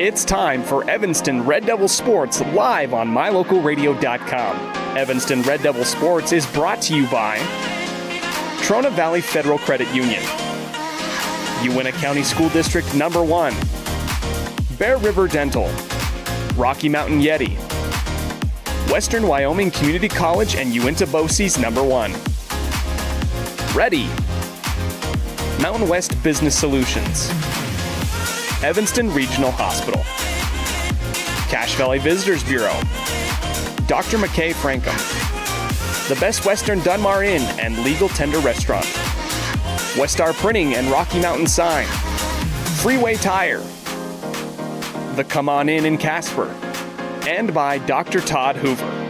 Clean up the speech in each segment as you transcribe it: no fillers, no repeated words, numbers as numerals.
It's time for Evanston Red Devil Sports live on mylocalradio.com. Evanston Red Devil Sports is brought to you by Trona Valley Federal Credit Union, Uintah County School District Number 1, Bear River Dental, Rocky Mountain Yeti, Western Wyoming Community College and Uintah BOCES Number 1, Ready, Mountain West Business Solutions, Evanston Regional Hospital, Cache Valley Visitors Bureau, Dr. McKay Frankham, the Best Western Dunmar Inn and Legal Tender Restaurant, Westar Printing and Rocky Mountain Sign, Freeway Tire, the Come On In Casper, and by Dr. Todd Hoover.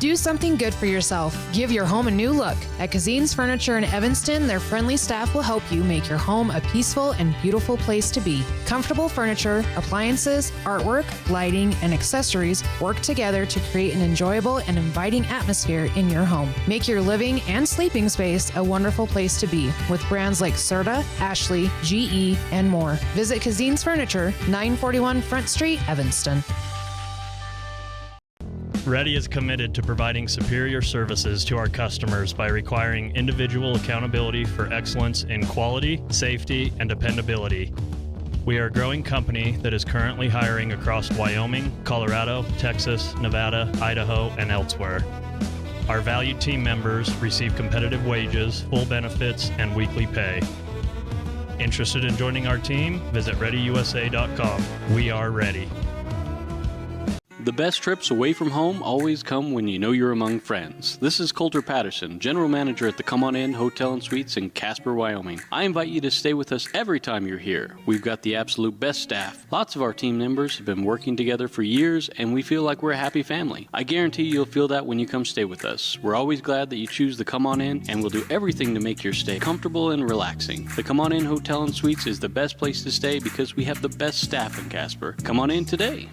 Do something good for yourself. Give your home a new look. At Cazin's Furniture in Evanston, their friendly staff will help you make your home a peaceful and beautiful place to be. Comfortable furniture, appliances, artwork, lighting, and accessories work together to create an enjoyable and inviting atmosphere in your home. Make your living and sleeping space a wonderful place to be with brands like Serta, Ashley, GE, and more. Visit Cazin's Furniture, 941 Front Street, Evanston. Ready is committed to providing superior services to our customers by requiring individual accountability for excellence in quality, safety, and dependability. We are a growing company that is currently hiring across Wyoming, Colorado, Texas, Nevada, Idaho, and elsewhere. Our valued team members receive competitive wages, full benefits, and weekly pay. Interested in joining our team? Visit ReadyUSA.com. We are ready. The best trips away from home always come when you know you're among friends. This is Coulter Patterson, General Manager at the Come On In Hotel and Suites in Casper, Wyoming. I invite you to stay with us every time you're here. We've got the absolute best staff. Lots of our team members have been working together for years, and we feel like we're a happy family. I guarantee you'll feel that when you come stay with us. We're always glad that you choose the Come On In, and we'll do everything to make your stay comfortable and relaxing. The Come On In Hotel and Suites is the best place to stay because we have the best staff in Casper. Come on in today.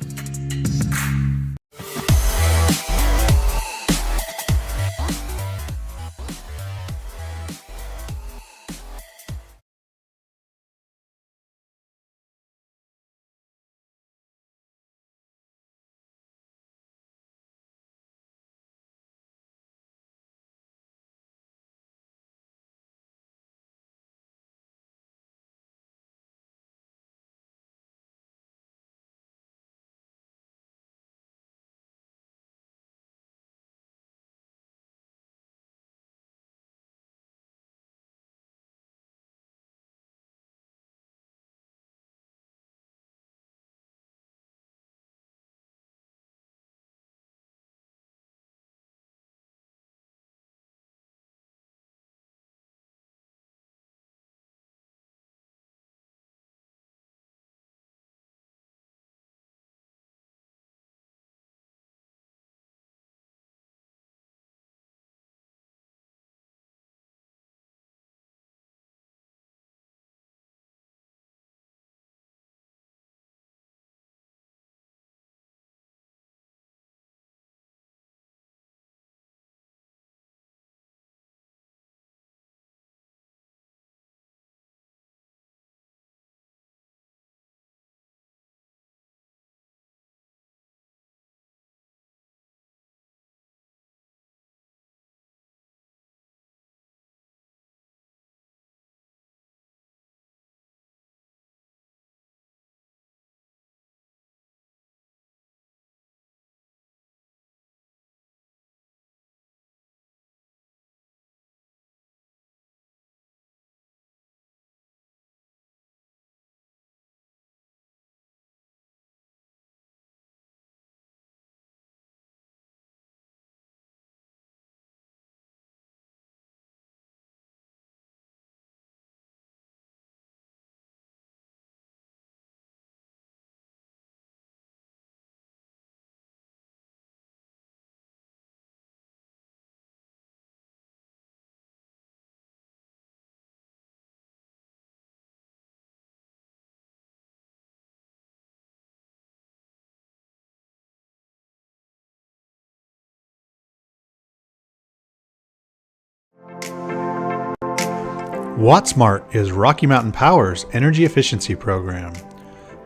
WattSmart is Rocky Mountain Power's energy efficiency program.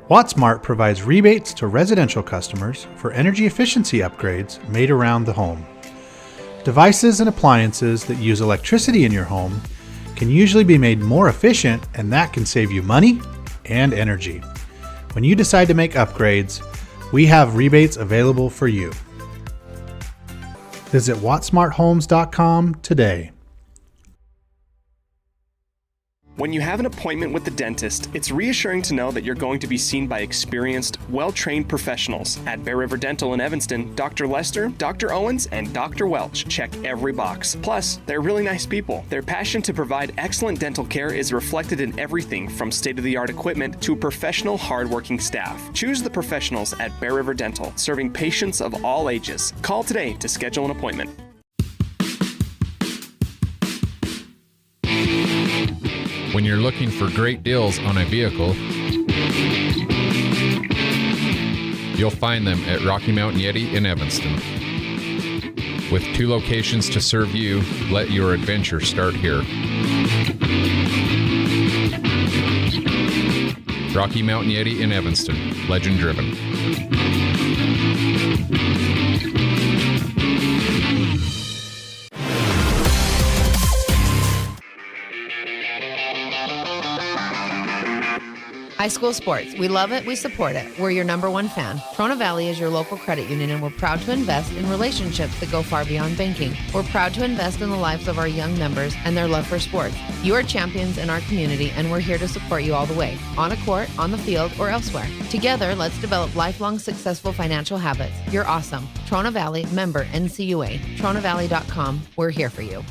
WattSmart provides rebates to residential customers for energy efficiency upgrades made around the home. Devices and appliances that use electricity in your home can usually be made more efficient, and that can save you money and energy. When you decide to make upgrades, we have rebates available for you. Visit wattsmarthomes.com today. When you have an appointment with the dentist, it's reassuring to know that you're going to be seen by experienced, well-trained professionals. At Bear River Dental in Evanston, Dr. Lester, Dr. Owens, and Dr. Welch check every box. Plus, they're really nice people. Their passion to provide excellent dental care is reflected in everything from state-of-the-art equipment to professional, hardworking staff. Choose the professionals at Bear River Dental, serving patients of all ages. Call today to schedule an appointment. When you're looking for great deals on a vehicle, you'll find them at Rocky Mountain Yeti in Evanston. With 2 locations to serve you, let your adventure start here. Rocky Mountain Yeti in Evanston, legend driven. High school sports. We love it. We support it. We're your #1 fan. Trona Valley is your local credit union, and we're proud to invest in relationships that go far beyond banking. We're proud to invest in the lives of our young members and their love for sports. You are champions in our community, and we're here to support you all the way, on a court, on the field, or elsewhere. Together, let's develop lifelong successful financial habits. You're awesome. Trona Valley, member NCUA. TronaValley.com. We're here for you.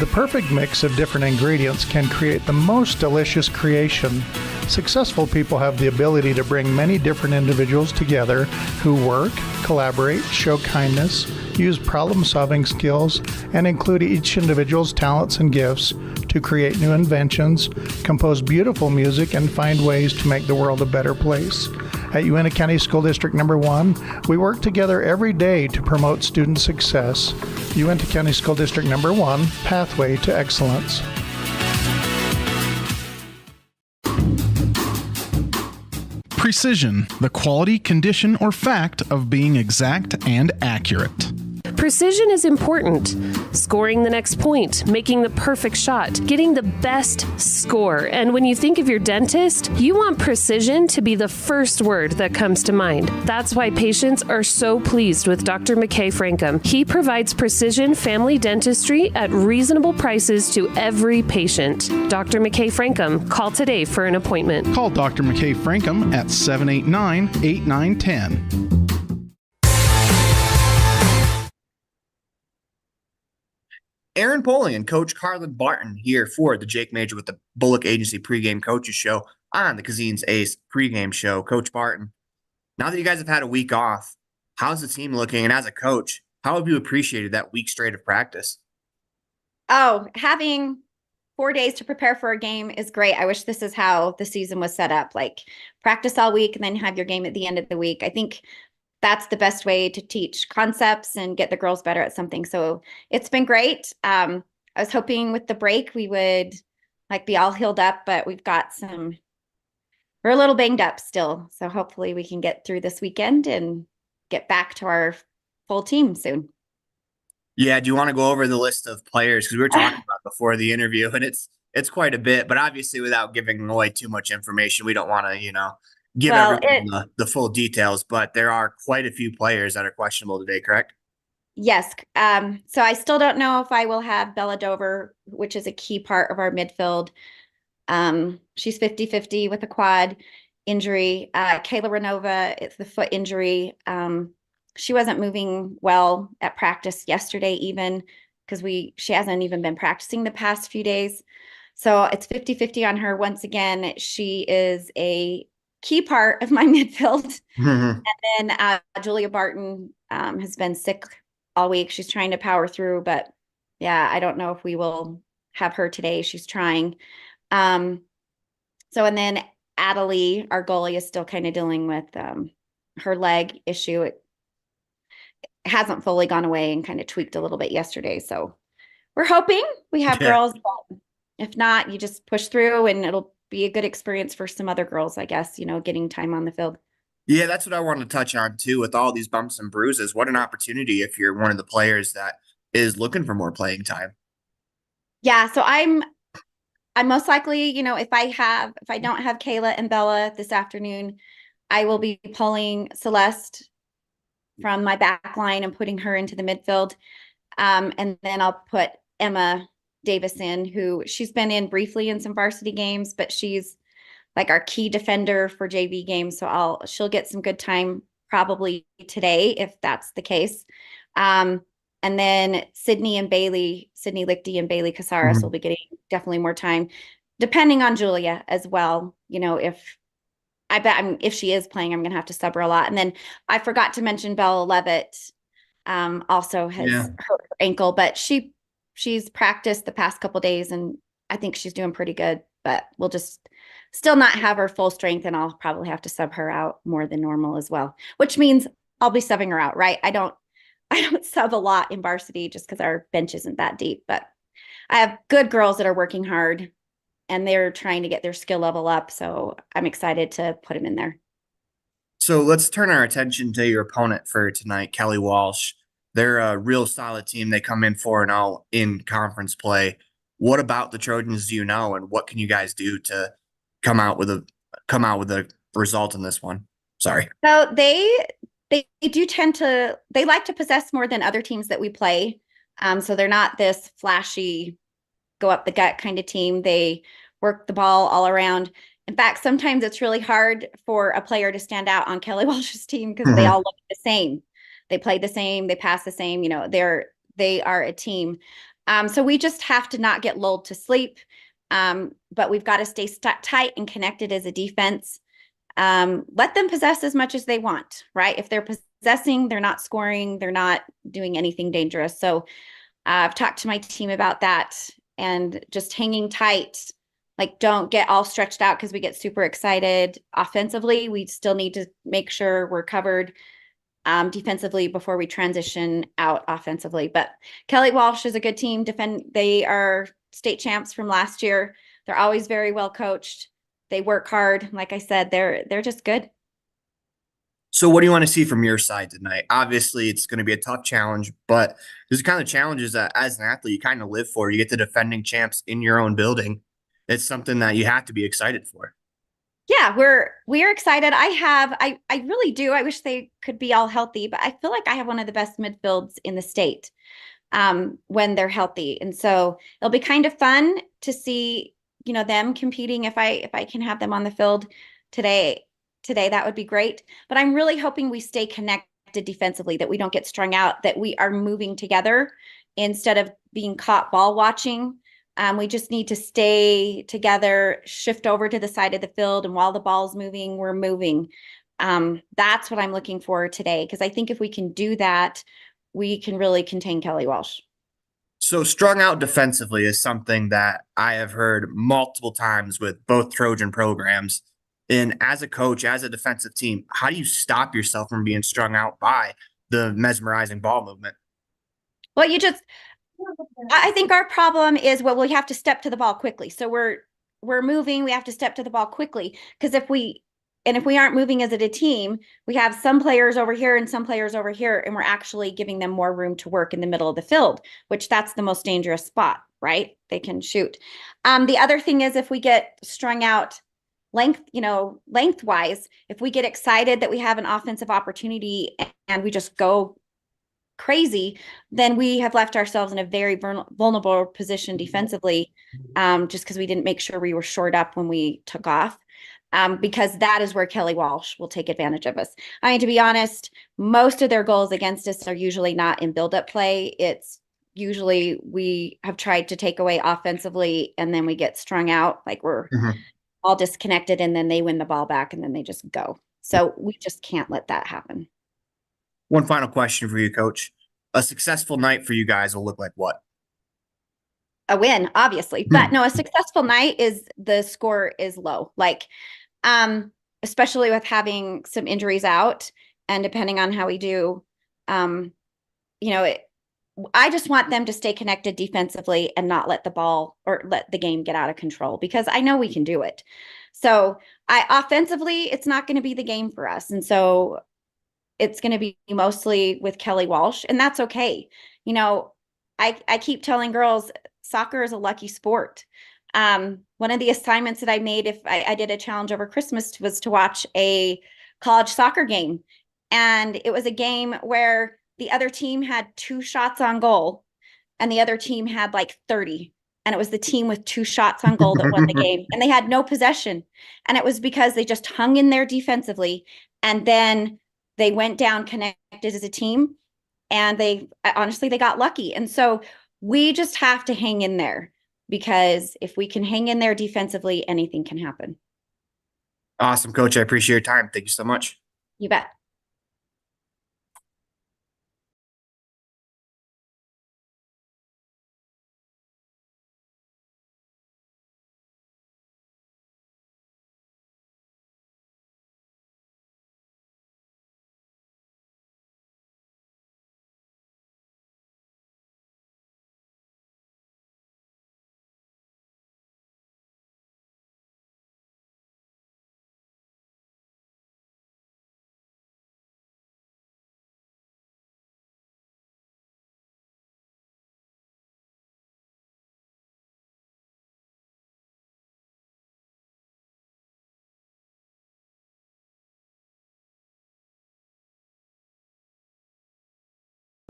The perfect mix of different ingredients can create the most delicious creation. Successful people have the ability to bring many different individuals together who work, collaborate, show kindness, use problem-solving skills, and include each individual's talents and gifts to create new inventions, compose beautiful music, and find ways to make the world a better place. At Uintah County School District Number 1, we work together every day to promote student success. Uintah County School District Number 1, Pathway to Excellence. Precision, the quality, condition, or fact of being exact and accurate. Precision is important. Scoring the next point, making the perfect shot, getting the best score. And when you think of your dentist, you want precision to be the first word that comes to mind. That's why patients are so pleased with Dr. McKay Frankum. He provides precision family dentistry at reasonable prices to every patient. Dr. McKay Frankum, call today for an appointment. Call Dr. McKay Frankum at 789-8910. Aaron Poling and Coach Carlin Barton here for the Jake Major with the Bullock Agency Pregame Coaches Show on the Cazin's Ace Pregame Show. Coach Barton, now that you guys have had a week off, how's the team looking? And as a coach, how have you appreciated that week straight of practice? Oh, having 4 days to prepare for a game is great. I wish this is how the season was set up, like practice all week and then have your game at the end of the week. I think that's the best way to teach concepts and get the girls better at something. So it's been great. I was hoping with the break we would be all healed up, but we're a little banged up still. So hopefully we can get through this weekend and get back to our full team soon. Yeah. Do you want to go over the list of players? Because we were talking about before the interview, and it's quite a bit, but obviously without giving away too much information, we don't want to, give everyone the full details, but there are quite a few players that are questionable today, correct? Yes. So I still don't know if I will have Bella Dover, which is a key part of our midfield. She's 50-50 with a quad injury. Kayla Renova, it's the foot injury. She wasn't moving well at practice yesterday even because she hasn't even been practicing the past few days. So it's 50-50 on her. Once again, she is a key part of my midfield. Mm-hmm. And then Julia Barton has been sick all week. She's trying to power through, but yeah, I don't know if we will have her today. She's trying. And then Adelie, our goalie, is still kind of dealing with her leg issue. It hasn't fully gone away and kind of tweaked a little bit yesterday. So we're hoping we have Yeah. girls, but if not, you just push through and it'll be a good experience for some other girls, I guess, getting time on the field. Yeah, that's what I wanted to touch on too. With all these bumps and bruises, what an opportunity if you're one of the players that is looking for more playing time. Yeah, so I'm most likely, if I don't have Kayla and Bella this afternoon, I will be pulling Celeste from my back line and putting her into the midfield. And then I'll put Emma Davis in, who she's been in briefly in some varsity games, but she's like our key defender for JV games. So she'll get some good time probably today, if that's the case. And then Sydney Lichty and Bailey Casares will be getting definitely more time, depending on Julia as well. If she is playing, I'm going to have to sub her a lot. And then I forgot to mention Bella Levitt also has hurt her ankle, but she's practiced the past couple days and I think she's doing pretty good, but we'll just still not have her full strength and I'll probably have to sub her out more than normal as well, which means I'll be subbing her out, right? I don't sub a lot in varsity just because our bench isn't that deep, but I have good girls that are working hard and they're trying to get their skill level up. So I'm excited to put them in there. So let's turn our attention to your opponent for tonight, Kelly Walsh. They're a real solid team. They come in 4-0 in conference play. What about the Trojans do you know, and what can you guys do to come out with a result in this one? Sorry. So they do they like to possess more than other teams that we play. So they're not this flashy, go up the gut kind of team. They work the ball all around. In fact, sometimes it's really hard for a player to stand out on Kelly Walsh's team because they all look the same. They play the same, they pass the same, they are a team. So we just have to not get lulled to sleep. But we've got to stay tight and connected as a defense. Let them possess as much as they want, right? If they're possessing, they're not scoring, they're not doing anything dangerous. So I've talked to my team about that and just hanging tight. Like, don't get all stretched out because we get super excited offensively. We still need to make sure we're covered defensively before we transition out offensively. But Kelly Walsh is a good team. They are state champs from last year. They're always very well coached. They work hard. Like I said, they're just good. So what do you want to see from your side tonight? Obviously, it's going to be a tough challenge, but there's kind of challenges that as an athlete you kind of live for. You get the defending champs in your own building. It's something that you have to be excited for. Yeah, we are excited. I really do. I wish they could be all healthy, but I feel like I have one of the best midfields in the state when they're healthy. And so it'll be kind of fun to see, them competing. If I can have them on the field today, that would be great. But I'm really hoping we stay connected defensively, that we don't get strung out, that we are moving together instead of being caught ball watching. We just need to stay together, shift over to the side of the field, and while the ball's moving, we're moving. That's what I'm looking for today, because I think if we can do that, we can really contain Kelly Walsh. So strung out defensively is something that I have heard multiple times with both Trojan programs. And as a coach, as a defensive team, how do you stop yourself from being strung out by the mesmerizing ball movement? Well, I think our problem is, we have to step to the ball quickly. So we're moving, we have to step to the ball quickly, because if we aren't moving as a team, we have some players over here and some players over here, and we're actually giving them more room to work in the middle of the field, which that's the most dangerous spot, right? They can shoot. The other thing is, if we get strung out lengthwise, if we get excited that we have an offensive opportunity and we just go crazy, then we have left ourselves in a very vulnerable position defensively, just because we didn't make sure we were shored up when we took off, because that is where Kelly Walsh will take advantage of us. I mean, to be honest, most of their goals against us are usually not in build-up play. It's usually we have tried to take away offensively, and then we get strung out, like we're all disconnected, and then they win the ball back, and then they just go. So we just can't let that happen. One final question for you, Coach. A successful night for you guys will look like what? A win, obviously. But no, a successful night is the score is low. Like, especially with having some injuries out and depending on how we do, I just want them to stay connected defensively and not let the ball or let the game get out of control, because I know we can do it. So offensively, it's not going to be the game for us. And so it's going to be mostly with Kelly Walsh, and that's okay. You know, I keep telling girls soccer is a lucky sport. One of the assignments that I made, if I did a challenge over Christmas, was to watch a college soccer game. And it was a game where the other team had 2 shots on goal and the other team had like 30. And it was the team with 2 shots on goal that won the game. And they had no possession. And it was because they just hung in there defensively. And then they went down connected as a team. And they got lucky. And so we just have to hang in there, because if we can hang in there defensively, anything can happen. Awesome, Coach. I appreciate your time. Thank you so much. You bet.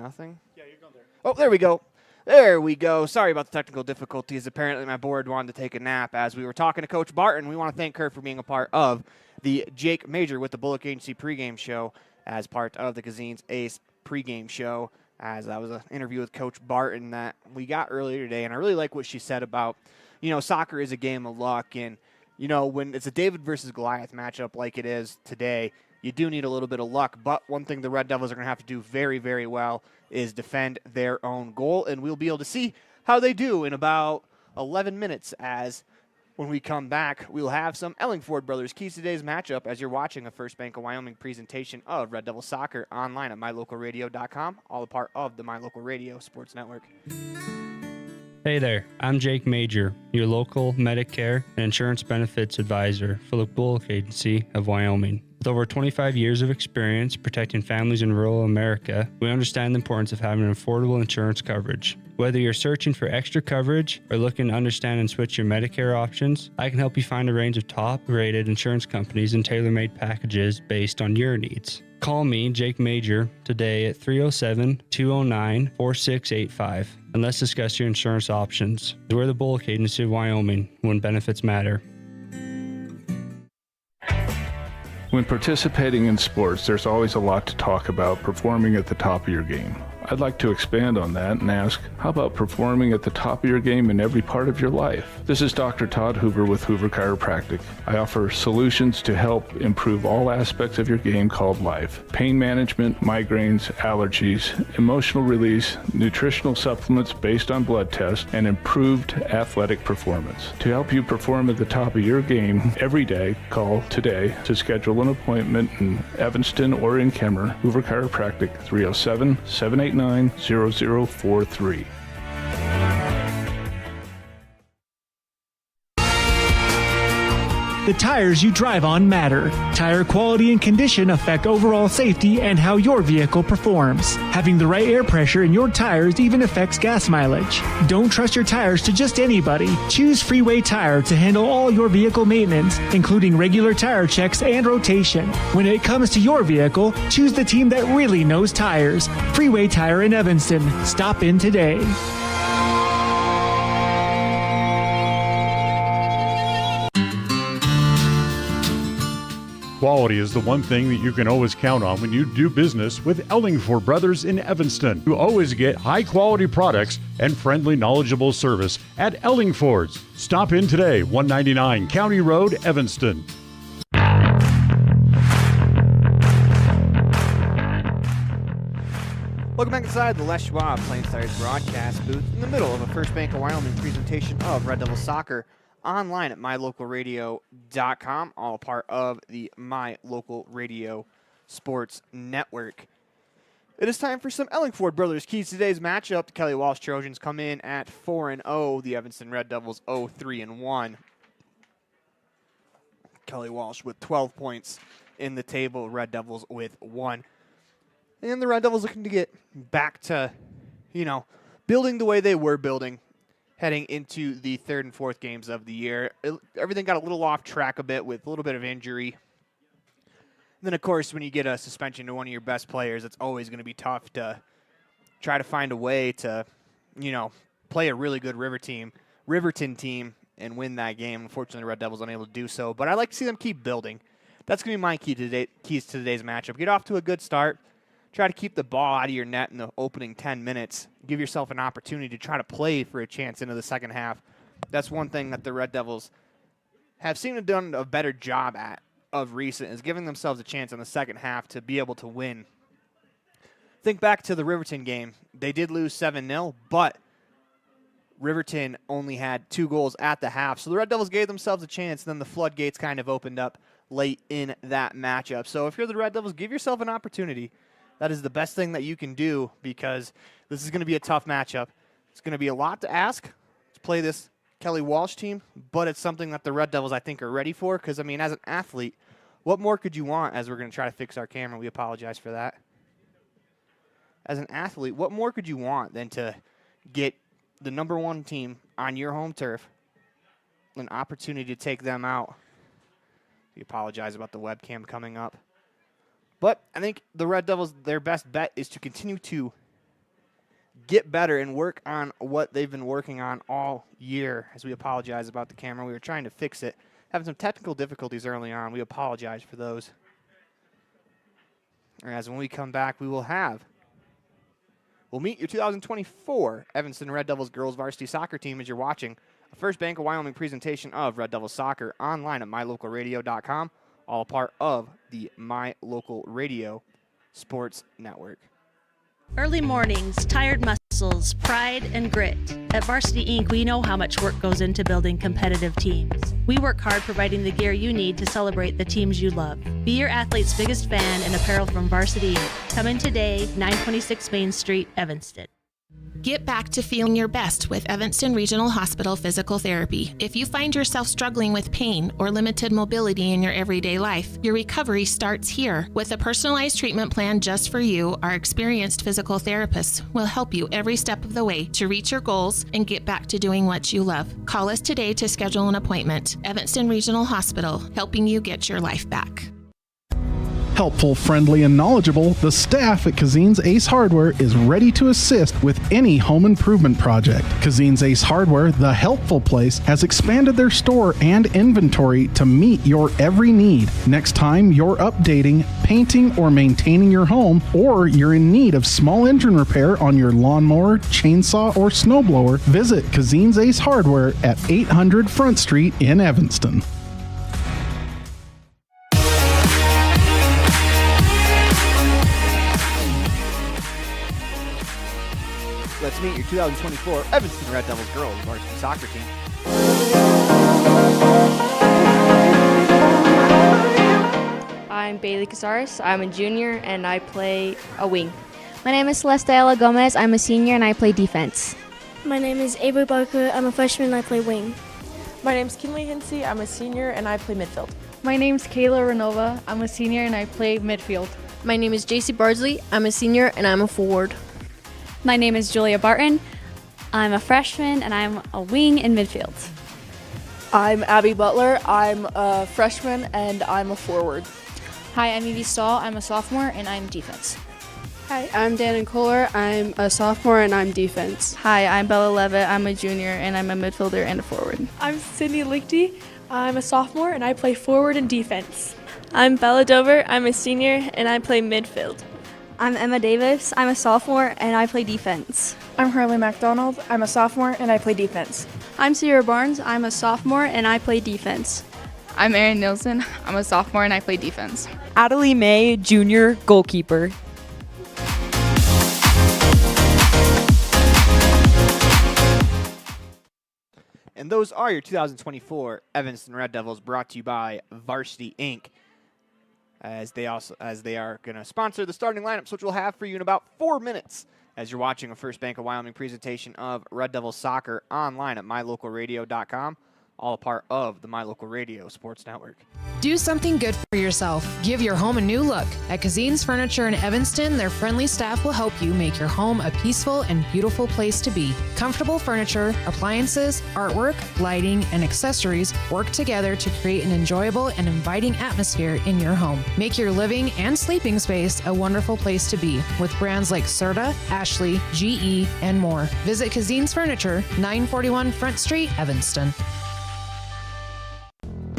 Nothing? Yeah, you're going there. Oh, there we go. There we go. Sorry about the technical difficulties. Apparently my board wanted to take a nap as we were talking to Coach Barton. We want to thank her for being a part of the Jake Major with the Bullock Agency pregame show as part of the Cazin's Ace pregame show, as that was an interview with Coach Barton that we got earlier today. And I really like what she said about, soccer is a game of luck. And, when it's a David versus Goliath matchup like it is today, you do need a little bit of luck, but one thing the Red Devils are going to have to do very, very well is defend their own goal, and we'll be able to see how they do in about 11 minutes, as when we come back, we'll have some Ellingford Brothers Keys today's matchup as you're watching a First Bank of Wyoming presentation of Red Devil Soccer online at mylocalradio.com, all a part of the My Local Radio Sports Network. Hey there, I'm Jake Major, your local Medicare and insurance benefits advisor for the Bullock Agency of Wyoming. With over 25 years of experience protecting families in rural America, we understand the importance of having an affordable insurance coverage. Whether you're searching for extra coverage or looking to understand and switch your Medicare options, I can help you find a range of top-rated insurance companies and tailor-made packages based on your needs. Call me, Jake Major, today at 307-209-4685, and let's discuss your insurance options. We're the Bullock Agency of Wyoming, when benefits matter. When participating in sports, there's always a lot to talk about performing at the top of your game. I'd like to expand on that and ask, how about performing at the top of your game in every part of your life? This is Dr. Todd Hoover with Hoover Chiropractic. I offer solutions to help improve all aspects of your game called life. Pain management, migraines, allergies, emotional release, nutritional supplements based on blood tests, and improved athletic performance. To help you perform at the top of your game every day, call today to schedule an appointment in Evanston or in Kemmer. Hoover Chiropractic, 307-789-0043. The tires you drive on matter. Tire quality and condition affect overall safety and how your vehicle performs. Having the right air pressure in your tires even affects gas mileage. Don't trust your tires to just anybody. Choose Freeway Tire to handle all your vehicle maintenance, including regular tire checks and rotation. When it comes to your vehicle, choose the team that really knows tires. Freeway Tire in Evanston. Stop in today. Quality is the one thing that you can always count on when you do business with Ellingford Brothers in Evanston. You always get high-quality products and friendly, knowledgeable service at Ellingford's. Stop in today, 199 County Road, Evanston. Welcome back inside the Les Schwab Plainsides broadcast booth in the middle of a First Bank of Wyoming presentation of Red Devil Soccer online at mylocalradio.com, all part of the My Local Radio Sports Network. It is time for some Ellingford Brothers keys to today's matchup. The Kelly Walsh Trojans come in at 4-0. The Evanston Red Devils 0-3-1. Kelly Walsh with 12 points in the table. Red Devils with 1. And the Red Devils looking to get back to, building the way they were building heading into the third and fourth games of the year. Everything got a little off track a bit with a little bit of injury. And then, of course, when you get a suspension to one of your best players, it's always going to be tough to try to find a way to, play a really good Riverton team and win that game. Unfortunately, the Red Devils unable to do so. But I'd like to see them keep building. That's going to be my keys to today's matchup. Get off to a good start. Try to keep the ball out of your net in the opening 10 minutes. Give yourself an opportunity to try to play for a chance into the second half. That's one thing that the Red Devils have seemed to have done a better job at of recent, is giving themselves a chance in the second half to be able to win. Think back to the Riverton game. They did lose 7-0, but Riverton only had 2 goals at the half. So the Red Devils gave themselves a chance, and then the floodgates kind of opened up late in that matchup. So if you're the Red Devils, give yourself an opportunity. That is the best thing that you can do, because this is going to be a tough matchup. It's going to be a lot to ask to play this Kelly Walsh team, but it's something that the Red Devils, I think, are ready for, because, as an athlete, what more could you want? As we're going to try to fix our camera, we apologize for that. As an athlete, what more could you want than to get the number 1 team on your home turf, an opportunity to take them out? We apologize about the webcam coming up. But I think the Red Devils, their best bet is to continue to get better and work on what they've been working on all year. As we apologize about the camera, we were trying to fix it. Having some technical difficulties early on. We apologize for those. As when we come back, we'll meet your 2024 Evanston Red Devils girls varsity soccer team as you're watching a First Bank of Wyoming presentation of Red Devils soccer online at mylocalradio.com, all a part of the My Local Radio Sports Network. Early mornings, tired muscles, pride, and grit. At Varsity Inc., we know how much work goes into building competitive teams. We work hard providing the gear you need to celebrate the teams you love. Be your athlete's biggest fan in apparel from Varsity Inc. Come in today, 926 Main Street, Evanston. Get back to feeling your best with Evanston Regional Hospital Physical Therapy. If you find yourself struggling with pain or limited mobility in your everyday life, your recovery starts here. With a personalized treatment plan just for you, our experienced physical therapists will help you every step of the way to reach your goals and get back to doing what you love. Call us today to schedule an appointment. Evanston Regional Hospital, helping you get your life back. Helpful, friendly, and knowledgeable, the staff at Cazin's Ace Hardware is ready to assist with any home improvement project. Cazin's Ace Hardware, the helpful place, has expanded their store and inventory to meet your every need. Next time you're updating, painting, or maintaining your home, or you're in need of small engine repair on your lawnmower, chainsaw, or snowblower, visit Cazin's Ace Hardware at 800 Front Street in Evanston. Let's meet your 2024 Evanston Red Devils girls varsity soccer team. I'm Bailey Casares. I'm a junior and I play a wing. My name is Celeste Gomez. I'm a senior and I play defense. My name is Avery Barker. I'm a freshman and I play wing. My name's Kinley Hinsey. I'm a senior and I play midfield. My name's Kayla Renova. I'm a senior and I play midfield. My name is JC Bardsley. I'm a senior and I'm a forward. My name is Julia Barton. I'm a freshman and I'm a wing in midfield. I'm Abby Butler. I'm a freshman and I'm a forward. Hi, I'm Evie Stahl. I'm a sophomore and I'm defense. Hi, I'm Dannon Kohler. I'm a sophomore and I'm defense. Hi, I'm Bella Levitt. I'm a junior and I'm a midfielder and a forward. I'm Sydney Lichty. I'm a sophomore and I play forward and defense. I'm Bella Dover. I'm a senior and I play midfield. I'm Emma Davis. I'm a sophomore and I play defense. I'm Hurley MacDonald. I'm a sophomore and I play defense. I'm Sierra Barnes. I'm a sophomore and I play defense. I'm Erin Nielsen. I'm a sophomore and I play defense. Adelie May, junior goalkeeper. And those are your 2024 Evanston Red Devils, brought to you by Varsity Inc. as they are going to sponsor the starting lineups, which we'll have for you in about 4 minutes as you're watching a First Bank of Wyoming presentation of Red Devils soccer online at mylocalradio.com, all a part of the My Local Radio Sports Network. Do something good for yourself. Give your home a new look. At Cazin's Furniture in Evanston, their friendly staff will help you make your home a peaceful and beautiful place to be. Comfortable furniture, appliances, artwork, lighting, and accessories work together to create an enjoyable and inviting atmosphere in your home. Make your living and sleeping space a wonderful place to be with brands like Serta, Ashley, GE, and more. Visit Cazin's Furniture, 941 Front Street, Evanston.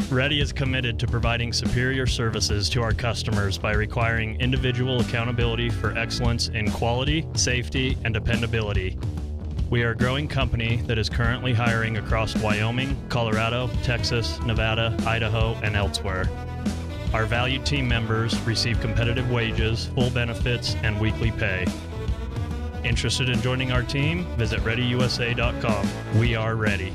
Ready is committed to providing superior services to our customers by requiring individual accountability for excellence in quality, safety, and dependability. We are a growing company that is currently hiring across Wyoming, Colorado, Texas, Nevada, Idaho, and elsewhere. Our valued team members receive competitive wages, full benefits, and weekly pay. Interested in joining our team? Visit ReadyUSA.com. We are ready.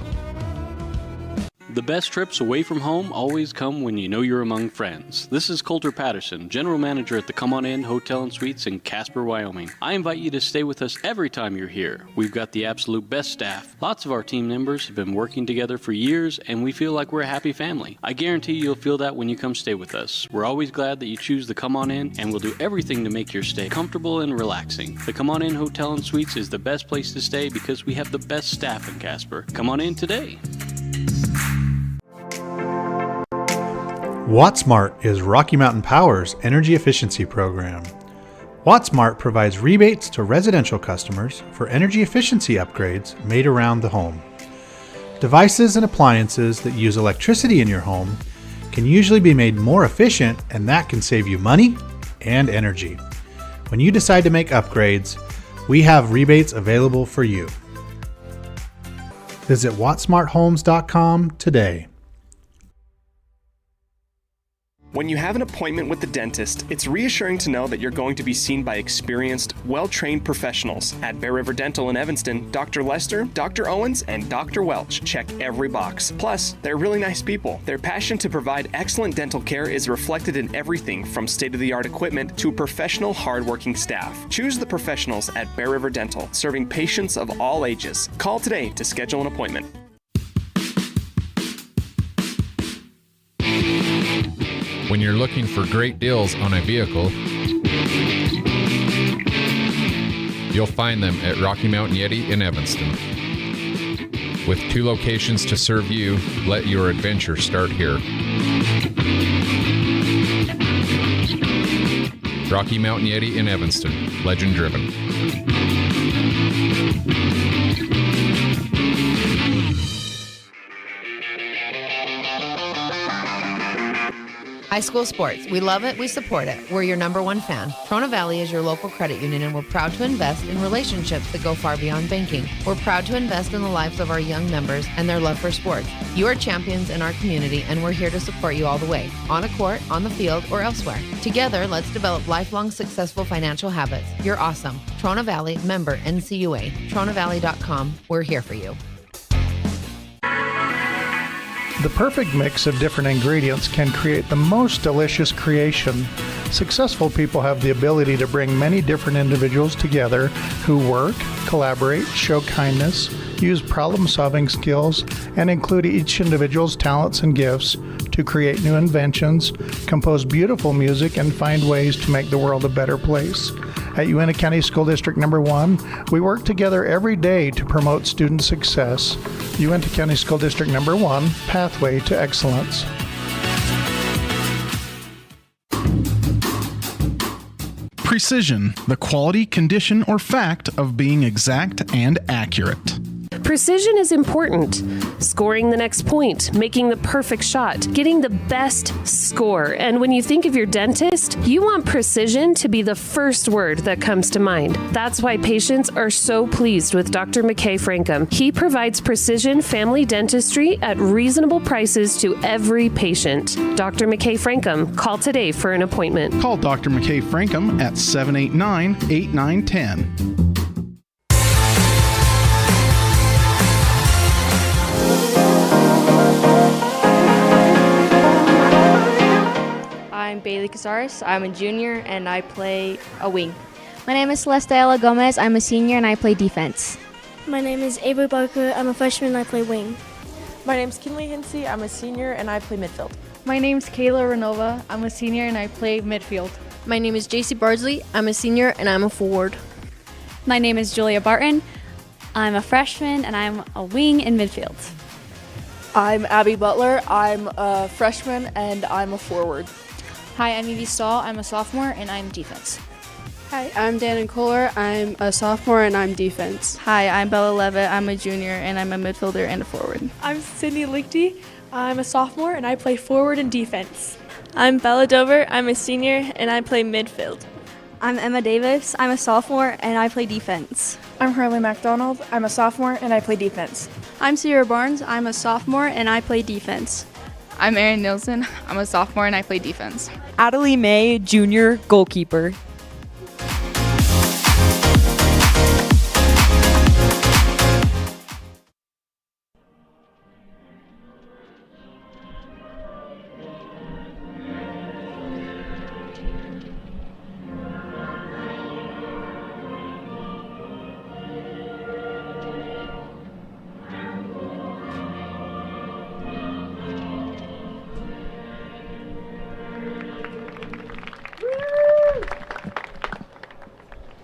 The best trips away from home always come when you know you're among friends. This is Coulter Patterson, General Manager at the Come On In Hotel and Suites in Casper, Wyoming. I invite you to stay with us every time you're here. We've got the absolute best staff. Lots of our team members have been working together for years, and we feel like we're a happy family. I guarantee you'll feel that when you come stay with us. We're always glad that you choose the Come On In, and we'll do everything to make your stay comfortable and relaxing. The Come On In Hotel and Suites is the best place to stay because we have the best staff in Casper. Come on in today. WattSmart is Rocky Mountain Power's energy efficiency program. WattSmart provides rebates to residential customers for energy efficiency upgrades made around the home. Devices and appliances that use electricity in your home can usually be made more efficient, and that can save you money and energy. When you decide to make upgrades, we have rebates available for you. Visit wattsmarthomes.com today. When you have an appointment with the dentist, it's reassuring to know that you're going to be seen by experienced, well-trained professionals. At Bear River Dental in Evanston, Dr. Lester, Dr. Owens, and Dr. Welch check every box. Plus, they're really nice people. Their passion to provide excellent dental care is reflected in everything from state-of-the-art equipment to professional, hardworking staff. Choose the professionals at Bear River Dental, serving patients of all ages. Call today to schedule an appointment. When you're looking for great deals on a vehicle, you'll find them at Rocky Mountain Yeti in Evanston. With 2 locations to serve you, let your adventure start here. Rocky Mountain Yeti in Evanston, legend driven. High school sports. We love it. We support it. We're your #1 fan. Trona Valley is your local credit union, and we're proud to invest in relationships that go far beyond banking. We're proud to invest in the lives of our young members and their love for sports. You are champions in our community, and we're here to support you all the way, on a court, on the field, or elsewhere. Together, let's develop lifelong successful financial habits. You're awesome. Trona Valley, member NCUA. TronaValley.com. We're here for you. The perfect mix of different ingredients can create the most delicious creation. Successful people have the ability to bring many different individuals together who work, collaborate, show kindness, use problem-solving skills, and include each individual's talents and gifts to create new inventions, compose beautiful music, and find ways to make the world a better place. At Uintah County School District Number 1, we work together every day to promote student success. Uintah County School District Number 1, Pathway to Excellence. Precision, the quality, condition, or fact of being exact and accurate. Precision is important. Scoring the next point, making the perfect shot, getting the best score. And when you think of your dentist, you want precision to be the first word that comes to mind. That's why patients are so pleased with Dr. McKay Frankum. He provides precision family dentistry at reasonable prices to every patient. Dr. McKay Frankum, call today for an appointment. Call Dr. McKay Frankum at 789-8910. I'm Bailey Cazares. I'm a junior and I play a wing. My name is Celeste Ayala Gomez. I'm a senior and I play defense. My name is Avery Barker. I'm a freshman and I play wing. My name's Kinley Hinsey. I'm a senior and I play midfield. My name's Kayla Renova. I'm a senior and I play midfield. My name is JC Bardsley. I'm a senior and I'm a forward. My name is Julia Barton. I'm a freshman and I'm a wing in midfield. I'm Abby Butler. I'm a freshman and I'm a forward. Hi, I'm Evie Stahl. I'm a sophomore and I'm defense. Hi, I'm Dannon Kohler. I'm a sophomore and I'm defense. Hi, I'm Bella Levitt. I'm a junior and I'm a midfielder and a forward. I'm Sydney Lichty. I'm a sophomore and I play forward and defense. I'm Bella Dover. I'm a senior and I play midfield. I'm Emma Davis. I'm a sophomore and I play defense. I'm Hurley MacDonald. I'm a sophomore and I play defense. I'm Sierra Barnes. I'm a sophomore and I play defense. I'm Erin Nielsen. I'm a sophomore and I play defense. Adelie May, junior, goalkeeper.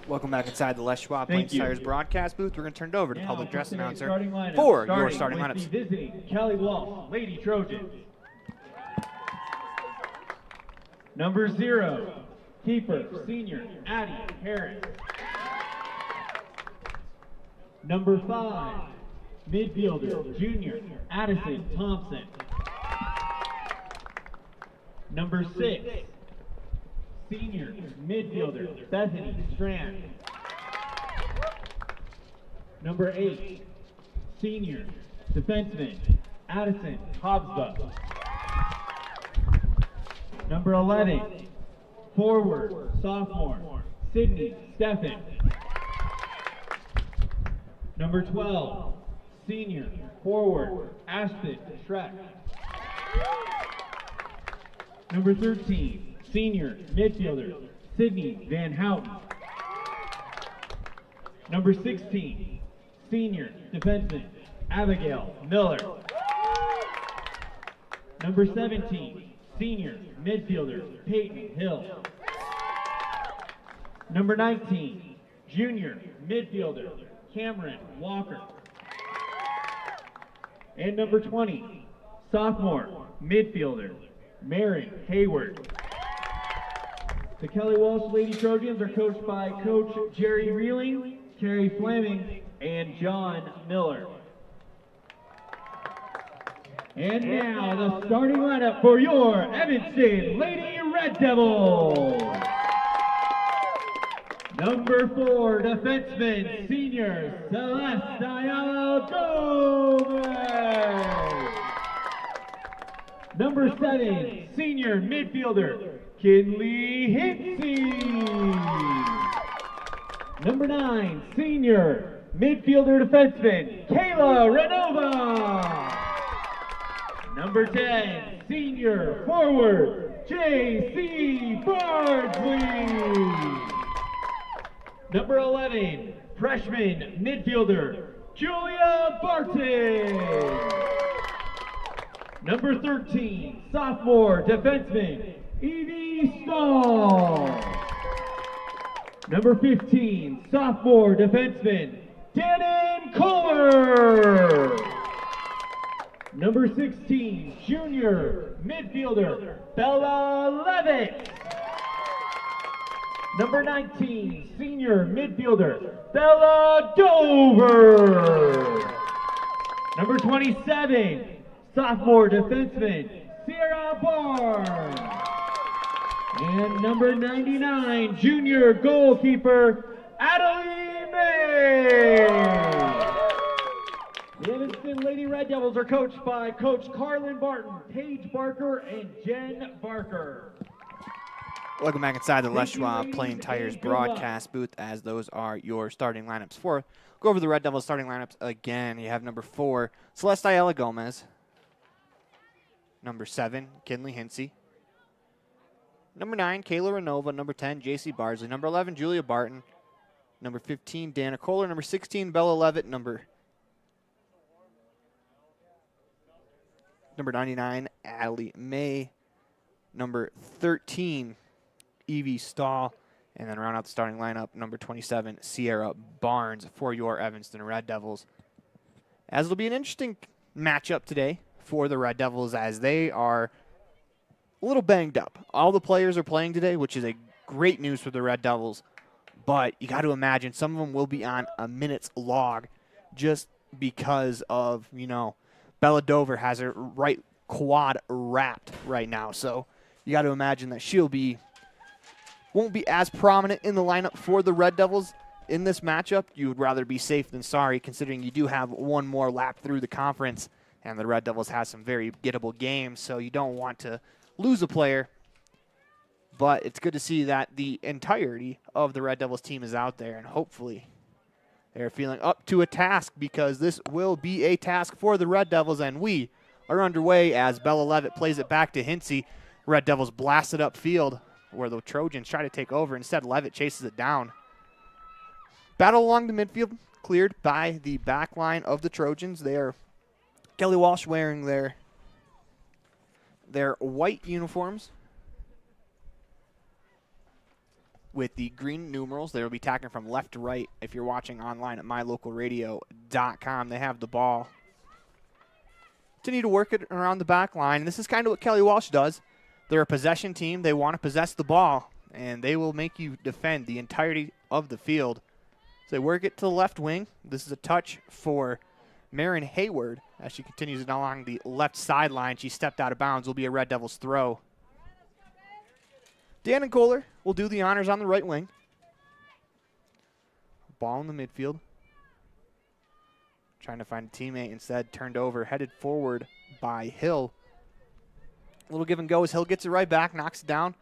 Welcome back inside the Les Schwab Plains Tires broadcast booth. We're going to turn it over to public address announcer for your starting lineups. The visiting Kelly Walsh, Lady Trojans. Number 0, keeper, senior, Addie Harris. Number 5, midfielder, junior, Addison Thompson. Number 6, senior, midfielder, Bethany Strand. Number 8, senior, defenseman, Addison Hobsbawm. Number 11, forward, sophomore, Sydney Steffen. Number 12, senior, forward, Ashton Schreck. Number 13, senior, midfielder, Sydney Van Houten. Number 16, senior, defenseman, Abigail Miller. Number 17, senior, midfielder, Peyton Hill. Number 19, junior, midfielder, Cameron Walker. And number 20, sophomore, midfielder, Marin Hayward. The Kelly Walsh Lady Trojans are coached by Coach Jerry Reeling, Carrie Fleming, and John Miller. And now the starting lineup for your Evanston Lady Red Devils. Number 4, defenseman, senior, Celeste Ayala Gomez. Number 7, senior, midfielder, Kinley Hinsey. Number 9, senior, midfielder defenseman, Kayla Renova. Number 10, senior, forward, J.C. Bardsley. Number 11, freshman, midfielder, Julia Barton. Number 13, sophomore, defenseman, Evie Stahl. Number 15, sophomore defenseman, Dannon Kohler. Number 16, junior midfielder, Bella Levitt. Number 19, senior midfielder, Bella Dover. Number 27, sophomore defenseman, Sierra Barnes. And number 99, junior goalkeeper, Adelie May. The Evanston Lady Red Devils are coached by Coach Carlin Barton, Paige Barker, and Jen Barker. Welcome back inside the Les Schwab Plains Tires broadcast booth, as those are your starting lineups for. Go over the Red Devils starting lineups again. You have number 4, Celeste Ayala Gomez. Number 7, Kinley Hinsey. Number 9, Kayla Renova. Number 10, JC Barsley. Number 11, Julia Barton. Number 15, Dana Kohler. Number 16, Bella Levitt. Number 99, Adelie May. Number 13, Evie Stahl. And then round out the starting lineup, number 27, Sierra Barnes for your Evanston Red Devils. As it'll be an interesting matchup today for the Red Devils as they are a little banged up. All the players are playing today, which is a great news for the Red Devils. But you got to imagine some of them will be on a minute's log just because of, Bella Dover has her right quad wrapped right now. So you got to imagine that won't be as prominent in the lineup for the Red Devils in this matchup. You would rather be safe than sorry, considering you do have one more lap through the conference, and the Red Devils have some very gettable games, so you don't want to lose a player. But it's good to see that the entirety of the Red Devils team is out there, and hopefully they're feeling up to a task, because this will be a task for the Red Devils, and we are underway as Bella Levitt plays it back to Hinsey. Red Devils blasted upfield, where the Trojans try to take over. Instead, Levitt chases it down. Battle along the midfield, cleared by the back line of the Trojans. They are Kelly Walsh wearing their white uniforms with the green numerals. They will be attacking from left to right if you're watching online at mylocalradio.com. They have the ball. Continue to work it around the back line. This is kind of what Kelly Walsh does. They're a possession team. They want to possess the ball, and they will make you defend the entirety of the field. So they work it to the left wing. This is a touch for Marin Hayward as she continues it along the left sideline. She stepped out of bounds. Will be a Red Devils throw. Dan Kohler will do the honors on the right wing. Ball in the midfield. Trying to find a teammate instead. Turned over, headed forward by Hill. A little give and go as Hill gets it right back, knocks it down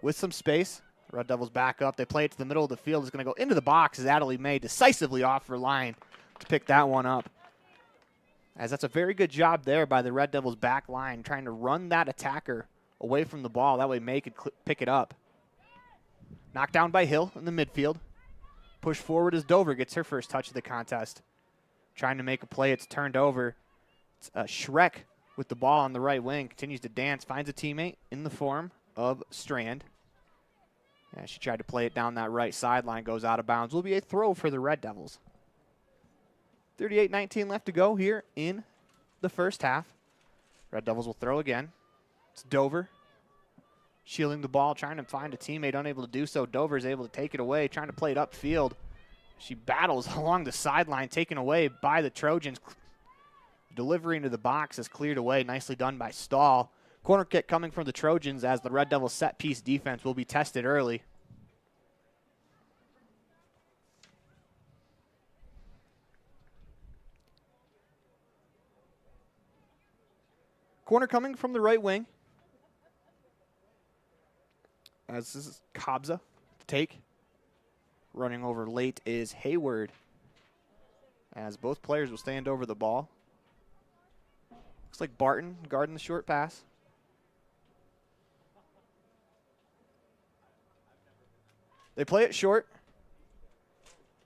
with some space. Red Devils back up. They play it to the middle of the field. It's going to go into the box as Adelie May decisively off her line to pick that one up. As that's a very good job there by the Red Devils back line, trying to run that attacker away from the ball. That way May could pick it up. Knocked down by Hill in the midfield. Push forward as Dover gets her first touch of the contest. Trying to make a play. It's turned over. It's Shrek with the ball on the right wing, continues to dance, finds a teammate in the form of Strand. Yeah, she tried to play it down that right sideline, goes out of bounds. Will be a throw for the Red Devils. 38-19 left to go here in the first half. Red Devils will throw again. It's Dover shielding the ball, trying to find a teammate, unable to do so. Dover is able to take it away, trying to play it upfield. She battles along the sideline, taken away by the Trojans. Delivery into the box is cleared away. Nicely done by Stahl. Corner kick coming from the Trojans as the Red Devils set-piece defense will be tested early. Corner coming from the right wing. As this is Kabza to take. Running over late is Hayward. As both players will stand over the ball. Looks like Barton guarding the short pass. They play it short.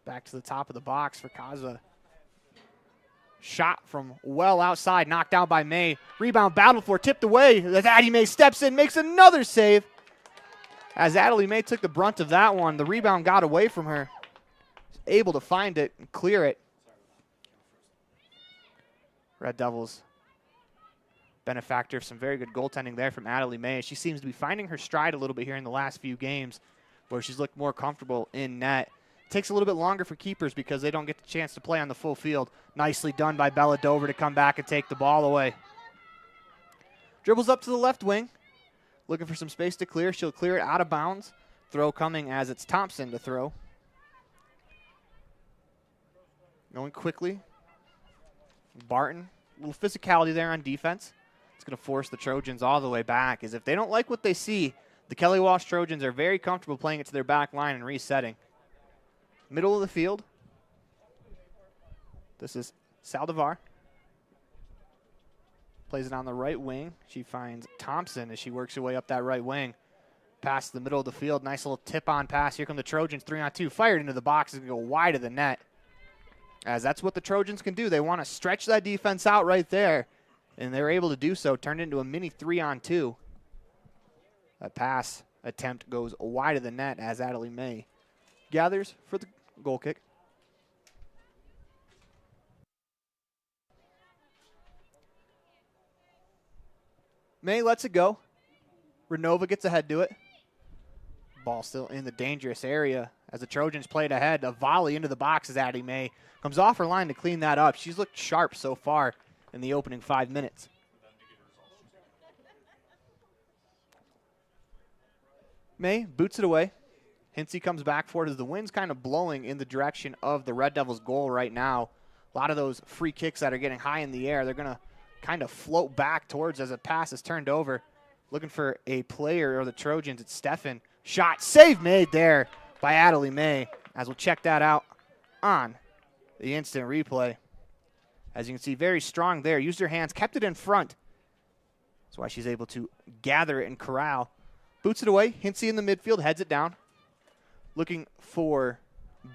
Back to the top of the box for Kaza. Shot from well outside, knocked down by May. Rebound battled for, tipped away. As Addie May steps in, makes another save. As Adelie May took the brunt of that one, the rebound got away from her. Able to find it and clear it. Red Devils benefactor of some very good goaltending there from Adelie May. She seems to be finding her stride a little bit here in the last few games where she's looked more comfortable in net. It takes a little bit longer for keepers because they don't get the chance to play on the full field. Nicely done by Bella Dover to come back and take the ball away. Dribbles up to the left wing. Looking for some space to clear. She'll clear it out of bounds. Throw coming as it's Thompson to throw. Going quickly. Barton. A little physicality there on defense. It's going to force the Trojans all the way back. As if they don't like what they see, the Kelly Walsh Trojans are very comfortable playing it to their back line and resetting. Middle of the field. This is Saldivar. Plays it on the right wing. She finds Thompson as she works her way up that right wing. pass to the middle of the field. Nice little tip-on pass. Here come the Trojans, 3-on-2. Fired into the box. It's going to go wide of the net. As that's what the Trojans can do. They want to stretch that defense out right there. And they're able to do so. Turned into a mini 3-on-2. A pass attempt goes wide of the net as Adelie May gathers for the goal kick. May lets it go. Renova gets ahead to it. Ball still in the dangerous area as the Trojans played ahead. A volley into the box as Addie May comes off her line to clean that up. She's looked sharp so far in the opening 5 minutes. May boots it away. Hinsey comes back for it as the wind's kind of blowing in the direction of the Red Devils' goal right now. A lot of those free kicks that are getting high in the air, they're going to kind of float back towards as a pass is turned over. Looking for a player or the Trojans. It's Steffen. Shot. Save made there by Adelie May. As we'll check that out on the instant replay. As you can see, very strong there. Used her hands. Kept it in front. That's why she's able to gather it and corral. Boots it away. Hinsey in the midfield. Heads it down. Looking for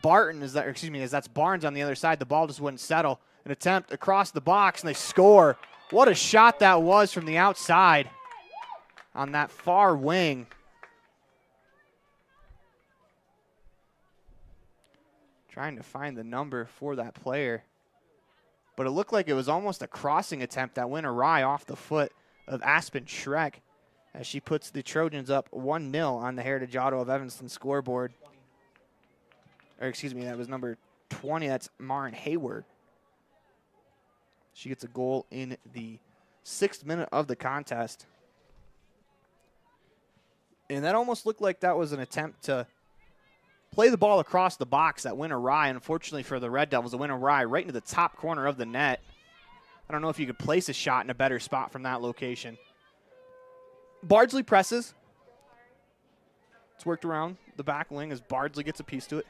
Barton. As that's Barnes on the other side. The ball just wouldn't settle. An attempt across the box, and they score. What a shot that was from the outside on that far wing. Trying to find the number for that player. But it looked like it was almost a crossing attempt that went awry off the foot of Aspen Schreck as she puts the Trojans up 1-0 on the Heritage Auto of Evanston scoreboard. Or excuse me, that was number 20. That's Marin Hayward. She gets a goal in the 6th minute of the contest. And that almost looked like that was an attempt to play the ball across the box that went awry. Unfortunately for the Red Devils, it went awry right into the top corner of the net. I don't know if you could place a shot in a better spot from that location. Bardsley presses. It's worked around the back wing as Bardsley gets a piece to it.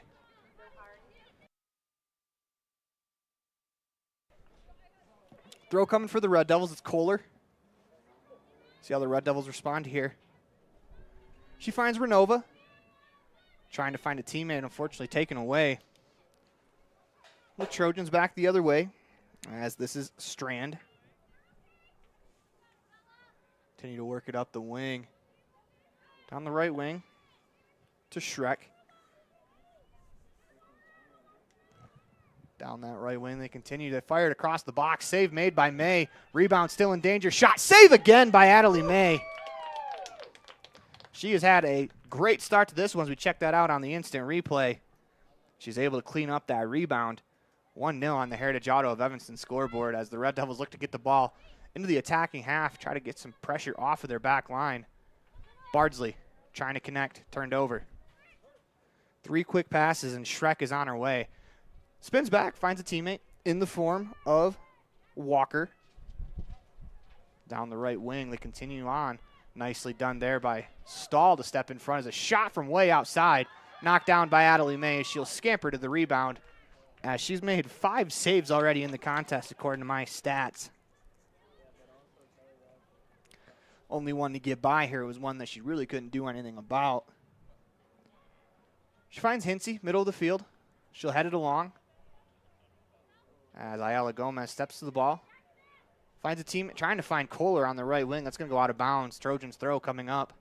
Throw coming for the Red Devils. It's Kohler. See how the Red Devils respond here. She finds Renova. Trying to find a teammate, unfortunately taken away. The Trojans back the other way as this is Strand. Continue to work it up the wing. Down the right wing to Schreck. Down that right wing, they continue to fire it across the box. Save made by May. Rebound still in danger. Shot. Save again by Adelie May. She has had a great start to this one as we check that out on the instant replay. She's able to clean up that rebound. 1-0 on the Heritage Auto of Evanston scoreboard as the Red Devils look to get the ball into the attacking half, try to get some pressure off of their back line. Bardsley trying to connect, turned over. 3 quick passes and Schreck is on her way. Spins back, finds a teammate in the form of Walker. Down the right wing, they continue on. Nicely done there by Stahl to step in front as a shot from way outside. Knocked down by Adelie May. She'll scamper to the rebound as she's made 5 saves already in the contest according to my stats. Only one to get by here was one that she really couldn't do anything about. She finds Hinsey, middle of the field. She'll head it along as Ayala Gomez steps to the ball. Finds a team trying to find Kohler on the right wing. That's going to go out of bounds. Trojans throw coming up.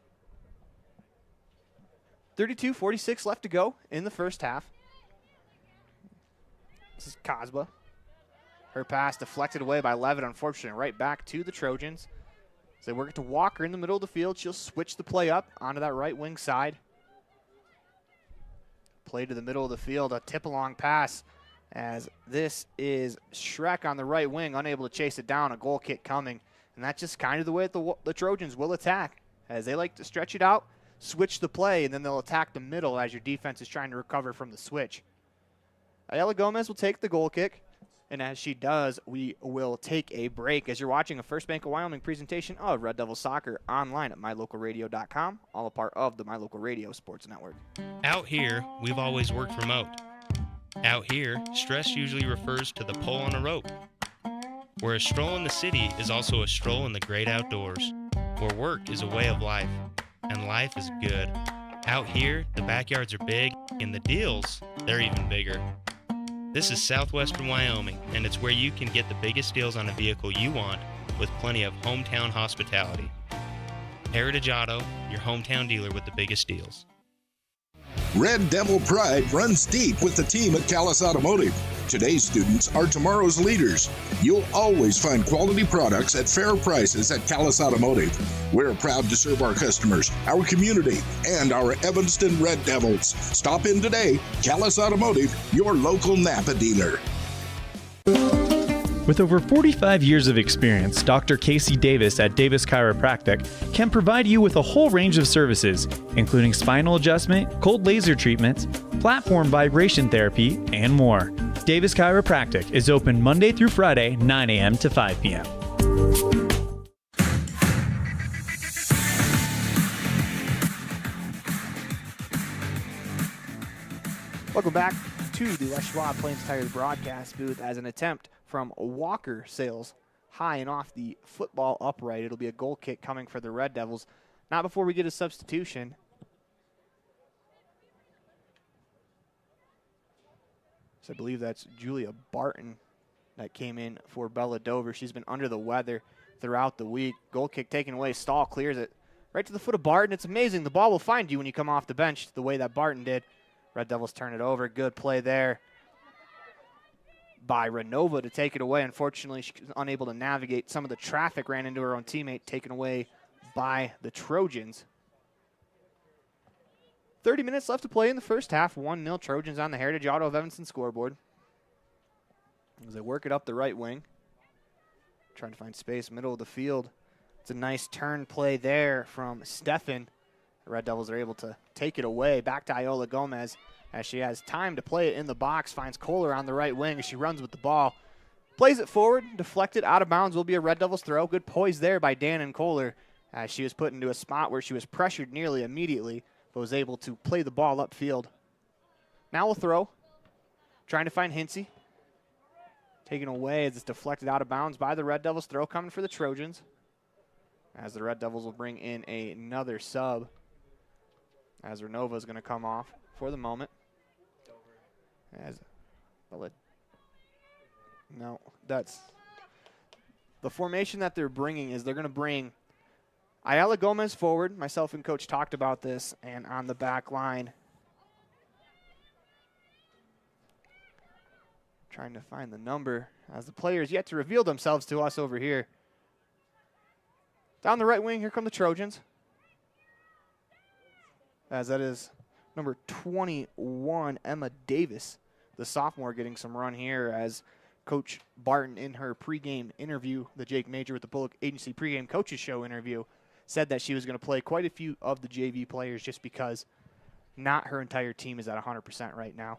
32:46 left to go in the first half. This is Cosba. Her pass deflected away by Levitt, unfortunately, right back to the Trojans. So they work it to Walker in the middle of the field. She'll switch the play up onto that right wing side. Play to the middle of the field, a tip-along pass. As this is Schreck on the right wing, unable to chase it down, a goal kick coming. And that's just kind of the way the Trojans will attack, as they like to stretch it out, switch the play, and then they'll attack the middle as your defense is trying to recover from the switch. Ayala Gomez will take the goal kick, and as she does, we will take a break as you're watching a First Bank of Wyoming presentation of Red Devil Soccer online at mylocalradio.com, all a part of the My Local Radio Sports Network. Out here, we've always worked remote. Out here, stress usually refers to the pull on a rope. Where a stroll in the city is also a stroll in the great outdoors. Where work is a way of life. and life is good. Out here, the backyards are big, and the deals, they're even bigger. This is southwestern Wyoming, and it's where you can get the biggest deals on a vehicle you want with plenty of hometown hospitality. Heritage Auto, your hometown dealer with the biggest deals. Red Devil pride runs deep with the team at Callis Automotive. Today's students are tomorrow's leaders. You'll always find quality products at fair prices at Callis Automotive. We're proud to serve our customers, our community, and our Evanston Red Devils. Stop in today. Callis Automotive, your local Napa dealer. With over 45 years of experience, Dr. Casey Davis at Davis Chiropractic can provide you with a whole range of services, including spinal adjustment, cold laser treatments, platform vibration therapy, and more. Davis Chiropractic is open Monday through Friday, 9 a.m. to 5 p.m. Welcome back to the Les Schwab Plains Tires broadcast booth as an attempt from Walker sails high and off the football upright. It'll be a goal kick coming for the Red Devils. Not before we get a substitution. So I believe that's Julia Barton that came in for Bella Dover. She's been under the weather throughout the week. Goal kick taken away. Stahl clears it right to the foot of Barton. It's amazing. The ball will find you when you come off the bench the way that Barton did. Red Devils turn it over. Good play there by Renova to take it away. Unfortunately, she was unable to navigate. Some of the traffic ran into her own teammate, taken away by the Trojans. 30 minutes left to play in the first half. 1-0 Trojans on the Heritage Auto of Evanston scoreboard. As they work it up the right wing. Trying to find space, middle of the field. It's a nice turn play there from Stefan. The Red Devils are able to take it away. Back to Iola Gomez as she has time to play it in the box. Finds Kohler on the right wing as she runs with the ball. Plays it forward, deflected, out of bounds. Will be a Red Devils throw. Good poise there by Dan and Kohler as she was put into a spot where she was pressured nearly immediately, but was able to play the ball upfield. Now we'll throw. Trying to find Hinsey. Taken away as it's deflected out of bounds by the Red Devils. Throw coming for the Trojans. As the Red Devils will bring in another sub. As Renova is going to come off for the moment. No, that's the formation that they're bringing is they're going to bring Ayala Gomez forward. Myself and Coach talked about this, and on the back line, trying to find the number as the players yet to reveal themselves to us over here. Down the right wing, here come the Trojans. As that is number 21, Emma Davis, the sophomore, getting some run here as Coach Barton in her pregame interview, the Jake Major with the Bullock Agency pregame coaches show interview, said that she was going to play quite a few of the JV players just because not her entire team is at 100% right now.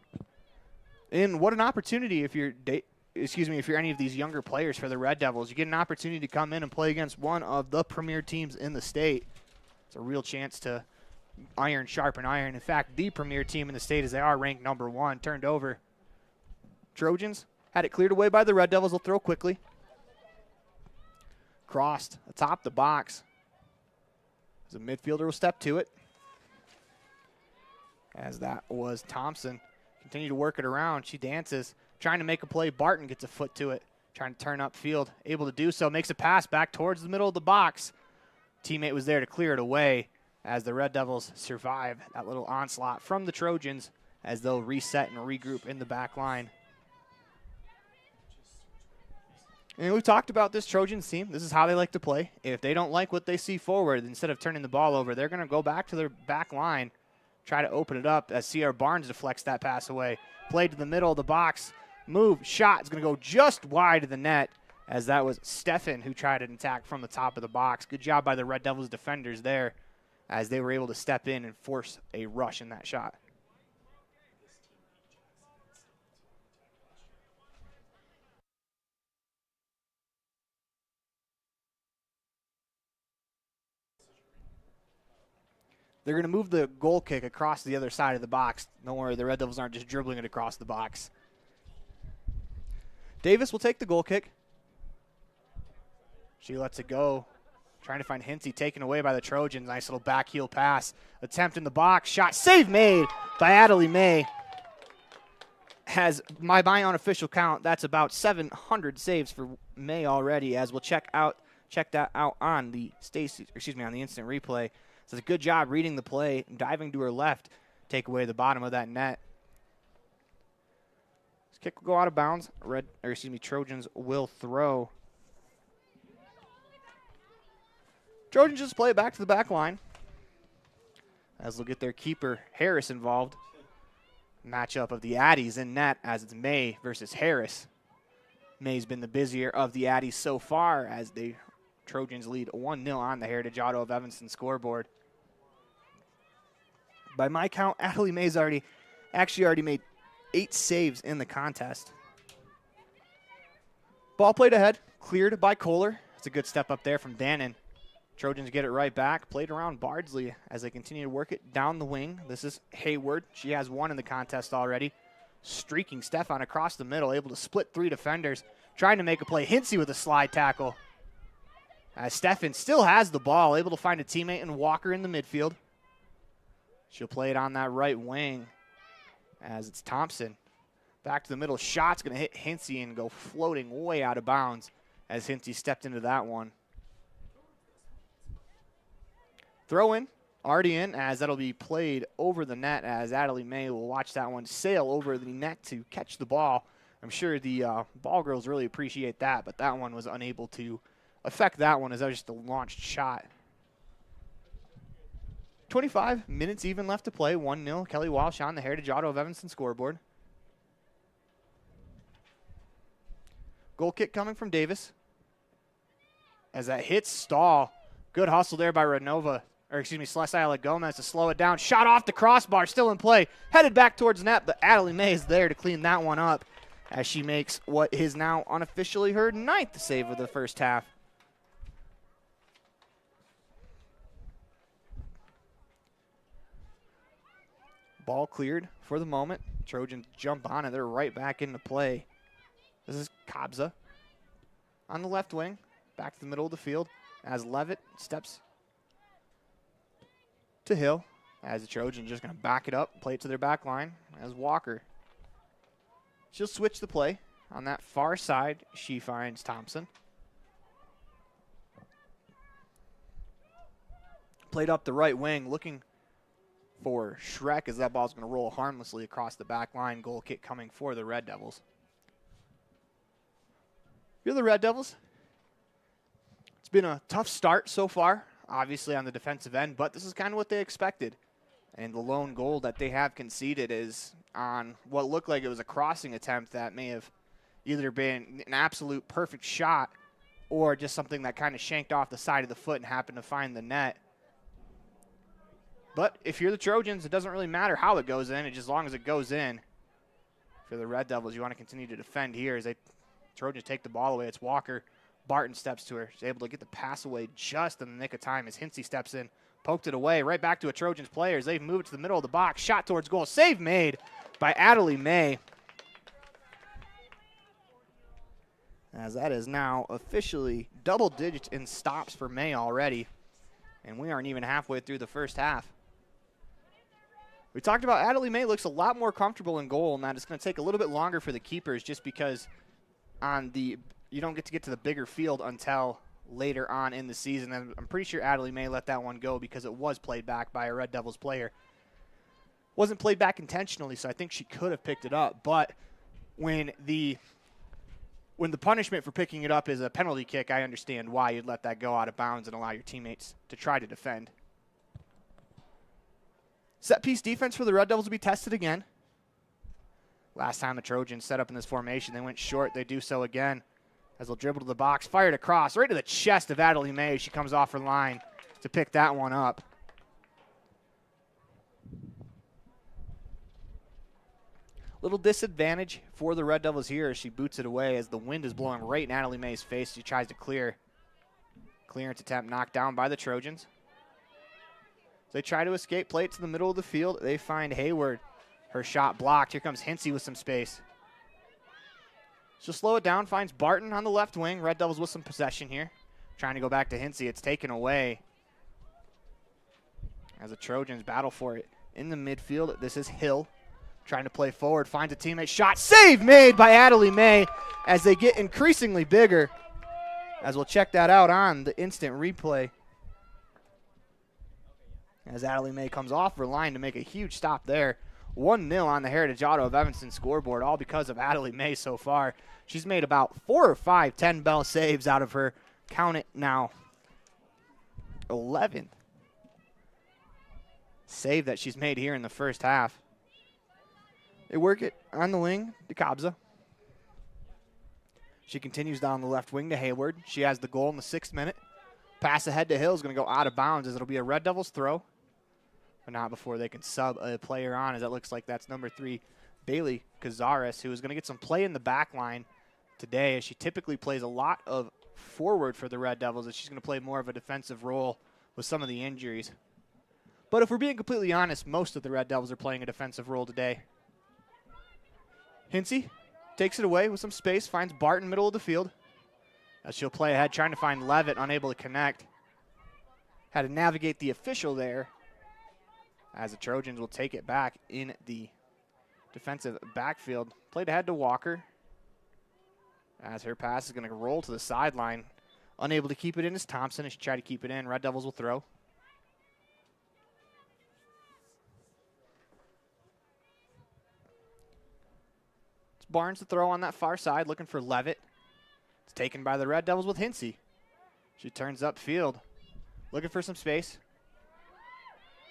And what an opportunity if you're any of these younger players for the Red Devils. You get an opportunity to come in and play against one of the premier teams in the state. It's a real chance to iron sharpen iron. In fact, the premier team in the state, as they are ranked number 1, turned over. Trojans had it cleared away by the Red Devils. They'll throw quickly. Crossed atop the box. As a midfielder will step to it. As that was Thompson. Continue to work it around. She dances, trying to make a play. Barton gets a foot to it, trying to turn upfield. Able to do so. Makes a pass back towards the middle of the box. Teammate was there to clear it away as the Red Devils survive that little onslaught from the Trojans as they'll reset and regroup in the back line. And we've talked about this Trojans team. This is how they like to play. If they don't like what they see forward, instead of turning the ball over, they're going to go back to their back line, try to open it up as C.R. Barnes deflects that pass away. Play to the middle of the box. Move, shot is going to go just wide of the net as that was Stefan who tried an attack from the top of the box. Good job by the Red Devils defenders there as they were able to step in and force a rush in that shot. They're going to move the goal kick across the other side of the box. Don't worry, the Red Devils aren't just dribbling it across the box. Davis will take the goal kick. She lets it go Trying to find Hinsey, taken away by the Trojans. Nice little back heel pass. Attempt in the box. Shot. Save made by Adelie May. Has my unofficial count, that's about 700 saves for May already, as we'll check that out on the on the instant replay. So it's a good job reading the play, diving to her left, take away the bottom of that net. This kick will go out of bounds. Trojans will throw. Trojans just play it back to the back line, as they'll get their keeper Harris involved. Matchup of the Addies in net, as it's May versus Harris. May's been the busier of the Addies so far, as the Trojans lead 1-0 on the Heritage Auto of Evanston scoreboard. By my count, Adelie May's already made 8 saves in the contest. Ball played ahead, cleared by Kohler. It's a good step up there from Dannon. Trojans get it right back. Played around Bardsley as they continue to work it down the wing. This is Hayward. She has 1 in the contest already. Streaking Stefan across the middle, able to split 3 defenders. Trying to make a play. Hinsey with a slide tackle. As Stefan still has the ball, able to find a teammate in Walker in the midfield. She'll play it on that right wing as it's Thompson. Back to the middle. Shot's going to hit Hinsey and go floating way out of bounds as Hinsey stepped into that one. Throw in, already in, as that'll be played over the net, as Adelie May will watch that one sail over the net to catch the ball. I'm sure the ball girls really appreciate that, but that one was unable to affect that one, as that was just a launched shot. 25 minutes even left to play, 1-0. Kelly Walsh on the Heritage Auto of Evanston scoreboard. Goal kick coming from Davis. As that hits Stahl. Good hustle there by Celeste Gomez to slow it down. Shot off the crossbar, still in play. Headed back towards net, but Adelie May is there to clean that one up as she makes what is now unofficially her 9th save of the first half. Ball cleared for the moment. Trojans jump on it. They're right back into play. This is Kabza on the left wing. Back to the middle of the field as Levitt steps to Hill, as the Trojans just going to back it up, play it to their back line as Walker. She'll switch the play. On that far side, she finds Thompson. Played up the right wing, looking for Schreck, as that ball's going to roll harmlessly across the back line. Goal kick coming for the Red Devils. You're the Red Devils. It's been a tough start so far, obviously on the defensive end, but this is kind of what they expected. And the lone goal that they have conceded is on what looked like it was a crossing attempt that may have either been an absolute perfect shot or just something that kind of shanked off the side of the foot and happened to find the net. But if you're the Trojans, it doesn't really matter how it goes in, as long as it goes in. For the Red Devils, you want to continue to defend here as Trojans take the ball away. It's Walker. Barton steps to her. She's able to get the pass away just in the nick of time as Hinsey steps in. Poked it away, right back to a Trojans player as they move it to the middle of the box. Shot towards goal. Save made by Adelie May. As that is now officially double digits in stops for May already. And we aren't even halfway through the first half. We talked about Adelie May looks a lot more comfortable in goal, and that it's going to take a little bit longer for the keepers just because you don't get to the bigger field until later on in the season. And I'm pretty sure Adelie May let that one go because it was played back by a Red Devils player. Wasn't played back intentionally, so I think she could have picked it up. But when the punishment for picking it up is a penalty kick, I understand why you'd let that go out of bounds and allow your teammates to try to defend. Set-piece defense for the Red Devils will be tested again. Last time the Trojans set up in this formation, they went short. They do so again as they'll dribble to the box, fired across, right to the chest of Adelie May. She comes off her line to pick that one up. Little disadvantage for the Red Devils here as she boots it away as the wind is blowing right in Adelie May's face. She tries to clear. Clearance attempt knocked down by the Trojans. They try to escape, play it to the middle of the field. They find Hayward. Her shot blocked. Here comes Hinsey with some space. She'll slow it down, finds Barton on the left wing. Red Devils with some possession here. Trying to go back to Hinsey. It's taken away as the Trojans battle for it in the midfield. This is Hill trying to play forward. Finds a teammate. Shot. Save made by Adelie May as they get increasingly bigger. As we'll check that out on the instant replay. As Adelie May comes off her line to make a huge stop there. 1-0 on the Heritage Auto of Evanston scoreboard, all because of Adelie May so far. She's made about 4 or 5 10-bell saves out of her, count it now, 11th save that she's made here in the first half. They work it on the wing to Kabza. She continues down the left wing to Hayward. She has the goal in the 6th minute. Pass ahead to Hill is going to go out of bounds as it'll be a Red Devils throw. But not before they can sub a player on, as it looks like that's number 3, Bailey Cazares, who is going to get some play in the back line today, as she typically plays a lot of forward for the Red Devils, as she's going to play more of a defensive role with some of the injuries. But if we're being completely honest, most of the Red Devils are playing a defensive role today. Hinsey takes it away with some space, finds Barton middle of the field. As she'll play ahead, trying to find Levitt, unable to connect. Had to navigate the official there, as the Trojans will take it back in the defensive backfield. Played ahead to Walker, as her pass is going to roll to the sideline. Unable to keep it in is Thompson, as she tried to keep it in. Red Devils will throw. It's Barnes to throw on that far side, looking for Levitt. It's taken by the Red Devils with Hinsey. She turns upfield, looking for some space.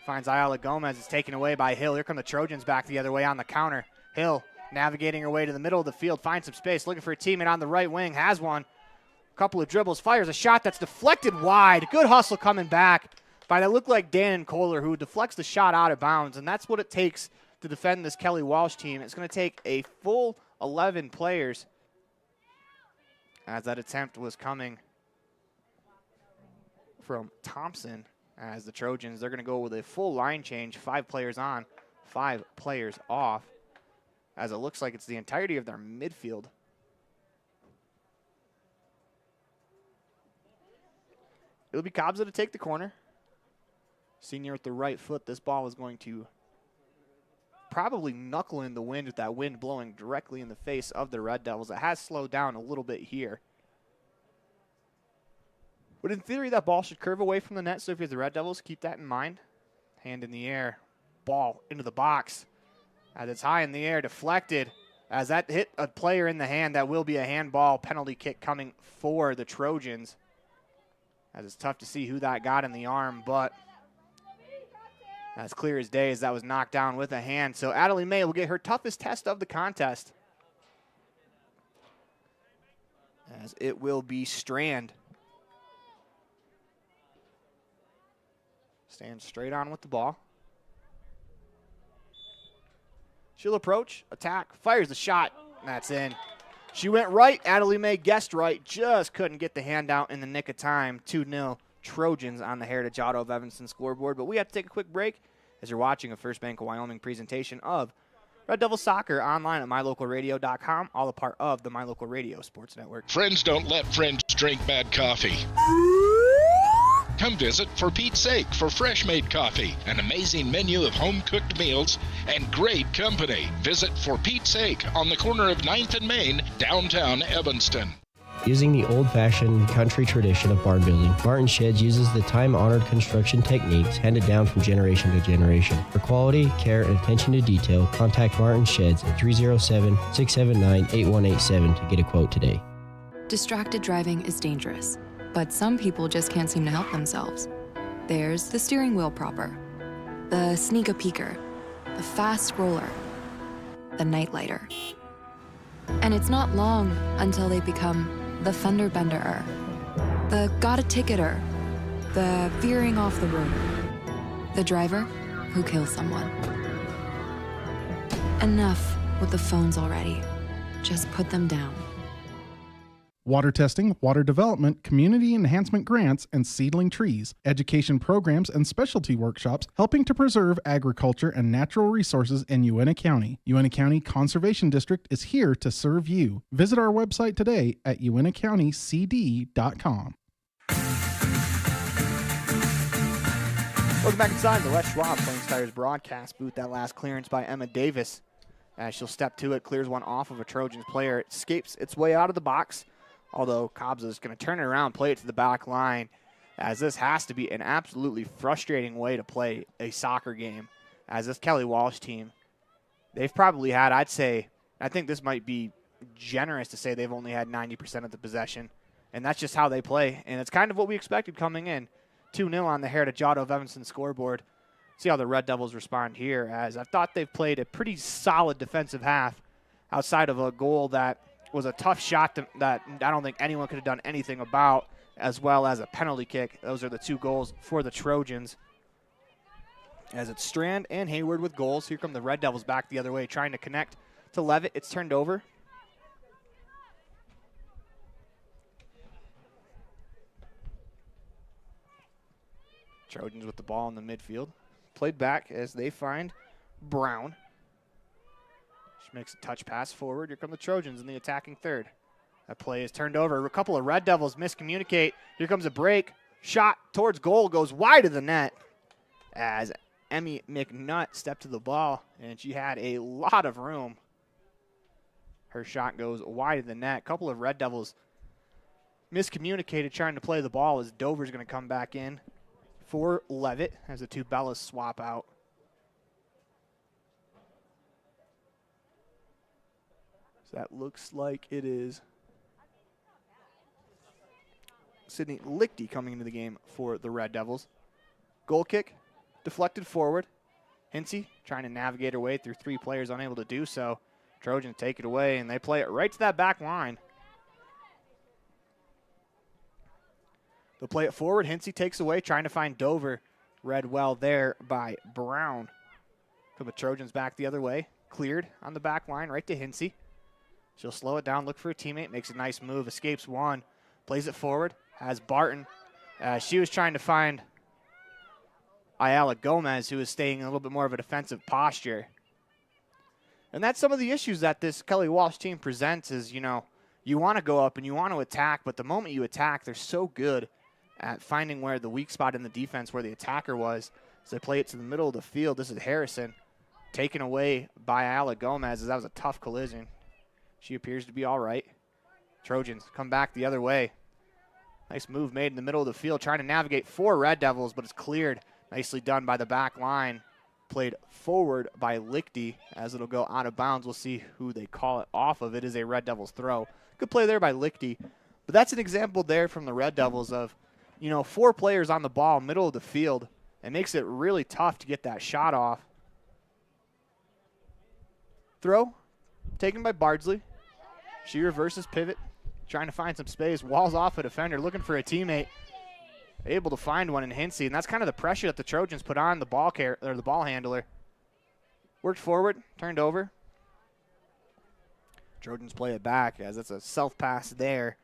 Finds Ayala Gomez. It's taken away by Hill. Here come the Trojans back the other way on the counter. Hill navigating her way to the middle of the field. Finds some space. Looking for a teammate on the right wing. Has one. Couple of dribbles. Fires a shot that's deflected wide. Good hustle coming back by that looked like Dan Kohler, who deflects the shot out of bounds. And that's what it takes to defend this Kelly Walsh team. It's going to take a full 11 players, as that attempt was coming from Thompson. As the Trojans, they're going to go with a full line change, 5 players on, 5 players off, as it looks like it's the entirety of their midfield. It'll be Kabza to take the corner. Senior with the right foot. This ball is going to probably knuckle in the wind with that wind blowing directly in the face of the Red Devils. It has slowed down a little bit here. But in theory, that ball should curve away from the net, so if you're the Red Devils, keep that in mind. Hand in the air, ball into the box. As it's high in the air, deflected. As that hit a player in the hand, that will be a handball penalty kick coming for the Trojans. As it's tough to see who that got in the arm, but as clear as day as that was knocked down with a hand. So Adelie May will get her toughest test of the contest, as it will be Strand. Stands straight on with the ball. She'll approach, attack, fires the shot, and that's in. She went right. Adelie May guessed right, just couldn't get the hand out in the nick of time. 2-0 Trojans on the Heritage Auto of Evanston scoreboard. But we have to take a quick break as you're watching a First Bank of Wyoming presentation of Red Devil Soccer online at mylocalradio.com, all a part of the My Local Radio Sports Network. Friends don't let friends drink bad coffee. Come visit For Pete's Sake for fresh-made coffee, an amazing menu of home-cooked meals, and great company. Visit For Pete's Sake on the corner of 9th and Main, downtown Evanston. Using the old-fashioned country tradition of barn building, Martin Sheds uses the time-honored construction techniques handed down from generation to generation. For quality, care, and attention to detail, contact Martin Sheds at 307-679-8187 to get a quote today. Distracted driving is dangerous, but some people just can't seem to help themselves. There's the steering wheel propper, the sneak-a-peeker, the fast roller, the night-lighter. And it's not long until they become the fender-benderer, the got-a-ticketer, the veering off the road, the driver who kills someone. Enough with the phones already. Just put them down. Water testing, water development, community enhancement grants, and seedling trees, education programs, and specialty workshops helping to preserve agriculture and natural resources in Uintah County. Uintah County Conservation District is here to serve you. Visit our website today at uintacountycd.com. Welcome back inside the Les Schwab Plains Tires broadcast booth. That last clearance by Emma Davis. As she'll step to it, clears one off of a Trojans player. It escapes its way out of the box, although Cobbs is going to turn it around, play it to the back line, as this has to be an absolutely frustrating way to play a soccer game. As this Kelly Walsh team, they've probably had, I think this might be generous to say they've only had 90% of the possession, and that's just how they play, and it's kind of what we expected coming in. 2-0 on the Heritage Auto of Evanston scoreboard. See how the Red Devils respond here, as I thought they've played a pretty solid defensive half outside of a goal that was a tough shot that I don't think anyone could have done anything about, as well as a penalty kick. Those are the two goals for the Trojans. As it's Strand and Hayward with goals. Here come the Red Devils back the other way, trying to connect to Levitt. It's turned over. Trojans with the ball in the midfield. Played back as they find Brown. She makes a touch pass forward. Here come the Trojans in the attacking third. That play is turned over. A couple of Red Devils miscommunicate. Here comes a break. Shot towards goal, goes wide of the net as Emmy McNutt stepped to the ball, and she had a lot of room. Her shot goes wide of the net. A couple of Red Devils miscommunicated trying to play the ball as Dover's going to come back in for Levitt as the two Bellas swap out. So that looks like it is Sydney Lichty coming into the game for the Red Devils. Goal kick, deflected forward. Hinsey trying to navigate her way through three players, unable to do so. Trojans take it away, and they play it right to that back line. They'll play it forward. Hinsey takes away, trying to find Dover. Read well there by Brown. From the Trojans back the other way. Cleared on the back line, right to Hinsey. She'll slow it down, look for a teammate, makes a nice move, escapes one, plays it forward, has Barton. She was trying to find Ayala Gomez, who is staying in a little bit more of a defensive posture. And that's some of the issues that this Kelly Walsh team presents is, you know, you want to go up and you want to attack, but the moment you attack, they're so good at finding where the weak spot in the defense, where the attacker was. So they play it to the middle of the field. This is Harrison, taken away by Ayala Gomez, as that was a tough collision. She appears to be all right. Trojans come back the other way. Nice move made in the middle of the field, trying to navigate four Red Devils, but it's cleared. Nicely done by the back line. Played forward by Lichty, as it'll go out of bounds. We'll see who they call it off of. It is a Red Devils throw. Good play there by Lichty. But that's an example there from the Red Devils of, you know, four players on the ball, middle of the field. It makes it really tough to get that shot off. Throw taken by Bardsley. She reverses pivot, trying to find some space. Walls off a defender, looking for a teammate. Able to find one in Hinsey, and that's kind of the pressure that the Trojans put on the ball the ball handler. Worked forward, turned over. Trojans play it back, as it's a self-pass there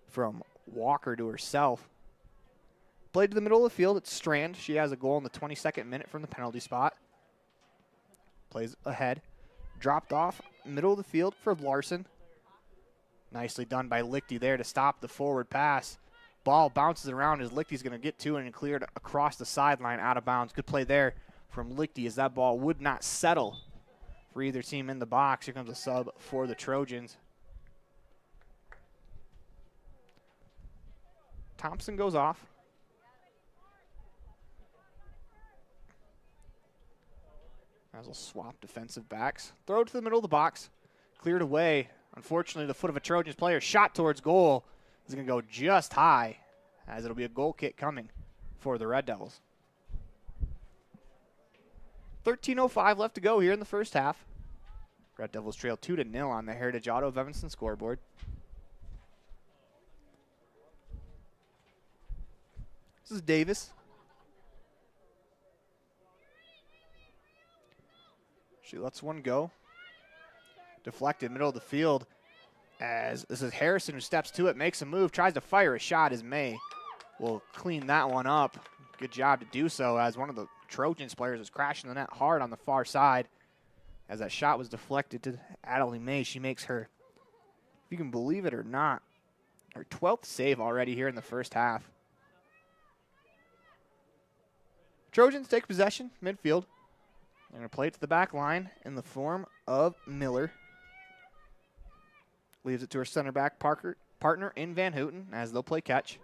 from Walker to herself. Played to the middle of the field. It's Strand. She has a goal in the 22nd minute from the penalty spot. Plays ahead. Dropped off, middle of the field for Larson. Nicely done by Lichty there to stop the forward pass. Ball bounces around as Lichty's going to get to it and cleared across the sideline out of bounds. Good play there from Lichty, as that ball would not settle for either team in the box. Here comes a sub for the Trojans. Thompson goes off. As we'll swap defensive backs. Throw it to the middle of the box. Cleared away. Unfortunately, the foot of a Trojans player shot towards goal is going to go just high, as it'll be a goal kick coming for the Red Devils. 13:05 left to go here in the first half. Red Devils trail 2-0 on the Heritage Auto of Evanston scoreboard. This is Davis. She lets one go. Deflected, middle of the field, as this is Harrison who steps to it, makes a move, tries to fire a shot, as May will clean that one up. Good job to do so, as one of the Trojans players is crashing the net hard on the far side. As that shot was deflected to Adelie May, she makes her, if you can believe it or not, her 12th save already here in the first half. Trojans take possession, midfield. They're going to play it to the back line in the form of Miller. Leaves it to her center back partner in Van Houten as they'll play catch.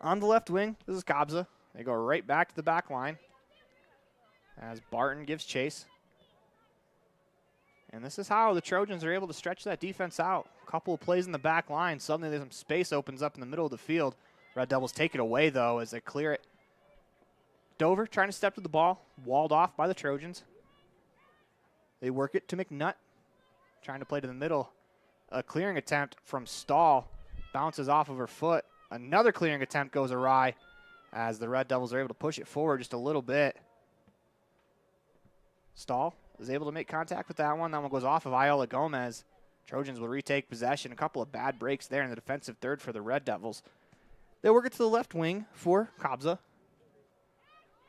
On the left wing, this is Cazin. They go right back to the back line as Barton gives chase. And this is how the Trojans are able to stretch that defense out. A couple of plays in the back line. Suddenly there's some space opens up in the middle of the field. Red Devils take it away, though, as they clear it. Dover trying to step to the ball. Walled off by the Trojans. They work it to McNutt. Trying to play to the middle. A clearing attempt from Stahl. Bounces off of her foot. Another clearing attempt goes awry as the Red Devils are able to push it forward just a little bit. Stahl is able to make contact with that one. That one goes off of Iola Gomez. Trojans will retake possession. A couple of bad breaks there in the defensive third for the Red Devils. They work it to the left wing for Cazin.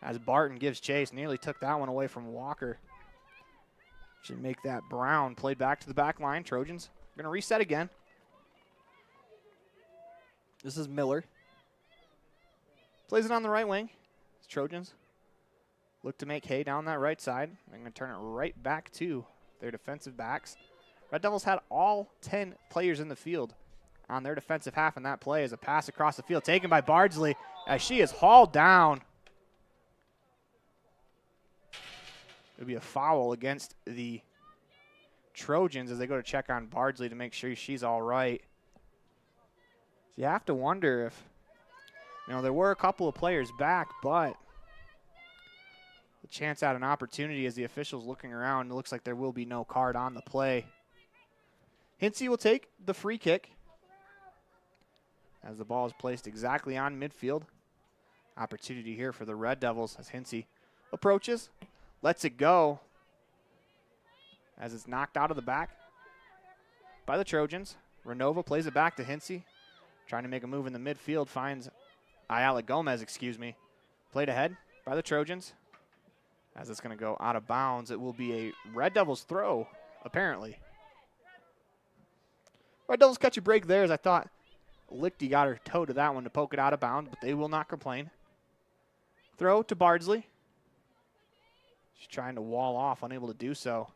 As Barton gives chase, nearly took that one away from Walker. Should make that Brown played back to the back line. Trojans going to reset again. This is Miller. Plays it on the right wing. Trojans look to make hay down that right side. They're going to turn it right back to their defensive backs. Red Devils had all 10 players in the field on their defensive half in that play as a pass across the field taken by Bardsley as she is hauled down. It would be a foul against the Trojans as they go to check on Bardsley to make sure she's all right. So you have to wonder if, there were a couple of players back, but the chance at an opportunity as the officials looking around, it looks like there will be no card on the play. Hinsey will take the free kick as the ball is placed exactly on midfield. Opportunity here for the Red Devils as Hinsey approaches, lets it go as it's knocked out of the back by the Trojans. Renova plays it back to Hinsey, trying to make a move in the midfield, finds Ayala Gomez, Played ahead by the Trojans as it's going to go out of bounds. It will be a Red Devils throw, apparently. Red Devils catch a break there as I thought Lichty got her toe to that one to poke it out of bounds, but they will not complain. Throw to Bardsley. She's trying to wall off, unable to do so.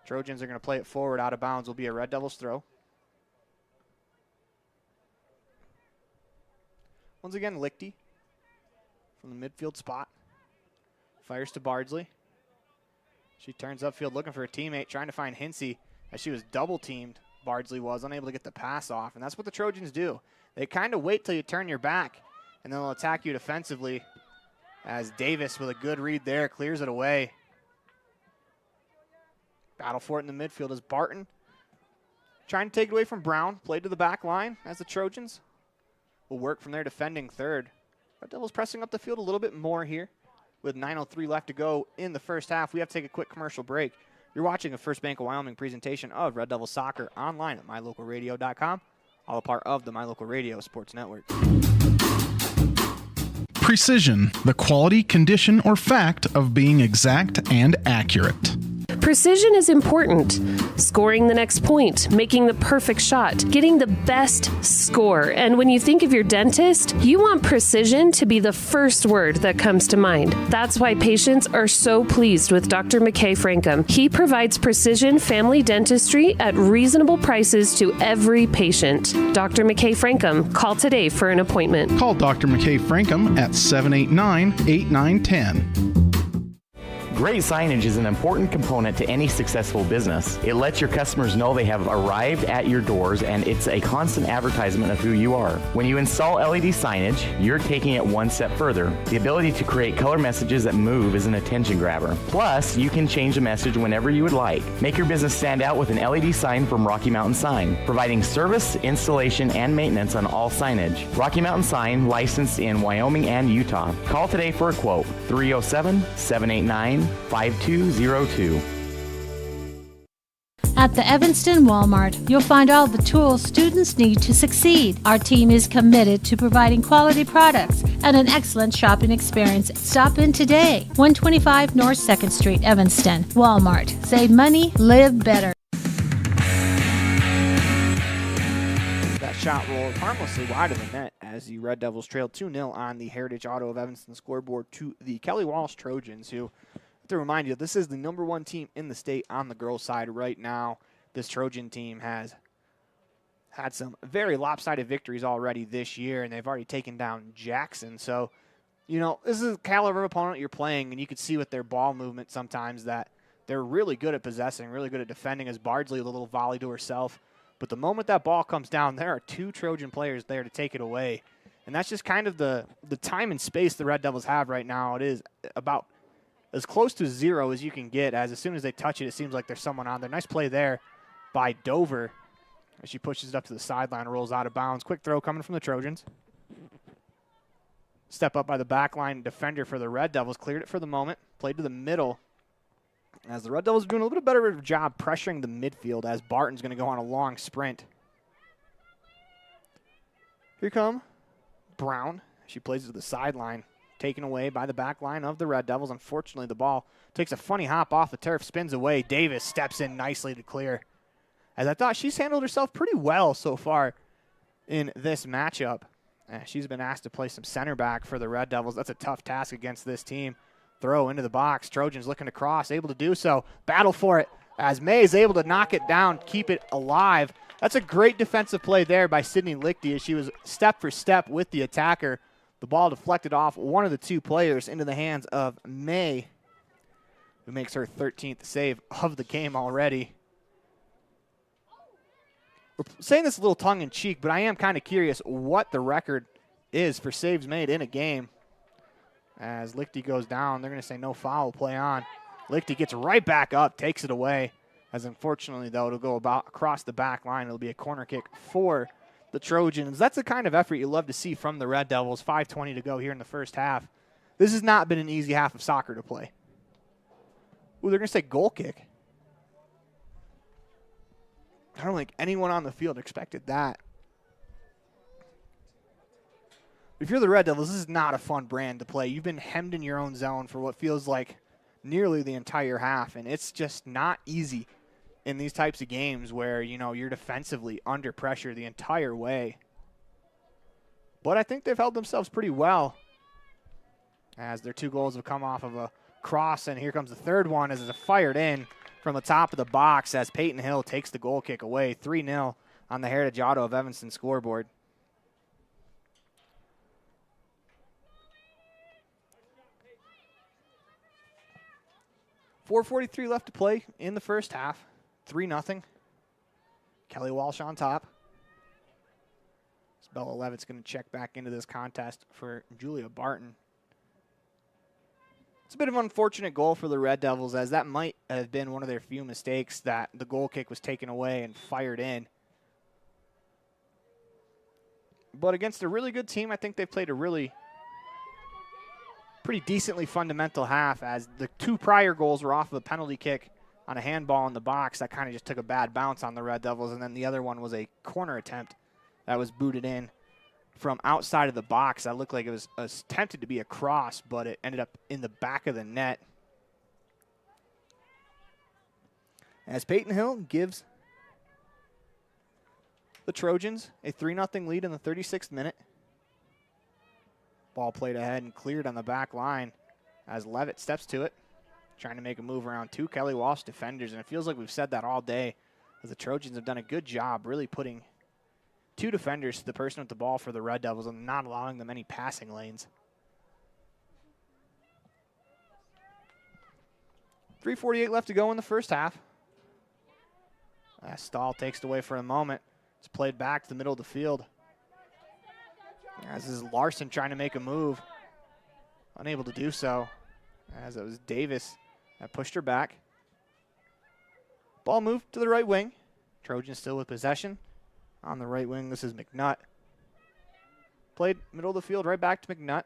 Trojans are going to play it forward, out of bounds. Will be a Red Devils throw. Once again, Lichty from the midfield spot. Fires to Bardsley. She turns upfield looking for a teammate, trying to find Hinsey as she was double-teamed. Bardsley was unable to get the pass off, and that's what the Trojans do. They kind of wait till you turn your back, and then they'll attack you defensively as Davis, with a good read there, clears it away. Battle for it in the midfield as Barton trying to take it away from Brown. Played to the back line as the Trojans will work from their defending third. Red Devils pressing up the field a little bit more here with 9:03 left to go in the first half. We have to take a quick commercial break. You're watching a First Bank of Wyoming presentation of Red Devil Soccer online at mylocalradio.com, all a part of the My Local Radio Sports Network. Precision, the quality, condition, or fact of being exact and accurate. Precision is important. Scoring the next point, making the perfect shot, getting the best score. And when you think of your dentist, you want precision to be the first word that comes to mind. That's why patients are so pleased with Dr. McKay Frankum. He provides precision family dentistry at reasonable prices to every patient. Dr. McKay Frankum, call today for an appointment. Call Dr. McKay Frankum at 789-8910. Great signage is an important component to any successful business. It lets your customers know they have arrived at your doors, and it's a constant advertisement of who you are. When you install LED signage, you're taking it one step further. The ability to create color messages that move is an attention grabber. Plus, you can change the message whenever you would like. Make your business stand out with an LED sign from Rocky Mountain Sign, providing service, installation, and maintenance on all signage. Rocky Mountain Sign, licensed in Wyoming and Utah. Call today for a quote, 307-789-5202. At the Evanston Walmart, you'll find all the tools students need to succeed. Our team is committed to providing quality products and an excellent shopping experience. Stop in today. 125 North 2nd Street, Evanston. Walmart. Save money, live better. That shot rolled harmlessly wide of the net as the Red Devils trailed 2-0 on the Heritage Auto of Evanston scoreboard to the Kelly Walsh Trojans, who, to remind you, this is the #1 team in the state on the girls' side right now. This Trojan team has had some very lopsided victories already this year, and they've already taken down Jackson. So, you know, this is the caliber of opponent you're playing, and you can see with their ball movement sometimes that they're really good at possessing, really good at defending, as Bardsley with a little volley to herself. But the moment that ball comes down, there are 2 Trojan players there to take it away. And that's just kind of the time and space the Red Devils have right now. It is about as close to 0 as you can get, as soon as they touch it, it seems like there's someone on there. Nice play there by Dover as she pushes it up to the sideline and rolls out of bounds. Quick throw coming from the Trojans. Step up by the back line defender for the Red Devils. Cleared it for the moment. Played to the middle. As the Red Devils are doing a little bit better of a job pressuring the midfield, as Barton's going to go on a long sprint. Here come Brown. She plays it to the sideline. Taken away by the back line of the Red Devils. Unfortunately, the ball takes a funny hop off the turf, spins away. Davis steps in nicely to clear. As I thought, she's handled herself pretty well so far in this matchup. She's been asked to play some center back for the Red Devils. That's a tough task against this team. Throw into the box. Trojans looking to cross, able to do so. Battle for it as May is able to knock it down, keep it alive. That's a great defensive play there by Sydney Lichty as she was step for step with the attacker. The ball deflected off one of the 2 players into the hands of May, who makes her 13th save of the game already. We're saying this a little tongue-in-cheek, but I am kind of curious what the record is for saves made in a game. As Lichty goes down, they're going to say no foul, play on. Lichty gets right back up, takes it away. As unfortunately, though, it'll go about across the back line. It'll be a corner kick for the Trojans. That's the kind of effort you love to see from the Red Devils. 5:20 to go here in the first half. This has not been an easy half of soccer to play. Ooh, they're going to say goal kick. I don't think anyone on the field expected that. If you're the Red Devils, this is not a fun brand to play. You've been hemmed in your own zone for what feels like nearly the entire half, and it's just not easy in these types of games where, you know, you're defensively under pressure the entire way. But I think they've held themselves pretty well as their 2 goals have come off of a cross, and here comes the third one as it's fired in from the top of the box as Peyton Hill takes the goal kick away. 3-0 on the Heritage Auto of Evanston scoreboard. .443 left to play in the first half. 3-0. Kelly Walsh on top. Bella Levitt's going to check back into this contest for Julia Barton. It's a bit of an unfortunate goal for the Red Devils, as that might have been one of their few mistakes, that the goal kick was taken away and fired in. But against a really good team, I think they've played a pretty decently fundamental half, as the 2 prior goals were off of a penalty kick on a handball in the box that kind of just took a bad bounce on the Red Devils, and then the other one was a corner attempt that was booted in from outside of the box. That looked like it was attempted to be a cross, but it ended up in the back of the net. As Peyton Hill gives the Trojans a 3-0 lead in the 36th minute. Ball played ahead and cleared on the back line as Levitt steps to it, trying to make a move around 2 Kelly Walsh defenders. And it feels like we've said that all day, as the Trojans have done a good job really putting 2 defenders to the person with the ball for the Red Devils and not allowing them any passing lanes. 3:48 left to go in the first half. Stahl takes it away for a moment. It's played back to the middle of the field. As is Larson trying to make a move. Unable to do so, as it was Davis that pushed her back. Ball moved to the right wing. Trojans still with possession. On the right wing, this is McNutt. Played middle of the field right back to McNutt.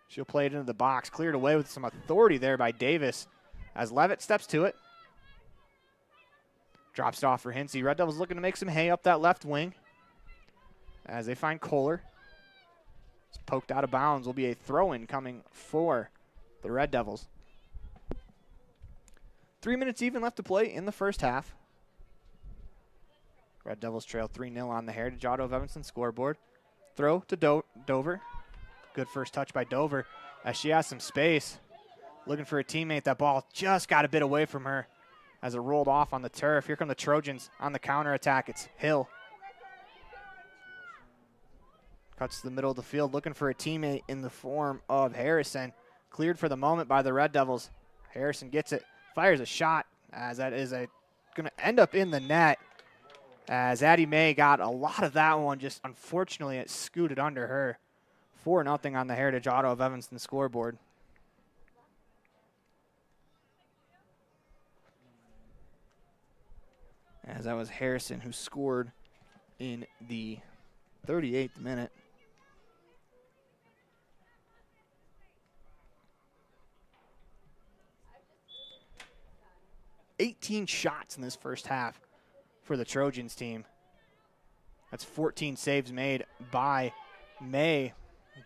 She'll play it into the box. Cleared away with some authority there by Davis as Levitt steps to it. Drops it off for Hinsey. Red Devils looking to make some hay up that left wing as they find Kohler. It's poked out of bounds. Will be a throw-in coming for the Red Devils. 3 minutes even left to play in the first half. Red Devils trail 3-0 on the Heritage Auto of Evanston scoreboard. Throw to Dover. Good first touch by Dover as she has some space. Looking for a teammate. That ball just got a bit away from her as it rolled off on the turf. Here come the Trojans on the counterattack. It's Hill. Cuts to the middle of the field, looking for a teammate in the form of Harrison. Cleared for the moment by the Red Devils. Harrison gets it, fires a shot, as that is going to end up in the net. As Addie May got a lot of that one, just unfortunately it scooted under her. 4-0 on the Heritage Auto of Evanston scoreboard. As that was Harrison who scored in the 38th minute. $18 shots in this first half for the Trojans team. That's 14 saves made by May.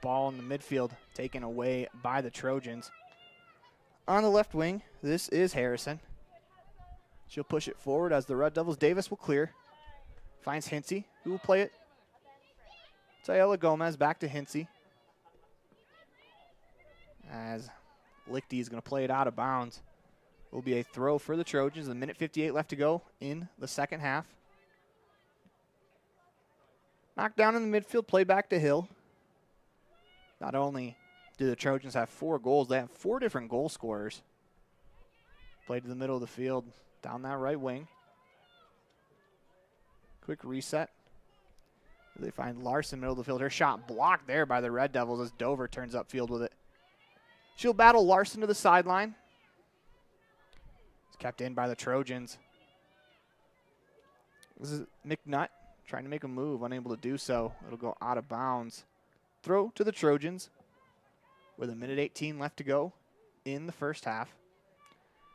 Ball in the midfield taken away by the Trojans. On the left wing, this is Harrison. She'll push it forward as the Red Devils. Davis will clear. Finds Hinsey, who will play it. Tayela Gomez back to Hinsey. As Lichty is going to play it out of bounds. Will be a throw for the Trojans. A minute 58 left to go in the second half. Knocked down in the midfield, play back to Hill. Not only do the Trojans have 4 goals, they have 4 different goal scorers. Played to the middle of the field, down that right wing. Quick reset. They find Larson middle of the field. Her shot blocked there by the Red Devils as Dover turns upfield with it. She'll battle Larson to the sideline. It's kept in by the Trojans. This is McNutt trying to make a move, unable to do so. It'll go out of bounds. Throw to the Trojans with a minute 18 left to go in the first half.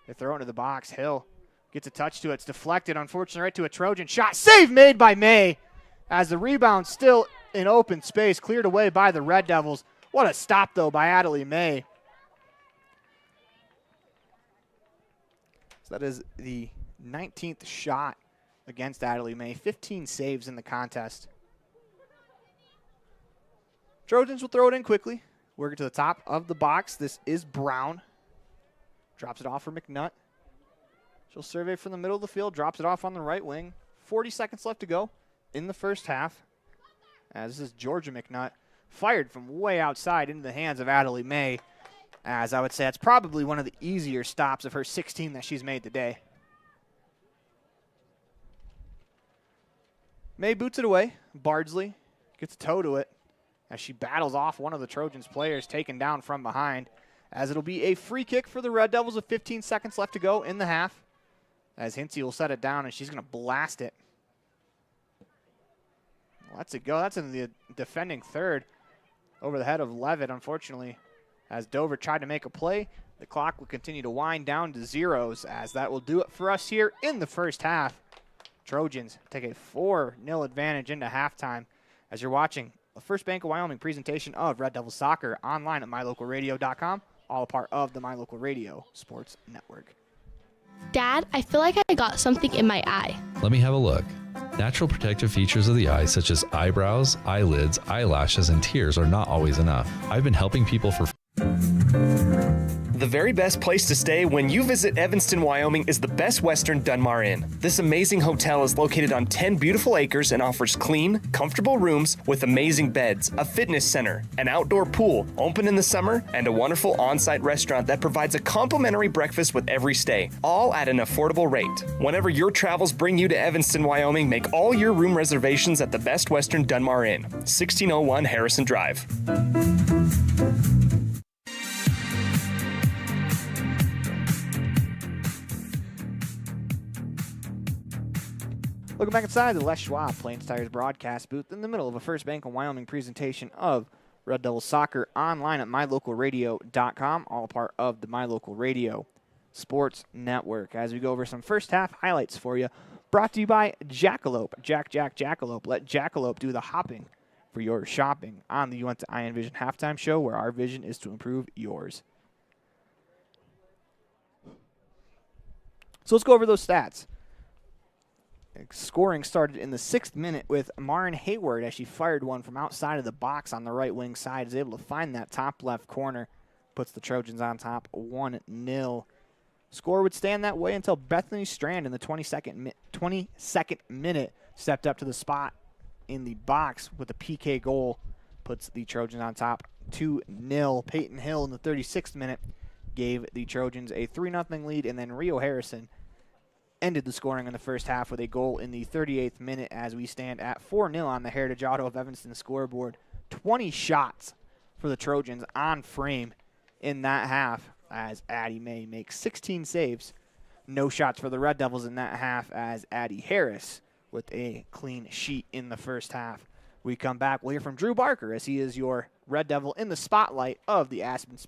They throw it into the box. Hill gets a touch to it. It's deflected, unfortunately, right to a Trojan shot. Save made by May as the rebound still in open space, cleared away by the Red Devils. What a stop, though, by Adelie May. So that is the 19th shot against Adelie May. 15 saves in the contest. Trojans will throw it in quickly. Work it to the top of the box. This is Brown. Drops it off for McNutt. She'll survey from the middle of the field. Drops it off on the right wing. 40 seconds left to go in the first half. As this is Georgia McNutt. Fired from way outside into the hands of Adelie May. As I would say, it's probably one of the easier stops of her 16 that she's made today. May boots it away. Bardsley gets a toe to it as she battles off one of the Trojans players, taken down from behind. As it'll be a free kick for the Red Devils with 15 seconds left to go in the half. As Hinsey will set it down, and she's going to blast it. Lets it go. That's in the defending third over the head of Levitt, unfortunately. As Dover tried to make a play, the clock will continue to wind down to zeros, as that will do it for us here in the first half. Trojans take a 4-0 advantage into halftime as you're watching the First Bank of Wyoming presentation of Red Devils Soccer online at mylocalradio.com, all a part of the My Local Radio Sports Network. Dad, I feel like I got something in my eye. Let me have a look. Natural protective features of the eye, such as eyebrows, eyelids, eyelashes, and tears, are not always enough. I've been helping people for... The very best place to stay when you visit Evanston, Wyoming is the Best Western Dunmar Inn. This amazing hotel is located on 10 beautiful acres and offers clean, comfortable rooms with amazing beds, a fitness center, an outdoor pool, open in the summer, and a wonderful on-site restaurant that provides a complimentary breakfast with every stay, all at an affordable rate. Whenever your travels bring you to Evanston, Wyoming, make all your room reservations at the Best Western Dunmar Inn, 1601 Harrison Drive. Welcome back inside the Les Schwab Plains Tires broadcast booth in the middle of a First Bank of Wyoming presentation of Red Devils Soccer online at mylocalradio.com, all a part of the My Local Radio Sports Network. As we go over some first half highlights for you, brought to you by Jackalope. Jackalope. Let Jackalope do the hopping for your shopping on the Uinta Iron Vision halftime show, where our vision is to improve yours. So let's go over those stats. Scoring started in the 6th minute with Marin Hayward as she fired one from outside of the box on the right wing side, is able to find that top left corner, puts the Trojans on top 1-0. Score would stand that way until Bethany Strand in the 22nd minute stepped up to the spot in the box with a PK goal, puts the Trojans on top 2-0. Peyton Hill in the 36th minute gave the Trojans a 3-0 lead, and then Rio Harrison ended the scoring in the first half with a goal in the 38th minute as we stand at 4-0 on the Heritage Auto of Evanston scoreboard. 20 shots for the Trojans on frame in that half as Addie May makes 16 saves. No shots for the Red Devils in that half as Addie Harris with a clean sheet in the first half. We come back, we'll hear from Drew Barker as he is your Red Devil in the spotlight of the Aspen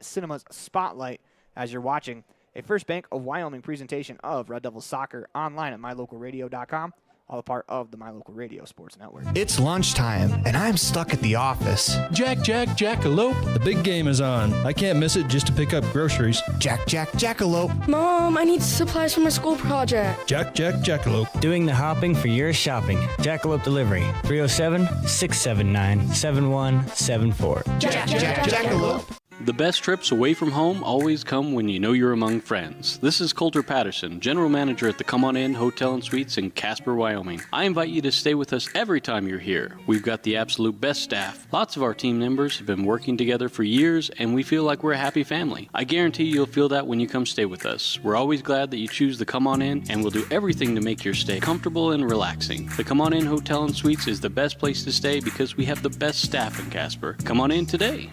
Cinemas Spotlight as you're watching a First Bank of Wyoming presentation of Red Devils soccer online at mylocalradio.com, all a part of the My Local Radio Sports Network. It's lunchtime, and I'm stuck at the office. Jackalope. The big game is on. I can't miss it just to pick up groceries. Jackalope. Mom, I need supplies for my school project. Jackalope. Doing the hopping for your shopping. Jackalope Delivery, 307-679-7174. Jackalope. The best trips away from home always come when you know you're among friends. This is Coulter Patterson, General Manager at the Come On In Hotel and Suites in Casper, Wyoming. I invite you to stay with us every time you're here. We've got the absolute best staff. Lots of our team members have been working together for years, and we feel like we're a happy family. I guarantee you'll feel that when you come stay with us. We're always glad that you choose the Come On In, and we'll do everything to make your stay comfortable and relaxing. The Come On In Hotel and Suites is the best place to stay because we have the best staff in Casper. Come on in today.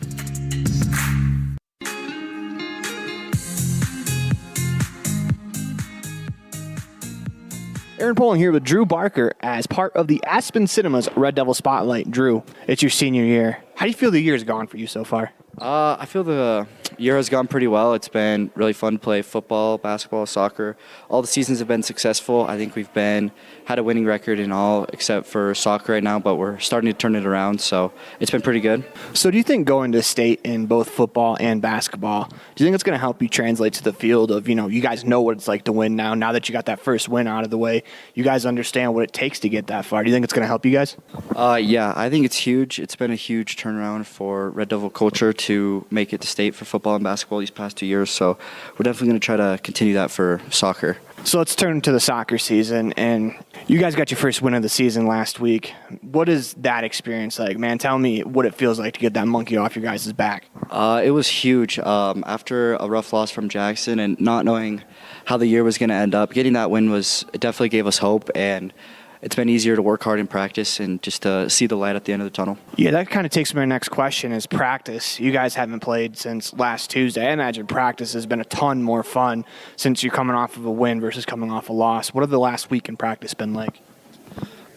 Aaron Poling here with Drew Barker as part of the Aspen Cinemas Red Devil Spotlight. Drew, it's your senior year. How do you feel the year's gone for you so far? I feel the year has gone pretty well. It's been really fun to play football, basketball, soccer. All the seasons have been successful. I think we've had a winning record in all except for soccer right now, but we're starting to turn it around, so it's been pretty good. So do you think going to state in both football and basketball, do you think it's going to help you translate to the field of, you guys know what it's like to win now that you got that first win out of the way, you guys understand what it takes to get that far. Do you think it's going to help you guys? Yeah, I think it's huge. It's been a huge turnaround for Red Devil culture to make it to state for football and basketball these past 2 years, so we're definitely going to try to continue that for soccer. So let's turn to the soccer season, and you guys got your first win of the season last week. What is that experience like, man? Tell me what it feels like to get that monkey off your guys' back. It was huge. After a rough loss from Jackson and not knowing how the year was going to end up, getting that win it definitely gave us hope, and it's been easier to work hard in practice and just to see the light at the end of the tunnel. Yeah, that kind of takes me to my next question is practice. You guys haven't played since last Tuesday. I imagine practice has been a ton more fun since you're coming off of a win versus coming off a loss. What have the last week in practice been like?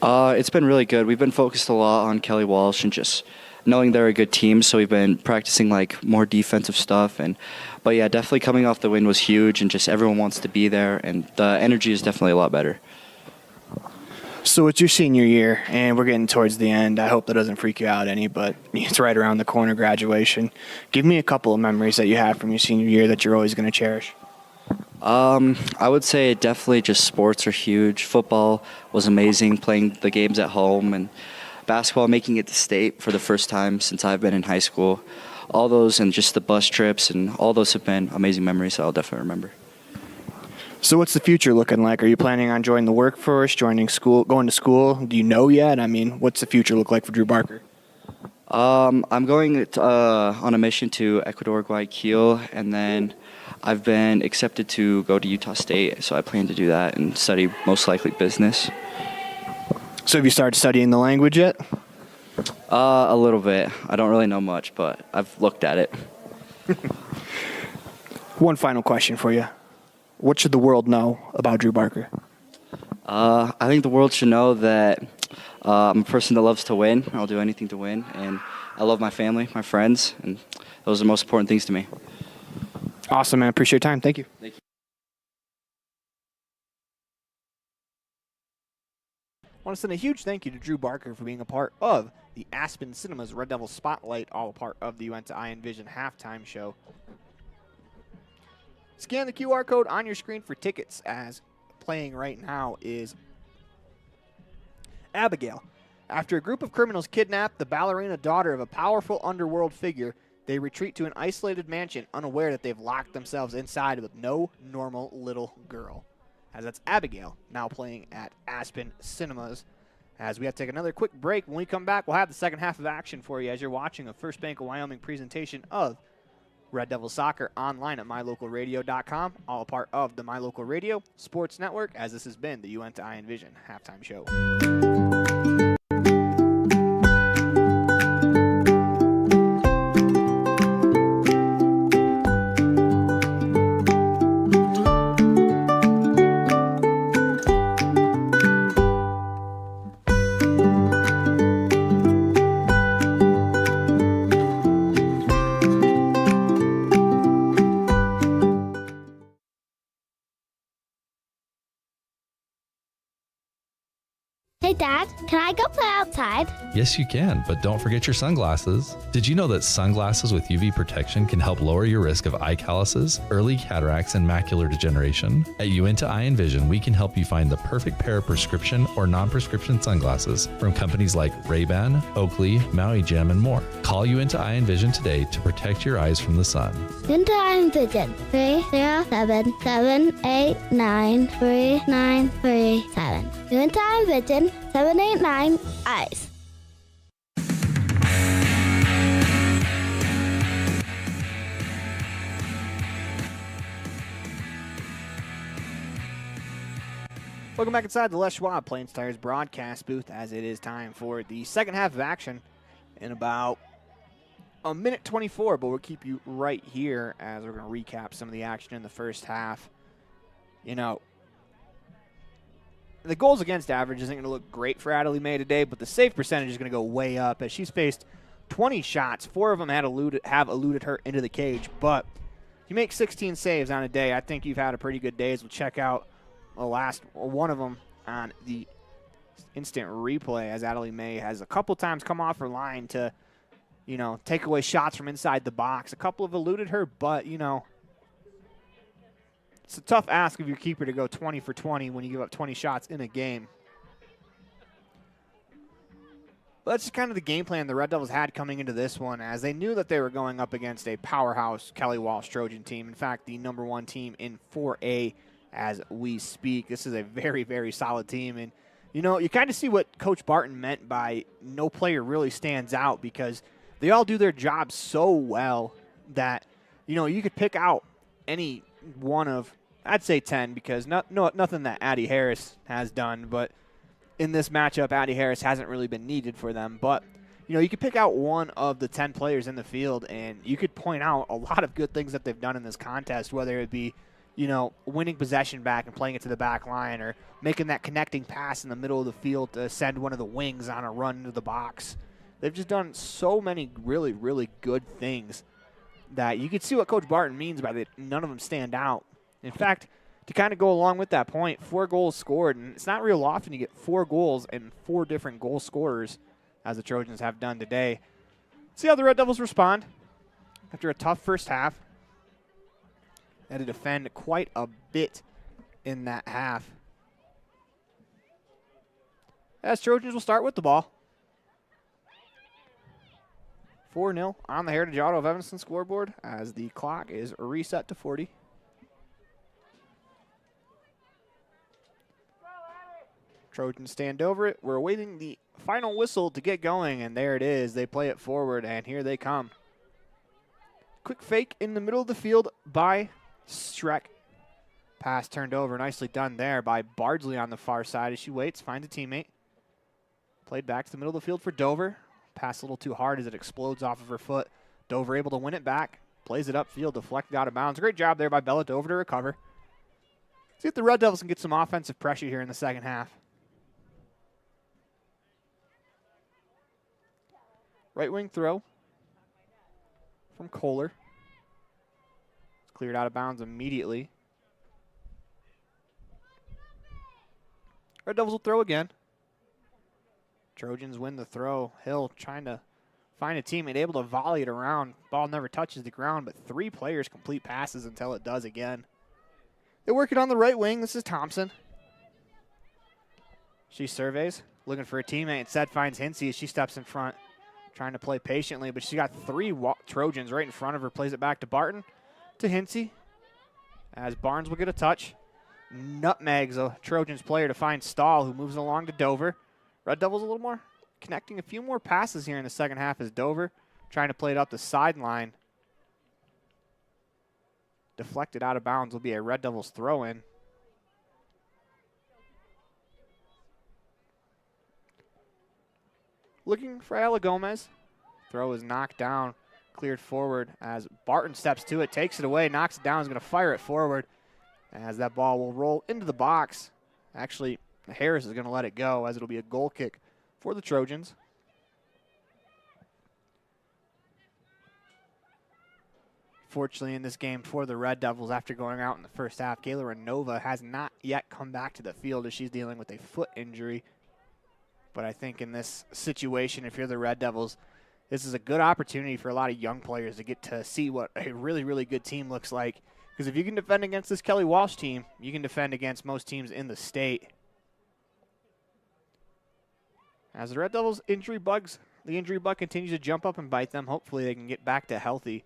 It's been really good. We've been focused a lot on Kelly Walsh and just knowing they're a good team, so we've been practicing more defensive stuff. But yeah, definitely coming off the win was huge, and just everyone wants to be there, and the energy is definitely a lot better. So it's your senior year, and we're getting towards the end. I hope that doesn't freak you out any, but it's right around the corner, graduation. Give me a couple of memories that you have from your senior year that you're always going to cherish. I would say definitely just sports are huge. Football was amazing, playing the games at home, and basketball, making it to state for the first time since I've been in high school. All those and just the bus trips and all those have been amazing memories that I'll definitely remember. So what's the future looking like? Are you planning on joining the workforce, joining school, going to school? Do you know yet? I mean, what's the future look like for Drew Barker? I'm going on a mission to Ecuador, Guayaquil, and then I've been accepted to go to Utah State, so I plan to do that and study most likely business. So have you started studying the language yet? A little bit. I don't really know much, but I've looked at it. One final question for you. What should the world know about Drew Barker? I think the world should know that I'm a person that loves to win. I'll do anything to win, and I love my family, my friends, and those are the most important things to me. Awesome, man. Appreciate your time. Thank you. Thank you. I want to send a huge thank you to Drew Barker for being a part of the Aspen Cinemas Red Devil Spotlight, all a part of the Uinta Iron Vision halftime show. Scan the QR code on your screen for tickets as playing right now is Abigail. After a group of criminals kidnap the ballerina daughter of a powerful underworld figure, they retreat to an isolated mansion, unaware that they've locked themselves inside with no normal little girl. As that's Abigail, now playing at Aspen Cinemas. As we have to take another quick break. When we come back, we'll have the second half of action for you as you're watching a First Bank of Wyoming presentation of Red Devil Soccer online at mylocalradio.com, all a part of the My Local Radio Sports Network, as this has been the Uinta I Envision halftime show. Hey, Dad, can I go play outside? Yes, you can, but don't forget your sunglasses. Did you know that sunglasses with UV protection can help lower your risk of eye calluses, early cataracts, and macular degeneration? At Uinta Eye and Vision, we can help you find the perfect pair of prescription or non-prescription sunglasses from companies like Ray-Ban, Oakley, Maui Jim, and more. Call Uinta Eye and Vision today to protect your eyes from the sun. Uinta Eye and Vision, 307-789-3937. Uinta Eye and Vision, 789 eyes. Welcome back inside the Les Schwab Plains Tires broadcast booth, as it is time for the second half of action in about a minute 24, but we'll keep you right here as we're going to recap some of the action in the first half. You know, the goals against average isn't going to look great for Adelie May today, but the save percentage is going to go way up as she's faced 20 shots. 4 of them have eluded her into the cage, but you make 16 saves on a day. I think you've had a pretty good day, as we'll check out the last one of them on the instant replay, as Adelie May has a couple times come off her line to, you know, take away shots from inside the box. A couple have eluded her, but, you know, it's a tough ask of your keeper to go 20 for 20 when you give up 20 shots in a game. But that's just kind of the game plan the Red Devils had coming into this one, as they knew that they were going up against a powerhouse Kelly Walsh Trojan team. In fact, the #1 team in 4A as we speak. This is a very, very solid team. And, you know, you kind of see what Coach Barton meant by no player really stands out, because they all do their job so well that, you know, you could pick out any one of, I'd say 10, because nothing that Addie Harris has done, but in this matchup, Addie Harris hasn't really been needed for them. But, you know, you could pick out one of the 10 players in the field, and you could point out a lot of good things that they've done in this contest, whether it be, you know, winning possession back and playing it to the back line, or making that connecting pass in the middle of the field to send one of the wings on a run into the box. They've just done so many really, really good things that you could see what Coach Barton means by that none of them stand out. In fact, to kind of go along with that point, 4 goals scored, and it's not real often you get 4 goals and 4 different goal scorers, as the Trojans have done today. See how the Red Devils respond after a tough first half. They had to defend quite a bit in that half. As Trojans will start with the ball. 4-0 on the Heritage Auto of Evanston scoreboard as the clock is reset to 40. Trojans stand over it. We're awaiting the final whistle to get going, and there it is. They play it forward, and here they come. Quick fake in the middle of the field by Schreck. Pass turned over. Nicely done there by Bardsley on the far side as she waits, finds a teammate. Played back to the middle of the field for Dover. Pass a little too hard as it explodes off of her foot. Dover able to win it back. Plays it upfield, deflected out of bounds. Great job there by Bella Dover to recover. See if the Red Devils can get some offensive pressure here in the second half. Right wing throw from Kohler. Cleared out of bounds immediately. Red Devils will throw again. Trojans win the throw. Hill trying to find a teammate, able to volley it around. Ball never touches the ground, but 3 players complete passes until it does again. They work it on the right wing. This is Thompson. She surveys, looking for a teammate. Instead finds Hinsey as she steps in front, trying to play patiently, but she's got 3 Trojans right in front of her. Plays it back to Barton, to Hinsey, as Barnes will get a touch. Nutmegs a Trojans player to find Stahl, who moves along to Dover. Red Devils a little more, connecting a few more passes here in the second half as Dover trying to play it up the sideline. Deflected out of bounds will be a Red Devils throw-in. Looking for Ayala Gomez. Throw is knocked down, cleared forward as Barton steps to it, takes it away, knocks it down, is going to fire it forward as that ball will roll into the box. Actually, Harris is going to let it go as it'll be a goal kick for the Trojans. Fortunately, in this game for the Red Devils, after going out in the first half, Kayla Renova has not yet come back to the field as she's dealing with a foot injury. But I think in this situation, if you're the Red Devils, this is a good opportunity for a lot of young players to get to see what a really, really good team looks like. Because if you can defend against this Kelly Walsh team, you can defend against most teams in the state. As the Red Devils the injury bug continues to jump up and bite them. Hopefully they can get back to healthy,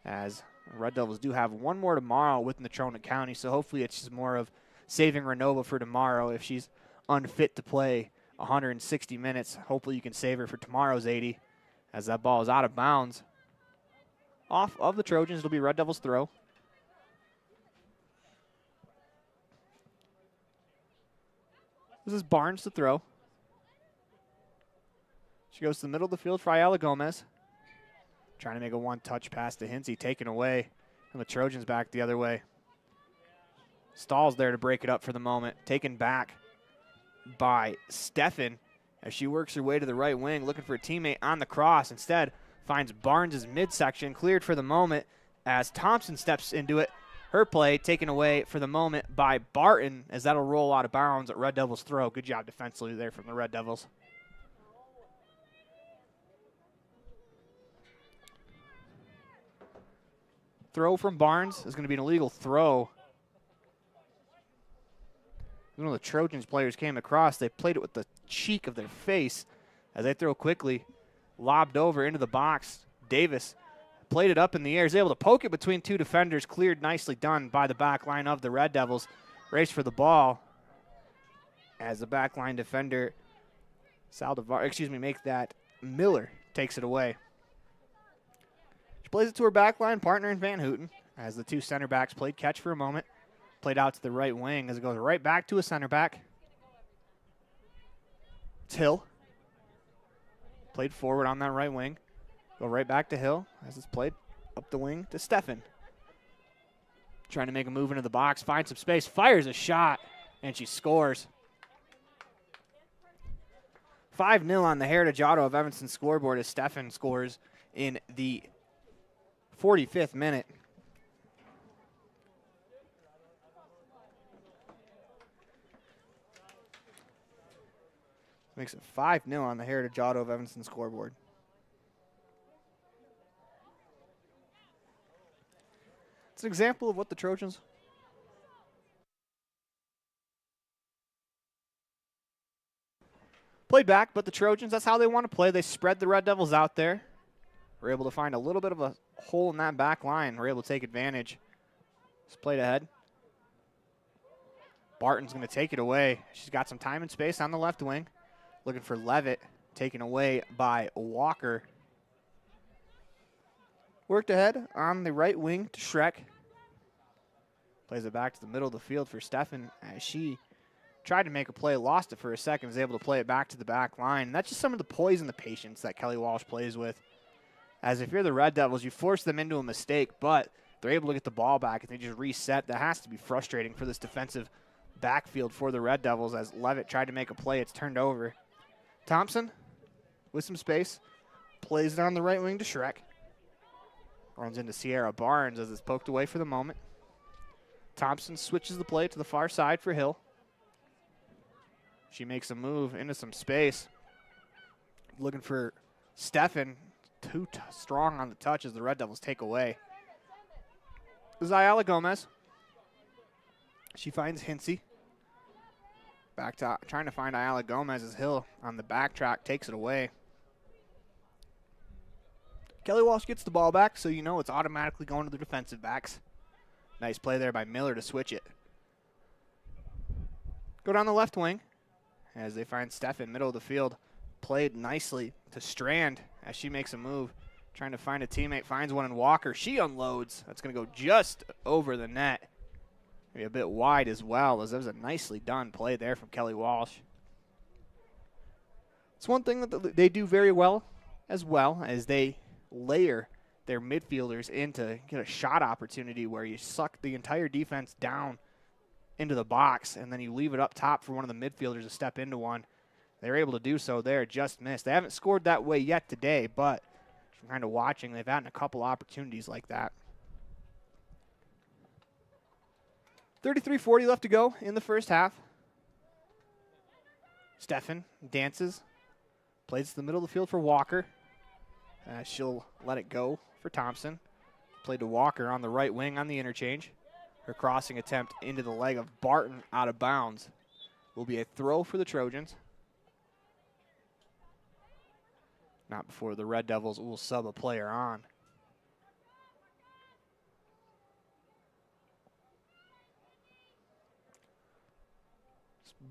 as Red Devils do have one more tomorrow with Natrona County. So hopefully it's just more of saving Renova for tomorrow. If she's unfit to play 160 minutes, hopefully you can save her for tomorrow's 80, as that ball is out of bounds. Off of the Trojans, it'll be Red Devils throw. This is Barnes to throw. She goes to the middle of the field for Ayala Gomez. Trying to make a one-touch pass to Hinsey, taken away, and the Trojans back the other way. Stahl's there to break it up for the moment. Taken back by Steffen as she works her way to the right wing, looking for a teammate on the cross. Instead, finds Barnes' midsection, cleared for the moment as Thompson steps into it. Her play taken away for the moment by Barton, as that'll roll out of bounds at Red Devils throw. Good job defensively there from the Red Devils. Throw from Barnes is going to be an illegal throw. One of the Trojans players came across. They played it with the cheek of their face as they throw quickly. Lobbed over into the box. Davis played it up in the air. Is able to poke it between 2 defenders. Cleared, nicely done by the back line of the Red Devils. Race for the ball as the back line defender, Miller takes it away. She plays it to her back line partner in Van Houten as the 2 center backs played catch for a moment. Played out to the right wing as it goes right back to a center back. It's Hill. Played forward on that right wing. Go right back to Hill as it's played up the wing to Steffen. Trying to make a move into the box, finds some space, fires a shot, and she scores. 5-0 on the Heritage Auto of Evanston scoreboard as Steffen scores in the 45th minute. Makes it 5-0 on the Heritage Auto of Evanston scoreboard. It's an example of what the Trojans played back, but the Trojans, that's how they want to play. They spread the Red Devils out there. We're able to find a little bit of a hole in that back line. We're able to take advantage. It's played ahead. Barton's going to take it away. She's got some time and space on the left wing. Looking for Levitt, taken away by Walker. Worked ahead on the right wing to Schreck. Plays it back to the middle of the field for Steffen as she tried to make a play, lost it for a second, was able to play it back to the back line. And that's just some of the poise and the patience that Kelly Walsh plays with. As if you're the Red Devils, you force them into a mistake, but they're able to get the ball back and they just reset. That has to be frustrating for this defensive backfield for the Red Devils as Levitt tried to make a play. It's turned over. Thompson with some space. Plays it on the right wing to Schreck. Runs into Sierra Barnes as it's poked away for the moment. Thompson switches the play to the far side for Hill. She makes a move into some space. Looking for Steffen. Too strong on the touch as the Red Devils take away. This is Ayala Gomez. She finds Hinsey. Back to trying to find Ayala Gomez as Hill on the backtrack takes it away. Kelly Walsh gets the ball back, so you know it's automatically going to the defensive backs. Nice play there by Miller to switch it. Go down the left wing as they find Steffen, middle of the field. Played nicely to Strand as she makes a move. Trying to find a teammate, finds one in Walker. She unloads. That's going to go just over the net. Maybe a bit wide as well, as that was a nicely done play there from Kelly Walsh. It's one thing that they do very well as they layer their midfielders in to get a shot opportunity where you suck the entire defense down into the box and then you leave it up top for one of the midfielders to step into one. They're able to do so there, just missed. They haven't scored that way yet today, but from kind of watching, they've had a couple opportunities like that. 33:40 left to go in the first half. Steffen dances, plays to the middle of the field for Walker. She'll let it go for Thompson. Played to Walker on the right wing on the interchange. Her crossing attempt into the leg of Barton out of bounds will be a throw for the Trojans. Not before the Red Devils will sub a player on.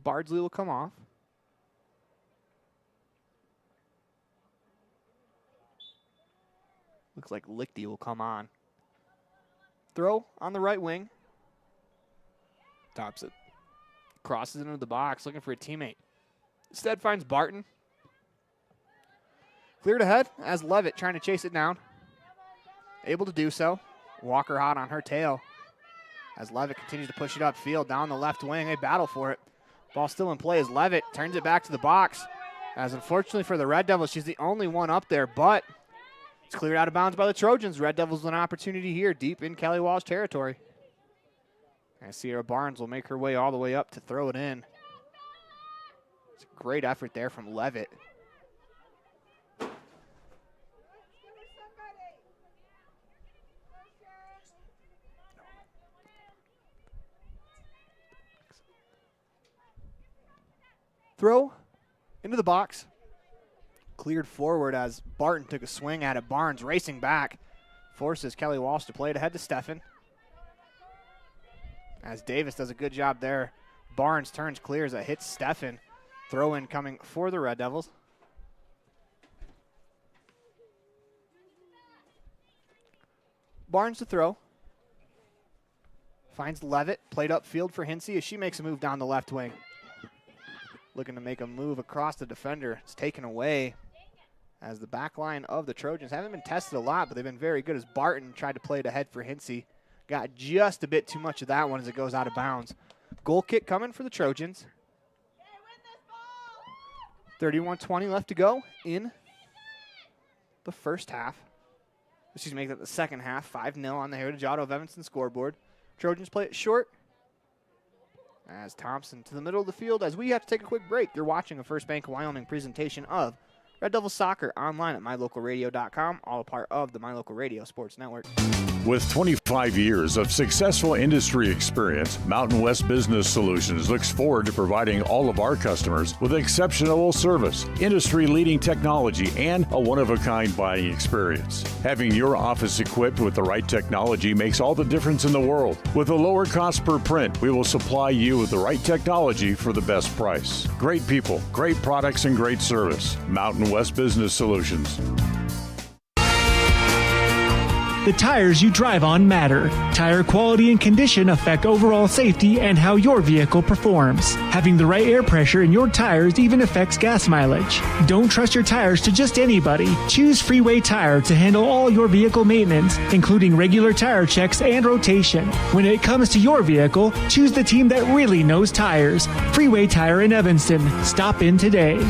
Bardsley will come off. Looks like Lichty will come on. Throw on the right wing. Tops it. Crosses into the box, looking for a teammate. Instead finds Barton. Cleared ahead as Levitt trying to chase it down. Able to do so. Walker hot on her tail. As Levitt continues to push it upfield down the left wing. They battle for it. Ball still in play as Levitt turns it back to the box. As unfortunately for the Red Devils, she's the only one up there, but it's cleared out of bounds by the Trojans. Red Devils with an opportunity here deep in Kelly Walsh territory. And Sierra Barnes will make her way all the way up to throw it in. It's a great effort there from Levitt. Throw into the box. Cleared forward as Barton took a swing at it. Barnes racing back. Forces Kelly Walsh to play it ahead to Steffen. As Davis does a good job there. Barnes turns, clears, it hits Steffen. Throw in coming for the Red Devils. Barnes to throw. Finds Levitt. Played upfield for Hinsey as she makes a move down the left wing. Looking to make a move across the defender. It's taken away as the back line of the Trojans haven't been tested a lot, but they've been very good as Barton tried to play it ahead for Hinsey. Got just a bit too much of that one as it goes out of bounds. Goal kick coming for the Trojans. 31:20 left to go in the first half. Excuse me, the second half. 5-0 on the Heritage Auto of Evanston scoreboard. Trojans play it short. As Thompson to the middle of the field as we have to take a quick break. You're watching a First Bank of Wyoming presentation of Red Devils Soccer online at mylocalradio.com, all a part of the My Local Radio Sports Network. With 25 years of successful industry experience, Mountain West Business Solutions looks forward to providing all of our customers with exceptional service, industry-leading technology, and a one-of-a-kind buying experience. Having your office equipped with the right technology makes all the difference in the world. With a lower cost per print, we will supply you with the right technology for the best price. Great people, great products, and great service. Mountain West Business Solutions. The tires you drive on matter. Tire quality and condition affect overall safety and how your vehicle performs. Having the right air pressure in your tires even affects gas mileage. Don't trust your tires to just anybody. Choose Freeway Tire to handle all your vehicle maintenance, including regular tire checks and rotation. When it comes to your vehicle, choose the team that really knows tires. Freeway Tire in Evanston. Stop in today.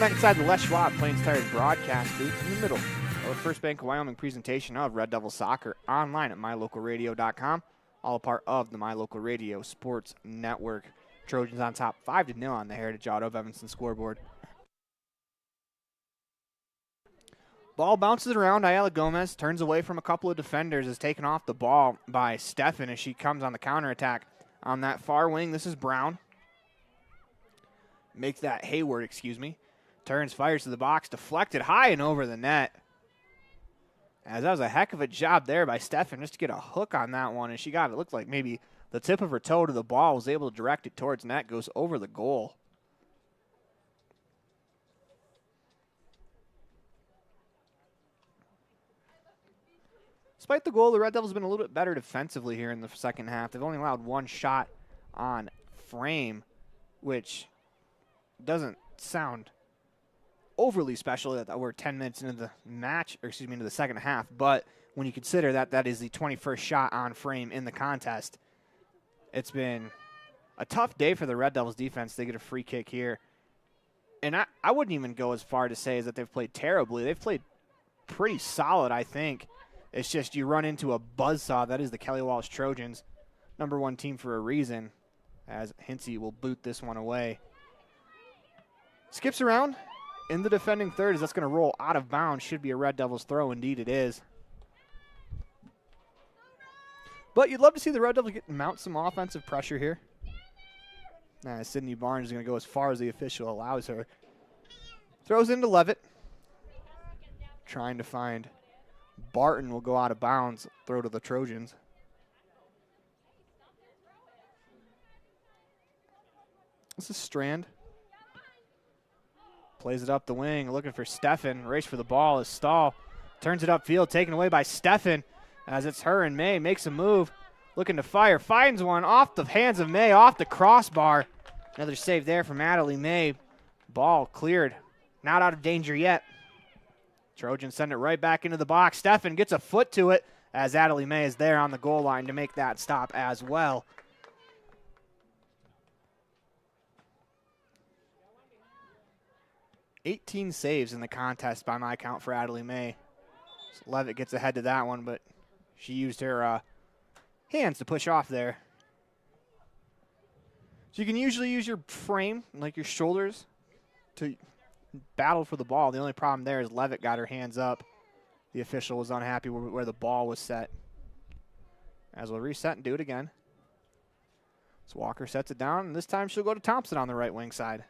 Back inside the Les Schwab Plains Tires broadcast booth in the middle of a First Bank of Wyoming presentation of Red Devil Soccer online at mylocalradio.com, all a part of the My Local Radio Sports Network. Trojans on top 5-0 on the Heritage Auto of Evanston scoreboard. Ball bounces around. Ayala Gomez turns away from a couple of defenders, is taken off the ball by Steffen as she comes on the counterattack. On that far wing, this is Brown. Makes that Hayward, Turns, fires to the box, deflected high and over the net. As that was a heck of a job there by Steffen just to get a hook on that one. And she got, it looked like maybe the tip of her toe to the ball, was able to direct it towards net, goes over the goal. Despite the goal, the Red Devils have been a little bit better defensively here in the second half. They've only allowed one shot on frame, which doesn't sound overly special that we're 10 minutes into the match, or into the second half. But when you consider that that is the 21st shot on frame in the contest, it's been a tough day for the Red Devils defense. They get a free kick here. And I wouldn't even go as far to say as that they've played terribly. They've played pretty solid, I think. It's just you run into a buzzsaw. That is the Kelly Walsh Trojans, #1 team for a reason, as Hinsey will boot this one away. Skips around in the defending third as that's going to roll out of bounds. Should be a Red Devils throw. Indeed it is. But you'd love to see the Red Devils mount some offensive pressure here. Sydney Barnes is going to go as far as the official allows her. Throws into Levitt. Trying to find Barton, will go out of bounds. Throw to the Trojans. This is Strand. Plays it up the wing, looking for Steffen. Race for the ball is Stahl. Turns it upfield, taken away by Steffen as it's her and May. Makes a move, looking to fire. Finds one off the hands of May, off the crossbar. Another save there from Natalie May. Ball cleared. Not out of danger yet. Trojans send it right back into the box. Steffen gets a foot to it as Natalie May is there on the goal line to make that stop as well. "18 saves in the contest by my count for Natalie May. So Levitt gets ahead to that one, but she used her hands to push off there. So you can usually use your frame, like your shoulders, to battle for the ball. The only problem there is Levitt got her hands up. The official was unhappy where the ball was set. As we'll reset and do it again. So Walker sets it down, and this time she'll go to Thompson on the right wing side.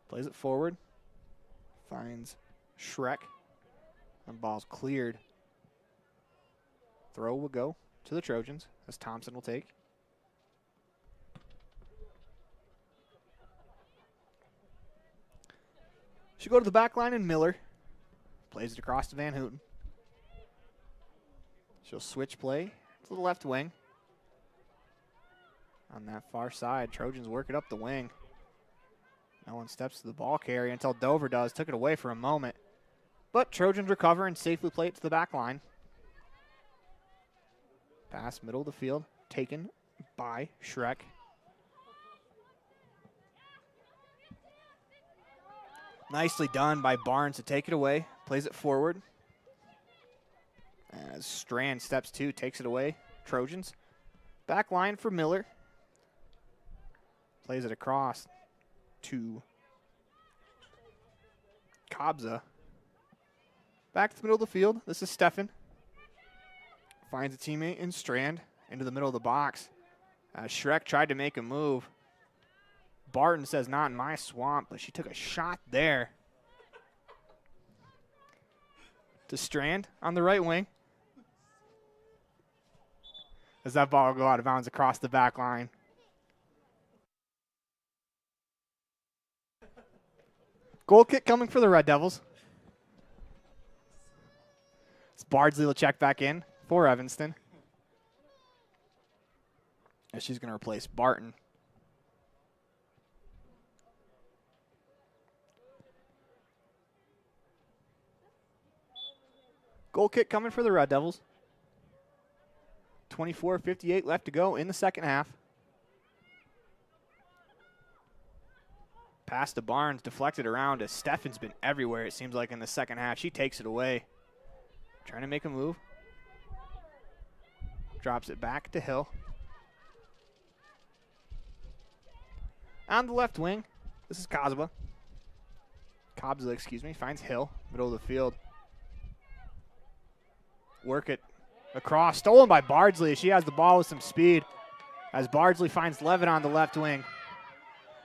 Plays it forward. Finds Schreck. And ball's cleared. Throw will go to the Trojans, as Thompson will take. She'll go to the back line, and Miller plays it across to Van Houten. She'll switch play to the left wing. On that far side, Trojans work it up the wing. No one steps to the ball carrier until Dover does. Took it away for a moment. But Trojans recover and safely play it to the back line. Pass middle of the field, taken by Schreck. Nicely done by Barnes to take it away. Plays it forward. As Strand steps to, takes it away. Trojans. Back line for Miller. Plays it across to Kabza. Back to the middle of the field. This is Steffen. Finds a teammate in Strand into the middle of the box. Schreck tried to make a move. Barton says, "Not in my swamp," but she took a shot there. To Strand on the right wing. As that ball will go out of bounds across the back line. Goal kick coming for the Red Devils. It's Bardsley will check back in for Evanston. And she's going to replace Barton. Goal kick coming for the Red Devils. 24:58 left to go in the second half. Pass to Barnes, deflected around as Steffen's been everywhere, it seems like, in the second half. She takes it away. Trying to make a move. Drops it back to Hill. On the left wing, this is Kazba. Cobza, finds Hill, middle of the field. Work it across, stolen by Bardsley. She has the ball with some speed as Bardsley finds Levin on the left wing.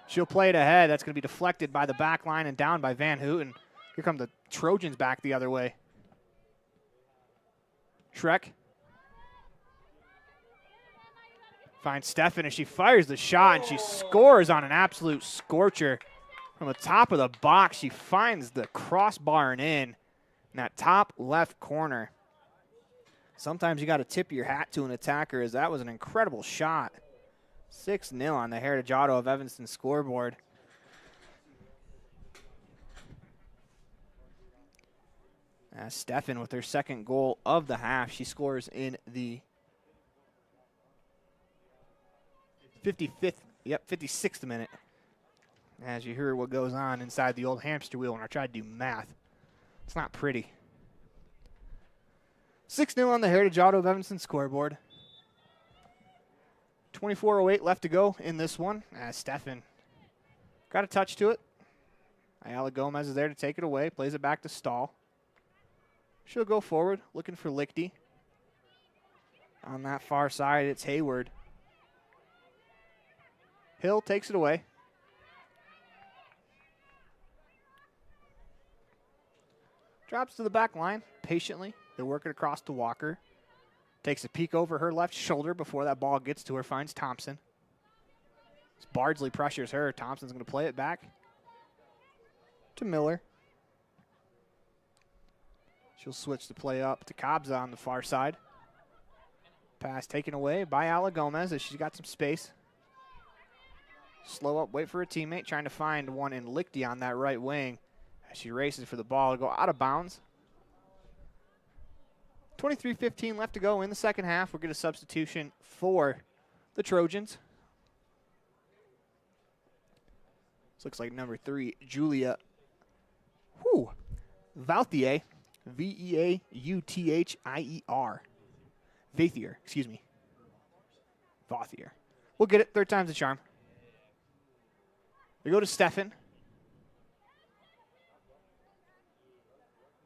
She'll play it ahead. That's going to be deflected by the back line and down by Van Houten. Here come the Trojans back the other way. Shrek finds Stefan, and she fires the shot, and she scores on an absolute scorcher. From the top of the box, she finds the crossbar and in that top left corner. Sometimes you got to tip your hat to an attacker, as that was an incredible shot. 6-0 on the Heritage Auto of Evanston scoreboard. Stefan with her second goal of the half. She scores in the 56th minute. As you hear what goes on inside the old hamster wheel when I try to do math. It's not pretty. 6-0 on the Heritage Auto of Evanston scoreboard. 24:08 left to go in this one. As Stefan got a touch to it. Ayala Gomez is there to take it away. Plays it back to Stahl. She'll go forward, looking for Lichty. On that far side, it's Hayward. Hill takes it away. Drops to the back line patiently. They're working across to Walker. Takes a peek over her left shoulder before that ball gets to her. Finds Thompson. As Bardsley pressures her, Thompson's going to play it back to Miller. She'll switch the play up to Cobza on the far side. Pass taken away by Ala Gomez as she's got some space. Slow up, wait for a teammate, trying to find one in Lichty on that right wing as she races for the ball to go out of bounds. 23:15 left to go in the second half. We'll get a substitution for the Trojans. This looks like number 3, Julia Vauthier. Veauthier. Vathier, Vauthier. We'll get it. Third time's the charm. We go to Stefan.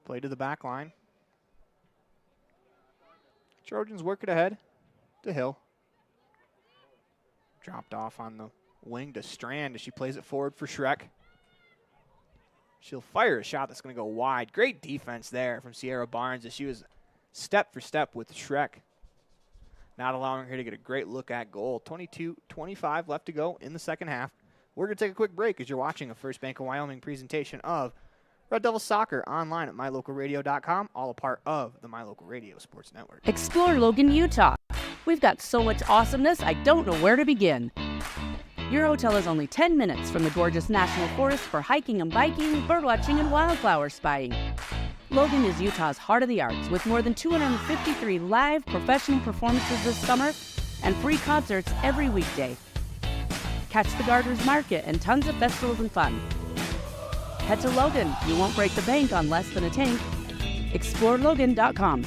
Play to the back line. Trojans work it ahead to Hill. Dropped off on the wing to Strand as she plays it forward for Shrek. She'll fire a shot that's going to go wide. Great defense there from Sierra Barnes as she was step for step with Shrek. Not allowing her to get a great look at goal. 22:25 left to go in the second half. We're going to take a quick break as you're watching a First Bank of Wyoming presentation of Red Devil Soccer online at mylocalradio.com, all a part of the My Local Radio Sports Network. Explore Logan, Utah. We've got so much awesomeness, I don't know where to begin. Your hotel is only 10 minutes from the gorgeous National Forest for hiking and biking, birdwatching, and wildflower spying. Logan is Utah's heart of the arts with more than 253 live professional performances this summer and free concerts every weekday. Catch the Garters Market and tons of festivals and fun. Head to Logan. You won't break the bank on less than a tank. ExploreLogan.com.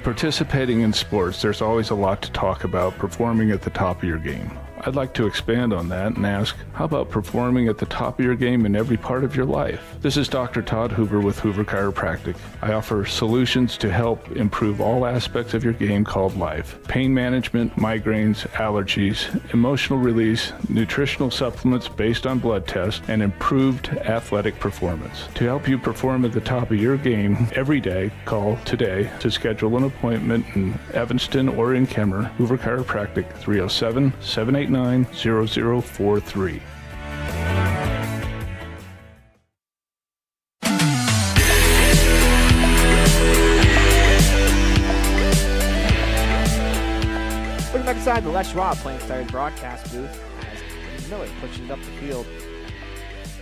Participating in sports, there's always a lot to talk about performing at the top of your game. I'd like to expand on that and ask, how about performing at the top of your game in every part of your life? This is Dr. Todd Hoover with Hoover Chiropractic. I offer solutions to help improve all aspects of your game called life. Pain management, migraines, allergies, emotional release, nutritional supplements based on blood tests, and improved athletic performance. To help you perform at the top of your game every day, call today to schedule an appointment in Evanston or in Kemmer. Hoover Chiropractic, 307-789-0043. Welcome back inside the Les Schwab Playing Stars broadcast booth as Miller pushes it up the field.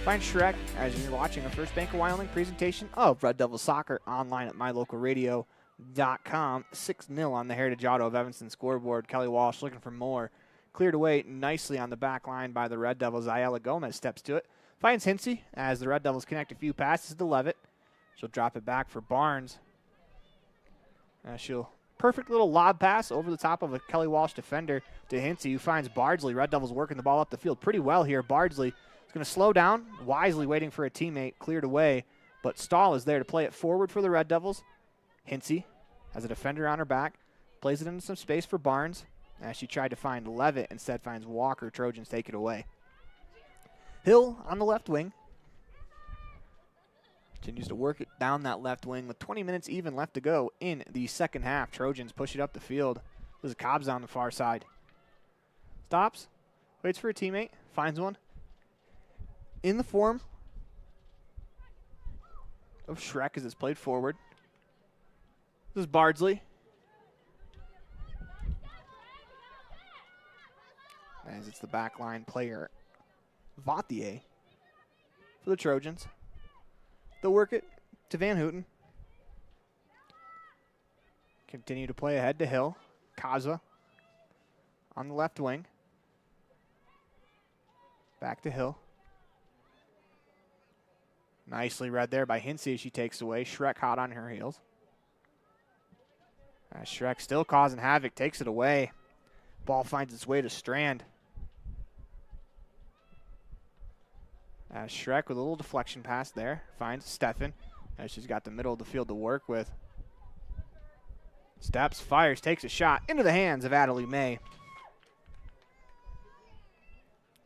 Find Shrek as you're watching a First Bank of Wyoming presentation of Red Devil Soccer online at mylocalradio.com. 6-0 on the Heritage Auto of Evanston scoreboard. Kelly Walsh looking for more. Cleared away nicely on the back line by the Red Devils. Ayala Gomez steps to it. Finds Hinsey as the Red Devils connect a few passes to Levitt. She'll drop it back for Barnes. She'll perfect little lob pass over the top of a Kelly Walsh defender to Hinsey, who finds Bardsley. Red Devils working the ball up the field pretty well here. Bardsley is It's going to slow down, wisely waiting for a teammate, cleared away, but Stahl is there to play it forward for the Red Devils. Hinsey has a defender on her back, plays it into some space for Barnes. As she tried to find Levitt, instead finds Walker. Trojans take it away. Hill on the left wing. Continues to work it down that left wing with 20 minutes even left to go in the second half. Trojans push it up the field. This is Cobbs on the far side. Stops, waits for a teammate, finds one. In the form of Shrek as it's played forward. This is Bardsley. As it's the backline player, Vauthier, for the Trojans. They'll work it to Van Houten. Continue to play ahead to Hill. Kaza on the left wing. Back to Hill. Nicely read there by Hinsey as she takes away. Shrek hot on her heels. Shrek still causing havoc, takes it away. Ball finds its way to Strand. Shrek with a little deflection pass there. Finds Steffen as she's got the middle of the field to work with. Steps, fires, takes a shot into the hands of Adelie May.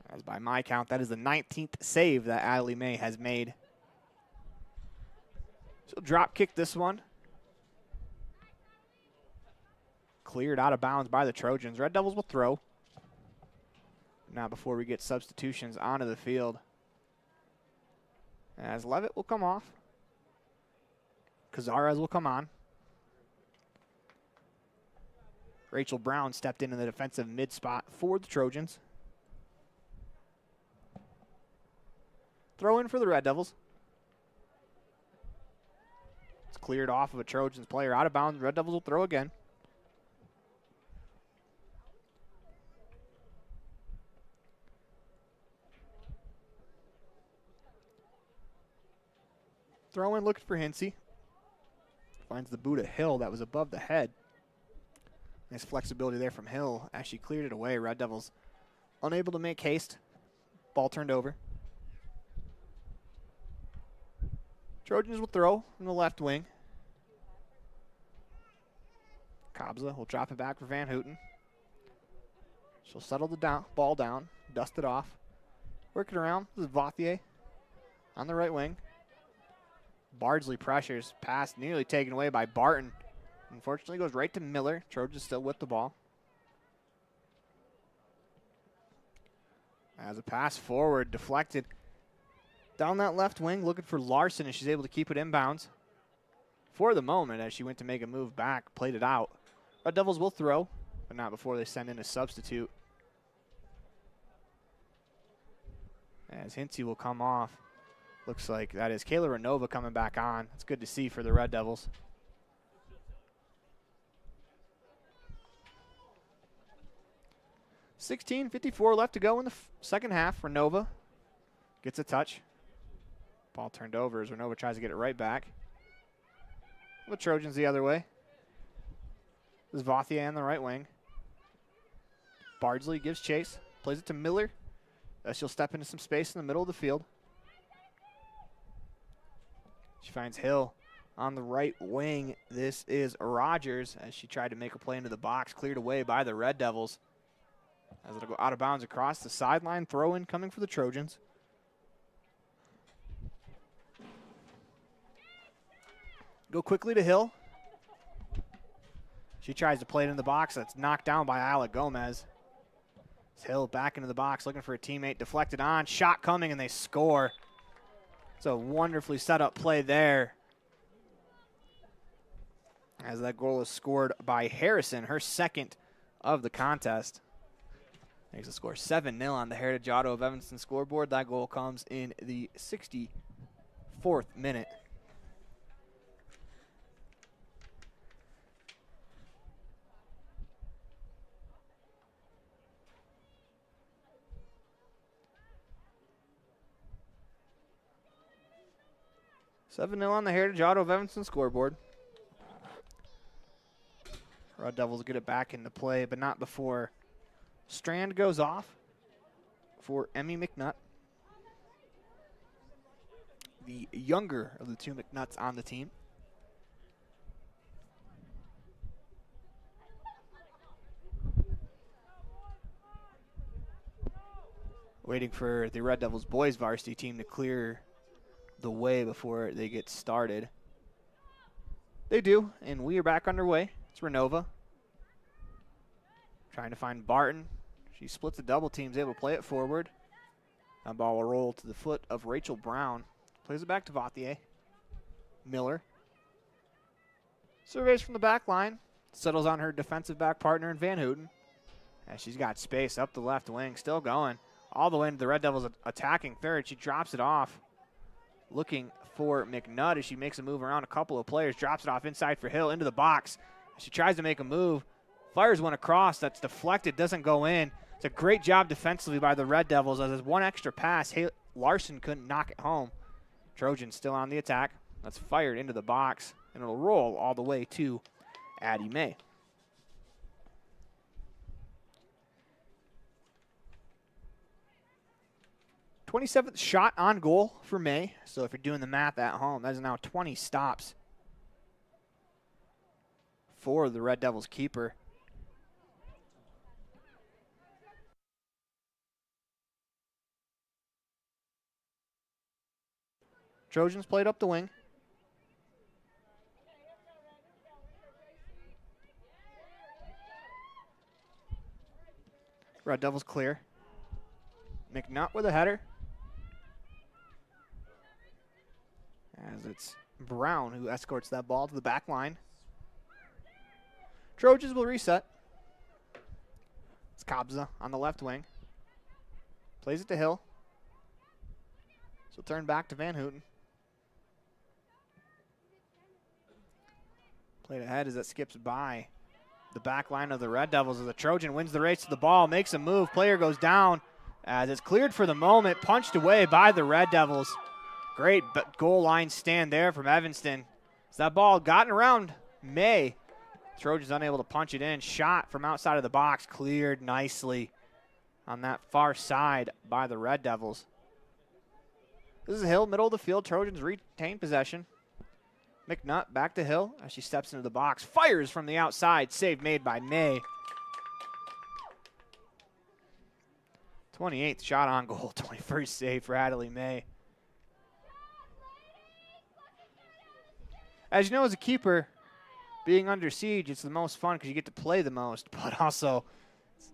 As by my count, that is the 19th save that Adelie May has made. She'll drop kick this one. Cleared out of bounds by the Trojans. Red Devils will throw. Now before we get substitutions onto the field. As Levitt will come off. Cazares will come on. Rachel Brown stepped into the defensive mid spot for the Trojans. Throw in for the Red Devils. It's cleared off of a Trojans player out of bounds. Red Devils will throw again. Throw in looking for Hinsey. Finds the boot of Hill that was above the head. Nice flexibility there from Hill as she cleared it away. Red Devils unable to make haste. Ball turned over. Trojans will throw from the left wing. Kobza will drop it back for Van Houten. She'll settle the ball down, dust it off. Work it around. This is Vauthier on the right wing. Bardsley pressures. Pass nearly taken away by Barton. Unfortunately goes right to Miller. Trojans still with the ball. As a pass forward, deflected. Down that left wing, looking for Larson, and she's able to keep it inbounds. For the moment, as she went to make a move back, played it out. Red Devils will throw, but not before they send in a substitute. As Hinsey will come off. Looks like that is Kayla Renova coming back on. It's good to see for the Red Devils. $16:54 left to go in the second half. Renova gets a touch. Ball turned over as Renova tries to get it right back. The Trojans the other way. This is Vauthier on the right wing. Bardsley gives chase. Plays it to Miller. She'll step into some space in the middle of the field. She finds Hill on the right wing. This is Rogers as she tried to make a play into the box. Cleared away by the Red Devils. As it'll go out of bounds across the sideline. Throw in coming for the Trojans. Go quickly to Hill. She tries to play it in the box. That's knocked down by Alec Gomez. Hill back into the box looking for a teammate. Deflected on. Shot coming and they score. It's a wonderfully set up play there. As that goal is scored by Harrison, her second of the contest. Makes the score 7-0 on the Heritage Auto of Evanston scoreboard. That goal comes in the 64th minute. $7-0 on the Heritage Auto of Evanston scoreboard. Red Devils get it back into play, but not before Strand goes off for Emmy McNutt. the younger of the two McNutts on the team. Waiting for the Red Devils boys varsity team to clear the way before they get started. They do, and we are back underway. It's Renova trying to find Barton. She splits the double teams, able to play it forward. That ball will roll to the foot of Rachel Brown. Plays it back to Vauthier. Miller surveys from the back line. Settles on her defensive back partner in Van Houten. And she's got space up the left wing, still going. All the way into the Red Devils attacking third. She drops it off. Looking for McNutt as she makes a move around a couple of players. Drops it off inside for Hill into the box. She tries to make a move. Fires one across. That's deflected. Doesn't go in. It's a great job defensively by the Red Devils. As there's one extra pass, Larson couldn't knock it home. Trojans still on the attack. That's fired into the box. And it'll roll all the way to Addie May. 27th shot on goal for May. So if you're doing the math at home, that is now 20 stops for the Red Devils keeper. Trojans played up the wing. Red Devils clear. McNutt with a header. As it's Brown who escorts that ball to the back line. Trojans will reset. It's Kabza on the left wing. Plays it to Hill. So turn back to Van Houten. Played ahead as it skips by the back line of the Red Devils as the Trojan wins the race to the ball, makes a move. Player goes down as it's cleared for the moment, punched away by the Red Devils. Great goal line stand there from Evanston. As that ball gotten around May. Trojans unable to punch it in. Shot from outside of the box, cleared nicely on that far side by the Red Devils. This is Hill, middle of the field. Trojans retain possession. McNutt back to Hill as she steps into the box. Fires from the outside. Save made by May. 28th shot on goal. 21st save for Adelie May. As you know, as a keeper, being under siege, it's the most fun because you get to play the most, but also it's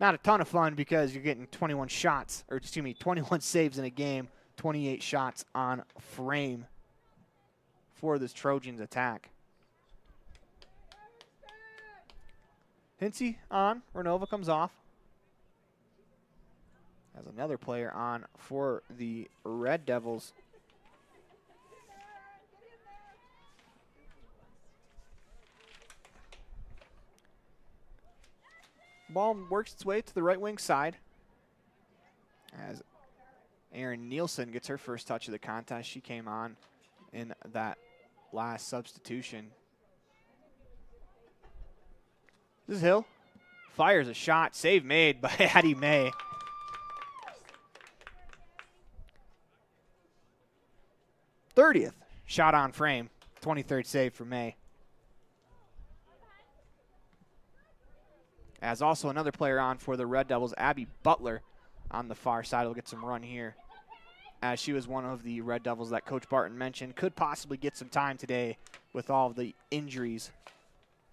not a ton of fun because you're getting 21 shots, or excuse me, 21 saves in a game, 28 shots on frame for this Trojans attack. Hinsey on. Renova comes off. Has another player on for the Red Devils. Ball works its way to the right wing side as Erin Nielsen gets her first touch of the contest. She came on in that last substitution. This is Hill. Fires a shot. Save made by Addie May. '30th shot on frame. 23rd save for May. As also another player on for the Red Devils, Abby Butler on the far side will get some run here, as she was one of the Red Devils that Coach Barton mentioned could possibly get some time today with all of the injuries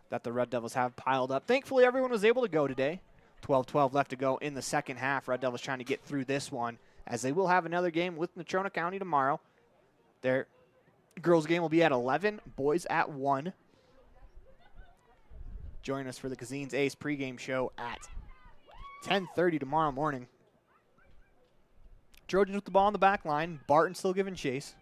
that the Red Devils have piled up. Thankfully, everyone was able to go today. 12-12 left to go in the second half. Red Devils trying to get through this one, as they will have another game with Natrona County tomorrow. Their girls' game will be at 11, boys at 1. Join us for the Cazin's Ace pregame show at 10:30 tomorrow morning. Trojans with the ball on the back line. Barton still giving chase.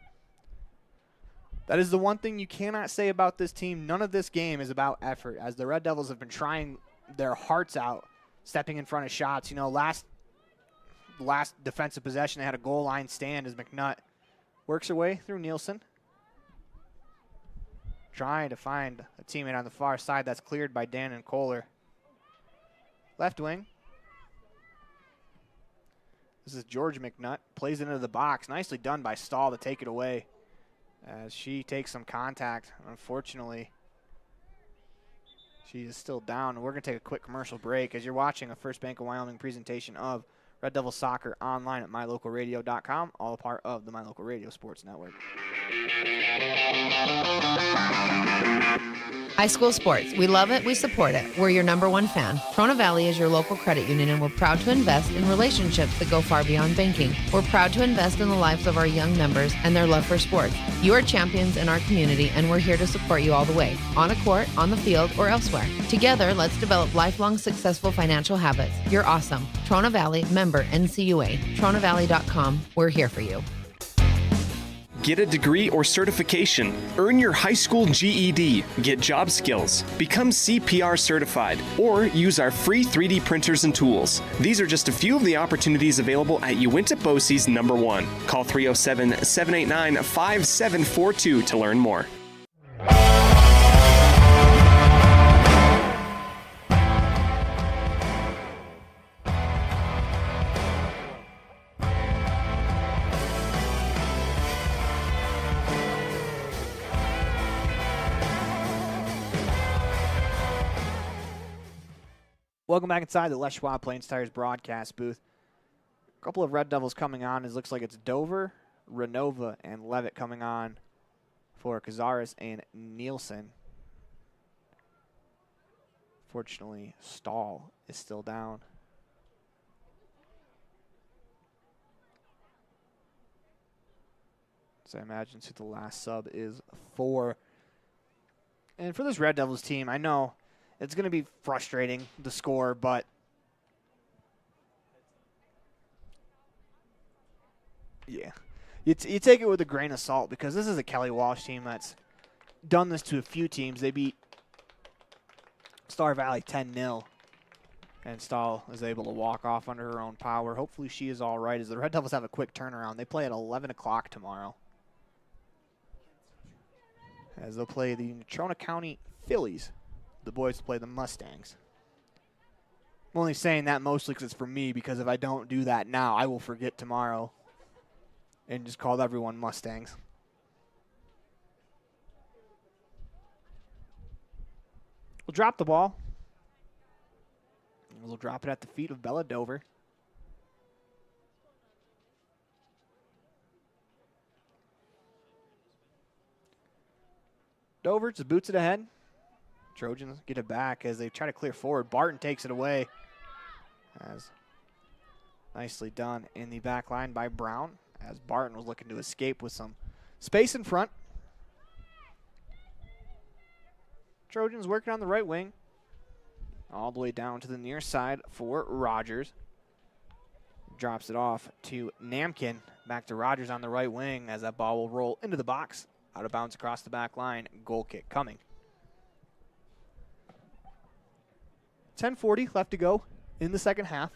That is the one thing you cannot say about this team. None of this game is about effort, as the Red Devils have been trying their hearts out, stepping in front of shots. You know, last defensive possession, they had a goal line stand as McNutt works her way through Nielsen. Trying to find a teammate on the far side. That's cleared by Dan and Kohler. Left wing. This is Georgia McNutt. Plays into the box. Nicely done by Stahl to take it away as she takes some contact. Unfortunately, she is still down. We're going to take a quick commercial break as you're watching a First Bank of Wyoming presentation of Red Devil Soccer online at mylocalradio.com, all a part of the My Local Radio Sports Network. High school sports. We love it. We support it. We're your #1 fan. Trona Valley is your local credit union, and we're proud to invest in relationships that go far beyond banking. We're proud to invest in the lives of our young members and their love for sports. You are champions in our community, and we're here to support you all the way, on a court, on the field, or elsewhere. Together, let's develop lifelong successful financial habits. You're awesome. Trona Valley, member NCUA. TronaValley.com. We're here for you. Get a degree or certification. Earn your high school GED. Get job skills. Become CPR certified. Or use our free 3D printers and tools. These are just a few of the opportunities available at Uinta BOCES #1. Call 307-789-5742 to learn more. Welcome back inside the Les Schwab Plains Tires broadcast booth. A couple of Red Devils coming on. It looks like it's Dover, Renova, and Levitt coming on for Cazares and Nielsen. Fortunately, Stahl is still down. So I imagine who the last sub is for. And for this Red Devils team, I know it's going to be frustrating, the score, but yeah. You take it with a grain of salt because this is a Kelly Walsh team that's done this to a few teams. They beat Star Valley 10-0, and Stahl is able to walk off under her own power. Hopefully she is all right as the Red Devils have a quick turnaround. They play at 11 o'clock tomorrow, as they'll play the Natrona County Phillies. The boys play the Mustangs. I'm only saying that mostly because it's for me, because if I don't do that now, I will forget tomorrow and just call everyone Mustangs. We'll drop the ball. We'll drop it at the feet of Bella Dover. Dover just boots it ahead. Trojans get it back as they try to clear forward. Barton takes it away. As nicely done in the back line by Brown, as Barton was looking to escape with some space in front. Trojans working on the right wing. All the way down to the near side for Rogers. Drops it off to Namkin. Back to Rogers on the right wing as that ball will roll into the box. Out of bounds across the back line. Goal kick coming. 10:40 left to go in the second half.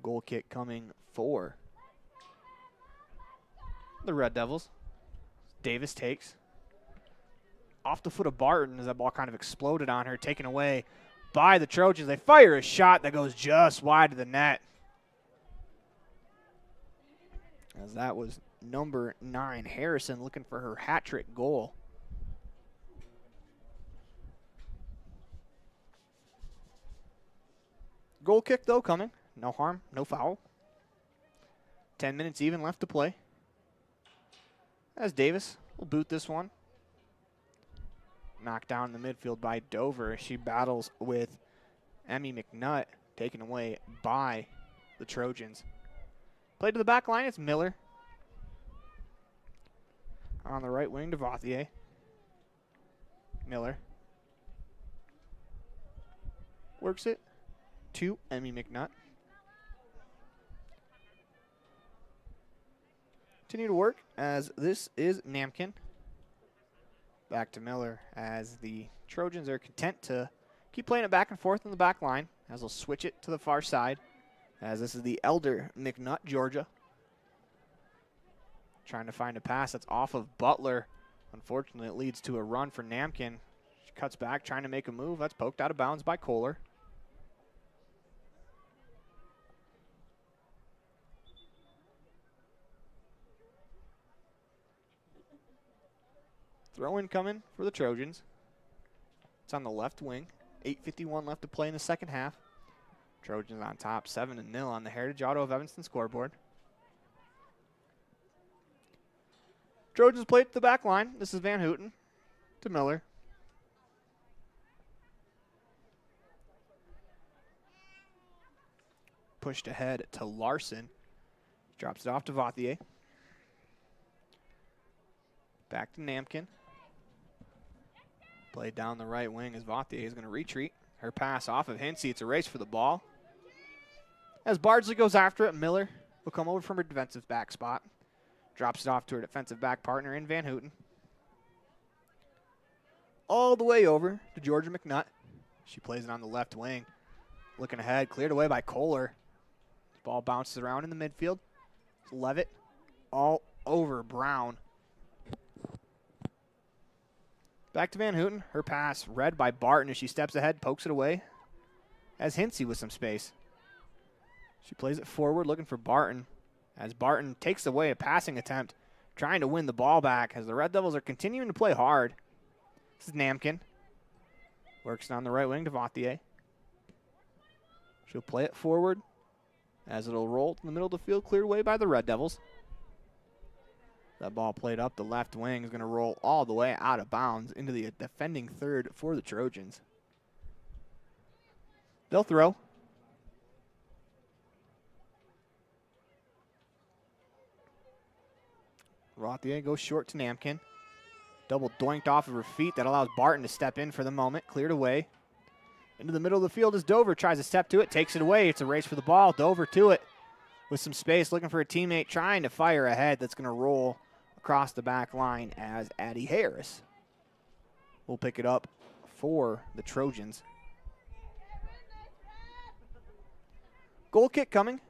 Goal kick coming for the Red Devils. Davis takes. Off the foot of Barton as that ball kind of exploded on her, taken away by the Trojans. They fire a shot that goes just wide of the net. As that was number 9, Harrison, looking for her hat trick goal. Goal kick, though, coming. No harm, no foul. 10 minutes even left to play. As Davis will boot this one. Knocked down in the midfield by Dover. She battles with Emmy McNutt, taken away by the Trojans. Play to the back line, it's Miller. On the right wing to Vauthier. Miller. Works it to Emmy McNutt. Continue to work as this is Namkin. Back to Miller as the Trojans are content to keep playing it back and forth in the back line as they'll switch it to the far side as this is the elder McNutt, Georgia. Trying to find a pass that's off of Butler. Unfortunately, it leads to a run for Namkin. She cuts back, trying to make a move. That's poked out of bounds by Kohler. Throw in coming for the Trojans. It's on the left wing. 8:51 left to play in the second half. Trojans on top, 7-0 on the Heritage Auto of Evanston scoreboard. Trojans play to the back line. This is Van Houten to Miller. Pushed ahead to Larson. Drops it off to Vauthier. Back to Namkin. Played down the right wing as Vauthier is going to retreat. Her pass off of Hinsey. It's a race for the ball. As Bardsley goes after it, Miller will come over from her defensive back spot. Drops it off to her defensive back partner in Van Houten. All the way over to Georgia McNutt. She plays it on the left wing. Looking ahead, cleared away by Kohler. Ball bounces around in the midfield. Levitt all over Brown. Back to Van Houten. Her pass read by Barton as she steps ahead, pokes it away. As Hinsey with some space. She plays it forward, looking for Barton. As Barton takes away a passing attempt, trying to win the ball back as the Red Devils are continuing to play hard. This is Namkin. Works on the right wing to Vauthier. She'll play it forward as it'll roll in the middle of the field, cleared away by the Red Devils. That ball played up the left wing is going to roll all the way out of bounds into the defending third for the Trojans. They'll throw. Vauthier goes short to Namkin. Double doinked off of her feet. That allows Barton to step in for the moment. Cleared away. Into the middle of the field as Dover tries to step to it. Takes it away. It's a race for the ball. Dover to it with some space. Looking for a teammate. Trying to fire ahead. That's going to roll across the back line as Addie Harris will pick it up for the Trojans. Goal kick coming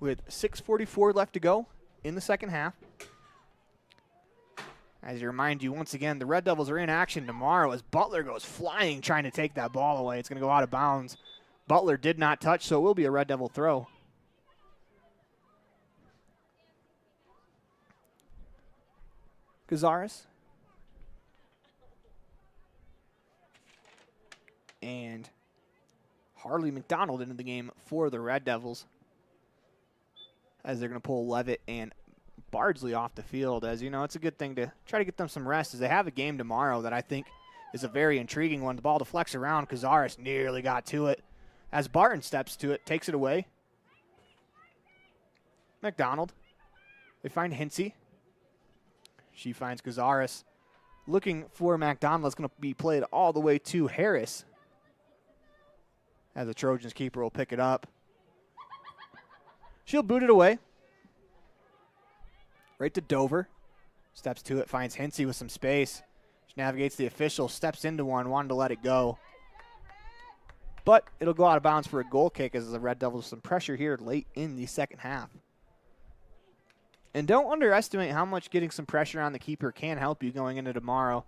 with 6:44 left to go in the second half. As I remind you once again, the Red Devils are in action tomorrow as Butler goes flying trying to take that ball away. It's going to go out of bounds. Butler did not touch, so it will be a Red Devil throw. Gazaris. And Harley McDonald into the game for the Red Devils, as they're going to pull Levitt and Bardsley off the field. As you know, it's a good thing to try to get them some rest as they have a game tomorrow that I think is a very intriguing one. The ball deflects around. Cazares nearly got to it. As Barton steps to it, takes it away. McDonald. They find Hinsey. She finds Cazares. Looking for McDonald. It's going to be played all the way to Harris, as the Trojans keeper will pick it up. She'll boot it away. Right to Dover. Steps to it, finds Hinsey with some space. She navigates the official, steps into one, wanted to let it go. But it'll go out of bounds for a goal kick as the Red Devils some pressure here late in the second half. And don't underestimate how much getting some pressure on the keeper can help you going into tomorrow.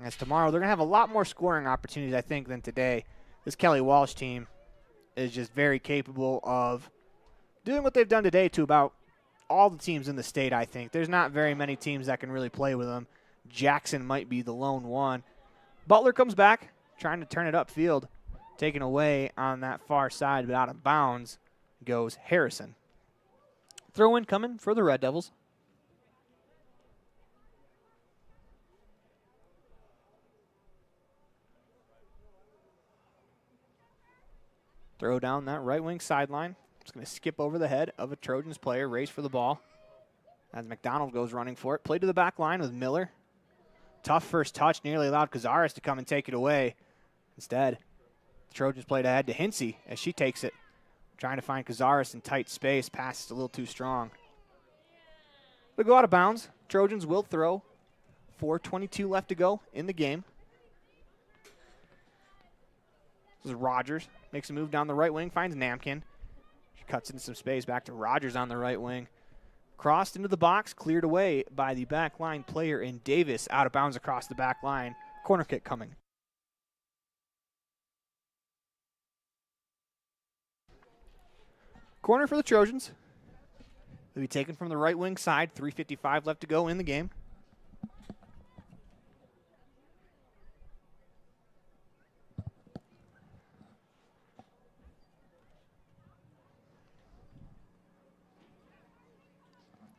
As tomorrow, they're going to have a lot more scoring opportunities, I think, than today. This Kelly Walsh team is just very capable of doing what they've done today to about all the teams in the state, I think. There's not very many teams that can really play with them. Jackson might be the lone one. Butler comes back, trying to turn it upfield. Taken away on that far side, but out of bounds goes Harrison. Throw in coming for the Red Devils. Throw down that right wing sideline. It's going to skip over the head of a Trojans player. Race for the ball as McDonald goes running for it. Play to the back line with Miller. Tough first touch. Nearly allowed Cazares to come and take it away. Instead, the Trojans played ahead to Hinsey as she takes it. Trying to find Cazares in tight space. Pass is a little too strong. They'll go out of bounds. Trojans will throw. 4:22 left to go in the game. This is Rogers. Makes a move down the right wing. Finds Namkin. She cuts into some space. Back to Rogers on the right wing. Crossed into the box, cleared away by the back line player in Davis. Out of bounds across the back line. Corner kick coming. Corner for the Trojans. They'll be taken from the right wing side. 3:55 left to go in the game.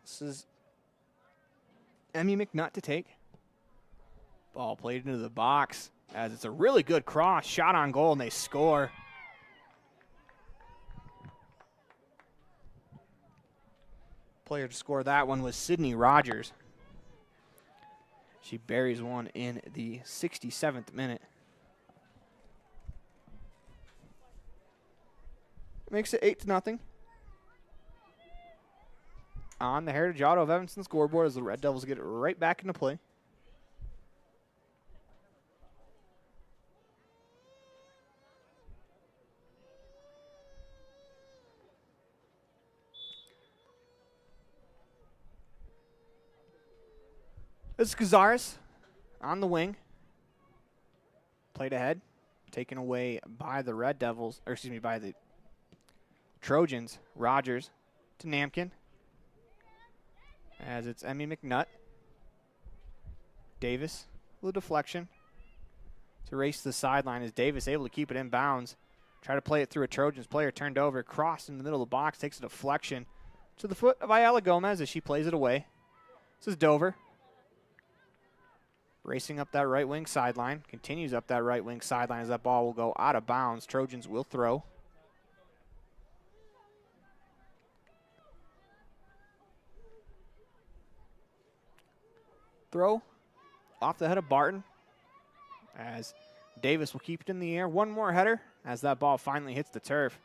This is Emmy McNutt to take. Ball played into the box as it's a really good cross. Shot on goal and they score. Player to score that one was Sydney Rogers. She buries one in the 67th minute. Makes it 8-0. On the Heritage Auto of Evanston scoreboard as the Red Devils get it right back into play. This is Cazares on the wing. Played ahead. Taken away by the Red Devils, or excuse me, by the Trojans. Rogers to Namkin. As it's Emmy McNutt. Davis with a deflection to race to the sideline. As Davis able to keep it in bounds. Try to play it through a Trojans player. Turned over, crossed in the middle of the box. Takes a deflection to the foot of Ayala Gomez as she plays it away. This is Dover. Racing up that right wing sideline. Continues up that right wing sideline as that ball will go out of bounds. Trojans will throw. Throw off the head of Barton as Davis will keep it in the air. One more header as that ball finally hits the turf.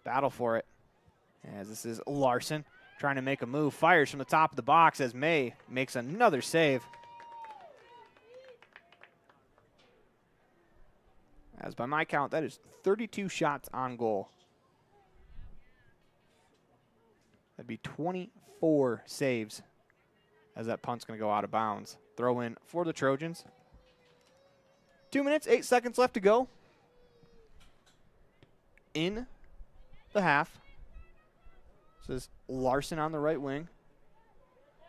Battle for it. As this is Larson trying to make a move. Fires from the top of the box as May makes another save. As by my count, that is 32 shots on goal. That'd be 24 saves as that punt's going to go out of bounds. Throw in for the Trojans. 2 minutes, 8 seconds left to go in the half. This is Larson on the right wing.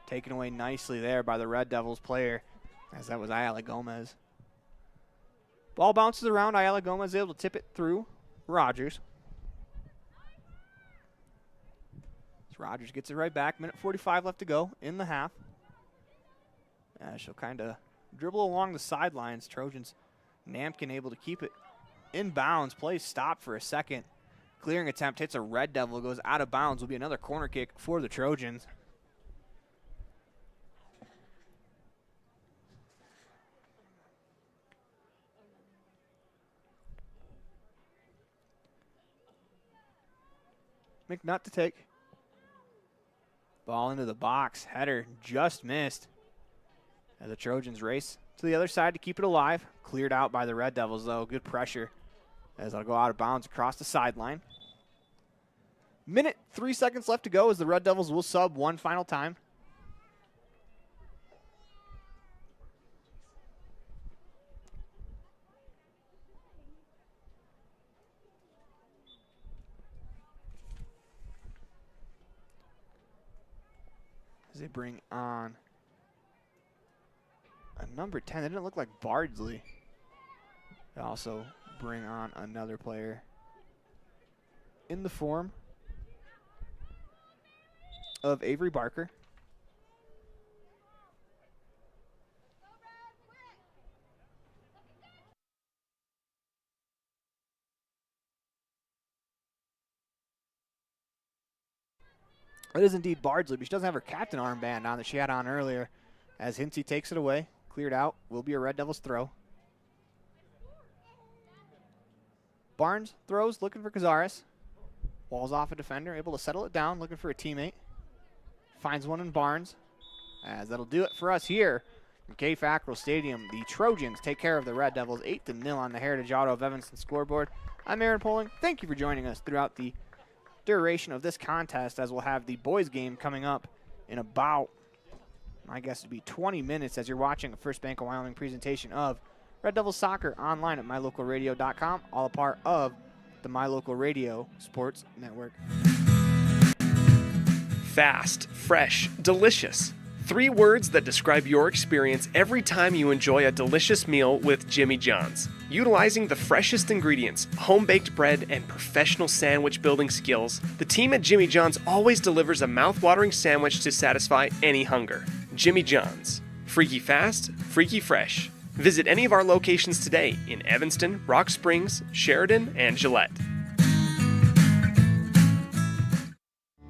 Taken away nicely there by the Red Devils player, as that was Ayala Gomez. Ball bounces around. Ayala Gomez able to tip it through Rogers. So Rogers gets it right back. Minute 45 left to go in the half. She'll kind of dribble along the sidelines. Trojans, Namkin able to keep it in bounds. Play stopped for a second. Clearing attempt hits a Red Devil. Goes out of bounds. Will be another corner kick for the Trojans. McNutt to take. Ball into the box. Header just missed. As the Trojans race to the other side to keep it alive. Cleared out by the Red Devils, though. Good pressure as it'll go out of bounds across the sideline. Minute 3 seconds left to go as the Red Devils will sub one final time. As they bring on a number 10. They didn't look like Bardsley. They also bring on another player in the form of Avery Barker. It is indeed Bardsley, but she doesn't have her captain armband on that she had on earlier. As Hinsey takes it away, cleared out, will be a Red Devils throw. Barnes throws, looking for Cazares. Walls off a defender, able to settle it down, looking for a teammate. Finds one in Barnes, as that'll do it for us here from K. Fackrell Stadium. The Trojans take care of the Red Devils 8-0 on the Heritage Auto of Evanston scoreboard. I'm Aaron Poling. Thank you for joining us throughout the duration of this contest, as we'll have the boys game coming up in about, my guess would be 20 minutes, as you're watching a First Bank of Wyoming presentation of Red Devils Soccer online at mylocalradio.com, all a part of the My Local Radio Sports Network. Fast, fresh, delicious. 3 words that describe your experience every time you enjoy a delicious meal with Jimmy John's. Utilizing the freshest ingredients, home-baked bread, and professional sandwich building skills, the team at Jimmy John's always delivers a mouth-watering sandwich to satisfy any hunger. Jimmy John's. Freaky fast, freaky fresh. Visit any of our locations today in Evanston, Rock Springs, Sheridan, and Gillette.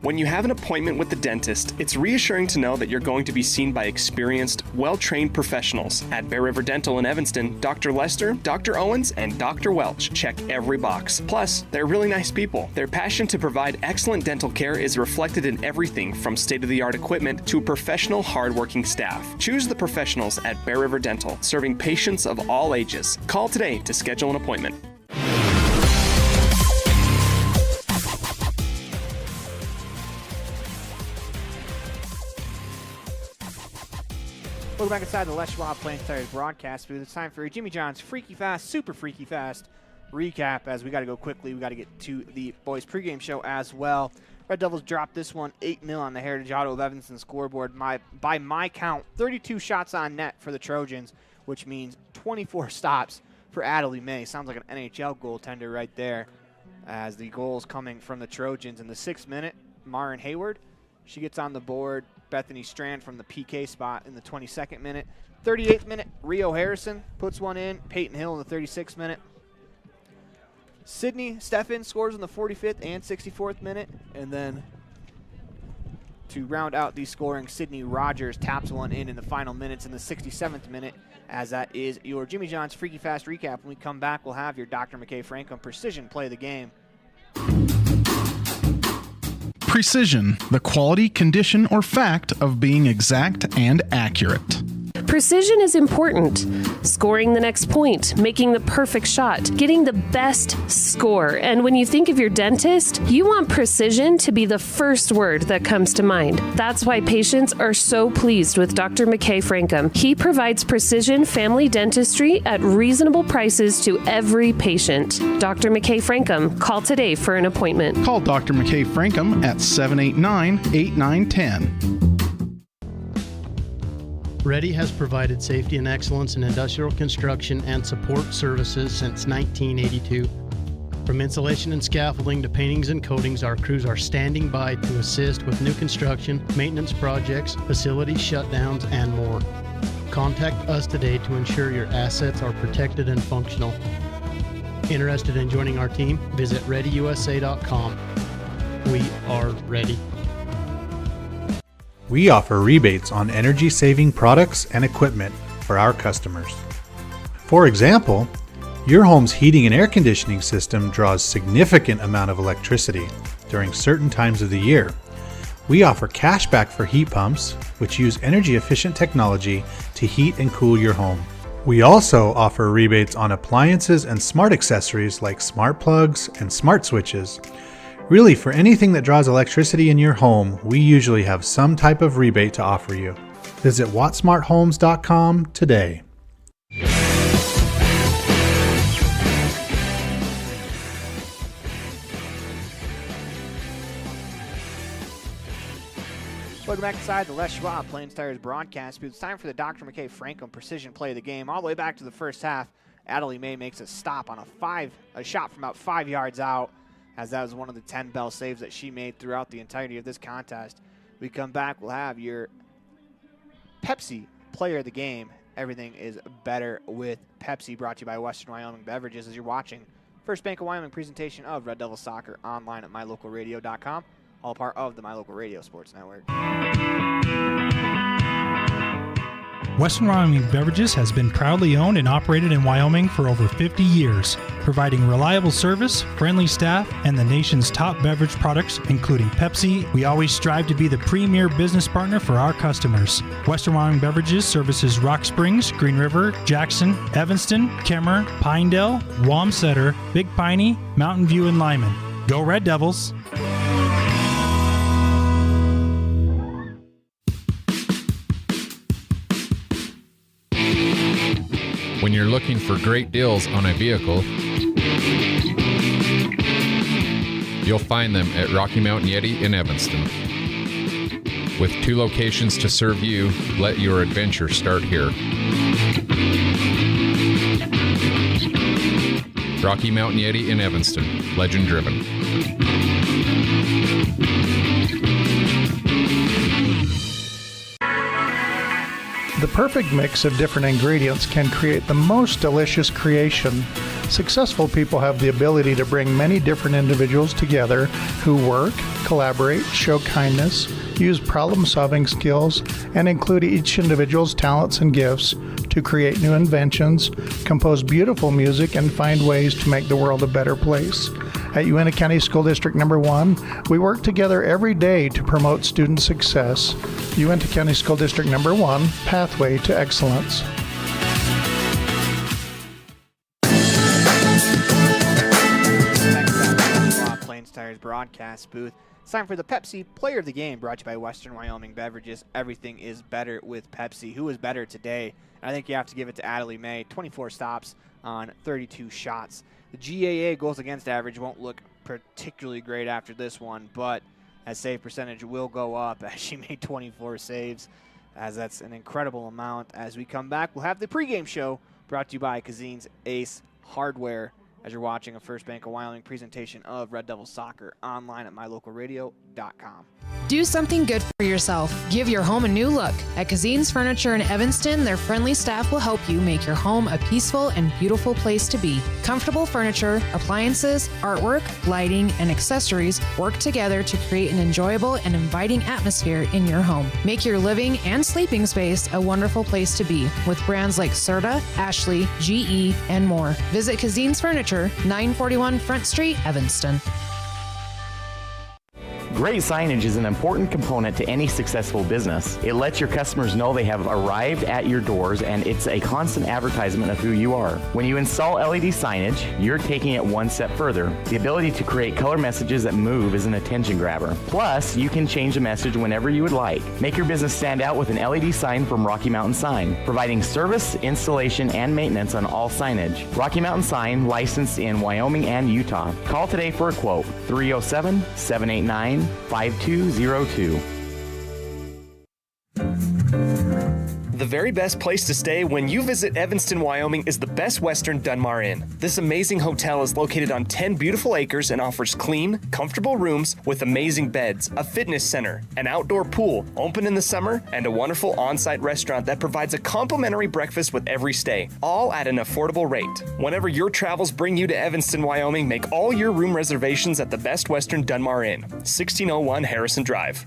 When you have an appointment with the dentist, it's reassuring to know that you're going to be seen by experienced, well-trained professionals. At Bear River Dental in Evanston, Dr. Lester, Dr. Owens, and Dr. Welch check every box. Plus, they're really nice people. Their passion to provide excellent dental care is reflected in everything from state-of-the-art equipment to professional, hard-working staff. Choose the professionals at Bear River Dental, serving patients of all ages. Call today to schedule an appointment. Welcome back inside the Les Schwab Plains Tires broadcast booth. It's time for Jimmy John's Freaky Fast, Super Freaky Fast recap, as we got to go quickly. We got to get to the boys pregame show as well. Red Devils dropped this one 8-0 on the Heritage Auto of Evanston scoreboard. By my count, 32 shots on net for the Trojans, which means 24 stops for Adelie May. Sounds like an NHL goaltender right there, as the goals coming from the Trojans. In the 6th minute, Marin Hayward, she gets on the board. Bethany Strand from the PK spot in the 22nd minute. 38th minute, Rio Harrison puts one in. Peyton Hill in the 36th minute. Sydney Steffen scores in the 45th and 64th minute. And then to round out the scoring, Sydney Rogers taps one in the final minutes in the 67th minute, as that is your Jimmy John's Freaky Fast recap. When we come back, we'll have your Dr. McKay Franklin Precision play the game. Precision, the quality, condition, or fact of being exact and accurate. Precision is important. Scoring the next point, making the perfect shot, getting the best score. And when you think of your dentist, you want precision to be the first word that comes to mind. That's why patients are so pleased with Dr. McKay Frankum. He provides precision family dentistry at reasonable prices to every patient. Dr. McKay Frankum, call today for an appointment. Call Dr. McKay Frankum at 789-8910. Ready has provided safety and excellence in industrial construction and support services since 1982. From insulation and scaffolding to paintings and coatings, our crews are standing by to assist with new construction, maintenance projects, facility shutdowns, and more. Contact us today to ensure your assets are protected and functional. Interested in joining our team? Visit ReadyUSA.com. We are ready. We offer rebates on energy-saving products and equipment for our customers. For example, your home's heating and air conditioning system draws significant amount of electricity during certain times of the year. We offer cashback for heat pumps, which use energy-efficient technology to heat and cool your home. We also offer rebates on appliances and smart accessories like smart plugs and smart switches. Really, for anything that draws electricity in your home, we usually have some type of rebate to offer you. Visit wattsmarthomes.com today. Welcome back inside the Les Schwab Plains Tires broadcast booth. It's time for the Dr. McKay Franklin Precision play of the game. All the way back to the first half, Adelie May makes a stop on a shot from about 5 yards out, as that was one of the 10 bell saves that she made throughout the entirety of this contest. We come back, we'll have your Pepsi player of the game. Everything is better with Pepsi, brought to you by Western Wyoming Beverages, as you're watching First Bank of Wyoming presentation of Red Devil Soccer online at mylocalradio.com, all part of the My Local Radio Sports Network. Western Wyoming Beverages has been proudly owned and operated in Wyoming for over 50 years, providing reliable service, friendly staff, and the nation's top beverage products, including Pepsi. We always strive to be the premier business partner for our customers. Western Wyoming Beverages services Rock Springs, Green River, Jackson, Evanston, Kemmer, Pinedale, Wamsutter, Big Piney, Mountain View, and Lyman. Go Red Devils! When you're looking for great deals on a vehicle, you'll find them at Rocky Mountain Yeti in Evanston. With 2 locations to serve you, let your adventure start here. Rocky Mountain Yeti in Evanston, legend driven. The perfect mix of different ingredients can create the most delicious creation. Successful people have the ability to bring many different individuals together who work, collaborate, show kindness, use problem-solving skills, and include each individual's talents and gifts to create new inventions, compose beautiful music, and find ways to make the world a better place. At Uintah County School District Number 1, we work together every day to promote student success. Uintah County School District Number 1, Pathway to Excellence. Plains Tires broadcast booth. It's time for the Pepsi Player of the Game, brought to you by Western Wyoming Beverages. Everything is better with Pepsi. Who is better today? I think you have to give it to Adelie May. 24 stops on 32 shots. The GAA goals against average won't look particularly great after this one, but as save percentage will go up as she made 24 saves, as that's an incredible amount. As we come back, we'll have the pregame show brought to you by Cazin's Ace Hardware, as you're watching a First Bank of Wyoming presentation of Red Devils Soccer online at mylocalradio.com. Do something good for yourself. Give your home a new look. At Cazin's Furniture in Evanston, their friendly staff will help you make your home a peaceful and beautiful place to be. Comfortable furniture, appliances, artwork, lighting, and accessories work together to create an enjoyable and inviting atmosphere in your home. Make your living and sleeping space a wonderful place to be with brands like Serta, Ashley, GE, and more. Visit Cazin's Furniture, 941 Front Street, Evanston. Great signage is an important component to any successful business. It lets your customers know they have arrived at your doors, and it's a constant advertisement of who you are. When you install LED signage, you're taking it one step further. The ability to create color messages that move is an attention grabber. Plus, you can change the message whenever you would like. Make your business stand out with an LED sign from Rocky Mountain Sign, providing service, installation, and maintenance on all signage. Rocky Mountain Sign, licensed in Wyoming and Utah. Call today for a quote, 307-789-5202. The very best place to stay when you visit Evanston, Wyoming is the Best Western Dunmar Inn. This amazing hotel is located on 10 beautiful acres and offers clean, comfortable rooms with amazing beds, a fitness center, an outdoor pool, open in the summer, and a wonderful on-site restaurant that provides a complimentary breakfast with every stay, all at an affordable rate. Whenever your travels bring you to Evanston, Wyoming, make all your room reservations at the Best Western Dunmar Inn, 1601 Harrison Drive.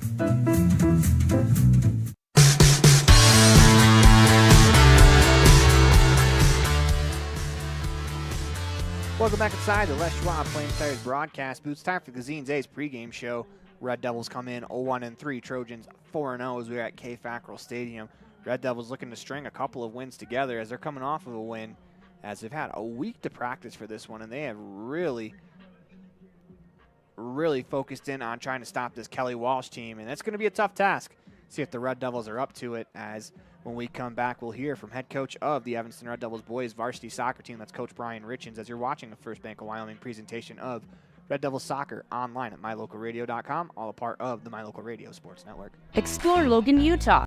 Welcome back inside the Les Schwab Plains Tires broadcast booth. It's time for Cazin's A's pregame show. Red Devils come in 0-1-3, Trojans 4-0 as we're at Fackrell Stadium. Red Devils looking to string a couple of wins together as they're coming off of a win, as they've had a week to practice for this one, and they have really focused in on trying to stop this Kelly Walsh team, and that's going to be a tough task. See if the Red Devils are up to it, as when we come back, we'll hear from head coach of the Evanston Red Devils boys varsity soccer team. That's Coach Brian Richens, as you're watching the First Bank of Wyoming presentation of Red Devils Soccer online at mylocalradio.com, all a part of the My Local Radio Sports Network. Explore Logan, Utah.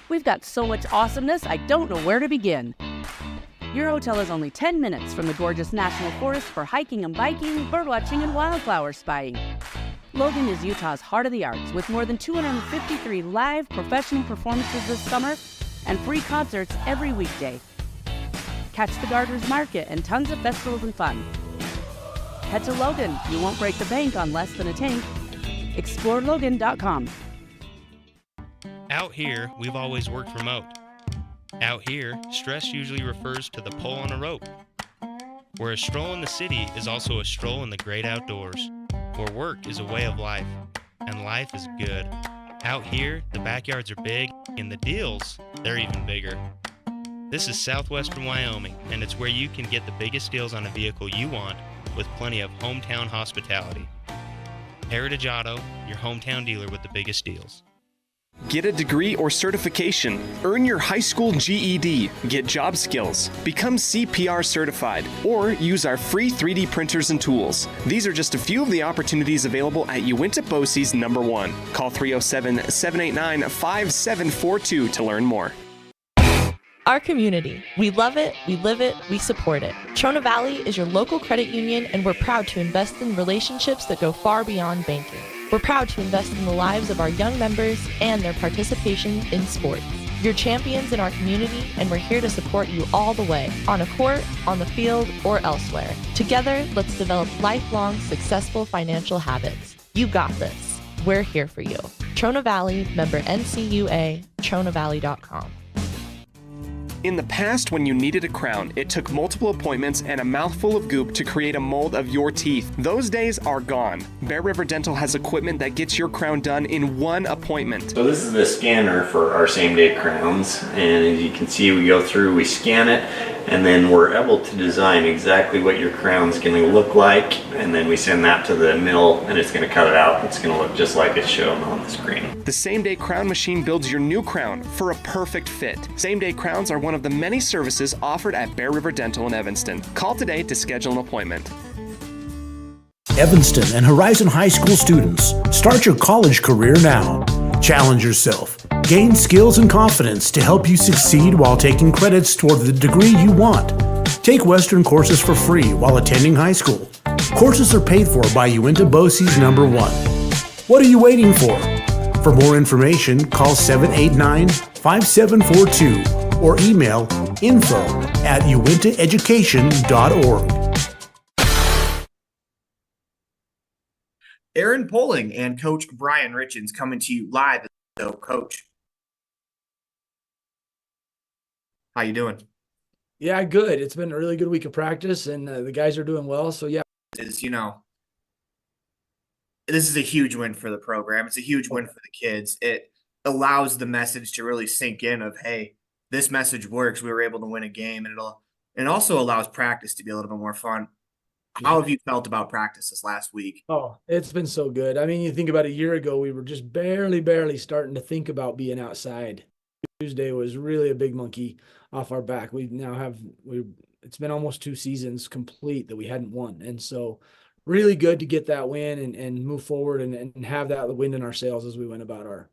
We've got so much awesomeness, I don't know where to begin. Your hotel is only 10 minutes from the gorgeous National Forest for hiking and biking, birdwatching, and wildflower spying. Logan is Utah's heart of the arts, with more than 253 live professional performances this summer and free concerts every weekday. Catch the Gardeners Market and tons of festivals and fun. Head to Logan. You won't break the bank on less than a tank. ExploreLogan.com. Out here, we've always worked remote. Out here, stress usually refers to the pull on a rope. Where a stroll in the city is also a stroll in the great outdoors. Where work is a way of life, and life is good. Out here, the backyards are big, and the deals, they're even bigger. This is Southwestern Wyoming, and it's where you can get the biggest deals on a vehicle you want with plenty of hometown hospitality. Heritage Auto, your hometown dealer with the biggest deals. Get a degree or certification. Earn your high school GED. Get job skills. Become CPR certified. Or use our free 3D printers and tools. These are just a few of the opportunities available at Uinta BOCES #1. Call 307-789-5742 to learn more. Our community. We love it, we live it, we support it. Trona Valley is your local credit union, and we're proud to invest in relationships that go far beyond banking. We're proud to invest in the lives of our young members and their participation in sports. You're champions in our community, and we're here to support you all the way, on a court, on the field, or elsewhere. Together, let's develop lifelong, successful financial habits. You got this. We're here for you. Trona Valley, member NCUA, TronaValley.com. In the past, when you needed a crown, it took multiple appointments and a mouthful of goop to create a mold of your teeth. Those days are gone. Bear River Dental has equipment that gets your crown done in one appointment. So this is the scanner for our same-day crowns, and as you can see, we go through, we scan it, and then we're able to design exactly what your crown's going to look like, and then we send that to the mill, and it's going to cut it out. It's going to look just like it's shown on the screen. The same-day crown machine builds your new crown for a perfect fit. Same-day crowns are one of the many services offered at Bear River Dental in Evanston. Call today to schedule an appointment. Evanston and Horizon High School students, start your college career now. Challenge yourself. Gain skills and confidence to help you succeed while taking credits toward the degree you want. Take Western courses for free while attending high school. Courses are paid for by Uinta BOCES #1. What are you waiting for? For more information, call 789-5742 or email info@uintaeducation.org. Aaron Poling and Coach Brian Richens coming to you live. So, Coach, how you doing? Yeah, good. It's been a really good week of practice, and the guys are doing well. So, yeah. This is a huge win for the program. It's a huge win for the kids. It allows the message to really sink in of, hey, this message works. We were able to win a game, and it also allows practice to be a little bit more fun. How have you felt about practice this last week? Oh, it's been so good. I mean, you think about a year ago, we were just barely starting to think about being outside. Tuesday was really a big monkey off our back. It's been almost 2 seasons complete that we hadn't won. And so really good to get that win and move forward and have that wind in our sails as we went about our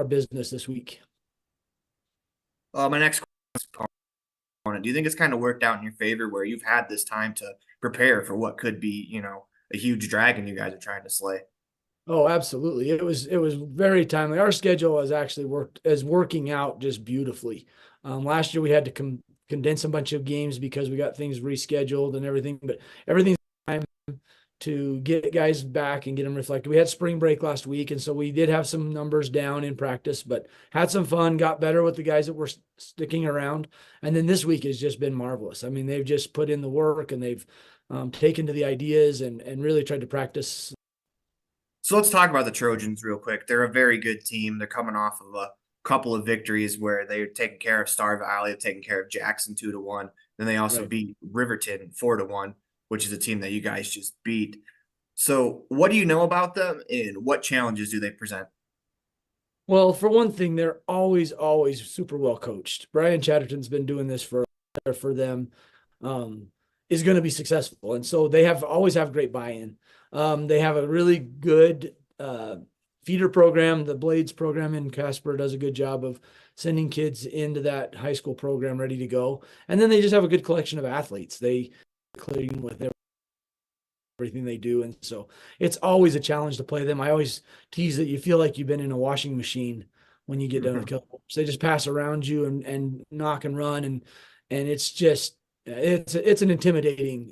business this week. My next question, do you think it's kind of worked out in your favor where you've had this time to prepare for what could be, a huge dragon you guys are trying to slay? Oh, absolutely. It was very timely. Our schedule is working out just beautifully. Last year we had to condense a bunch of games because we got things rescheduled and everything, but everything's time to get guys back and get them reflected. We had spring break last week, and so we did have some numbers down in practice, but had some fun, got better with the guys that were sticking around. And then this week has just been marvelous. I mean, they've just put in the work, and they've taken to the ideas and really tried to practice. So let's talk about the Trojans real quick. They're a very good team. They're coming off of a couple of victories where they're taking care of Star Valley, taking care of Jackson 2-1. Then they also beat Riverton 4-1. Which is a team that you guys just beat. So what do you know about them, and what challenges do they present? Well, for one thing, they're always super well coached. Brian Chatterton's been doing this for them, is going to be successful. And so they always have great buy-in. They have a really good feeder program. The Blades program in Casper does a good job of sending kids into that high school program ready to go. And then they just have a good collection of athletes. They clean with everything they do, and so it's always a challenge to play them. I always tease that you feel like you've been in a washing machine when you get done with Kelly. They just pass around you and knock and run, and it's just it's an intimidating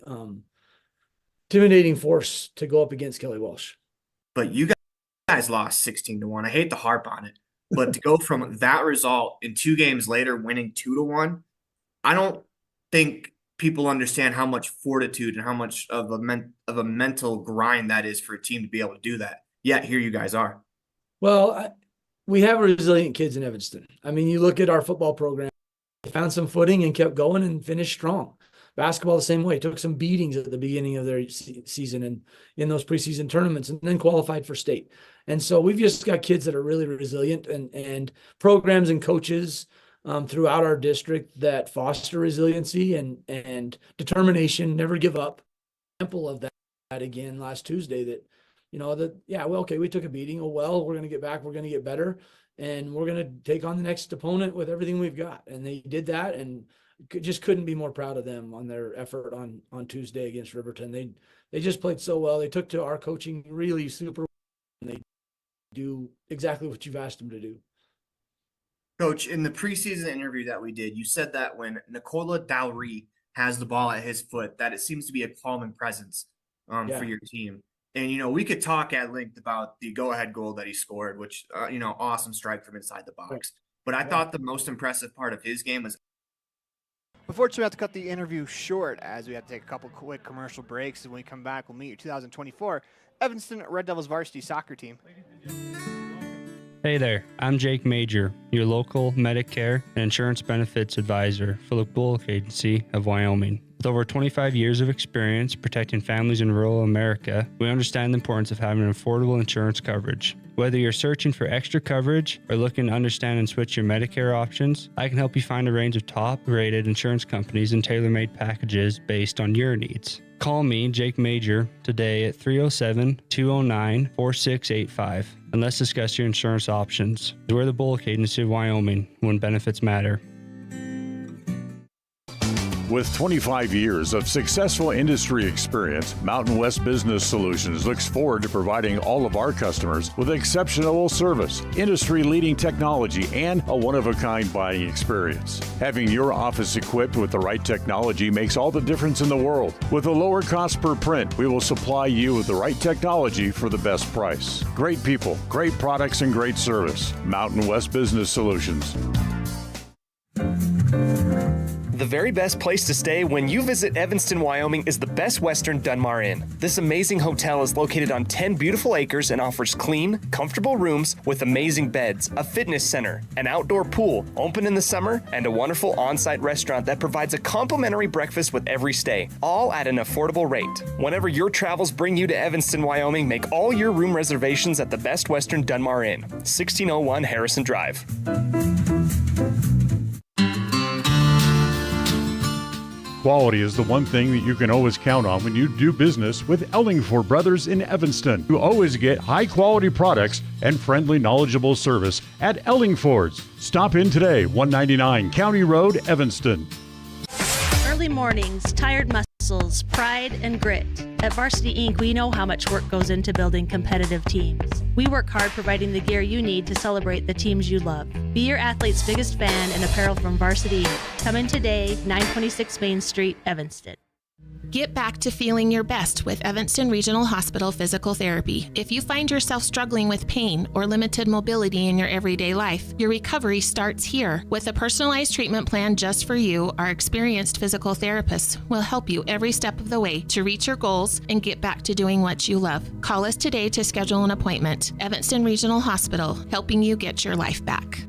force to go up against Kelly Walsh. But you guys lost 16-1. I hate to harp on it, but to go from that result in 2 games later winning 2-1, I don't think people understand how much fortitude and how much of a mental grind that is for a team to be able to do that. Yet here you guys are. Well, we have resilient kids in Evanston. I mean, you look at our football program, they found some footing and kept going and finished strong. Basketball the same way, took some beatings at the beginning of their season and in those preseason tournaments, and then qualified for state. And so we've just got kids that are really resilient, and programs and coaches throughout our district that foster resiliency and determination, never give up. Example of that again last Tuesday that, we took a beating. Oh, well, we're going to get back. We're going to get better. And we're going to take on the next opponent with everything we've got. And they did that, and just couldn't be more proud of them on their effort on Tuesday against Riverton. They just played so well. They took to our coaching really super well, and they do exactly what you've asked them to do. Coach, in the preseason interview that we did, you said that when Nicola Dowry has the ball at his foot, that it seems to be a calming presence for your team. And, we could talk at length about the go-ahead goal that he scored, which, awesome strike from inside the box. But I thought the most impressive part of his game was. Unfortunately, we have to cut the interview short as we have to take a couple quick commercial breaks. And when we come back, we'll meet your 2024 Evanston Red Devils varsity soccer team. Hey there, I'm Jake Major, your local Medicare and insurance benefits advisor for the Bullock Agency of Wyoming. With over 25 years of experience protecting families in rural America, we understand the importance of having affordable insurance coverage. Whether you're searching for extra coverage or looking to understand and switch your Medicare options, I can help you find a range of top-rated insurance companies and tailor-made packages based on your needs. Call me, Jake Major, today at 307-209-4685 and let's discuss your insurance options. We're the Bullock Agency of Wyoming when benefits matter. With 25 years of successful industry experience, Mountain West Business Solutions looks forward to providing all of our customers with exceptional service, industry-leading technology, and a one-of-a-kind buying experience. Having your office equipped with the right technology makes all the difference in the world. With a lower cost per print, we will supply you with the right technology for the best price. Great people, great products, and great service. Mountain West Business Solutions. The very best place to stay when you visit Evanston, Wyoming is the Best Western Dunmar Inn. This amazing hotel is located on 10 beautiful acres and offers clean, comfortable rooms with amazing beds, a fitness center, an outdoor pool, open in the summer, and a wonderful on-site restaurant that provides a complimentary breakfast with every stay, all at an affordable rate. Whenever your travels bring you to Evanston, Wyoming, make all your room reservations at the Best Western Dunmar Inn, 1601 Harrison Drive. Quality is the one thing that you can always count on when you do business with Ellingford Brothers in Evanston. You always get high-quality products and friendly, knowledgeable service at Ellingford's. Stop in today, 199 County Road, Evanston. Early mornings, tired muscles, pride, and grit. At Varsity Inc., we know how much work goes into building competitive teams. We work hard providing the gear you need to celebrate the teams you love. Be your athlete's biggest fan in apparel from Varsity Inc. Come in today, 926 Main Street, Evanston. Get back to feeling your best with Evanston Regional Hospital Physical Therapy. If you find yourself struggling with pain or limited mobility in your everyday life, your recovery starts here. With a personalized treatment plan just for you, our experienced physical therapists will help you every step of the way to reach your goals and get back to doing what you love. Call us today to schedule an appointment. Evanston Regional Hospital, helping you get your life back.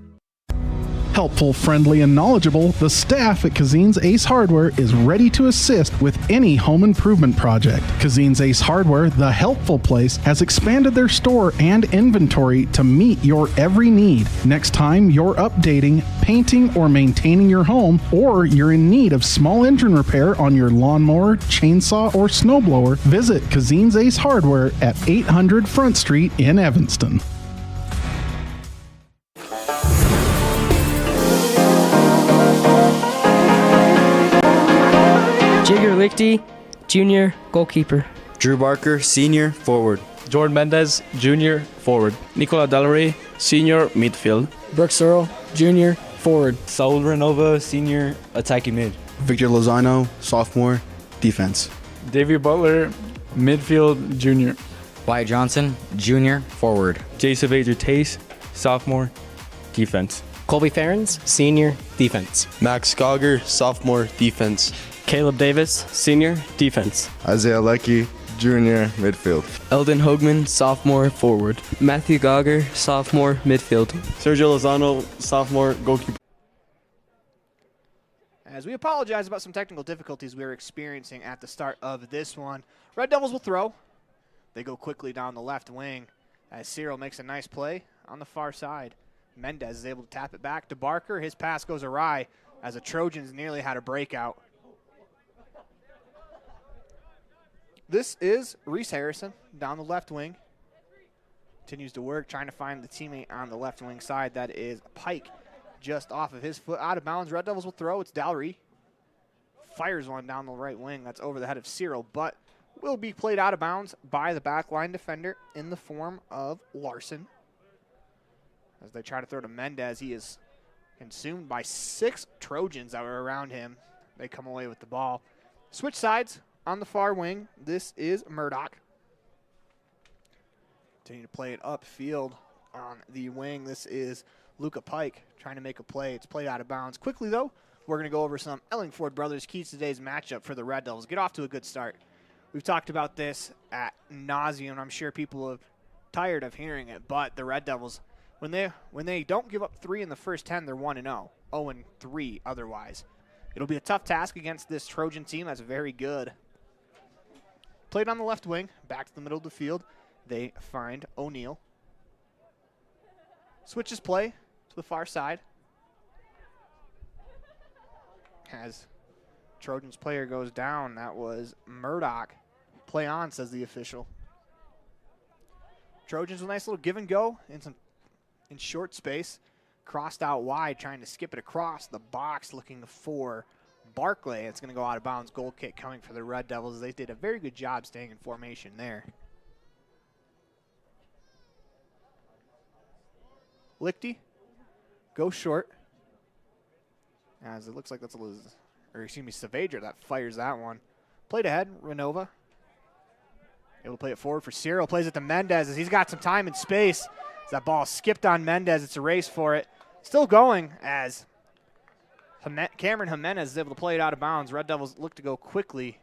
Helpful, friendly, and knowledgeable, the staff at Cazin's Ace Hardware is ready to assist with any home improvement project. Cazin's Ace Hardware, the helpful place, has expanded their store and inventory to meet your every need. Next time you're updating, painting, or maintaining your home, or you're in need of small engine repair on your lawnmower, chainsaw, or snowblower, visit Cazin's Ace Hardware at 800 Front Street in Evanston. Jigger Lichty, Junior, goalkeeper. Drew Barker, Senior, forward. Jordan Mendez, Junior, forward. Nicola Delray, Senior, midfield. Brooks Earl, Junior, forward. Saul Renova, Senior, attacking mid. Victor Lozano, Sophomore, defense. Davey Butler, midfield, Junior. Wyatt Johnson, Junior, forward. Jason Vader Tace, Sophomore, defense. Colby Ferens, Senior, defense. Max Gauger, Sophomore, defense. Caleb Davis, Senior, defense. Isaiah Leckie, Junior, midfield. Eldon Hoagman, Sophomore, forward. Matthew Gauger, Sophomore, midfield. Sergio Lozano, Sophomore, goalkeeper. As we apologize about some technical difficulties we were experiencing at the start of this one, Red Devils will throw. They go quickly down the left wing. as Cyril makes a nice play on the far side. Mendez is able to tap it back to Barker. His pass goes awry as the Trojans nearly had a breakout. This is Reese Harrison down the left wing. Continues to work, trying to find the teammate on the left wing side. That is Pike, just off of his foot, out of bounds. Red Devils will throw. It's Dallery. Fires one down the right wing. That's over the head of Cyril, but will be played out of bounds by the backline defender in the form of Larson. As they try to throw to Mendez, he is consumed by 6 Trojans that were around him. They come away with the ball. Switch sides on the far wing. This is Murdoch. Continue to play it upfield on the wing. This is Luca Pike trying to make a play. It's played out of bounds. Quickly, though, we're going to go over some Ellingford Brothers keys to today's matchup for the Red Devils. Get off to a good start. We've talked about this at nauseum. I'm sure people are tired of hearing it, but the Red Devils, when they don't give up 3 in the first 10, they're 1-0, 0-3 otherwise. It'll be a tough task against this Trojan team that's very good. Played on the left wing, back to the middle of the field. They find O'Neal. Switches play to the far side. As Trojans player goes down, that was Murdoch. Play on, says the official. Trojans with a nice little give and go in short space. Crossed out wide, trying to skip it across the box, looking for Barclay. It's going to go out of bounds. Goal kick coming for the Red Devils. They did a very good job staying in formation there. Lichty goes short. As it looks like that's Saavedra that fires that one. Played ahead, Renova. Able to play it forward for Cyril. Plays it to Mendez as he's got some time and space. As that ball skipped on Mendez, it's a race for it. Still going as Cameron Jimenez is able to play it out of bounds. Red Devils look to go quickly.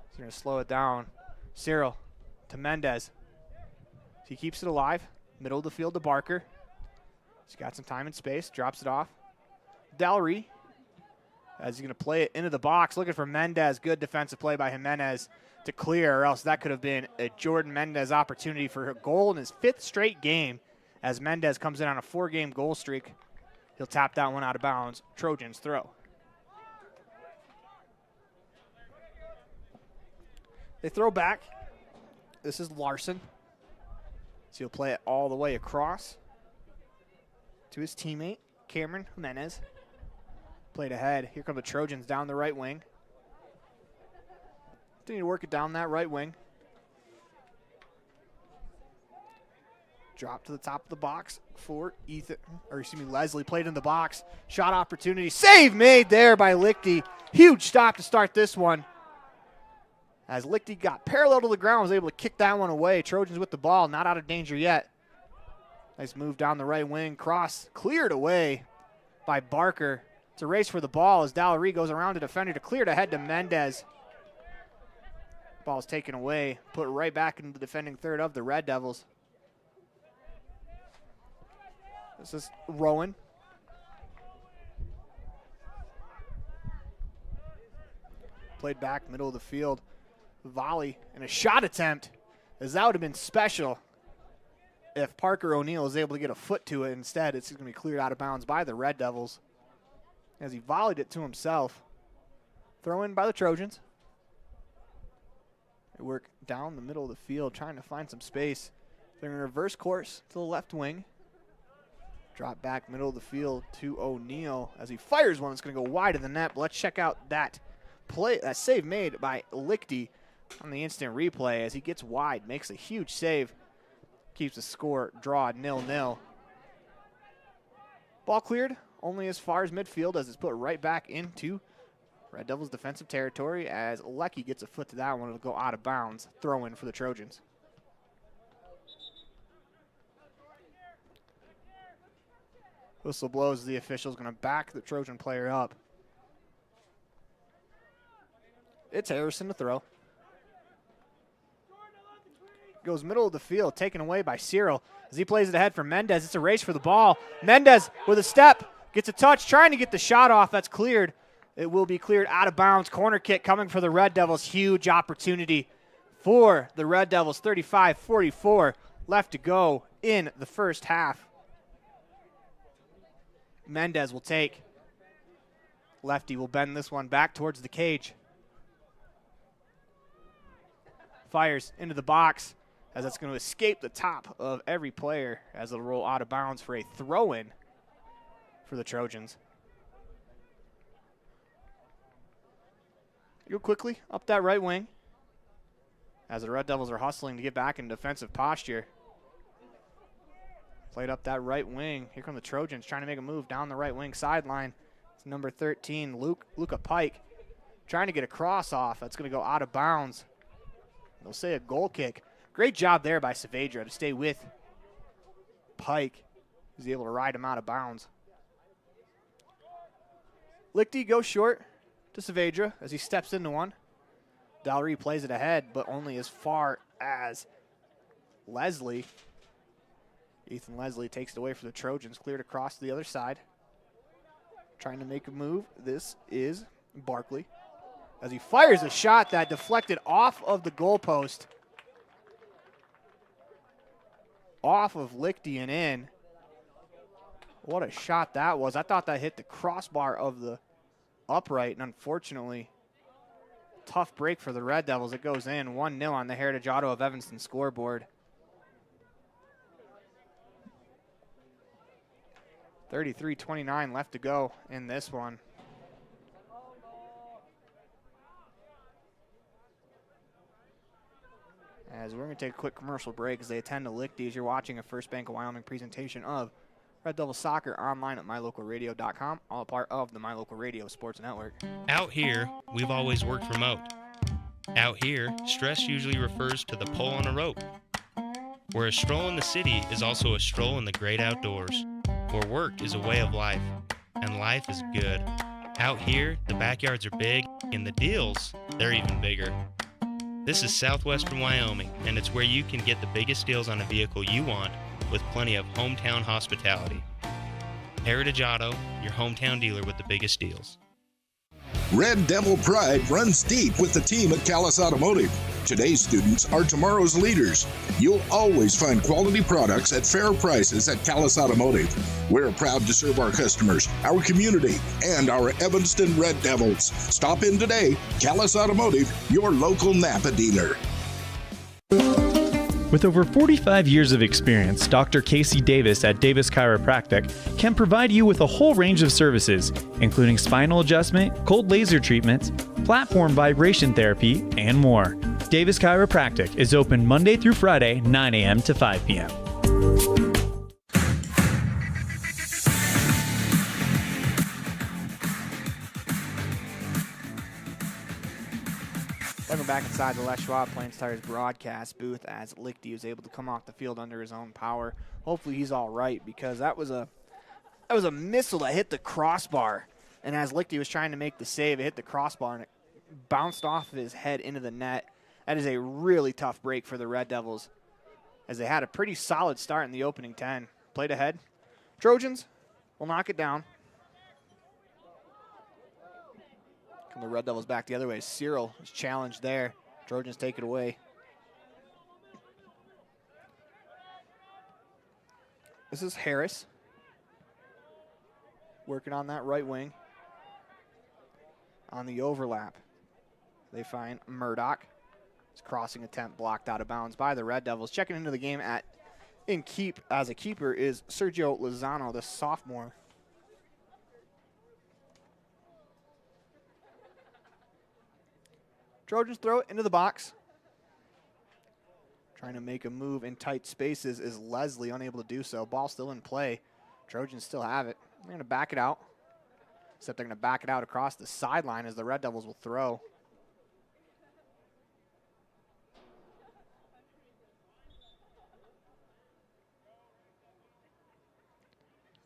He's going to slow it down. Cyril to Mendez. He keeps it alive. Middle of the field to Barker. He's got some time and space. Drops it off. Dallery, as he's going to play it into the box, looking for Mendez. Good defensive play by Jimenez to clear, or else that could have been a Jordan Mendez opportunity for a goal in his 5th straight game as Mendez comes in on a 4-game goal streak. He'll tap that one out of bounds. Trojans throw. They throw back. This is Larson. So he'll play it all the way across to his teammate, Cameron Jimenez. Played ahead. Here come the Trojans down the right wing. Continue to work it down that right wing. Drop to the top of the box for Leslie. Played in the box. Shot opportunity. Save made there by Lichty. Huge stop to start this one. As Lichty got parallel to the ground, was able to kick that one away. Trojans with the ball, not out of danger yet. Nice move down the right wing. Cross cleared away by Barker. It's a race for the ball as Dallery goes around the defender to clear it ahead to Mendez. Ball's taken away, put right back into the defending third of the Red Devils. This is Rowan. Played back, middle of the field. Volley and a shot attempt, as that would have been special if Parker O'Neal is able to get a foot to it. Instead, it's going to be cleared out of bounds by the Red Devils as he volleyed it to himself. Throw in by the Trojans. They work down the middle of the field, trying to find some space. They're in reverse course to the left wing. Drop back middle of the field to O'Neal as he fires one that's going to go wide of the net. But let's check out that play, that save made by Lichty on the instant replay as he gets wide, makes a huge save, keeps the score draw 0-0. Ball cleared only as far as midfield as it's put right back into Red Devils defensive territory as Lecky gets a foot to that one. It'll go out of bounds. Throw in for the Trojans. Whistle blows. The official's going to back the Trojan player up. It's Harrison to throw. Goes middle of the field, taken away by Cyril as he plays it ahead for Mendez. It's a race for the ball. Mendez with a step, gets a touch, trying to get the shot off. That's cleared. It will be cleared out of bounds. Corner kick coming for the Red Devils. Huge opportunity for the Red Devils. 35-44 left to go in the first half. Mendez will take. Lefty will bend this one back towards the cage. Fires into the box as that's going to escape the top of every player as it'll roll out of bounds for a throw-in for the Trojans. Go quickly up that right wing as the Red Devils are hustling to get back in defensive posture. Played up that right wing. Here come the Trojans trying to make a move down the right wing sideline. It's number 13, Luca Pike, trying to get a cross off. That's going to go out of bounds. They'll say a goal kick. Great job there by Saavedra to stay with Pike. He's able to ride him out of bounds. Lichty goes short to Saavedra as he steps into one. Dallery plays it ahead, but only as far as Leslie. Ethan Leslie takes it away for the Trojans, cleared across to the other side. Trying to make a move. This is Barkley as he fires a shot that deflected off of the goalpost. Off of Lichty and in. What a shot that was. I thought that hit the crossbar of the upright, and unfortunately, tough break for the Red Devils. It goes in 1-0 on the Heritage Auto of Evanston scoreboard. 33-29 left to go in this one. As we're going to take a quick commercial break as they attend to Lichty as you're watching a First Bank of Wyoming presentation of Red Devil Soccer online at mylocalradio.com, all a part of the My Local Radio Sports Network. Out here, we've always worked remote. Out here, stress usually refers to the pull on a rope. Where a stroll in the city is also a stroll in the great outdoors. Where work is a way of life, and life is good. Out here, the backyards are big, and the deals, they're even bigger. This is southwestern Wyoming, and it's where you can get the biggest deals on a vehicle you want with plenty of hometown hospitality. Heritage Auto, your hometown dealer with the biggest deals. Red Devil pride runs deep with the team at Callis Automotive. Today's students are tomorrow's leaders. You'll always find quality products at fair prices at Callis Automotive. We're proud to serve our customers, our community, and our Evanston Red Devils. Stop in today. Callis Automotive, your local Napa dealer. With over 45 years of experience, Dr. Casey Davis at Davis Chiropractic can provide you with a whole range of services, including spinal adjustment, cold laser treatments, platform vibration therapy, and more. Davis Chiropractic is open Monday through Friday, 9 a.m. to 5 p.m. Welcome back inside the Les Schwab Plains Tires broadcast booth as Lichty was able to come off the field under his own power. Hopefully he's all right because that was a missile that hit the crossbar. And as Lichty was trying to make the save, it hit the crossbar and it bounced off of his head into the net. That is a really tough break for the Red Devils as they had a pretty solid start in the opening 10. Played ahead. Trojans will knock it down. Come the Red Devils back the other way. Cyril is challenged there. Trojans take it away. This is Harris working on that right wing. On the overlap, they find Murdoch. His crossing attempt blocked out of bounds by the Red Devils. Checking into the game as a keeper is Sergio Lozano, the sophomore. Trojans throw it into the box. Trying to make a move in tight spaces is Leslie, unable to do so. Ball still in play. Trojans still have it. They're going to back it out. Except they're going to back it out across the sideline as the Red Devils will throw.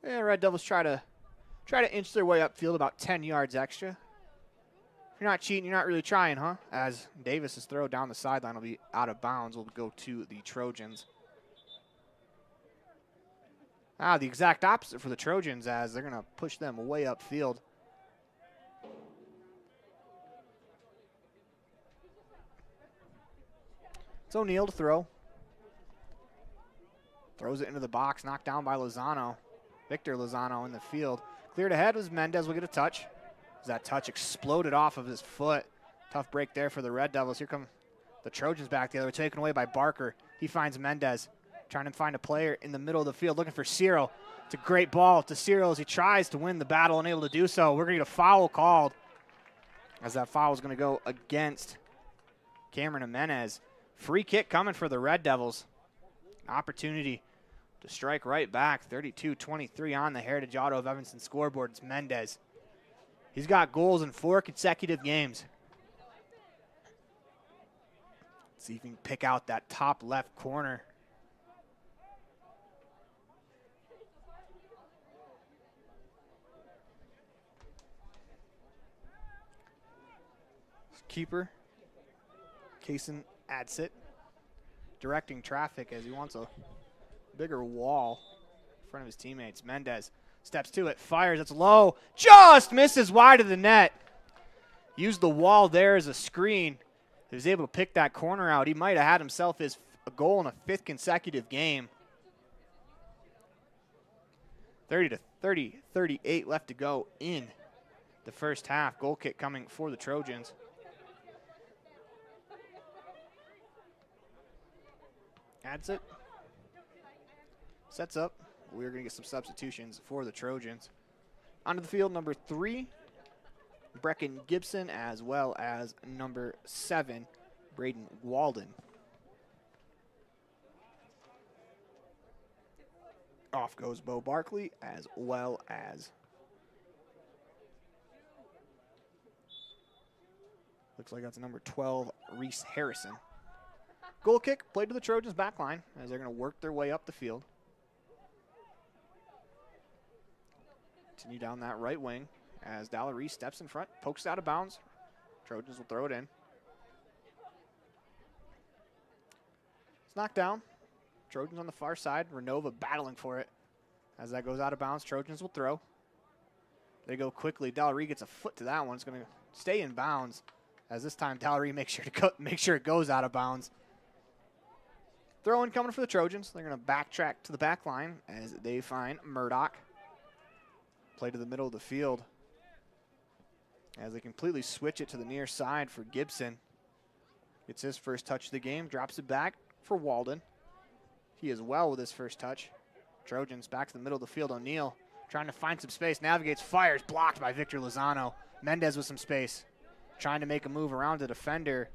Yeah, Red Devils try to inch their way upfield about 10 yards extra. If you're not cheating, you're not really trying, huh? As Davis's throw down the sideline will be out of bounds. Will go to the Trojans. The exact opposite for the Trojans as they're going to push them way upfield. O'Neal to throw. Throws it into the box, knocked down by Lozano. Victor Lozano in the field. Cleared ahead was Mendez will get a touch. As that touch exploded off of his foot. Tough break there for the Red Devils. Here come the Trojans back the other way, taken away by Barker. He finds Mendez, trying to find a player in the middle of the field, looking for Cyril. It's a great ball to Cyril as he tries to win the battle, unable to do so. We're going to get a foul called, as that foul is going to go against Cameron Jimenez. Free kick coming for the Red Devils. Opportunity to strike right back. 32-23 on the Heritage Auto of Evanston scoreboard. It's Mendez. He's got goals in 4 consecutive games. See if he can pick out that top left corner. Keeper, Cazin adds it, directing traffic as he wants a bigger wall in front of his teammates. Mendez steps to it, fires, it's low, just misses wide of the net. Used the wall there as a screen. He was able to pick that corner out. He might have had himself his goal in a 5th consecutive game. 38 left to go in the first half. Goal kick coming for the Trojans. Adds it. Sets up. We're going to get some substitutions for the Trojans. Onto the field, number 3, Brecken Gibson, as well as number 7, Braden Walden. Off goes Bo Barkley, as well as looks like that's number 12, Reese Harrison. Goal kick played to the Trojans' back line as they're going to work their way up the field. Continue down that right wing as Dallery steps in front, pokes out of bounds. Trojans will throw it in. It's knocked down. Trojans on the far side. Renova battling for it. As that goes out of bounds, Trojans will throw. They go quickly. Dallery gets a foot to that one. It's going to stay in bounds. As this time, Dallery makes sure it goes out of bounds. Throw in coming for the Trojans. They're going to backtrack to the back line as they find Murdoch. Play to the middle of the field as they completely switch it to the near side for Gibson. Gets his first touch of the game, drops it back for Walden. He is well with his first touch. Trojans back to the middle of the field. O'Neal trying to find some space, navigates, fires, blocked by Victor Lozano. Mendez with some space, trying to make a move around the defender.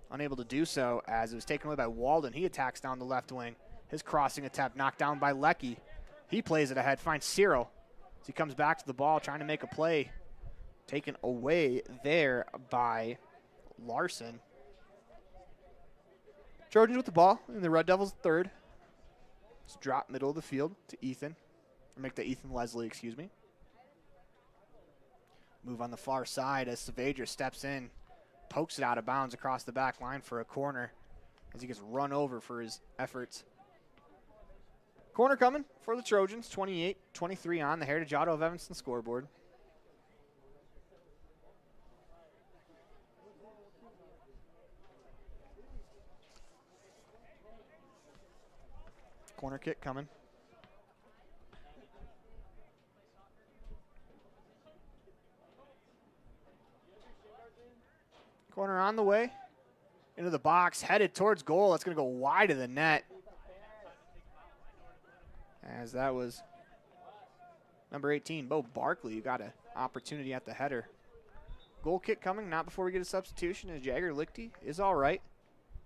Unable to do so as it was taken away by Walden. He attacks down the left wing. His crossing attempt knocked down by Leckie. He plays it ahead, finds Cyril. As he comes back to the ball, trying to make a play. Taken away there by Larson. Trojans with the ball, and the Red Devils third. Let's drop middle of the field to Ethan. Or make that Ethan Leslie, excuse me. Move on the far side as Savager steps in. Pokes it out of bounds across the back line for a corner as he gets run over for his efforts. Corner coming for the Trojans, 28-23 on the Heritage Auto of Evanston scoreboard. Corner kick coming. Corner on the way. Into the box, headed towards goal. That's going to go wide of the net. As that was number 18, Bo Barkley, who got an opportunity at the header. Goal kick coming, not before we get a substitution, as Jagger Lichty is all right,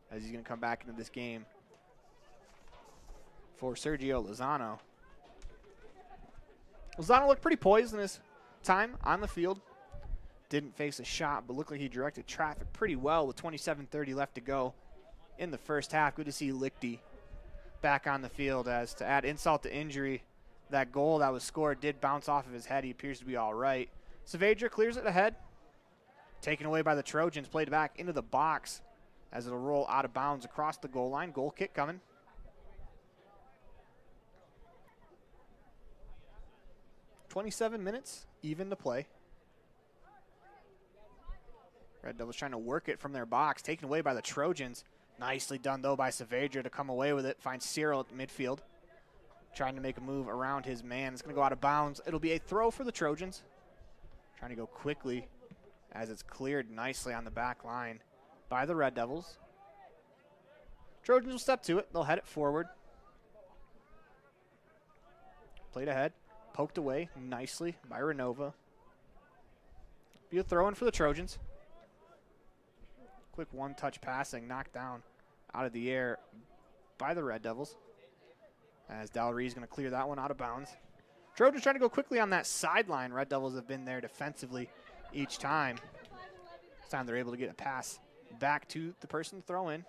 as he's going to come back into this game for Sergio Lozano. Lozano looked pretty poised in his time on the field. Didn't face a shot, but looked like he directed traffic pretty well with 27:30 left to go in the first half. Good to see Lichty back on the field, as to add insult to injury, that goal that was scored did bounce off of his head. He appears to be all right. Savager clears it ahead. Taken away by the Trojans, played back into the box as it'll roll out of bounds across the goal line. Goal kick coming. .27 minutes, even to play. Red Devils trying to work it from their box, taken away by the Trojans. Nicely done, though, by Saavedra to come away with it. Finds Cyril at the midfield. Trying to make a move around his man. It's going to go out of bounds. It'll be a throw for the Trojans. Trying to go quickly as it's cleared nicely on the back line by the Red Devils. Trojans will step to it. They'll head it forward. Played ahead. Poked away nicely by Renova. Be a throw in for the Trojans. Quick one-touch passing, knocked down out of the air by the Red Devils. As Dalry is going to clear that one out of bounds. Trojans trying to go quickly on that sideline. Red Devils have been there defensively each time. This time they're able to get a pass back to the person to throw in.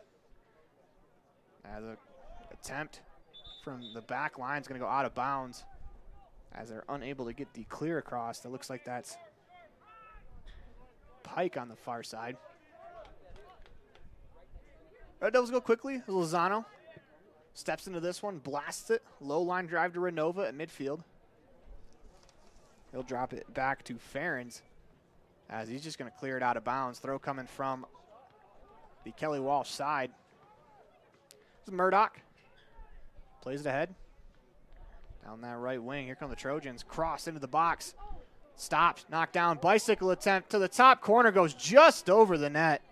As an attempt from the back line is going to go out of bounds as they're unable to get the clear across. It looks like that's Pike on the far side. Red Devils go quickly. Lozano steps into this one, blasts it. Low line drive to Renova at midfield. He'll drop it back to Ferens as he's just going to clear it out of bounds. Throw coming from the Kelly Walsh side. This is Murdoch. Plays it ahead. Down that right wing. Here come the Trojans. Cross into the box. Stopped. Knocked down. Bicycle attempt to the top corner. Goes just over the net.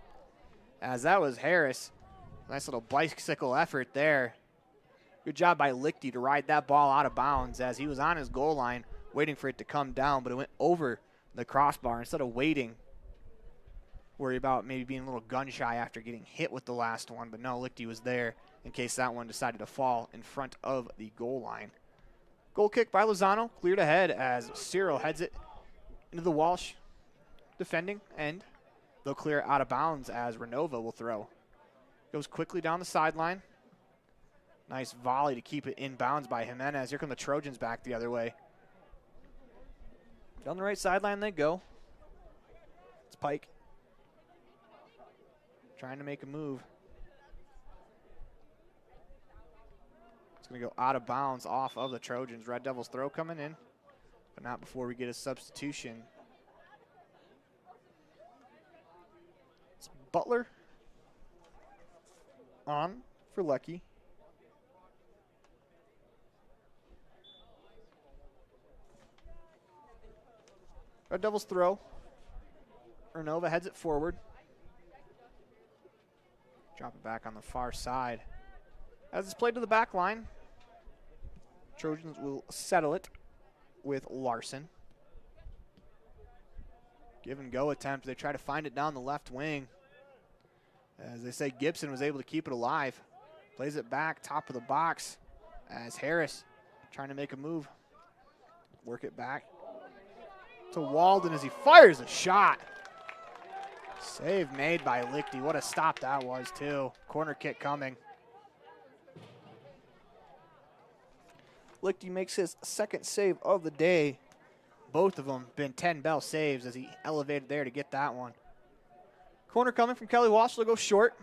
As that was Harris. Nice little bicycle effort there. Good job by Lichty to ride that ball out of bounds as he was on his goal line waiting for it to come down, but it went over the crossbar instead of waiting. Worry about maybe being a little gun shy after getting hit with the last one, but no, Lichty was there in case that one decided to fall in front of the goal line. Goal kick by Lozano, cleared ahead as Cyril heads it into the Walsh defending end. They'll clear it out of bounds as Renova will throw. Goes quickly down the sideline. Nice volley to keep it in bounds by Jimenez. Here come the Trojans back the other way. Down the right sideline they go. It's Pike. Trying to make a move. It's going to go out of bounds off of the Trojans. Red Devils throw coming in, but not before we get a substitution. It's Butler on for Lecky. Red Devils throw. Renova heads it forward. Drop it back on the far side. As it's played to the back line, Trojans will settle it with Larson. Give and go attempt. They try to find it down the left wing. As they say, Gibson was able to keep it alive. Plays it back, top of the box, as Harris trying to make a move. Work it back to Walden as he fires a shot. Save made by Lichty. What a stop that was, too. Corner kick coming. Lichty makes his second save of the day. Both of them been 10-bell saves as he elevated there to get that one. Corner coming from Kelly Walsh. They'll go short.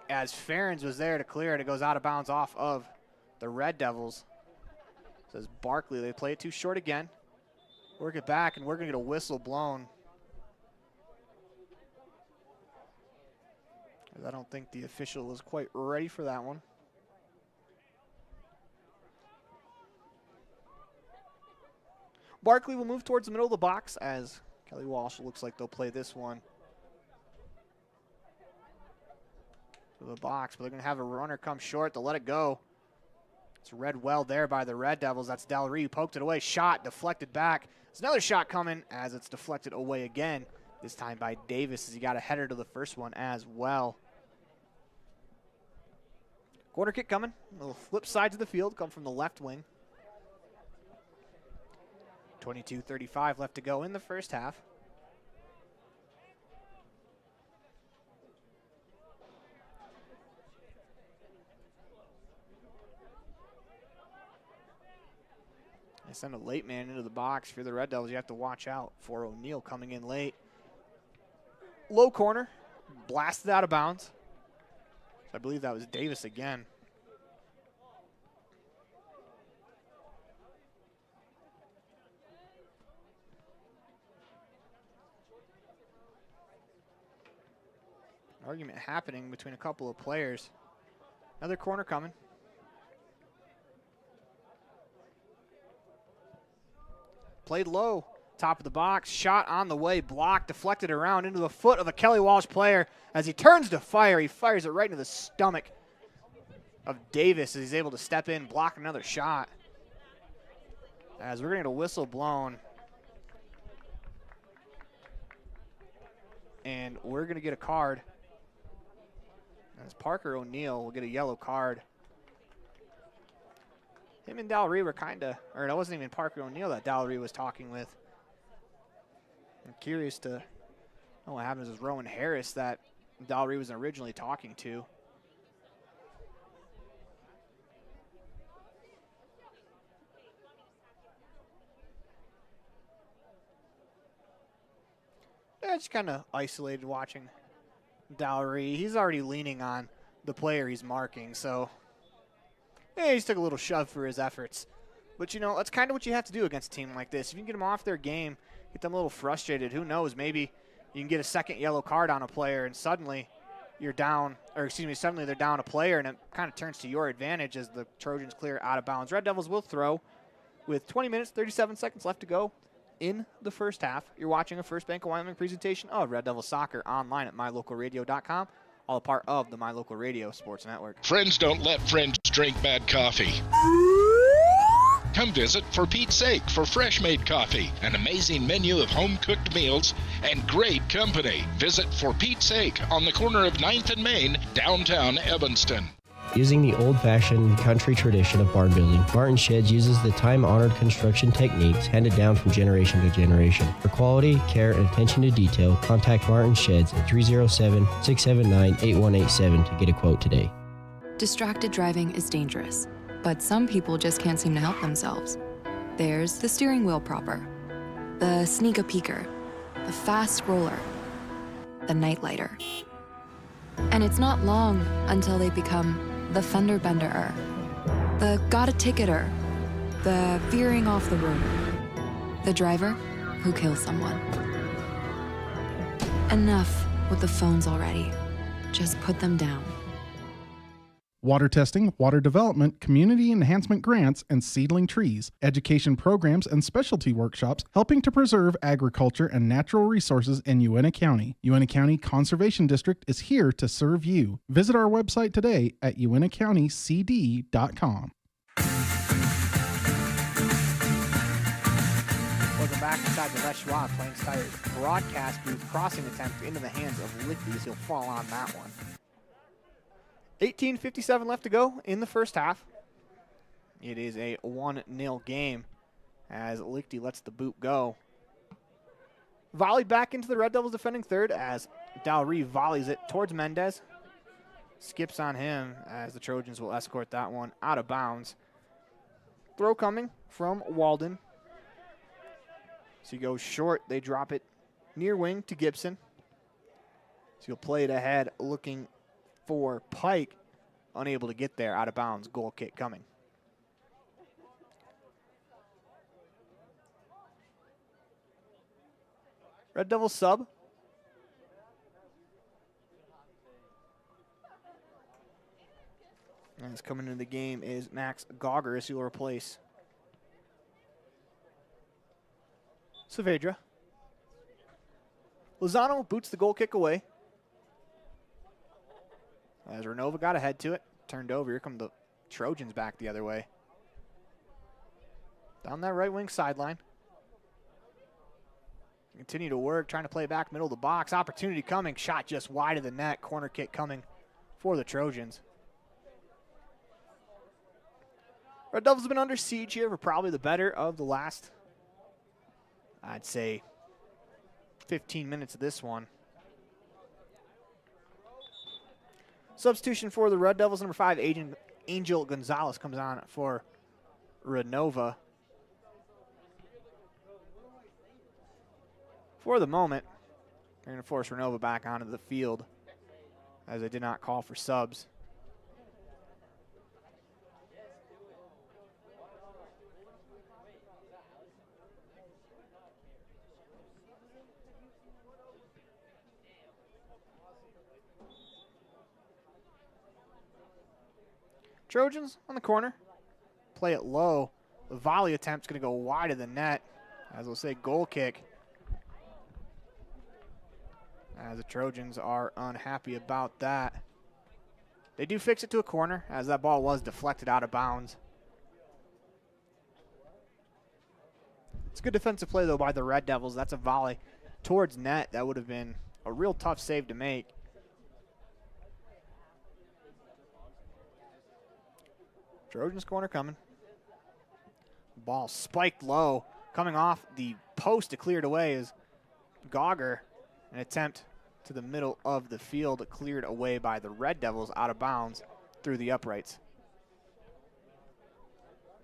As Ferens was there to clear it, it goes out of bounds off of the Red Devils. Says Barkley. They play it too short again. Work it back, and we're going to get a whistle blown. I don't think the official was quite ready for that one. Barkley will move towards the middle of the box as Kelly Walsh looks like they'll play this one to the box, but they're going to have a runner come short. They'll let it go. It's read well there by the Red Devils. That's Dalry who poked it away. Shot deflected back. There's another shot coming as it's deflected away again, this time by Davis as he got a header to the first one as well. Corner kick coming. A little flip side to the field, come from the left wing. 22:35 left to go in the first half. They send a late man into the box for the Red Devils. You have to watch out for O'Neal coming in late. Low corner, blasted out of bounds. I believe that was Davis again. argument happening between a couple of players. Another corner coming. Played low, top of the box, shot on the way, blocked, deflected around into the foot of a Kelly Walsh player. As he turns to fire, he fires it right into the stomach of Davis as he's able to step in, block another shot. As we're going to get a whistle blown. And we're going to get a card. As Parker O'Neill will get a yellow card. Him and Dallery were kind of, or it wasn't even Parker O'Neill that Dallery was talking with. I'm curious to know what happens with Rowan Harris that Dallery was originally talking to. Yeah, just kind of isolated watching Dallery. He's already leaning on the player he's marking, so yeah, he just took a little shove for his efforts. But, you know, that's kind of what you have to do against a team like this. If you can get them off their game, get them a little frustrated, who knows, maybe you can get a second yellow card on a player and suddenly you're down, or excuse me, suddenly they're down a player and it kind of turns to your advantage as the Trojans clear out of bounds. Red Devils will throw with 20 minutes, 37 seconds left to go in the first half. You're watching a First Bank of Wyoming presentation of Red Devil Soccer online at mylocalradio.com, all a part of the My Local Radio Sports Network. Friends don't let friends drink bad coffee. Come visit For Pete's Sake for fresh-made coffee, an amazing menu of home-cooked meals, and great company. Visit For Pete's Sake on the corner of 9th and Main, downtown Evanston. Using the old-fashioned country tradition of barn building, Martin Sheds uses the time-honored construction techniques handed down from generation to generation. For quality, care, and attention to detail, contact Martin Sheds at 307-679-8187 to get a quote today. Distracted driving is dangerous, but some people just can't seem to help themselves. There's the steering wheel propper, the sneak-a-peeker, the fast roller, the nightlighter. And it's not long until they become the fender benderer, the got-a-ticketer, the veering off the road, the driver who kills someone. Enough with the phones already. Just put them down. Water testing, water development, community enhancement grants, and seedling trees, education programs, and specialty workshops helping to preserve agriculture and natural resources in Uintah County. Uintah County Conservation District is here to serve you. Visit our website today at uintahcountycd.com. Welcome back inside the Les Schwab Plains Tires broadcast booth. Crossing attempt into the hands of Lichty as he'll fall on that one. 18:57 left to go in the first half. It is a 1-0 game as Lichty lets the boot go. Volleyed back into the Red Devils defending third as Dallery volleys it towards Mendez. Skips on him as the Trojans will escort that one out of bounds. Throw coming from Walden. So he goes short. They drop it near wing to Gibson. So he'll play it ahead looking for Pike, unable to get there, out of bounds, goal kick coming. Red Devils sub. And coming into the game is Max Goggers, who will replace Saavedra. Lozano boots the goal kick away. As Renova got ahead to it, turned over. Here come the Trojans back the other way. Down that right wing sideline. Continue to work, trying to play back middle of the box. Opportunity coming, shot just wide of the net. Corner kick coming for the Trojans. Red Devils have been under siege here for probably the better of the last, I'd say, 15 minutes of this one. Substitution for the Red Devils, number 5, Angel Gonzalez comes on for Renova. For the moment, they're going to force Renova back onto the field as they did not call for subs. Trojans on the corner. Play it low. The volley attempt's going to go wide of the net. As we'll say, goal kick. As the Trojans are unhappy about that. They do fix it to a corner, as that ball was deflected out of bounds. It's good defensive play, though, by the Red Devils. That's a volley towards net. That would have been a real tough save to make. Trojans corner coming. Ball spiked low. Coming off the post to clear it away is Gauger. An attempt to the middle of the field, cleared away by the Red Devils out of bounds through the uprights.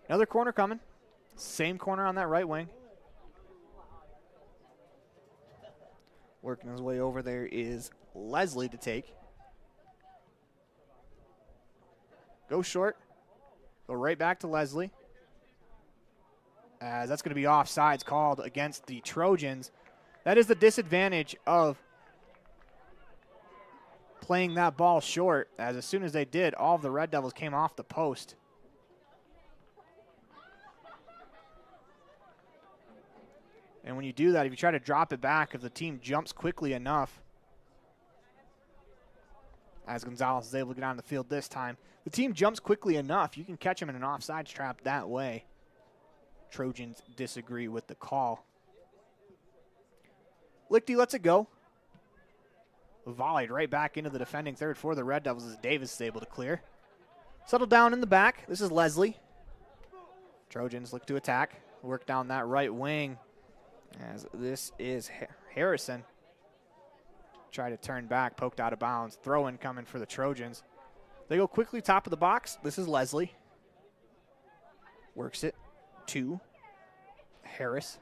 Another corner coming. Same corner on that right wing. Working his way over there is Leslie to take. Go short. Go right back to Leslie. As that's going to be offsides called against the Trojans. That is the disadvantage of playing that ball short, as soon as they did, all of the Red Devils came off the post. And when you do that, if you try to drop it back, if the team jumps quickly enough, as Gonzalez is able to get on the field this time, the team jumps quickly enough, you can catch them in an offsides trap that way. Trojans disagree with the call. Lichty lets it go. Volleyed right back into the defending third for the Red Devils as Davis is able to clear. Settle down in the back. This is Leslie. Trojans look to attack. Work down that right wing as this is Harrison. Try to turn back, poked out of bounds. Throw-in coming for the Trojans. They go quickly top of the box. This is Leslie. Works it to Harris.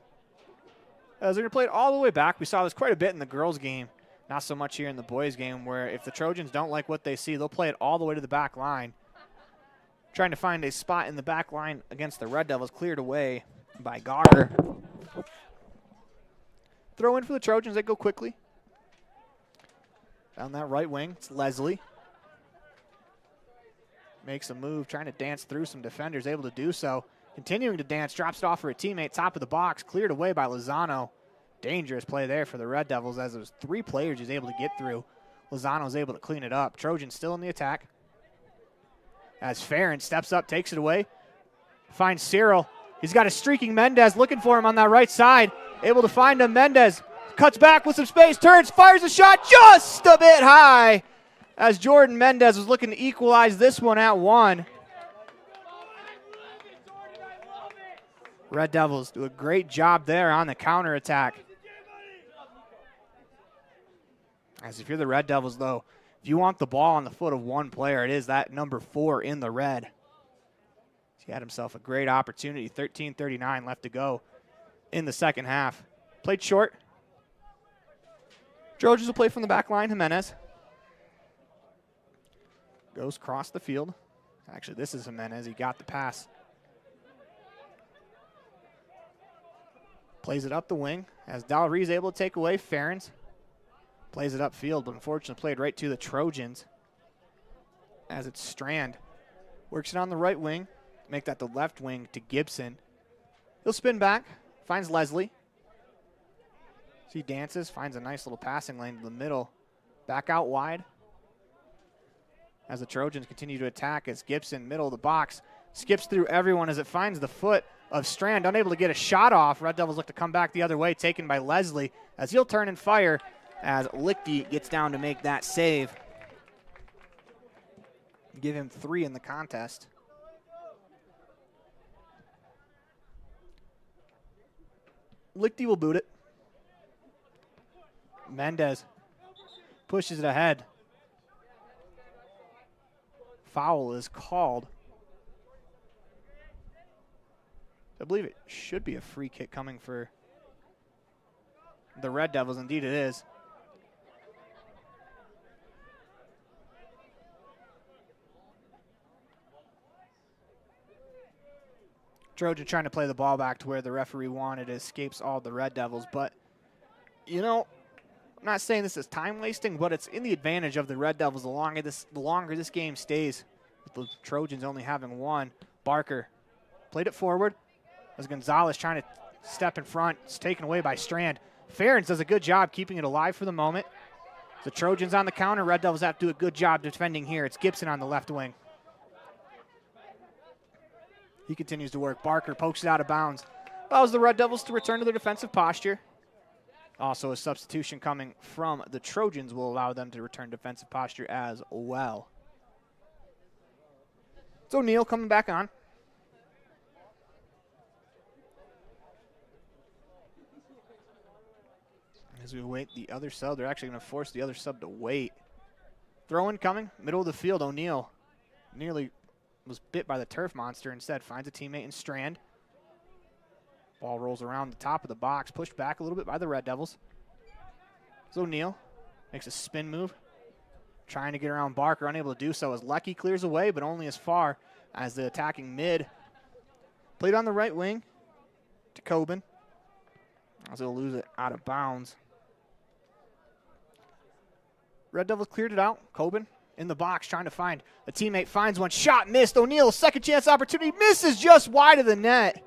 As they're going to play it all the way back. We saw this quite a bit in the girls' game. Not so much here in the boys' game, where if the Trojans don't like what they see, they'll play it all the way to the back line. Trying to find a spot in the back line against the Red Devils, cleared away by Gauger. Throw in for the Trojans. They go quickly. Down that right wing, it's Leslie. Makes a move, trying to dance through some defenders, able to do so. Continuing to dance, drops it off for a teammate, top of the box, cleared away by Lozano. Dangerous play there for the Red Devils, as those three players he's able to get through. Lozano's able to clean it up. Trojans still in the attack. As Farron steps up, takes it away. Finds Cyril. He's got a streaking Mendez looking for him on that right side. Able to find him. Mendez cuts back with some space, turns, fires a shot just a bit high. As Jordan Mendez was looking to equalize this one at one. Red Devils do a great job there on the counterattack. As if you're the Red Devils, though, if you want the ball on the foot of one player, it is that number 4 in the red. He had himself a great opportunity. 13:39 left to go in the second half. Played short. Trojans will play from the back line. Jimenez goes across the field. Actually, this is Jimenez. He got the pass. Plays it up the wing as Dalry is able to take away. Farrens plays it upfield, but unfortunately played right to the Trojans as it's Strand. Works it on the right wing. Make that the left wing to Gibson. He'll spin back. Finds Leslie. He dances. Finds a nice little passing lane to the middle. Back out wide. As the Trojans continue to attack as Gibson, middle of the box, skips through everyone as it finds the foot of Strand. Unable to get a shot off. Red Devils look to come back the other way, taken by Leslie as he'll turn and fire as Lichty gets down to make that save. Give him 3 in the contest. Lichty will boot it. Mendez pushes it ahead. Foul is called. I believe it should be a free kick coming for the Red Devils. Indeed it is. Trojan trying to play the ball back to where the referee wanted. It escapes all the Red Devils. But, you know, I'm not saying this is time wasting, but it's in the advantage of the Red Devils the longer this game stays. the Trojans only having one. Barker played it forward. As Gonzalez trying to step in front. It's taken away by Strand. Ferens does a good job keeping it alive for the moment. The Trojans on the counter. Red Devils have to do a good job defending here. It's Gibson on the left wing. He continues to work. Barker pokes it out of bounds. Allows the Red Devils to return to their defensive posture. Also, a substitution coming from the Trojans will allow them to return defensive posture as well. It's O'Neill coming back on. As we await the other sub, they're actually going to force the other sub to wait. Throw-in coming, middle of the field. O'Neill nearly was bit by the turf monster. Instead, finds a teammate in Strand. Ball rolls around the top of the box, pushed back a little bit by the Red Devils. So O'Neill makes a spin move, trying to get around Barker, unable to do so as Lecky clears away, but only as far as the attacking mid. Played on the right wing to Coben, as he'll lose it out of bounds. Red Devils cleared it out. Coben in the box trying to find a teammate, finds one, shot missed. O'Neill, second chance opportunity, misses just wide of the net.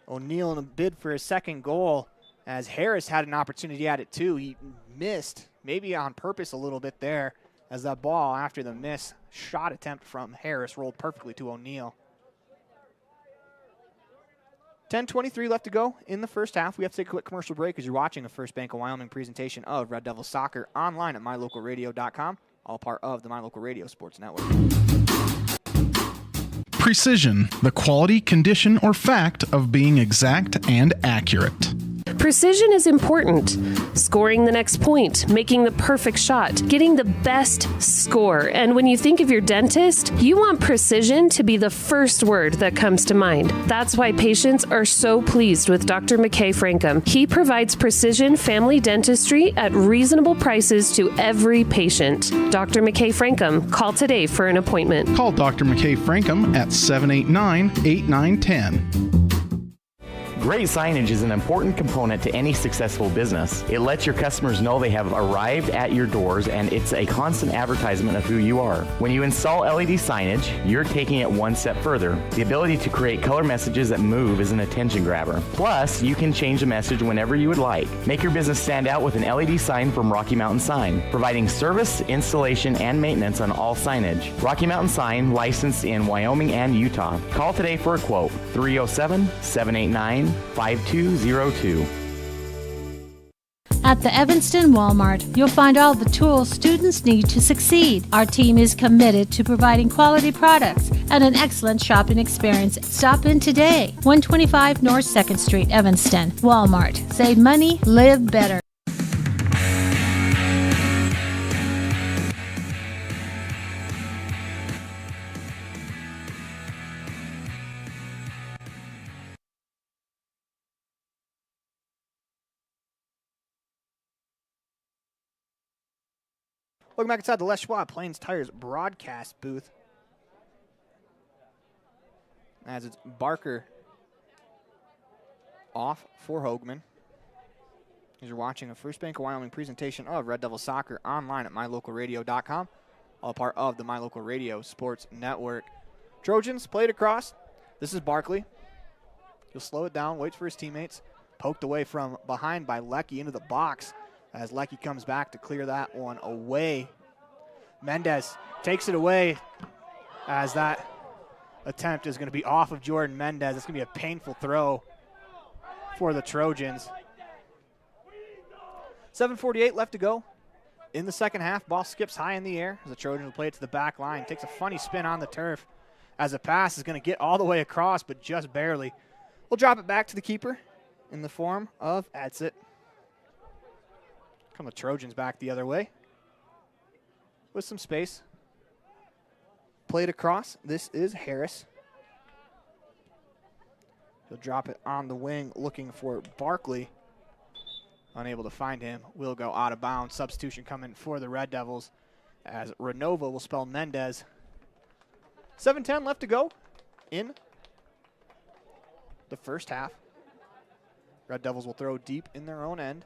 O'Neill in a bid for his second goal, as Harris had an opportunity at it too. He missed, maybe on purpose a little bit there, as that ball after the miss shot attempt from Harris rolled perfectly to O'Neill. 10:23 left to go in the first half. We have to take a quick commercial break as you're watching a First Bank of Wyoming presentation of Red Devil Soccer online at mylocalradio.com, all part of the My Local Radio Sports Network. Precision, the quality, condition, or fact of being exact and accurate. Precision is important. Scoring the next point, making the perfect shot, getting the best score. And when you think of your dentist, you want precision to be the first word that comes to mind. That's why patients are so pleased with Dr. McKay Frankum. He provides precision family dentistry at reasonable prices to every patient. Dr. McKay Frankum, call today for an appointment. Call Dr. McKay Frankum at 789-8910. Great signage is an important component to any successful business. It lets your customers know they have arrived at your doors, and it's a constant advertisement of who you are. When you install LED signage, you're taking it one step further. The ability to create color messages that move is an attention grabber. Plus, you can change the message whenever you would like. Make your business stand out with an LED sign from Rocky Mountain Sign, providing service, installation, and maintenance on all signage. Rocky Mountain Sign, licensed in Wyoming and Utah. Call today for a quote, 307-789-5202. At the Evanston Walmart, you'll find all the tools students need to succeed. Our team is committed to providing quality products and an excellent shopping experience. Stop in today. 125 North 2nd Street, Evanston. Walmart. Save money, live better. Welcome back inside the Les Schwab Plains Tires broadcast booth. As it's Barker off for Hoagman. As you're watching a First Bank of Wyoming presentation of Red Devil Soccer online at mylocalradio.com, all part of the My Local Radio Sports Network. Trojans played across. This is Barkley. He'll slow it down, waits for his teammates. Poked away from behind by Lecky into the box, as Lecky comes back to clear that one away. Mendez takes it away, as that attempt is going to be off of Jordan Mendez. It's going to be a painful throw for the Trojans. 7:48 left to go in the second half. Ball skips high in the air as the Trojans will play it to the back line. Takes a funny spin on the turf as a pass is going to get all the way across, but just barely. We'll drop it back to the keeper in the form of Edsett. Come the Trojans back the other way with some space. Played across. This is Harris. He'll drop it on the wing looking for Barkley. Unable to find him. Will go out of bounds. Substitution coming for the Red Devils as Renova will spell Mendez. 7:10 left to go in the first half. Red Devils will throw deep in their own end.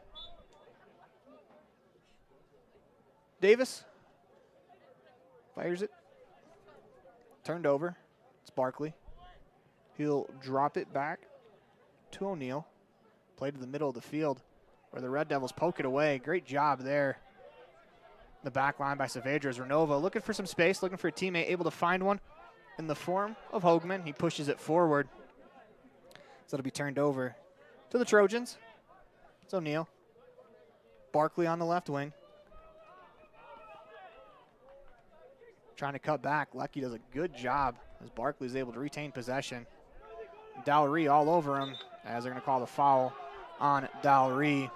Davis fires it turned over. It's Barkley. He'll drop it back to O'Neal. Play to the middle of the field where the Red Devils poke it away. Great job there. The back line by Saavedra. Renova looking for some space, looking for a teammate, able to find one in the form of Hoagman. He pushes it forward. So it'll be turned over to the Trojans. It's O'Neal. Barkley on the left wing. Trying to cut back. Lecky does a good job as Barkley's able to retain possession. Dowry all over him as they're going to call the foul on Dowry.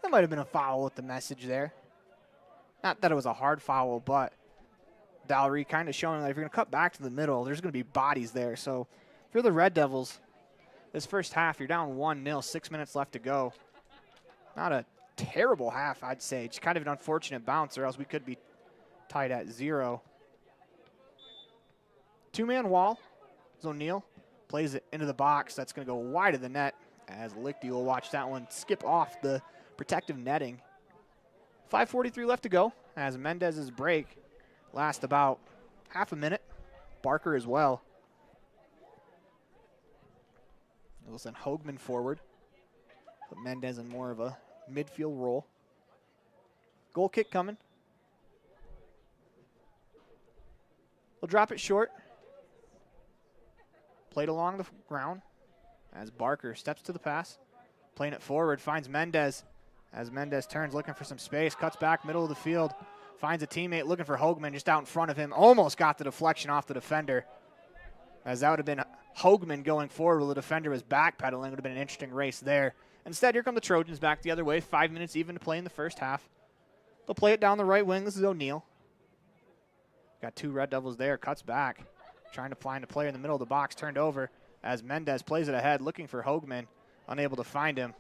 That might have been a foul with the message there. Not that it was a hard foul, but Dowry kind of showing that if you're going to cut back to the middle, there's going to be bodies there. So if you're the Red Devils, this first half, you're down 1-0, 6 minutes left to go. Not a terrible half, I'd say. Just kind of an unfortunate bounce, or else we could be tied at 0. Two-man wall. O'Neal plays it into the box. That's going to go wide of the net as Lichty will watch that one skip off the protective netting. 5:43 left to go as Mendez's break lasts about half a minute. Barker as well. We'll send Hoagman forward. Put Mendez in more of a midfield role. Goal kick coming. We'll drop it short. Played along the ground as Barker steps to the pass. Playing it forward, finds Mendez. As Mendez turns, looking for some space, cuts back middle of the field. Finds a teammate looking for Hoagman just out in front of him. Almost got the deflection off the defender. As that would have been Hoagman going forward while the defender was backpedaling. Would have been an interesting race there. Instead, here come the Trojans back the other way. 5 minutes even to play in the first half. They'll play it down the right wing. This is O'Neal. Got two Red Devils there. Cuts back. Trying to find a player in the middle of the box. Turned over as Mendez plays it ahead. Looking for Hoagman. Unable to find him.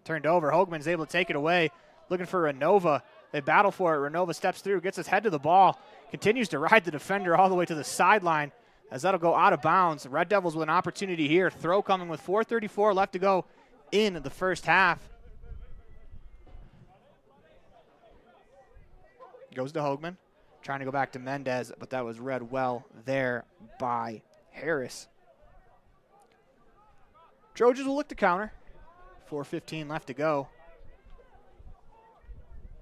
Turned over. Hoagman's able to take it away. Looking for Renova. They battle for it. Renova steps through. Gets his head to the ball. Continues to ride the defender all the way to the sideline. As that'll go out of bounds. Red Devils with an opportunity here. Throw coming with 4:34 left to go in the first half. Goes to Hoagman. Trying to go back to Mendez, but that was read well there by Harris. Trojans will look to counter. 4:15 left to go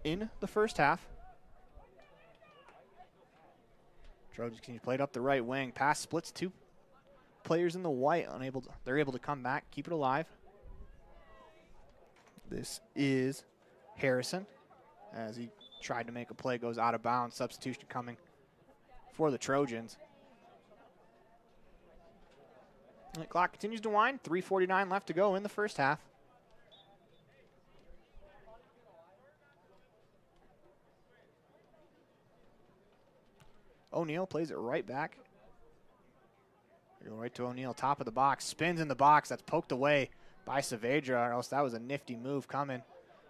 in the first half. Trojans can play it up the right wing. Pass splits two players in the white. They're able to come back, keep it alive. This is Harrison as he tried to make a play, goes out of bounds. Substitution coming for the Trojans. And the clock continues to wind. 3:49 left to go in the first half. O'Neal plays it right back. Go right to O'Neal, top of the box. Spins in the box. That's poked away by Saavedra, or else that was a nifty move coming.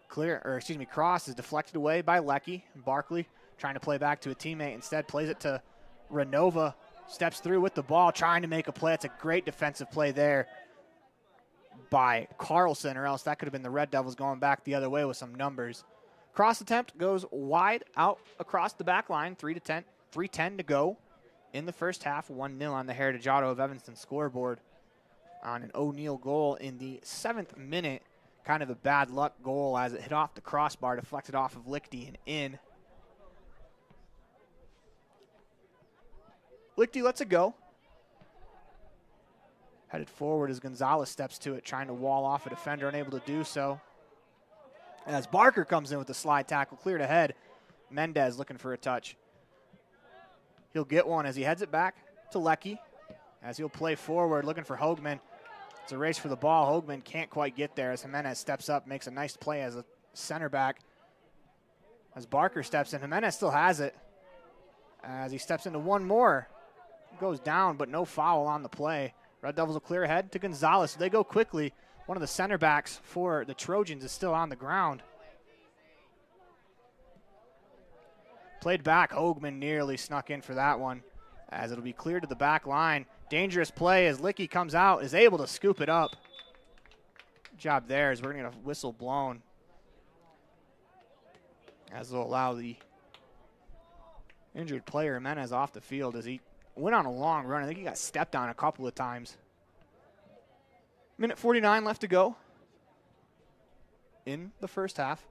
Cross is deflected away by Lecky. Barkley trying to play back to a teammate. Instead, plays it to Renova. Steps through with the ball, trying to make a play. It's a great defensive play there by Carlson, or else that could have been the Red Devils going back the other way with some numbers. Cross attempt goes wide out across the back line. 3:10 to go in the first half. 1-0 on the Heritage Auto of Evanston scoreboard on an O'Neal goal in the 7th minute. Kind of a bad luck goal as it hit off the crossbar, deflected off of Lichty and in. Lichty lets it go. Headed forward as Gonzalez steps to it, trying to wall off a defender, unable to do so. As Barker comes in with the slide tackle, cleared ahead. Mendez looking for a touch. He'll get one as he heads it back to Lecky. As he'll play forward, looking for Hoagman. It's a race for the ball. Hoagman can't quite get there as Jimenez steps up, makes a nice play as a center back. As Barker steps in, Jimenez still has it. As he steps into one more. Goes down, but no foul on the play. Red Devils will clear ahead to Gonzalez. They go quickly. One of the center backs for the Trojans is still on the ground. Played back. Hoagman nearly snuck in for that one as it'll be cleared to the back line. Dangerous play as Licky comes out, is able to scoop it up. Good job there as we're going to get a whistle blown. As will allow the Injured player Jimenez off the field as he went on a long run. I think he got stepped on a couple of times. Minute 49 left to go in the first half.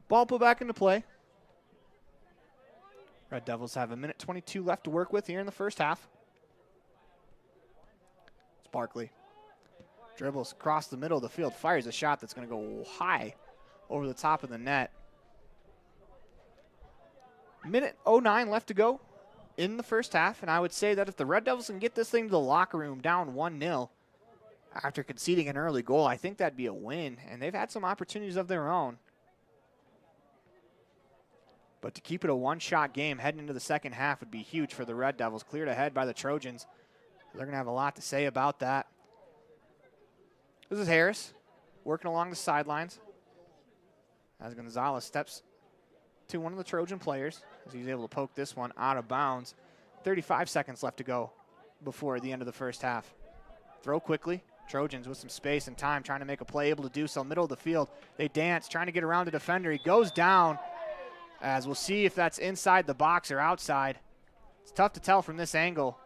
Ball put back into play. Red Devils have a minute 22 left to work with here in the first half. It's Barkley. Dribbles across the middle of the field, fires a shot that's going to go high over the top of the net. Minute 09 left to go in the first half, and I would say that if the Red Devils can get this thing to the locker room down 1-0 after conceding an early goal, I think that'd be a win, and they've had some opportunities of their own. But to keep it a one-shot game heading into the second half would be huge for the Red Devils. Cleared ahead by the Trojans. They're going to have a lot to say about that. This is Harris working along the sidelines as Gonzalez steps to one of the Trojan players as he's able to poke this one out of bounds. 35 seconds left to go before the end of the first half. Throw quickly. Trojans with some space and time trying to make a play, able to do so. Middle of the field. They dance, trying to get around a defender. He goes down. As we'll see if that's inside the box or outside. It's tough to tell from this angle.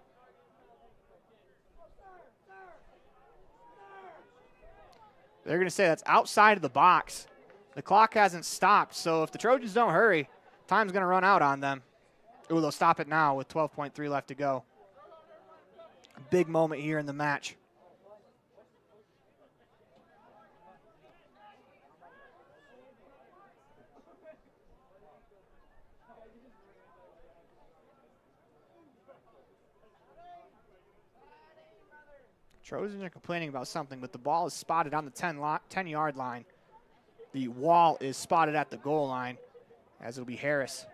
They're going to say that's outside of the box. The clock hasn't stopped, so if the Trojans don't hurry, time's going to run out on them. Ooh, they'll stop it now with 12.3 left to go. A big moment here in the match. Trojans are complaining about something, but the ball is spotted on the 10-yard line. The wall is spotted at the goal line, as it'll be Harris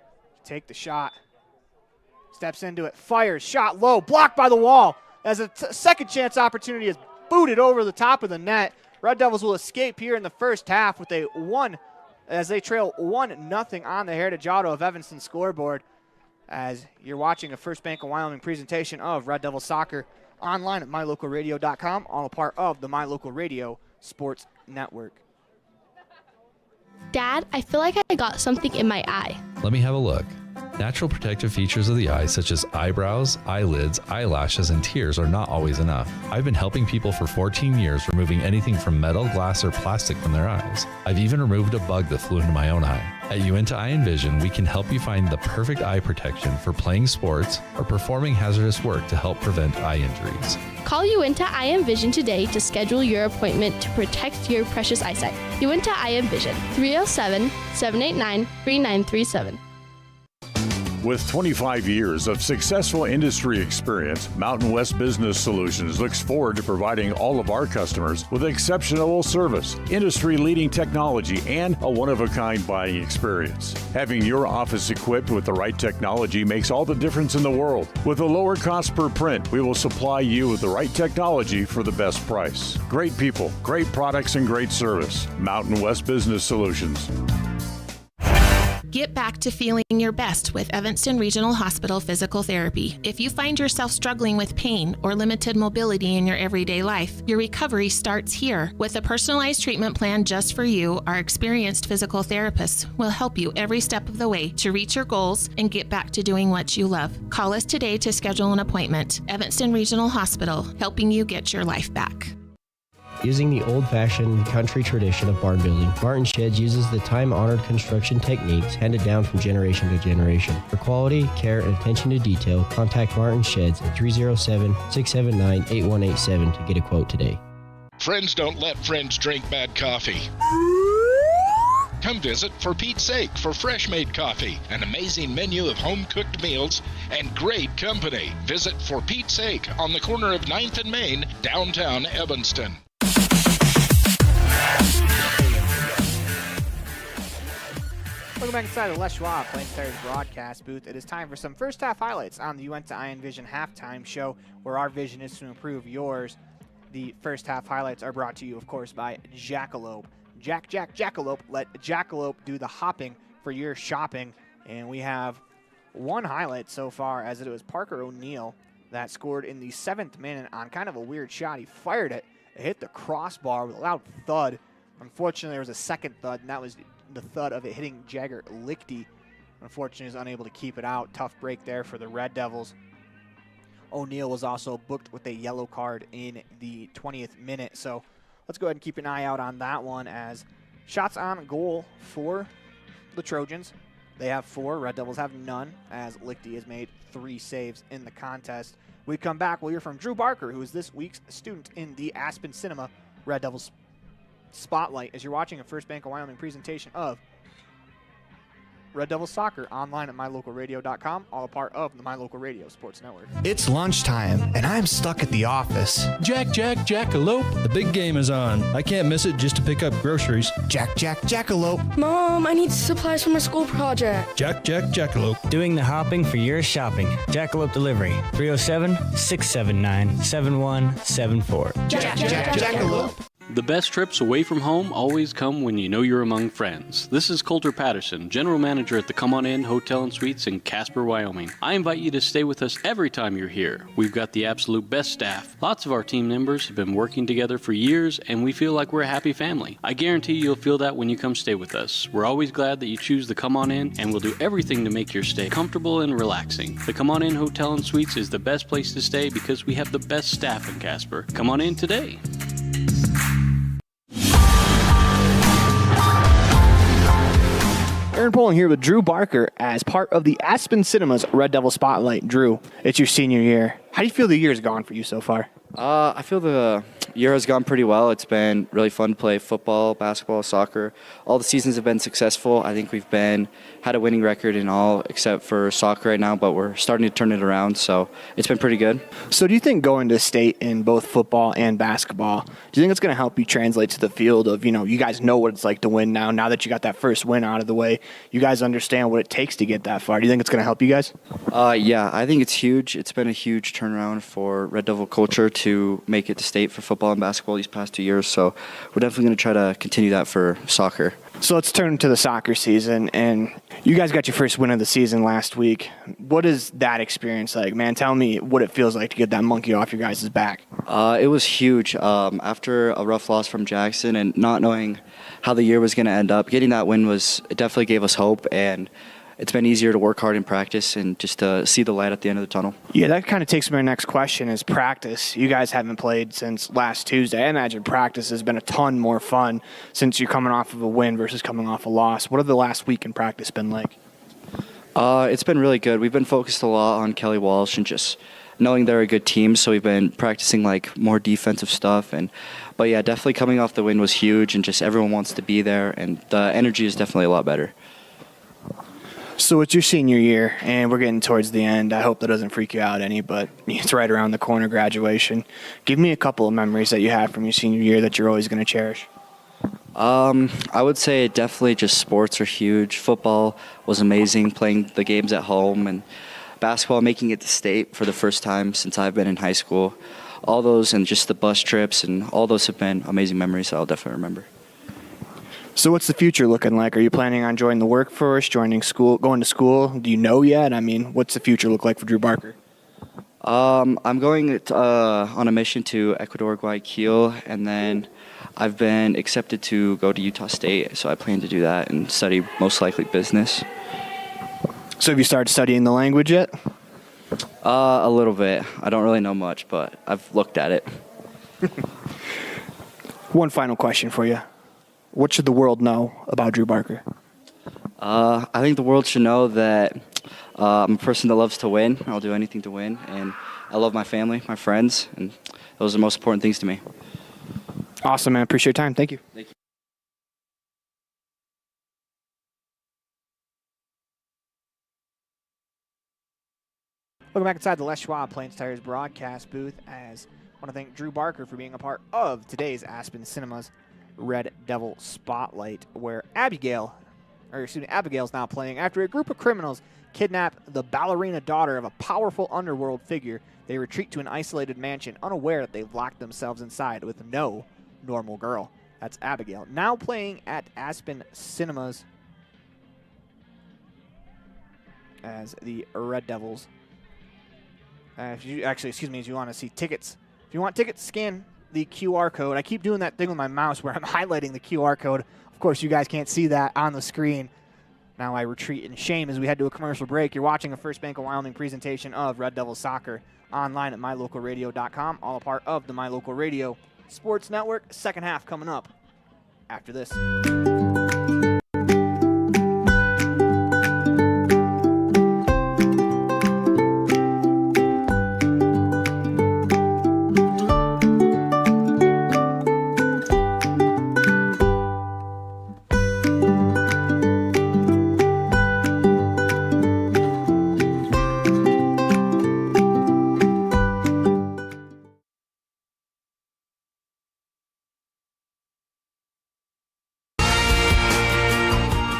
to take the shot. Steps into it, fires, shot low, blocked by the wall. As a second chance opportunity is booted over the top of the net. Red Devils will escape here in the first half with a 1, as they trail 1-0 on the Heritage Auto of Evanston scoreboard. As you're watching a First Bank of Wyoming presentation of Red Devil Soccer, online at mylocalradio.com, all a part of the My Local Radio Sports Network. Dad, I feel like I got something in my eye. Let me have a look. Natural protective features of the eye, such as eyebrows, eyelids, eyelashes, and tears, are not always enough. I've been helping people for 14 years, removing anything from metal, glass, or plastic from their eyes. I've even removed a bug that flew into my own eye. At Uinta Eye and Vision, we can help you find the perfect eye protection for playing sports or performing hazardous work to help prevent eye injuries. Call Uinta Eye and Vision today to schedule your appointment to protect your precious eyesight. Uinta Eye and Vision, 307-789-3937. With 25 years of successful industry experience, Mountain West Business Solutions looks forward to providing all of our customers with exceptional service, industry-leading technology, and a one-of-a-kind buying experience. Having your office equipped with the right technology makes all the difference in the world. With a lower cost per print, we will supply you with the right technology for the best price. Great people, great products, and great service. Mountain West Business Solutions. Get back to feeling your best with Evanston Regional Hospital Physical Therapy. If you find yourself struggling with pain or limited mobility in your everyday life, your recovery starts here. With a personalized treatment plan just for you, our experienced physical therapists will help you every step of the way to reach your goals and get back to doing what you love. Call us today to schedule an appointment. Evanston Regional Hospital, helping you get your life back. Using the old-fashioned country tradition of barn building, Martin Sheds uses the time-honored construction techniques handed down from generation to generation. For quality, care, and attention to detail, contact Martin Sheds at 307-679-8187 to get a quote today. Friends don't let friends drink bad coffee. Come visit For Pete's Sake for fresh-made coffee, an amazing menu of home-cooked meals, and great company. Visit For Pete's Sake on the corner of 9th and Main, downtown Evanston. Welcome back inside the Les Schwab Plain Stars broadcast booth. It is time for some first half highlights on the Uinta Eye and Vision halftime show, where our vision is to improve yours. The first half highlights are brought to you, of course, by Jackalope. Jackalope. Let Jackalope do the hopping for for your shopping. And we have one highlight so far, as it was Parker O'Neill that scored in the 7th minute on kind of a weird shot. He fired it. It hit the crossbar with a loud thud. Unfortunately, there was a second thud, and that was the thud of it hitting Jagger Lichty. Unfortunately, he was unable to keep it out. Tough break there for the Red Devils. O'Neill was also booked with a yellow card in the 20th minute. So let's go ahead and keep an eye out on that one, as shots on goal for the Trojans. They have 4. Red Devils have none, as Lichty has made 3 saves in the contest. We come back, we'll hear from Drew Barker, who is this week's student in the Aspen Cinema Red Devils Spotlight, as you're watching a First Bank of Wyoming presentation of Red Devils Soccer, online at mylocalradio.com, all a part of the My Local Radio Sports Network. It's lunchtime, and I'm stuck at the office. Jackalope. The big game is on. I can't miss it just to pick up groceries. Jackalope. Mom, I need supplies for my school project. Jackalope. Doing the hopping for your shopping. Jackalope Delivery, 307-679-7174. Jackalope. The best trips away from home always come when you know you're among friends. This is Coulter Patterson, General Manager at the Come On In Hotel and Suites in Casper, Wyoming. I invite you to stay with us every time you're here. We've got the absolute best staff. Lots of our team members have been working together for years, and we feel like we're a happy family. I guarantee you'll feel that when you come stay with us. We're always glad that you choose the Come On In, and we'll do everything to make your stay comfortable and relaxing. The Come On In Hotel and Suites is the best place to stay because we have the best staff in Casper. Come on in today. Aaron Poling here with Drew Barker as part of the Aspen Cinemas Red Devil Spotlight. Drew, it's your senior year. How do you feel the year's gone for you so far? I feel the year has gone pretty well. It's been really fun to play football, basketball, soccer. All the seasons have been successful. I think we've had a winning record in all except for soccer right now, but we're starting to turn it around, so it's been pretty good. So do you think going to state in both football and basketball, do you think it's going to help you translate to the field of, you guys know what it's like to win now that you got that first win out of the way, you guys understand what it takes to get that far. Do you think it's going to help you guys? Yeah, I think it's huge. It's been a huge turnaround for Red Devil culture to make it to state for football and basketball these past 2 years, so we're definitely going to try to continue that for soccer. So let's turn to the soccer season, and you guys got your first win of the season last week. What is that experience like, man? Tell me what it feels like to get that monkey off your guys' back. It was huge. After a rough loss from Jackson and not knowing how the year was going to end up, getting that win it definitely gave us hope, and it's been easier to work hard in practice and just to see the light at the end of the tunnel. Yeah, that kind of takes me to my next question is practice. You guys haven't played since last Tuesday. I imagine practice has been a ton more fun since you're coming off of a win versus coming off a loss. What have the last week in practice been like? It's been really good. We've been focused a lot on Kelly Walsh and just knowing they're a good team, so we've been practicing more defensive stuff. But yeah, definitely coming off the win was huge, and just everyone wants to be there, and the energy is definitely a lot better. So it's your senior year, and we're getting towards the end. I hope that doesn't freak you out any, but it's right around the corner, graduation. Give me a couple of memories that you have from your senior year that you're always going to cherish. I would say definitely just sports are huge. Football was amazing, playing the games at home, and basketball, making it to state for the first time since I've been in high school. All those and just the bus trips and all those have been amazing memories that I'll definitely remember. So what's the future looking like? Are you planning on joining the workforce, joining school, going to school? Do you know yet? I mean, what's the future look like for Drew Barker? I'm going on a mission to Ecuador, Guayaquil, and then I've been accepted to go to Utah State, so I plan to do that and study most likely business. So have you started studying the language yet? A little bit. I don't really know much, but I've looked at it. One final question for you. What should the world know about Drew Barker? I think the world should know that I'm a person that loves to win. I'll do anything to win, and I love my family, my friends, and those are the most important things to me. Awesome, man. Appreciate your time. Thank you. Thank you. Welcome back inside the Les Schwab Plains Tires broadcast booth, as I want to thank Drew Barker for being a part of today's Aspen Cinemas Red Devil Spotlight, where Abigail's now playing after a group of criminals kidnap the ballerina daughter of a powerful underworld figure. They retreat to an isolated mansion, unaware that they've locked themselves inside with no normal girl. That's Abigail. Now playing at Aspen Cinemas as the Red Devils. If you want to see tickets, if you want tickets, scan the QR code. I keep doing that thing with my mouse where I'm highlighting the QR code. Of course, you guys can't see that on the screen. Now I retreat in shame as we head to a commercial break. You're watching a First Bank of Wyoming presentation of Red Devils Soccer online at mylocalradio.com, all a part of the My Local Radio Sports Network. Second half coming up after this.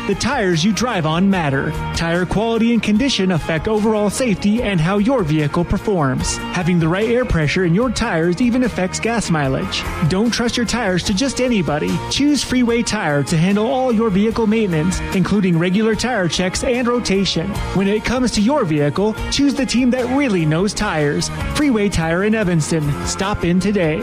The tires you drive on matter. Tire quality and condition affect overall safety and how your vehicle performs. Having the right air pressure in your tires even affects gas mileage. Don't trust your tires to just anybody. Choose Freeway Tire to handle all your vehicle maintenance, including regular tire checks and rotation. When it comes to your vehicle, choose the team that really knows tires. Freeway Tire in Evanston. Stop in today.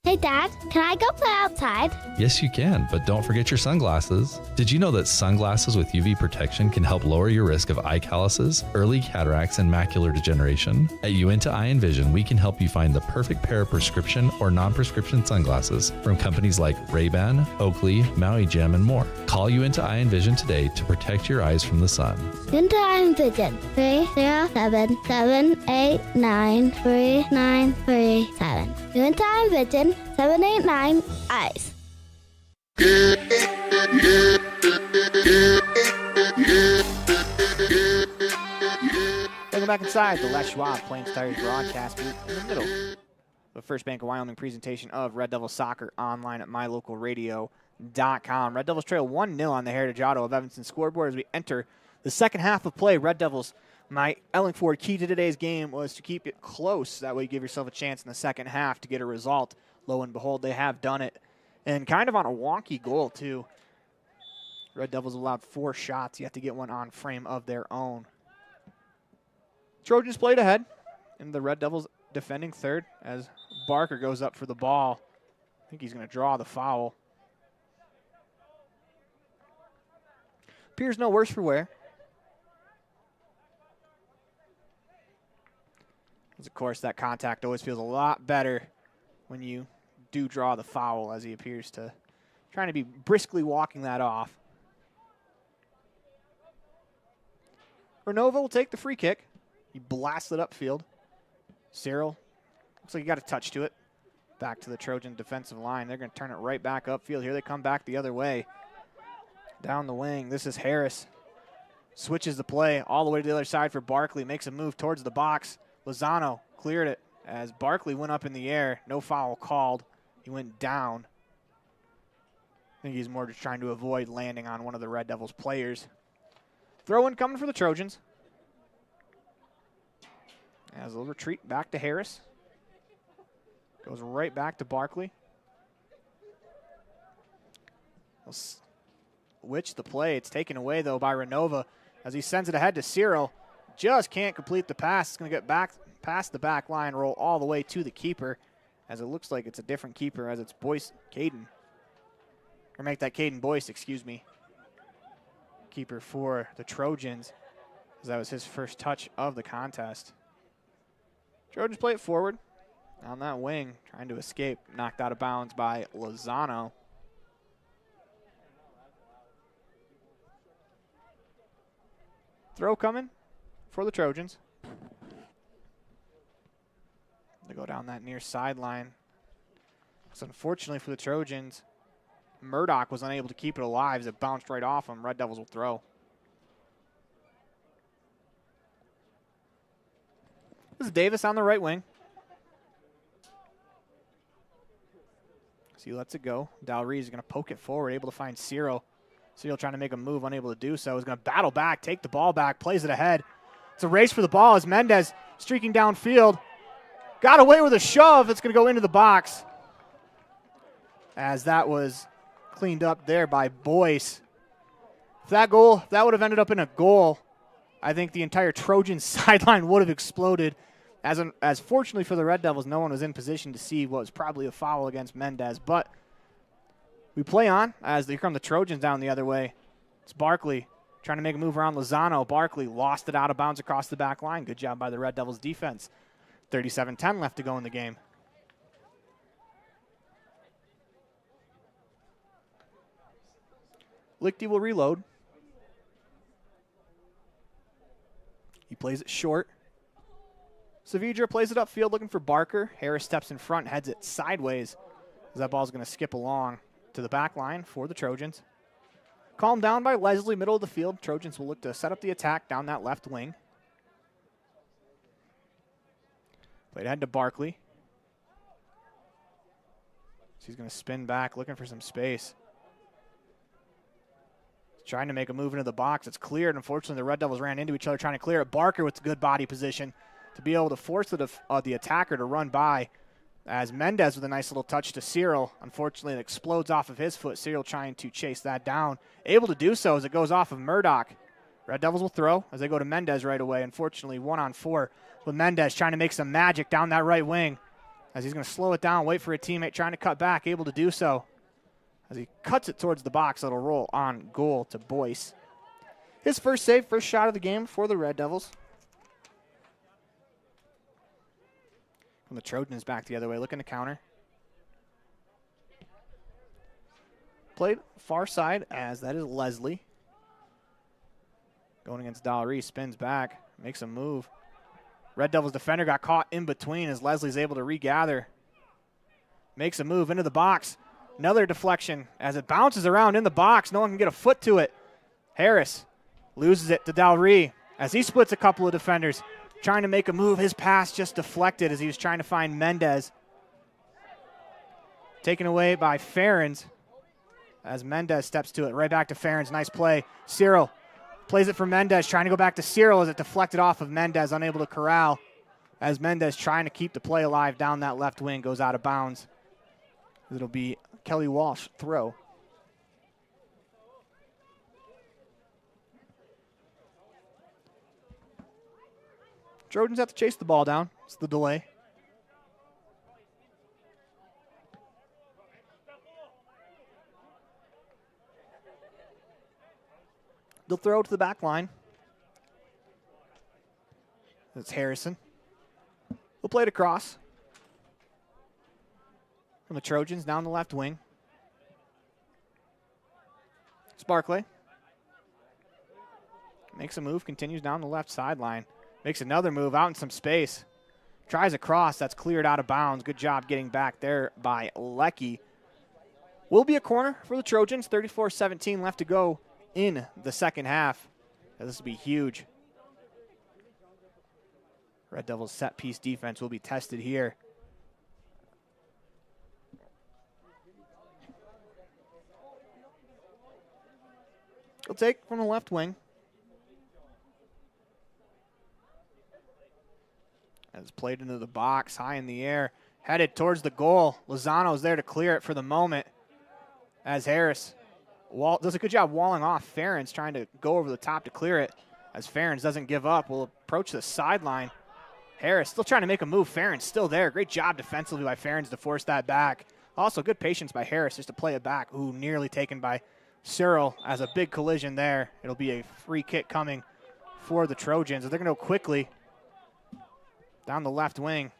Hey, Dad, can I go play outside? Yes, you can, but don't forget your sunglasses. Did you know that sunglasses with UV protection can help lower your risk of eye calluses, early cataracts, and macular degeneration? At Uinta Eye and Vision, we can help you find the perfect pair of prescription or non-prescription sunglasses from companies like Ray-Ban, Oakley, Maui Jim, and more. Call Uinta Eye and Vision today to protect your eyes from the sun. Uinta Eye and Vision, 307-789-3937. Uinta Eye and Vision, 789 eyes. Welcome back inside the Les Schwab Plains Tires broadcast booth in the middle of the First Bank of Wyoming presentation of Red Devils Soccer online at mylocalradio.com. Red Devils trail 1-0 on the Heritage Auto of Evanston scoreboard as we enter the second half of play. Red Devils, my Ellingford key to today's game was to keep it close. That way you give yourself a chance in the second half to get a result. Lo and behold, they have done it. And kind of on a wonky goal, too. Red Devils allowed 4 shots, yet to get one on frame of their own. Trojans played ahead, and the Red Devils defending third as Barker goes up for the ball. I think he's going to draw the foul. Appears no worse for wear. Because, of course, that contact always feels a lot better when you do draw the foul, as he appears to trying to be briskly walking that off. Renova will take the free kick. He blasts it upfield. Cyril looks like he got a touch to it. Back to the Trojan defensive line. They're going to turn it right back upfield. Here they come back the other way. Down the wing. This is Harris. Switches the play all the way to the other side for Barkley. Makes a move towards the box. Lozano cleared it as Barkley went up in the air. No foul called. He went down. I think he's more just trying to avoid landing on one of the Red Devils players. Throw-in coming for the Trojans. As they'll retreat back to Harris. Goes right back to Barkley. Which the play. It's taken away, though, by Renova as he sends it ahead to Cyril. Just can't complete the pass. It's going to get back past the back line, roll all the way to the keeper, as it looks like it's a different keeper, as it's Boyce Caden. Or make that Caden Boyce, excuse me. Keeper for the Trojans, as that was his first touch of the contest. Trojans play it forward on that wing, trying to escape. Knocked out of bounds by Lozano. Throw coming for the Trojans. They go down that near sideline. So unfortunately for the Trojans, Murdoch was unable to keep it alive as it bounced right off him. Red Devils will throw. This is Davis on the right wing. So he lets it go. Dalreese is going to poke it forward, able to find Cyril. Cyril trying to make a move, unable to do so. He's going to battle back, take the ball back, plays it ahead. It's a race for the ball as Mendez streaking downfield. Got away with a shove. It's going to go into the box. As that was cleaned up there by Boyce. If that would have ended up in a goal, I think the entire Trojan sideline would have exploded. As fortunately for the Red Devils, no one was in position to see what was probably a foul against Mendez. But we play on as here come the Trojans down the other way. It's Barkley trying to make a move around Lozano. Barkley lost it out of bounds across the back line. Good job by the Red Devils defense. 37-10 left to go in the game. Lichty will reload. He plays it short. Savidra plays it upfield looking for Barker. Harris steps in front, heads it sideways as that ball's going to skip along to the back line for the Trojans. Calmed down by Leslie, middle of the field. Trojans will look to set up the attack down that left wing. Played ahead to Barkley. He's going to spin back, looking for some space. Trying to make a move into the box. It's cleared. Unfortunately, the Red Devils ran into each other trying to clear it. Barker with good body position to be able to force the attacker to run by, as Mendez with a nice little touch to Cyril. Unfortunately, it explodes off of his foot. Cyril trying to chase that down. Able to do so as it goes off of Murdoch. Red Devils will throw as they go to Mendez right away. Unfortunately, 1-on-4 with Mendez trying to make some magic down that right wing as he's going to slow it down, wait for a teammate trying to cut back, able to do so. As he cuts it towards the box, it'll roll on goal to Boyce. His first save, first shot of the game for the Red Devils. And the Trojans back the other way, looking to counter. Played far side as that is Leslie. Going against Dallery, spins back, makes a move. Red Devils defender got caught in between as Leslie's able to regather. Makes a move into the box. Another deflection as it bounces around in the box. No one can get a foot to it. Harris loses it to Dallery as he splits a couple of defenders. Trying to make a move. His pass just deflected as he was trying to find Mendez. Taken away by Ferens as Mendez steps to it. Right back to Ferens. Nice play. Cyril plays it for Mendez. Trying to go back to Cyril as it deflected off of Mendez. Unable to corral as Mendez trying to keep the play alive down that left wing. Goes out of bounds. It'll be Kelly Walsh throw. Trojans have to chase the ball down. It's the delay. They'll throw to the back line. That's Harrison. We'll play it across. From the Trojans down the left wing. It's Barclay. Makes a move, continues down the left sideline. Makes another move out in some space. Tries a cross, that's cleared out of bounds. Good job getting back there by Lecky. Will be a corner for the Trojans. 34-17 left to go in the second half. This will be huge. Red Devils set piece defense will be tested here. He'll take from the left wing. As played into the box, high in the air, headed towards the goal. Lozano's there to clear it for the moment. As Harris does a good job walling off Ferens, trying to go over the top to clear it. As Ferens doesn't give up, will approach the sideline. Harris still trying to make a move. Ferens still there. Great job defensively by Ferens to force that back. Also, good patience by Harris just to play it back. Ooh, nearly taken by Cyril as a big collision there. It'll be a free kick coming for the Trojans. They're going to go quickly down the left wing.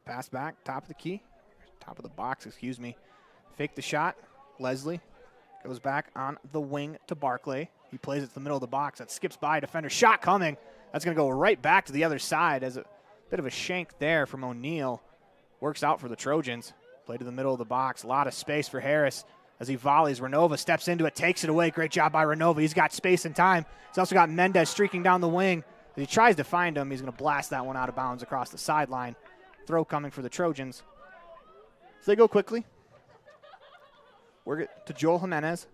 Pass back, top of the box, excuse me. Fake the shot. Leslie goes back on the wing to Barclay. He plays it to the middle of the box. That skips by defender. Shot coming. That's going to go right back to the other side as a bit of a shank there from O'Neill. Works out for the Trojans. Play to the middle of the box. A lot of space for Harris as he volleys. Renova steps into it, takes it away. Great job by Renova. He's got space and time. He's also got Mendez streaking down the wing. As he tries to find him, he's going to blast that one out of bounds across the sideline. Throw coming for the Trojans. So they go quickly. Work it to Joel Jimenez.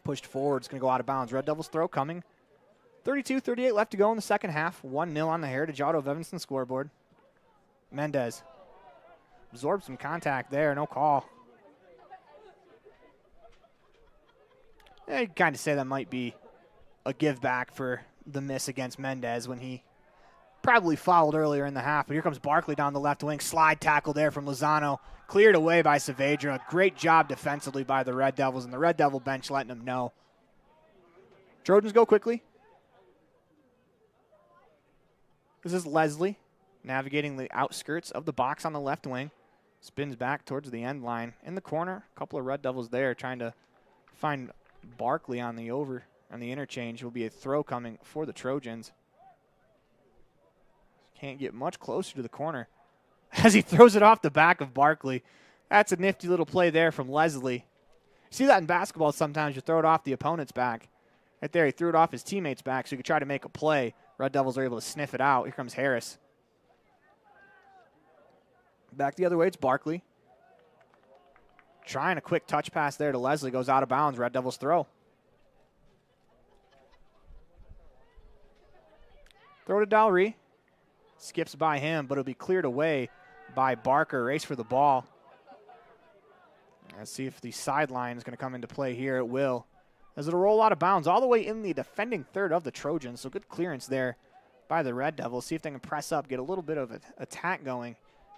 Pushed forward. It's going to go out of bounds. Red Devils throw coming. 32-38 left to go in the second half. 1-0 on the Heritage Auto of Evanston scoreboard. Mendez absorbed some contact there, no call. I'd kind of say that might be a give back for the miss against Mendez when he probably fouled earlier in the half. But here comes Barkley down the left wing. Slide tackle there from Lozano. Cleared away by Saavedra. Great job defensively by the Red Devils, and the Red Devil bench letting them know. Trojans go quickly. This is Leslie navigating the outskirts of the box on the left wing. Spins back towards the end line. In the corner, a couple of Red Devils there trying to find Barkley on the interchange. Will be a throw coming for the Trojans. Can't get much closer to the corner as he throws it off the back of Barkley. That's a nifty little play there from Leslie. You see that in basketball sometimes. You throw it off the opponent's back. Right there, he threw it off his teammate's back so he could try to make a play. Red Devils are able to sniff it out. Here comes Harris. Back the other way, it's Barkley. Trying a quick touch pass there to Leslie. Goes out of bounds. Red Devils throw. Throw to Dalry. Skips by him, but it'll be cleared away by Barker. Race for the ball. Let's see if the sideline is going to come into play here. It will. As it'll roll out of bounds all the way in the defending third of the Trojans. So good clearance there by the Red Devils. See if they can press up, get a little bit of an attack going.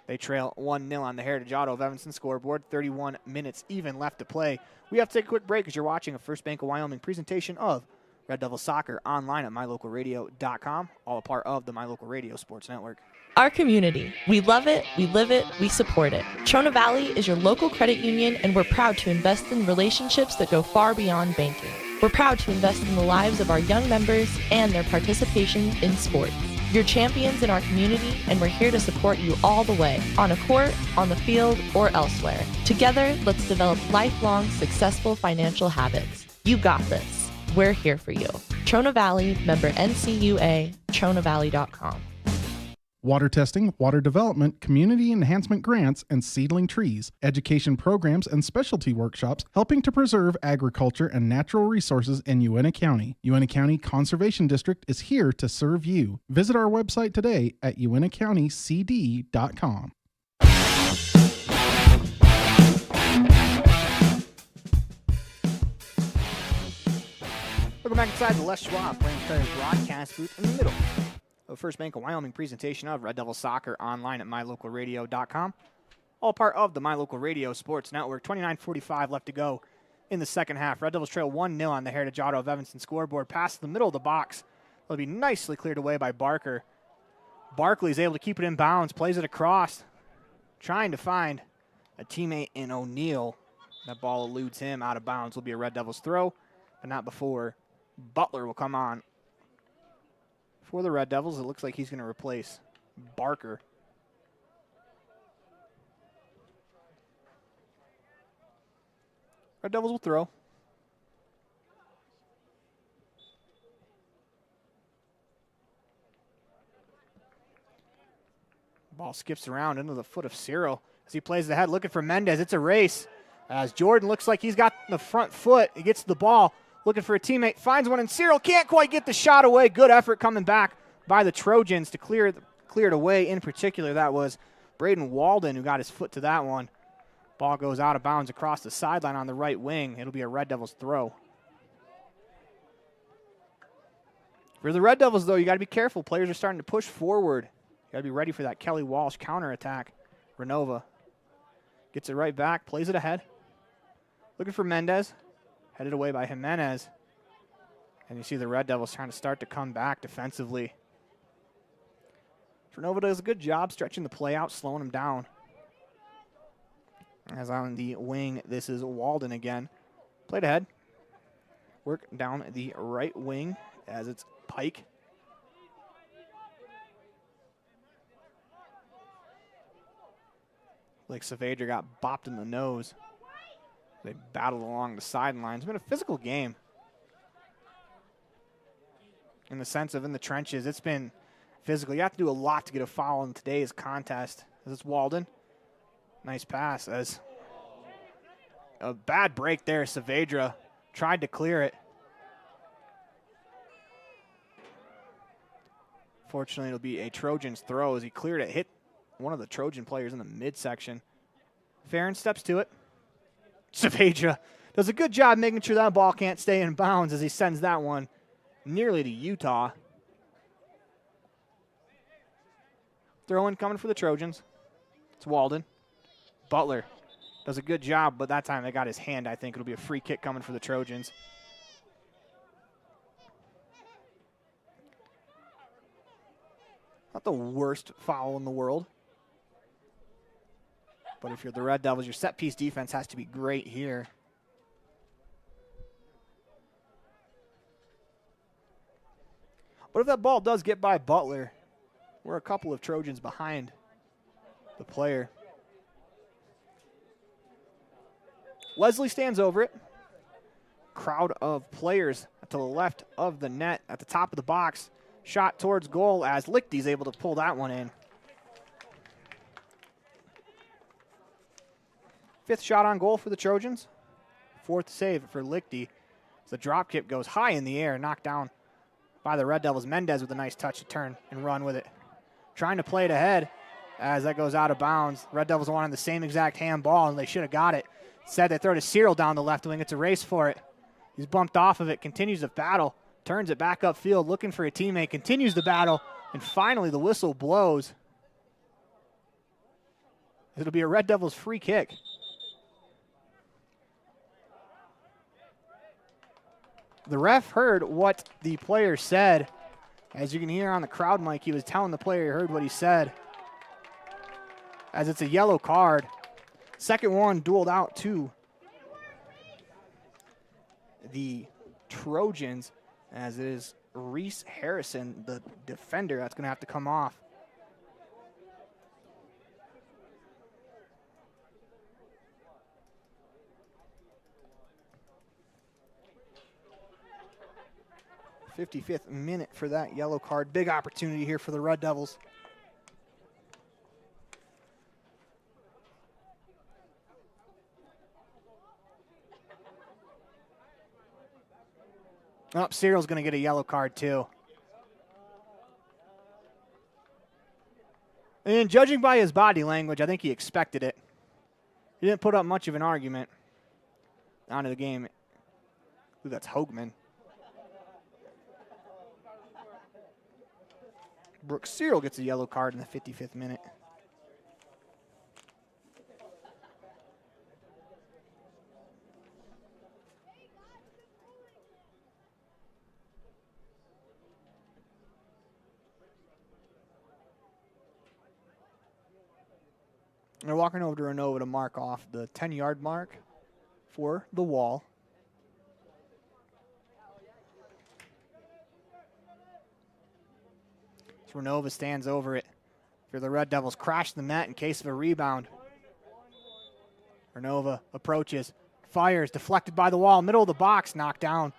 They trail 1-0 on the Heritage Auto of Evanston scoreboard. 31 minutes even left to play. We have to take a quick break as you're watching a First Bank of Wyoming presentation of Red Devil Soccer online at mylocalradio.com, all a part of the My Local Radio Sports Network. Our community. We love it, we live it, we support it. Trona Valley is your local credit union, and we're proud to invest in relationships that go far beyond banking. We're proud to invest in the lives of our young members and their participation in sports. You're champions in our community, and we're here to support you all the way, on a court, on the field, or elsewhere. Together, let's develop lifelong, successful financial habits. You got this. We're here for you. Trona Valley, member NCUA, TronaValley.com. Water testing, water development, community enhancement grants, and seedling trees, education programs, and specialty workshops helping to preserve agriculture and natural resources in Uintah County. Uintah County Conservation District is here to serve you. Visit our website today at uintahcountycd.com. Welcome back inside the Les Schwab Playing Players broadcast booth in the middle of First Bank of Wyoming presentation of Red Devil Soccer online at mylocalradio.com. All part of the My Local Radio Sports Network. 29:45 left to go in the second half. Red Devils trail 1-0 on the Heritage Auto of Evanston scoreboard. Past the middle of the box. It'll be nicely cleared away by Barker. Barkley's able to keep it in bounds, plays it across, trying to find a teammate in O'Neal. That ball eludes him out of bounds. Will be a Red Devils throw, but not before Butler will come on. For the Red Devils, it looks like he's going to replace Barker. Red Devils will throw. Ball skips around into the foot of Cyril as he plays ahead, looking for Mendez. It's a race as Jordan looks like he's got the front foot. He gets the ball, looking for a teammate, finds one, and Cyril can't quite get the shot away. Good effort coming back by the Trojans to clear it away. In particular, that was Braden Walden who got his foot to that one. Ball goes out of bounds across the sideline on the right wing. It'll be a Red Devils throw. For the Red Devils, though, you got to be careful. Players are starting to push forward. You got to be ready for that Kelly Walsh counterattack. Renova gets it right back, plays it ahead. Looking for Mendez. Headed away by Jimenez. And you see the Red Devils trying to start to come back defensively. Renova does a good job stretching the play out, slowing him down. As on the wing, this is Walden again. Played ahead. Work down the right wing as it's Pike. Like Saavedra got bopped in the nose. They battled along the sidelines. It's been a physical game. In the sense of in the trenches, it's been physical. You have to do a lot to get a foul in today's contest. As it's Walden. Nice pass as a bad break there. Saavedra tried to clear it. Fortunately, it'll be a Trojans throw as he cleared it. Hit one of the Trojan players in the midsection. Farron steps to it. Saavedra does a good job making sure that ball can't stay in bounds as he sends that one nearly to Utah. Throw-in coming for the Trojans. It's Walden. Butler does a good job, but that time they got his hand. I think it'll be a free kick coming for the Trojans. Not the worst foul in the world. But if you're the Red Devils, your set-piece defense has to be great here. But if that ball does get by Butler, we're a couple of Trojans behind the player. Leslie stands over it. Crowd of players to the left of the net at the top of the box. Shot towards goal as Lichty's able to pull that one in. Fifth shot on goal for the Trojans. Fourth save for Lichty. The drop kick goes high in the air, knocked down by the Red Devils. Mendez with a nice touch to turn and run with it. Trying to play it ahead as that goes out of bounds. Red Devils wanted the same exact handball, and they should have got it. Instead, they throw to Cyril down the left wing. It's a race for it. He's bumped off of it, continues the battle, turns it back upfield, looking for a teammate, continues the battle, and finally the whistle blows. It'll be a Red Devils free kick. The ref heard what the player said. As you can hear on the crowd mic, he was telling the player he heard what he said. As it's a yellow card. Second one dueled out to the Trojans, as it is Reese Harrison, the defender, that's going to have to come off. .55th minute for that yellow card. Big opportunity here for the Red Devils. Oh, Cyril's going to get a yellow card too. And judging by his body language, I think he expected it. He didn't put up much of an argument onto the game. Ooh, that's Hoagman. Brooke Cyril gets a yellow card in the 55th minute. They're walking over to Renova to mark off the 10-yard mark for the wall. Renova stands over it. For the Red Devils, crash the net in case of a rebound. Renova approaches, fires, deflected by the wall, middle of the box, knocked down.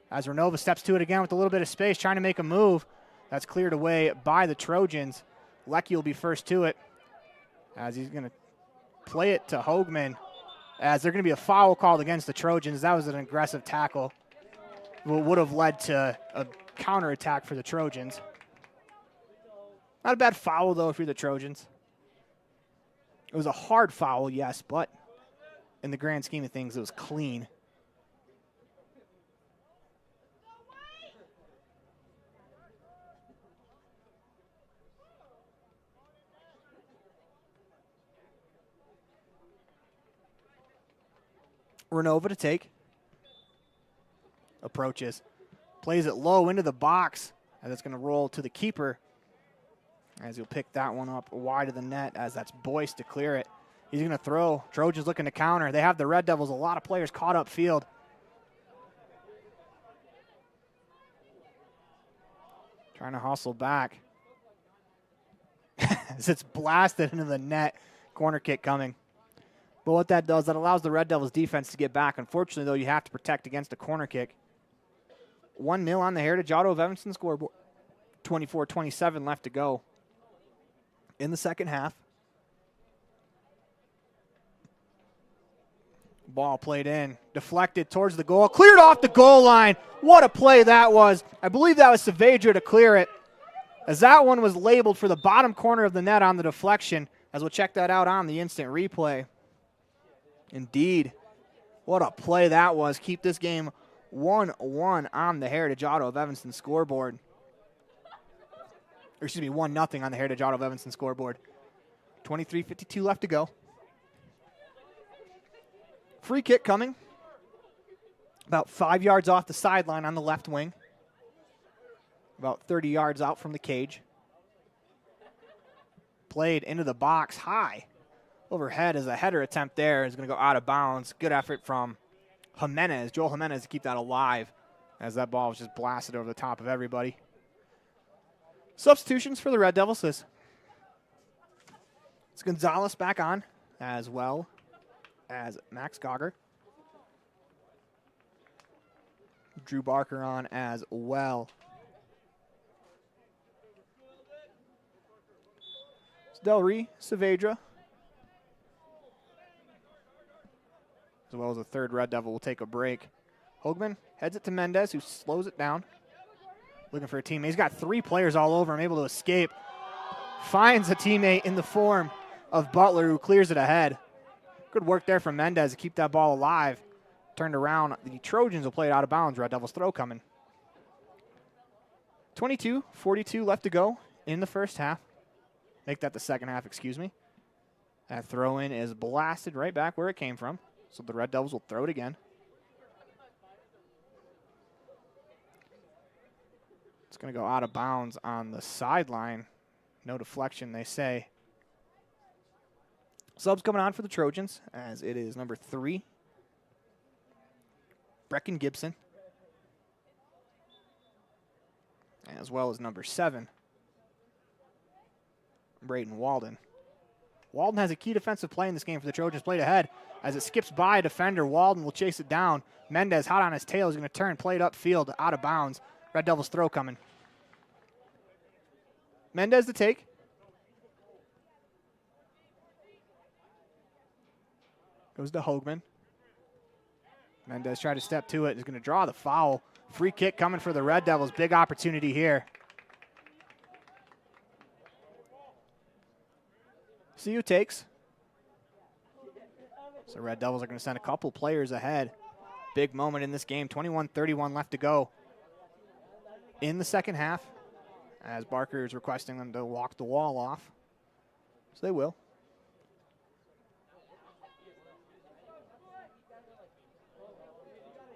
As Renova steps to it again with a little bit of space, trying to make a move. That's cleared away by the Trojans. Leckie will be first to it, as he's going to play it to Hoagman, as they're going to be a foul called against the Trojans. That was an aggressive tackle. What would have led to a counterattack for the Trojans. Not a bad foul, though, if you're the Trojans. It was a hard foul, yes, but in the grand scheme of things, it was clean. Renova to take. Approaches. Plays it low into the box, and it's going to roll to the keeper, as he'll pick that one up wide of the net, as that's Boyce to clear it. He's going to throw. Trojans looking to counter. They have the Red Devils, a lot of players caught up field. Trying to hustle back. As it's blasted into the net. Corner kick coming. But what that does, that allows the Red Devils defense to get back. Unfortunately, though, you have to protect against a corner kick. 1-0 on the Heritage Auto of Evanston scoreboard. 24-27 left to go in the second half. Ball played in, deflected towards the goal, cleared off the goal line. What a play that was. I believe that was Saavedra to clear it. as that one was labeled for the bottom corner of the net on the deflection, as we'll check that out on the instant replay. Indeed. What a play that was. Keep this game 1-1 on the Heritage Auto of Evanston scoreboard. Or excuse me, 1-0 on the Heritage Auto of Evanston scoreboard. 23:52 left to go. Free kick coming. About 5 yards off the sideline on the left wing. About 30 yards out from the cage. Played into the box high. Overhead as a header attempt there is going to go out of bounds. Good effort from Jimenez, Joel Jimenez, to keep that alive as that ball was just blasted over the top of everybody. Substitutions for the Red Devils. It's Gonzalez back on, as well as Max Gauger. Drew Barker on as well. Delry, Saavedra, as well as a third Red Devil will take a break. Hoagman heads it to Mendez, who slows it down. Looking for a teammate. He's got 3 players all over him, able to escape. Finds a teammate in the form of Butler, who clears it ahead. Good work there from Mendez to keep that ball alive. Turned around. The Trojans will play it out of bounds. Red Devils throw coming. 22:42 left to go in the first half. Make that the second half, excuse me. That throw in is blasted right back where it came from. So the Red Devils will throw it again. It's going to go out of bounds on the sideline. No deflection, they say. Subs coming on for the Trojans, as it is number 3, Brecken Gibson, as well as number 7, Braden Walden. Walden has a key defensive play in this game for the Trojans. Played ahead as it skips by a defender. Walden will chase it down. Mendez hot on his tail. He's going to turn, play it upfield, out of bounds. Red Devils throw coming. Mendez to take. Goes to Hoagman. Mendez tried to step to it. He's going to draw the foul. Free kick coming for the Red Devils. Big opportunity here. See who takes. So Red Devils are going to send a couple players ahead. Big moment in this game. 21:31 left to go in the second half, as Barker is requesting them to walk the wall off. So they will.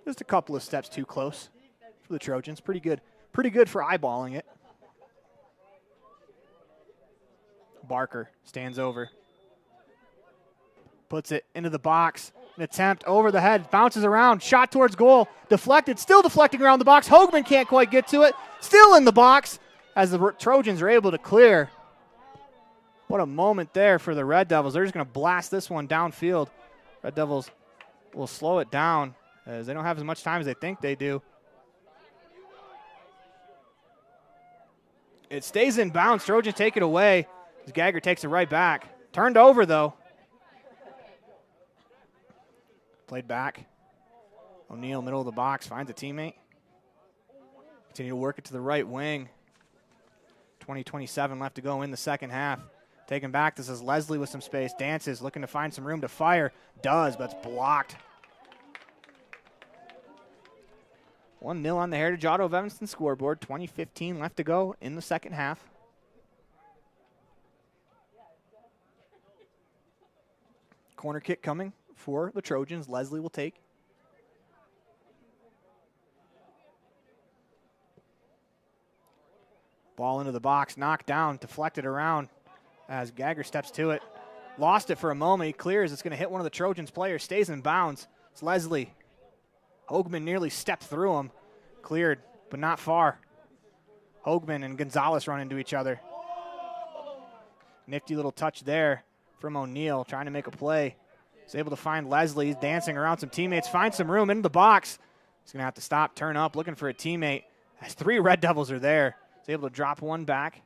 Just a couple of steps too close for the Trojans. Pretty good for eyeballing it. Barker stands over. Puts it into the box. An attempt over the head. Bounces around. Shot towards goal. Deflected. Still deflecting around the box. Hoagman can't quite get to it. Still in the box as the Trojans are able to clear. What a moment there for the Red Devils. They're just going to blast this one downfield. Red Devils will slow it down as they don't have as much time as they think they do. It stays in bounds. Trojans take it away as Gagger takes it right back. Turned over, though. Played back. O'Neal, middle of the box, finds a teammate. Continue to work it to the right wing. 20:27 left to go in the second half. Taken back, this is Leslie with some space. Dances, looking to find some room to fire. Does, but it's blocked. 1-0 on the Heritage Auto of Evanston scoreboard. 20:15 left to go in the second half. Corner kick coming for the Trojans. Leslie will take. Ball into the box, knocked down, deflected around as Gagger steps to it. Lost it for a moment. He clears. It's going to hit one of the Trojans players. Stays in bounds. It's Leslie. Hoagman nearly stepped through him. Cleared, but not far. Hoagman and Gonzalez run into each other. Nifty little touch there from O'Neal, trying to make a play. He's able to find Leslie. He's dancing around some teammates. Finds some room into the box. He's going to have to stop, turn up, looking for a teammate. As 3 Red Devils are there. He's able to drop one back.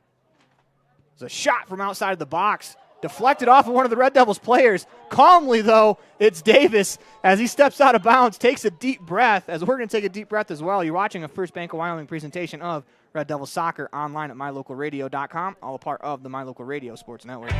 There's a shot from outside of the box. Deflected off of one of the Red Devils players. Calmly, though, it's Davis as he steps out of bounds, takes a deep breath, as we're going to take a deep breath as well. You're watching a First Bank of Wyoming presentation of Red Devils Soccer online at mylocalradio.com, all a part of the My Local Radio Sports Network.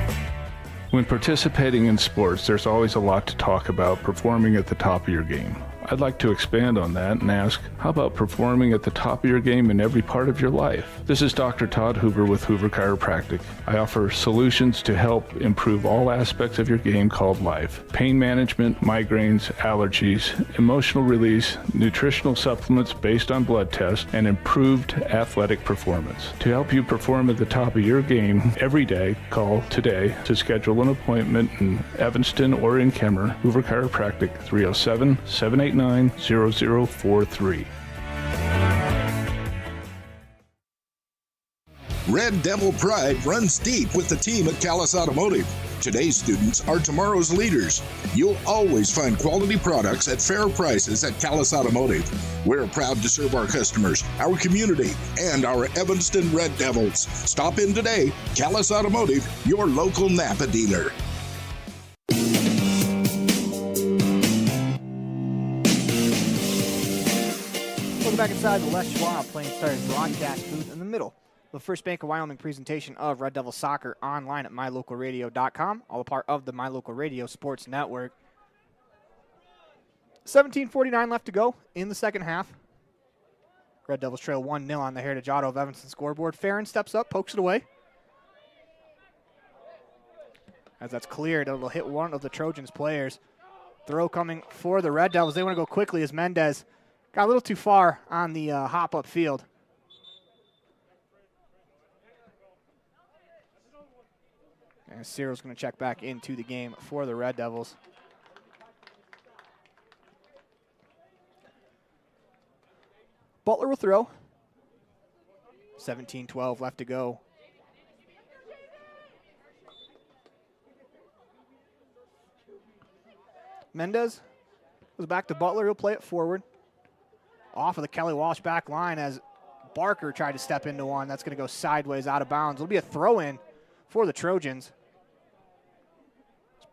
When participating in sports, there's always a lot to talk about performing at the top of your game. I'd like to expand on that and ask, how about performing at the top of your game in every part of your life? This is Dr. Todd Hoover with Hoover Chiropractic. I offer solutions to help improve all aspects of your game called life. Pain management, migraines, allergies, emotional release, nutritional supplements based on blood tests, and improved athletic performance. To help you perform at the top of your game every day, call today to schedule an appointment in Evanston or in Kemmer. Hoover Chiropractic, 307-789-0043. Red Devil pride runs deep with the team at Callis Automotive. Today's students are tomorrow's leaders. You'll always find quality products at fair prices at Callis Automotive. We're proud to serve our customers, our community, and our Evanston Red Devils. Stop in today. Callis Automotive, your local Napa dealer. Welcome back inside the Les Schwab Plain Stars broadcast booth in the middle. The First Bank of Wyoming presentation of Red Devil Soccer online at mylocalradio.com, all a part of the My Local Radio Sports Network. 17:49 left to go in the second half. Red Devils trail 1-0 on the Heritage Auto of Evanston scoreboard. Farron steps up, pokes it away. As that's cleared, it'll hit one of the Trojans players. Throw coming for the Red Devils. They want to go quickly as Mendez got a little too far on the hop up field. And Cyril's going to check back into the game for the Red Devils. Butler will throw. 17-12 left to go. Mendez goes back to Butler. He'll play it forward. Off of the Kelly Walsh back line as Barker tried to step into one. That's going to go sideways out of bounds. It'll be a throw-in for the Trojans.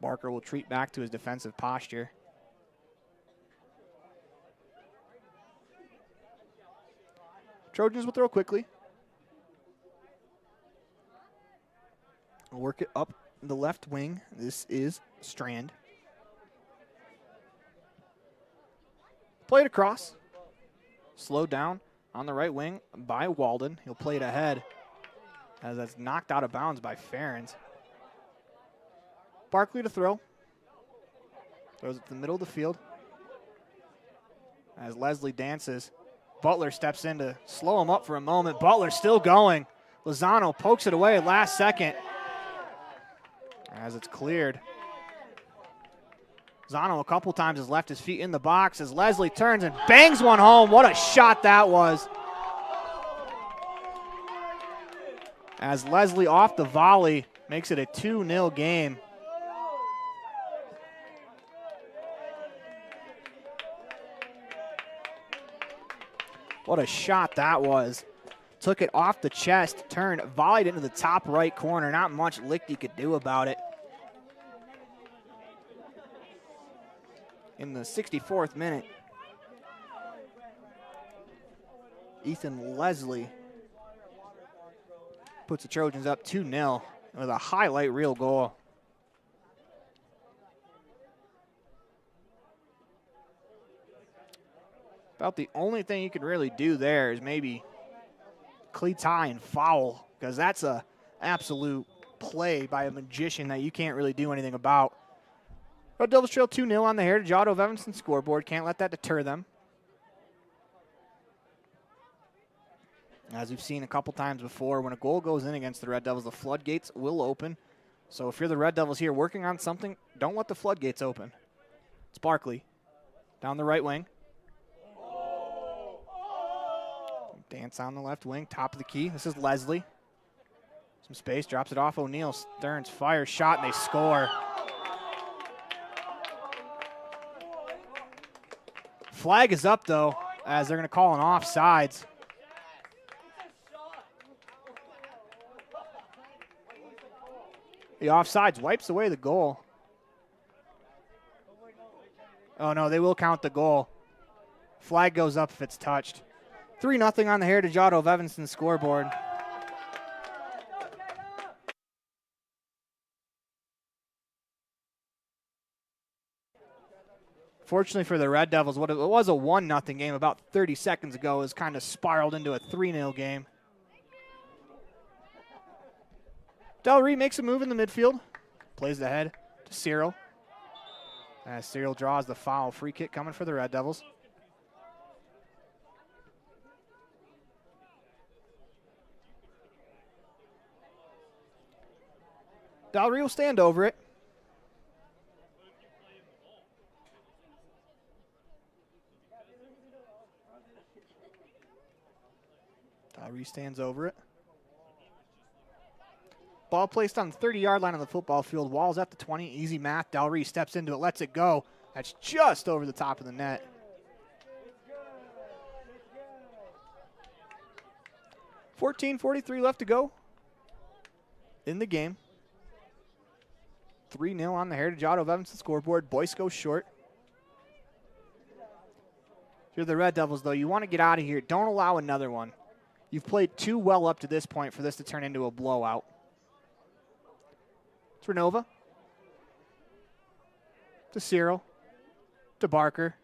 Barker will retreat back to his defensive posture. Trojans will throw quickly. Work it up the left wing. This is Strand. Play it across. Slowed down on the right wing by Walden. He'll play it ahead as that's knocked out of bounds by Farrens. Barkley to throw. Throws it to the middle of the field. As Leslie dances, Butler steps in to slow him up for a moment. Butler still going. Lozano pokes it away last second as it's cleared. Lozano a couple times has left his feet in the box as Leslie turns and bangs one home. What a shot that was. As Leslie off the volley makes it a 2-0 game. What a shot that was. Took it off the chest, turned, volleyed into the top right corner. Not much Lichty could do about it. In the 64th minute, Ethan Leslie puts the Trojans up 2-0 with a highlight reel goal. About the only thing you can really do there is maybe cleats high and foul, because that's a absolute play by a magician that you can't really do anything about. Red Devils trail 2-0 on the Heritage Auto of Evanston scoreboard. Can't let that deter them. As we've seen a couple times before, when a goal goes in against the Red Devils, the floodgates will open. So if you're the Red Devils here working on something, don't let the floodgates open. It's Barkley down the right wing. Dance on the left wing, top of the key. This is Leslie. Some space, drops it off O'Neal. Stearns fires, shot, and they score. Flag is up, though, as they're going to call an offsides. The offsides wipes away the goal. Oh, no, they will count the goal. Flag goes up if it's touched. 3-0 on the Heritage Auto of Evanston scoreboard. Fortunately for the Red Devils, what it was a 1-0 game about 30 seconds ago has kind of spiraled into a 3-0 game. Del Rey makes a move in the midfield. Plays the head to Cyril. As Cyril draws the foul. Free kick coming for the Red Devils. Del Rey will stand over it. Del Rey stands over it. Ball placed on the 30-yard line on the football field. Walls at the 20. Easy math. Del Rey steps into it, lets it go. That's just over the top of the net. .43 left to go in the game. 3-0 on the Heritage Auto of Evanston scoreboard. Boyce goes short. If you're the Red Devils, though, you want to get out of here. Don't allow another one. You've played too well up to this point for this to turn into a blowout. It's Renova. To Cyril. To Barker.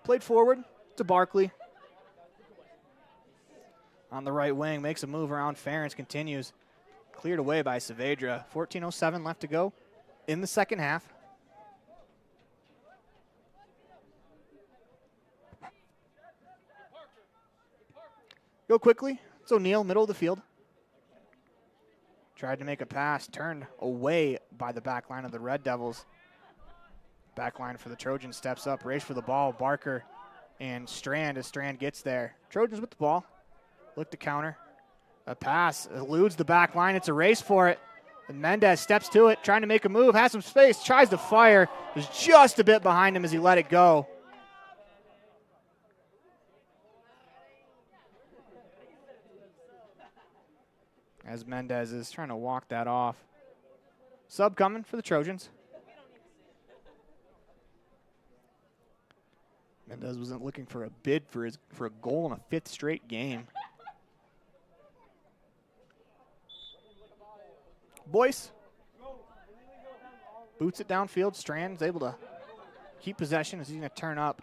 Played forward to Barkley. On the right wing, makes a move around Ferentz, continues. Cleared away by Saavedra. 14:07 left to go in the second half. Go quickly. It's O'Neill, middle of the field. Tried to make a pass, turned away by the back line of the Red Devils. Back line for the Trojans steps up, race for the ball. Barker and Strand as Strand gets there. Trojans with the ball. Look to counter. A pass eludes the back line. It's a race for it. And Mendez steps to it, trying to make a move, has some space, tries to fire. Was just a bit behind him as he let it go. As Mendez is trying to walk that off. Sub coming for the Trojans. Mendez wasn't looking for a bid for a goal in a fifth straight game. Boyce boots it downfield. Strand's able to keep possession as he's going to turn up.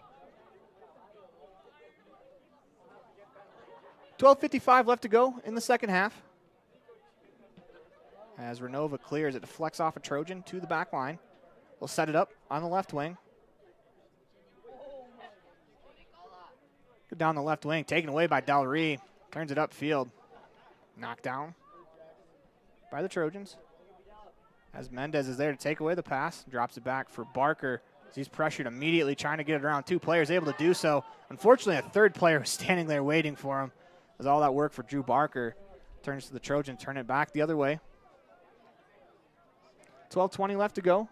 12:55 left to go in the second half. As Renova clears, it deflects off a Trojan to the back line. We'll set it up on the left wing. Go down the left wing, taken away by Del Rey. Turns it upfield. Knocked down by the Trojans. As Mendez is there to take away the pass, drops it back for Barker. As he's pressured immediately, trying to get it around two players, able to do so. Unfortunately, a third player was standing there waiting for him. As all that work for Drew Barker turns to the Trojan, turn it back the other way. 12:20 left to go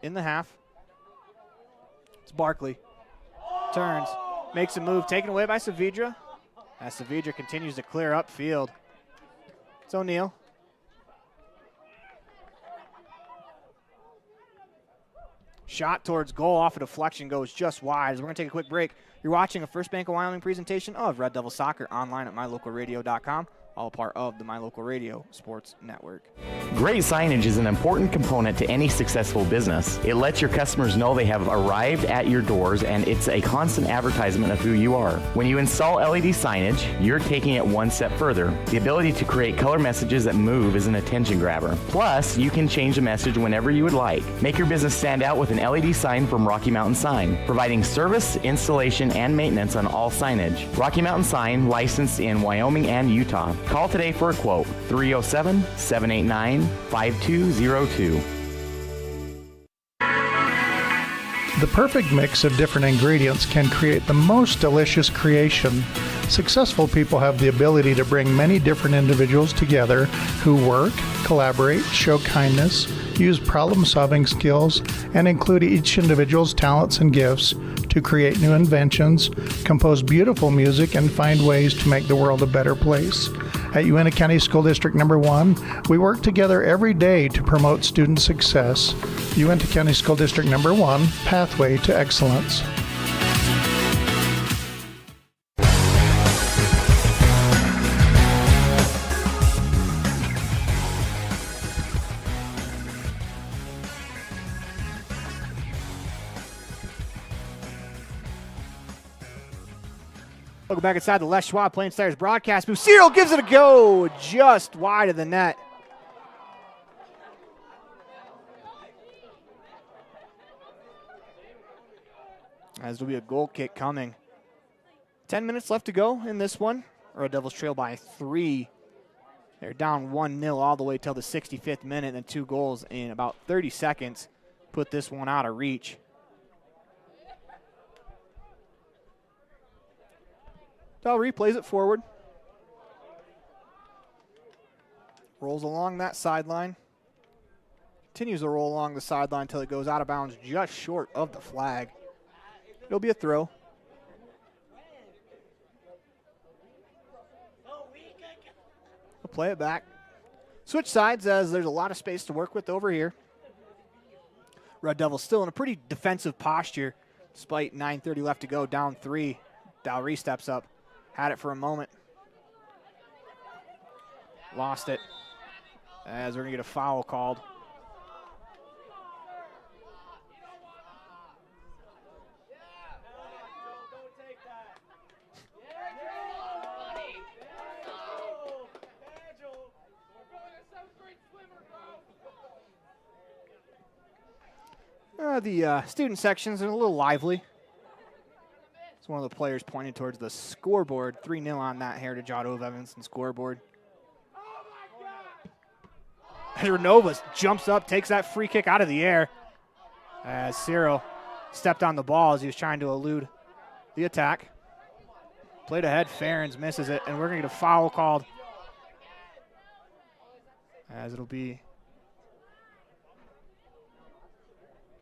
in the half. It's Barkley. Turns, makes a move, taken away by Saavedra. As Saavedra continues to clear upfield. It's O'Neill. Shot towards goal off a deflection goes just wide. As we're going to take a quick break. You're watching a First Bank of Wyoming presentation of Red Devil Soccer online at mylocalradio.com. All part of the My Local Radio Sports Network. Great signage is an important component to any successful business. It lets your customers know they have arrived at your doors, and it's a constant advertisement of who you are. When you install LED signage, you're taking it one step further. The ability to create color messages that move is an attention grabber. Plus, you can change the message whenever you would like. Make your business stand out with an LED sign from Rocky Mountain Sign, providing service, installation, and maintenance on all signage. Rocky Mountain Sign, licensed in Wyoming and Utah. Call today for a quote, 307-789-5202. The perfect mix of different ingredients can create the most delicious creation. Successful people have the ability to bring many different individuals together who work, collaborate, show kindness, use problem-solving skills, and include each individual's talents and gifts to create new inventions, compose beautiful music, and find ways to make the world a better place. At Uintah County School District Number 1, we work together every day to promote student success. Uintah County School District Number 1, Pathway to Excellence. Welcome back inside the Les Schwab Plain Stars broadcast booth. Cyril gives it a go just wide of the net. As there'll be a goal kick coming. 10 minutes left to go in this one. Red Devils trail by 3. They're down 1-0 all the way till the 65th minute, and 2 goals in about 30 seconds put this one out of reach. Del replays it forward. Rolls along that sideline. Continues to roll along the sideline until it goes out of bounds just short of the flag. It'll be a throw. We'll play it back. Switch sides as there's a lot of space to work with over here. Red Devils still in a pretty defensive posture despite 9:30 left to go, down 3. Dalry steps up. Had it for a moment. Lost it. As we're going to get a foul called. The student sections are a little lively. It's one of the players pointing towards the scoreboard. 3-0 on that Heritage Auto of Evanston scoreboard. Renova jumps up, takes that free kick out of the air. As Cyril stepped on the ball as he was trying to elude the attack. Played ahead, Ferens misses it, and we're going to get a foul called. As it'll be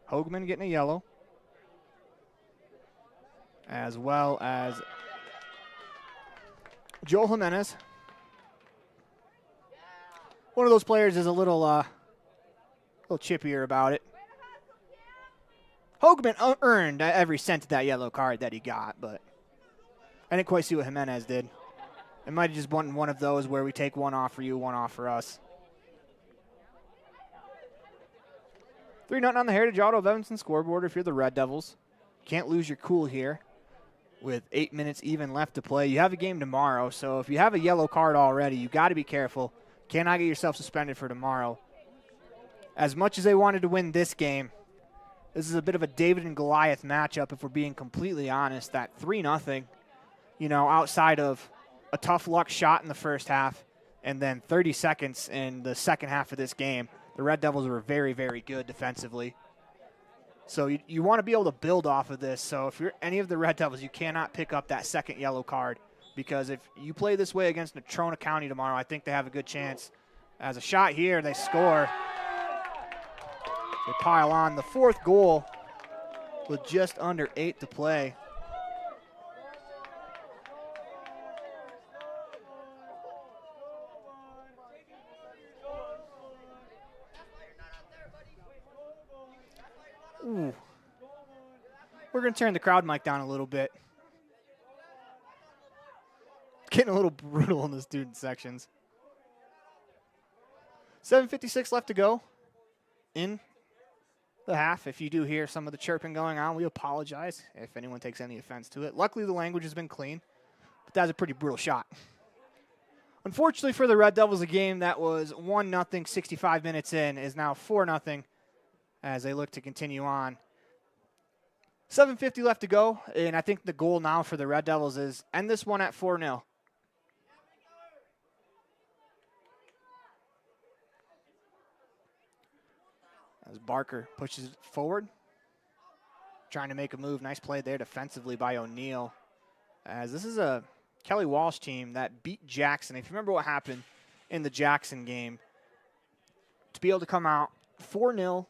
Hoagman getting a yellow, as well as Joel Jimenez. One of those players is a little chippier about it. Hoagman earned every cent of that yellow card that he got, but I didn't quite see what Jimenez did. It might have just been one of those where we take one off for you, one off for us. 3-0 on the Heritage Auto of Evanston scoreboard if you're the Red Devils. Can't lose your cool here with 8 minutes even left to play. You have a game tomorrow, so if you have a yellow card already, you got to be careful. Cannot get yourself suspended for tomorrow. As much as they wanted to win this game, this is a bit of a David and Goliath matchup if we're being completely honest. That 3-0, outside of a tough luck shot in the first half and then 30 seconds in the second half of this game, the Red Devils were very, very good defensively. So you want to be able to build off of this. So if you're any of the Red Devils, you cannot pick up that second yellow card, because if you play this way against Natrona County tomorrow, I think they have a good chance. As a shot here, they score. They pile on the 4th goal with just under 8 to play. Ooh. We're going to turn the crowd mic down a little bit. Getting a little brutal in the student sections. 7:56 left to go in the half. If you do hear some of the chirping going on, we apologize if anyone takes any offense to it. Luckily, the language has been clean, but that was a pretty brutal shot. Unfortunately for the Red Devils, a game that was 1-0 65 minutes in is now 4-0 as they look to continue on. 7:50 left to go, and I think the goal now for the Red Devils is end this one at 4-0. As Barker pushes it forward, trying to make a move. Nice play there defensively by O'Neill. As this is a Kelly Walsh team that beat Jackson. If you remember what happened in the Jackson game, to be able to come out 4-0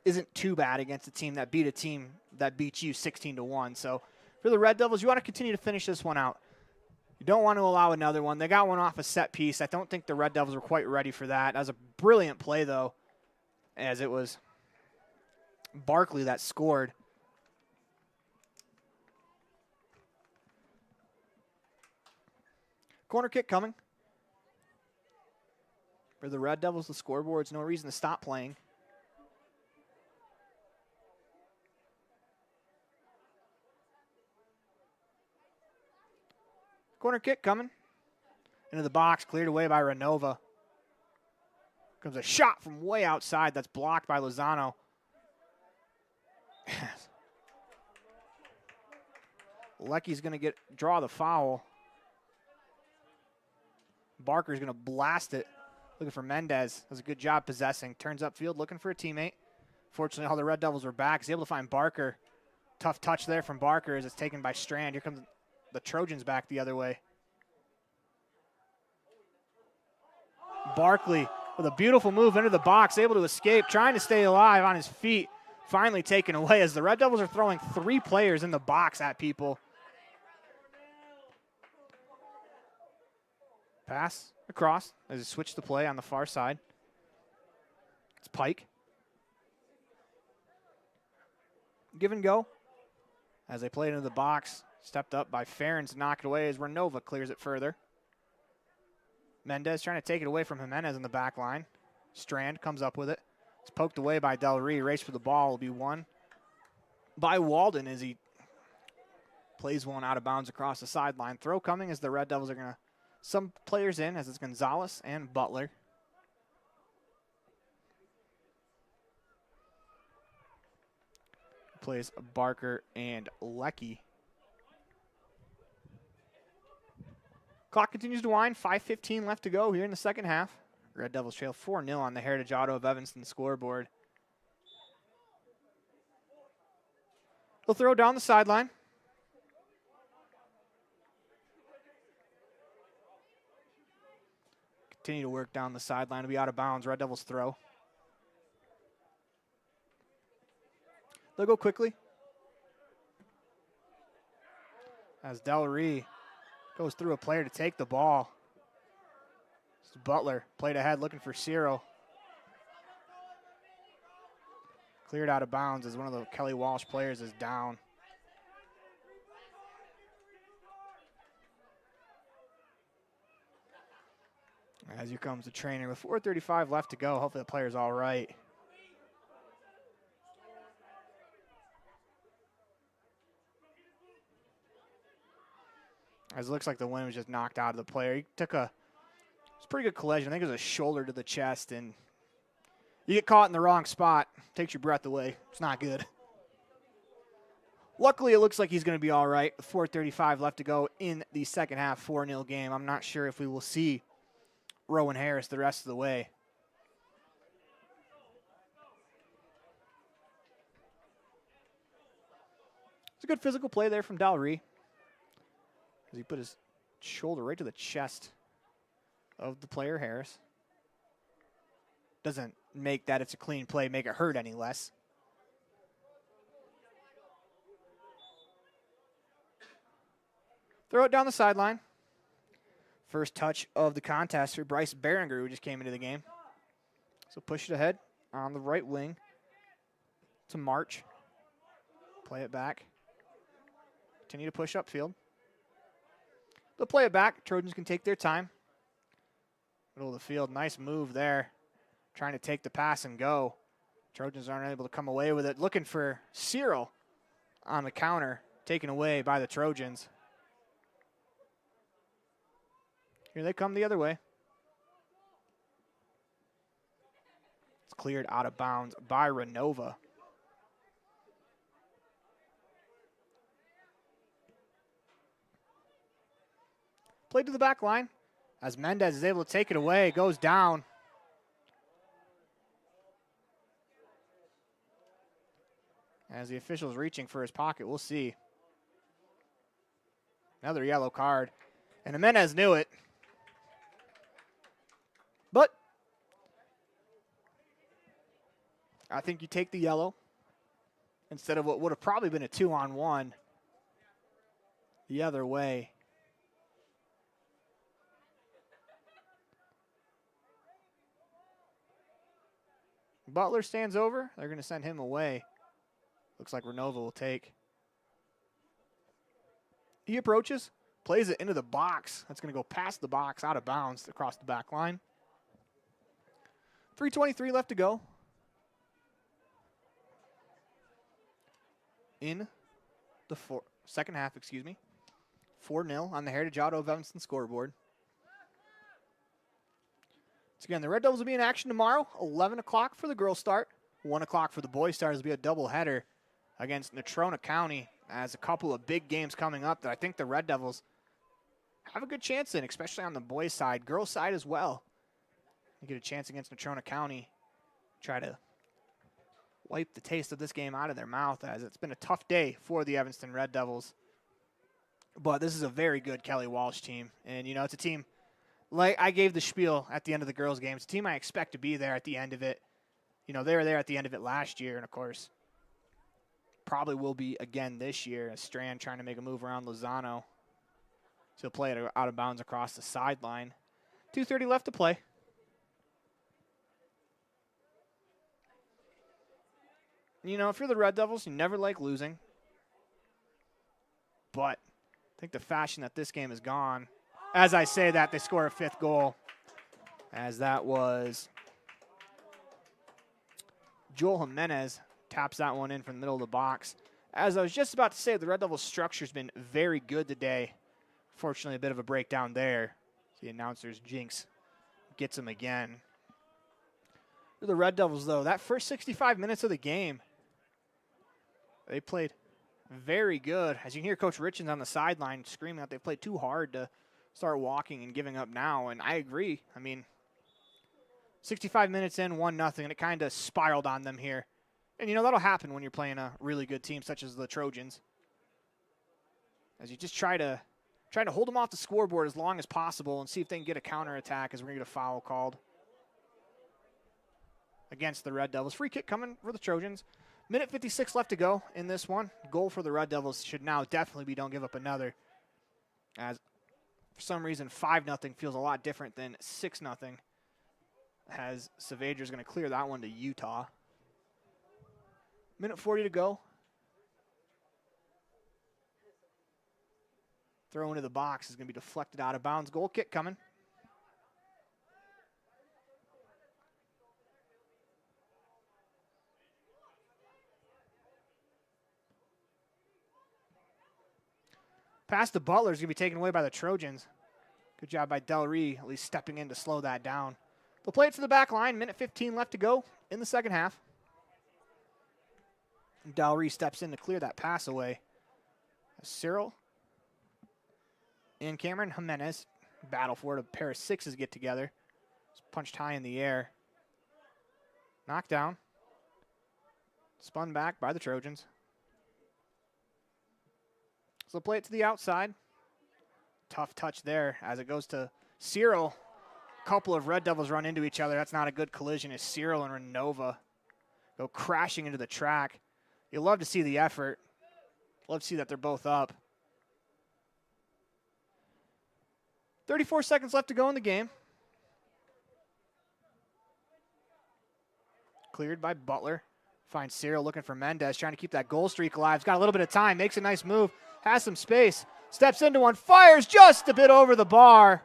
isn't too bad against a team that beat you 16-1. So for the Red Devils, you want to continue to finish this one out. You don't want to allow another one. They got one off a set piece. I don't think the Red Devils were quite ready for that. That was a brilliant play, though, as it was Barkley that scored. Corner kick coming. For the Red Devils, the scoreboard's no reason to stop playing. Corner kick coming. Into the box, cleared away by Renova. Comes a shot from way outside that's blocked by Lozano. Lecky's going to draw the foul. Barker's going to blast it. Looking for Mendez. Does a good job possessing. Turns upfield looking for a teammate. Fortunately, all the Red Devils are back. He's able to find Barker. Tough touch there from Barker as it's taken by Strand. Here comes the Trojans back the other way. Barkley with a beautiful move into the box, able to escape, trying to stay alive on his feet. Finally taken away as the Red Devils are throwing 3 players in the box at people. Pass across as he switched the play on the far side. It's Pike. Give and go as they play it into the box. Stepped up by Farron to knock it away as Renova clears it further. Mendez trying to take it away from Jimenez in the back line. Strand comes up with it. It's poked away by Del Rey. Race for the ball will be won by Walden as he plays one out of bounds across the sideline. Throw coming as the Red Devils are going to some players in, as it's Gonzalez and Butler. Plays Barker and Lecky. Clock continues to wind. 5:15 left to go here in the second half. Red Devils trail 4-0 on the Heritage Auto of Evanston scoreboard. They'll throw down the sideline. Continue to work down the sideline. It'll be out of bounds. Red Devils throw. They'll go quickly. As Del Rey goes through a player to take the ball. It's Butler played ahead looking for Ciro. Cleared out of bounds as one of the Kelly Walsh players is down. As here comes the trainer with 4:35 left to go. Hopefully the player's all right. As it looks like the wind was just knocked out of the player. He took it's a pretty good collision. I think it was a shoulder to the chest, and you get caught in the wrong spot, takes your breath away. It's not good. Luckily, it looks like he's going to be all right. 4:35 left to go in the second half, 4-0 game. I'm not sure if we will see Rowan Harris the rest of the way. It's a good physical play there from Del Rey as he put his shoulder right to the chest of the player Harris. Doesn't make that it's a clean play make it hurt any less. Throw it down the sideline. First touch of the contest for Bryce Behringer, who just came into the game. So push it ahead on the right wing to March. Play it back. Continue to push upfield. They'll play it back. Trojans can take their time. Middle of the field, nice move there. Trying to take the pass and go. Trojans aren't able to come away with it. Looking for Cyril on the counter. Taken away by the Trojans. Here they come the other way. It's cleared out of bounds by Renova. Played to the back line as Mendez is able to take it away. Goes down. As the official's reaching for his pocket, we'll see. Another yellow card. And Jimenez knew it. But I think you take the yellow instead of what would have probably been a 2-on-1 the other way. Butler stands over. They're going to send him away. Looks like Renova will take. He approaches, plays it into the box. That's going to go past the box, out of bounds, across the back line. 3:23 left to go. In the second half, 4-0 on the Heritage Auto of Evanston scoreboard. So again, the Red Devils will be in action tomorrow, 11 o'clock for the girls start, 1 o'clock for the boys start. It'll be a doubleheader against Natrona County, as a couple of big games coming up that I think the Red Devils have a good chance in, especially on the boys side, girls side as well. You get a chance against Natrona County, try to wipe the taste of this game out of their mouth, as it's been a tough day for the Evanston Red Devils. But this is a very good Kelly Walsh team. And, you know, it's a team, like I gave the spiel at the end of the girls' game. It's a team I expect to be there at the end of it. You know, they were there at the end of it last year, and, of course, probably will be again this year. Strand trying to make a move around Lozano. So he'll play it out of bounds across the sideline. 2:30 left to play. You know, if you're the Red Devils, you never like losing. But I think the fashion that this game has gone, as I say that, they score a 5th goal, as that was Joel Jimenez taps that one in from the middle of the box. As I was just about to say, the Red Devils' structure's been very good today. Fortunately, a bit of a breakdown there. The announcer's jinx gets him again. The Red Devils, though, that first 65 minutes of the game, they played very good. As you can hear Coach Richens on the sideline screaming that they played too hard to start walking and giving up now, and I agree. I mean, 65 minutes in, 1-0, and it kind of spiraled on them here. And, you know, that'll happen when you're playing a really good team such as the Trojans, as you just try to hold them off the scoreboard as long as possible and see if they can get a counterattack, as we're going to get a foul called against the Red Devils. Free kick coming for the Trojans. Minute 56 left to go in this one. Goal for the Red Devils should now definitely be don't give up another, as for some reason 5-0 feels a lot different than 6-0, as Savager's going to clear that one to Utah. Minute 40 to go. Throw into the box is going to be deflected out of bounds. Goal kick coming. Pass to Butler is going to be taken away by the Trojans. Good job by Del Rey, at least stepping in to slow that down. They'll play it to the back line. Minute 15 left to go in the second half. Del Rey steps in to clear that pass away. Cyril and Cameron Jimenez battle for it. A pair of sixes get together. It's punched high in the air. Knocked down. Spun back by the Trojans. So they'll play it to the outside. Tough touch there as it goes to Cyril. A couple of Red Devils run into each other. That's not a good collision as Cyril and Renova go crashing into the track. You'll love to see the effort. Love to see that they're both up. 34 seconds left to go in the game. Cleared by Butler. Finds Cyril looking for Mendez, trying to keep that goal streak alive. He's got a little bit of time, makes a nice move, has some space, steps into one, fires just a bit over the bar.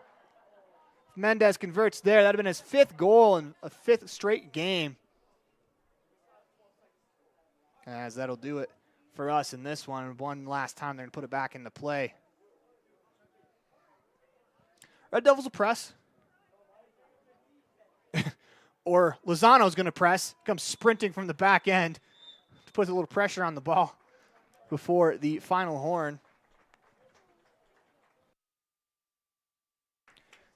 Mendez converts there. That would have been his 5th goal in a 5th straight game. As that'll do it for us in this one. One last time, they're going to put it back into play. Red Devils will press. Or Lozano's going to press, comes sprinting from the back end to put a little pressure on the ball before the final horn.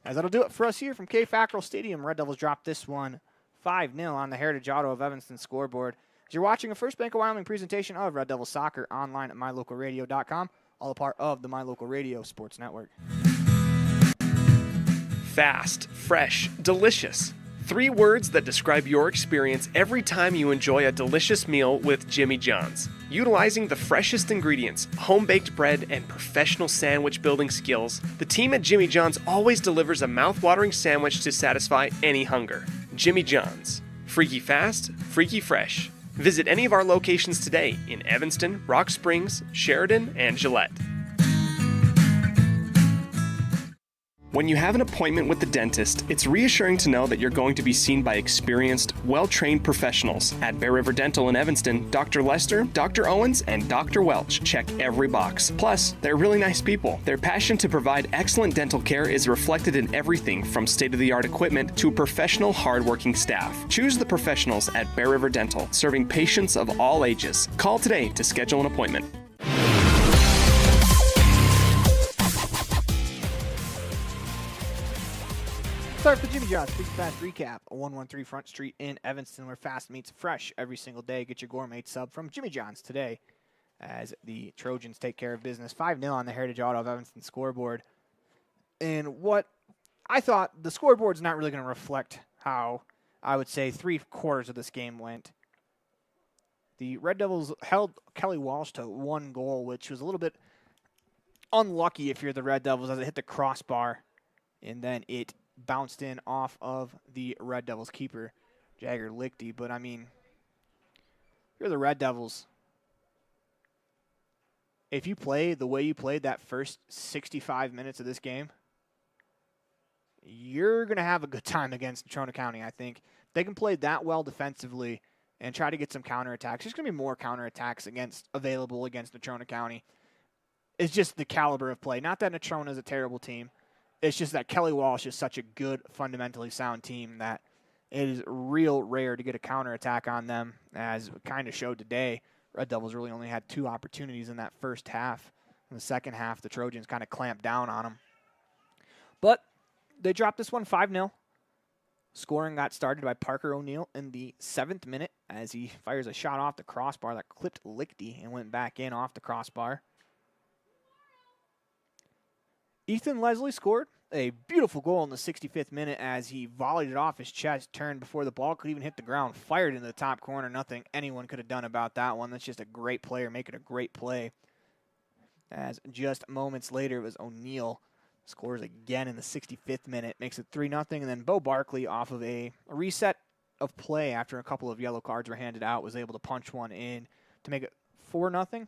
As that'll do it for us here from K. Fackrell Stadium. Red Devils drop this one 5-0 on the Heritage Auto of Evanston scoreboard. As you're watching a First Bank of Wyoming presentation of Red Devils soccer online at mylocalradio.com. all a part of the My Local Radio Sports Network. Fast, fresh, delicious. 3 words that describe your experience every time you enjoy a delicious meal with Jimmy John's. Utilizing the freshest ingredients, home-baked bread, and professional sandwich building skills, the team at Jimmy John's always delivers a mouth-watering sandwich to satisfy any hunger. Jimmy John's. Freaky fast, freaky fresh. Visit any of our locations today in Evanston, Rock Springs, Sheridan, and Gillette. When you have an appointment with the dentist, it's reassuring to know that you're going to be seen by experienced, well-trained professionals. At Bear River Dental in Evanston, Dr. Lester, Dr. Owens, and Dr. Welch check every box. Plus, they're really nice people. Their passion to provide excellent dental care is reflected in everything from state-of-the-art equipment to professional, hard-working staff. Choose the professionals at Bear River Dental, serving patients of all ages. Call today to schedule an appointment. Start for Jimmy John's Big Fast Recap, 113 Front Street in Evanston, where fast meets fresh every single day. Get your gourmet sub from Jimmy John's today as the Trojans take care of business. 5-0 on the Heritage Auto of Evanston scoreboard. And what I thought, the scoreboard's not really going to reflect how I would say 3/4 of this game went. The Red Devils held Kelly Walsh to 1 goal, which was a little bit unlucky if you're the Red Devils, as it hit the crossbar, and then it bounced in off of the Red Devils keeper, Jagger Lichty. But, I mean, you're the Red Devils. If you play the way you played that first 65 minutes of this game, you're going to have a good time against Natrona County, I think. If they can play that well defensively and try to get some counterattacks, there's going to be more counterattacks available against Natrona County. It's just the caliber of play. Not that Natrona is a terrible team. It's just that Kelly Walsh is such a good, fundamentally sound team that it is real rare to get a counterattack on them, as it kind of showed today. Red Devils really only had 2 opportunities in that first half. In the second half, the Trojans kind of clamped down on them. But they dropped this one 5-0. Scoring got started by Parker O'Neill in the 7th minute as he fires a shot off the crossbar that clipped Lichty and went back in off the crossbar. Ethan Leslie scored a beautiful goal in the 65th minute as he volleyed it off his chest, turned before the ball could even hit the ground, fired into the top corner. Nothing anyone could have done about that one. That's just a great player making a great play. As just moments later, it was O'Neill scores again in the 65th minute, makes it 3-0, and then Bo Barkley, off of a reset of play after a couple of yellow cards were handed out, was able to punch one in to make it 4-0.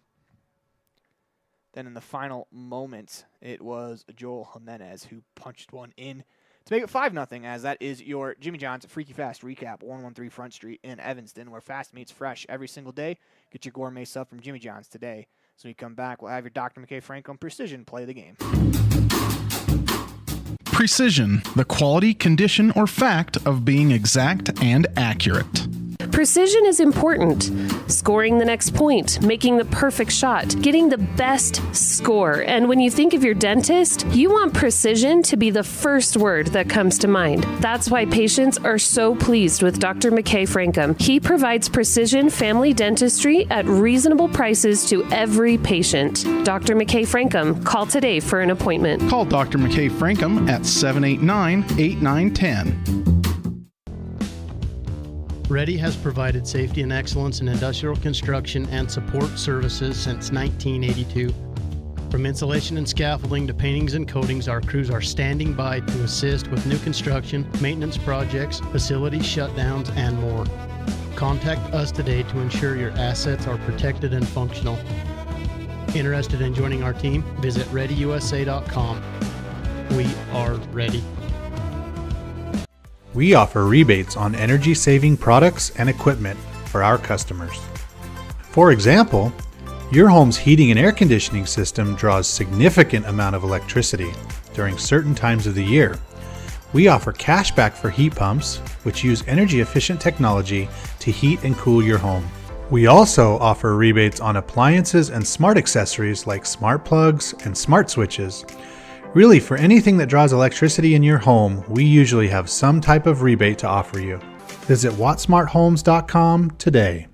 Then in the final moments, it was Joel Jimenez who punched one in to make it 5-0, as that is your Jimmy John's Freaky Fast Recap, 113 Front Street in Evanston, where fast meets fresh every single day. Get your gourmet sub from Jimmy John's today. So when you come back, we'll have your Dr. McKay Franklin Precision play the game. Precision, the quality, condition, or fact of being exact and accurate. Precision is important. Scoring the next point, making the perfect shot, getting the best score. And when you think of your dentist, you want precision to be the first word that comes to mind. That's why patients are so pleased with Dr. McKay Frankum. He provides precision family dentistry at reasonable prices to every patient. Dr. McKay Frankum, call today for an appointment. Call Dr. McKay Frankum at 789-8910. Ready has provided safety and excellence in industrial construction and support services since 1982. From insulation and scaffolding to paintings and coatings, our crews are standing by to assist with new construction, maintenance projects, facility shutdowns, and more. Contact us today to ensure your assets are protected and functional. Interested in joining our team? Visit ReadyUSA.com. We are ready. We offer rebates on energy-saving products and equipment for our customers. For example, your home's heating and air conditioning system draws significant amount of electricity during certain times of the year. We offer cashback for heat pumps, which use energy-efficient technology to heat and cool your home. We also offer rebates on appliances and smart accessories like smart plugs and smart switches. Really, for anything that draws electricity in your home, we usually have some type of rebate to offer you. Visit wattsmarthomes.com today.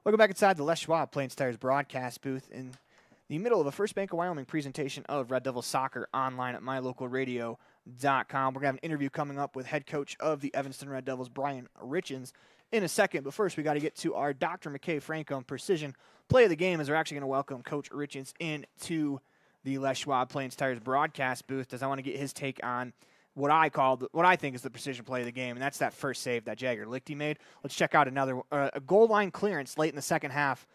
Welcome back inside the Les Schwab Plains Tires broadcast booth in the middle of a First Bank of Wyoming presentation of Red Devil Soccer online at mylocalradio.com. We're going to have an interview coming up with head coach of the Evanston Red Devils, Brian Richens, in a second. But first, we got to get to our Dr. McKay Francom Precision Play of the Game, as we're actually going to welcome Coach Richens into the Les Schwab Plains Tires broadcast booth, as I want to get his take on what I think is the precision play of the game, and that's that first save that Jagger Lichty made. Let's check out a goal line clearance late in the second half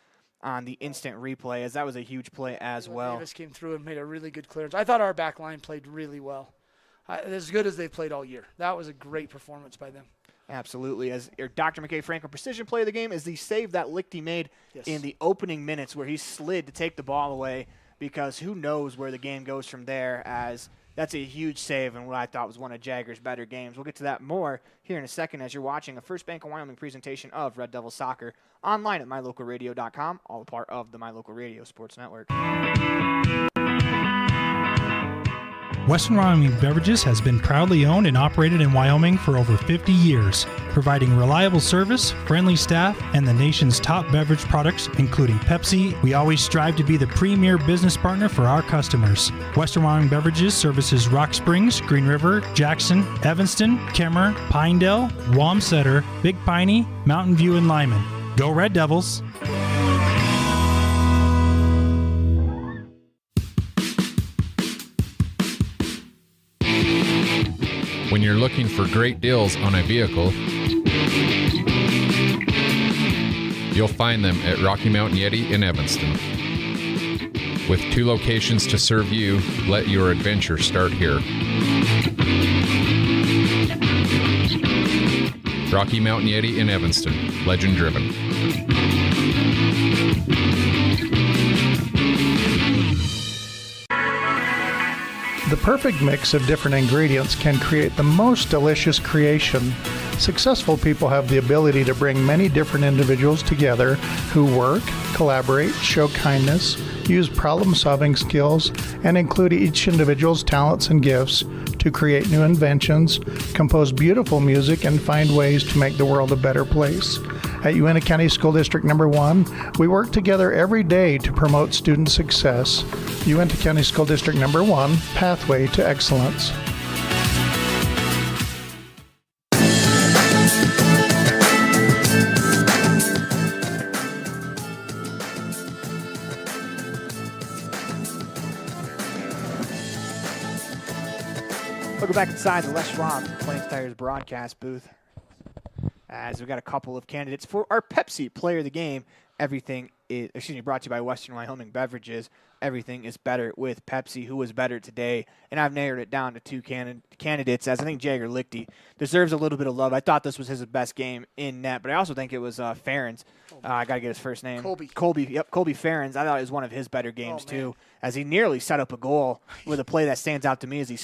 on the instant replay, as that was a huge play as well. Davis came through and made a really good clearance. I thought our back line played really well, as good as they've played all year. That was a great performance by them. Absolutely. As your Dr. McKay Franklin precision play of the game is the save that Lichty made in the opening minutes, where he slid to take the ball away, because who knows where the game goes from there, as that's a huge save and what I thought was one of Jagger's better games. We'll get to that more here in a second, as you're watching a First Bank of Wyoming presentation of Red Devil Soccer online at mylocalradio.com, all part of the My Local Radio Sports Network. Western Wyoming Beverages has been proudly owned and operated in Wyoming for over 50 years, providing reliable service, friendly staff, and the nation's top beverage products, including Pepsi. We always strive to be the premier business partner for our customers. Western Wyoming Beverages services Rock Springs, Green River, Jackson, Evanston, Kemmer, Pinedale, Wamsutter, Big Piney, Mountain View, and Lyman. Go Red Devils! When you're looking for great deals on a vehicle, you'll find them at Rocky Mountain Yeti in Evanston. With 2 locations to serve you, let your adventure start here. Rocky Mountain Yeti in Evanston, legend driven. The perfect mix of different ingredients can create the most delicious creation. Successful people have the ability to bring many different individuals together who work, collaborate, show kindness, use problem-solving skills, and include each individual's talents and gifts to create new inventions, compose beautiful music, and find ways to make the world a better place. At Uintah County School District Number 1, we work together every day to promote student success. Uintah County School District Number 1, Pathway to Excellence. Welcome back inside the Les Schwab Plains Tires broadcast booth, as we've got a couple of candidates for our Pepsi Player of the Game. Brought to you by Western Wyoming Beverages. Everything is better with Pepsi. Who was better today? And I've narrowed it down to 2 candidates, as I think Jagger Lichty deserves a little bit of love. I thought this was his best game in net, but I also think it was Ferens. I got to get his first name. Colby Ferens. I thought it was one of his better games, too, as he nearly set up a goal with a play that stands out to me, as he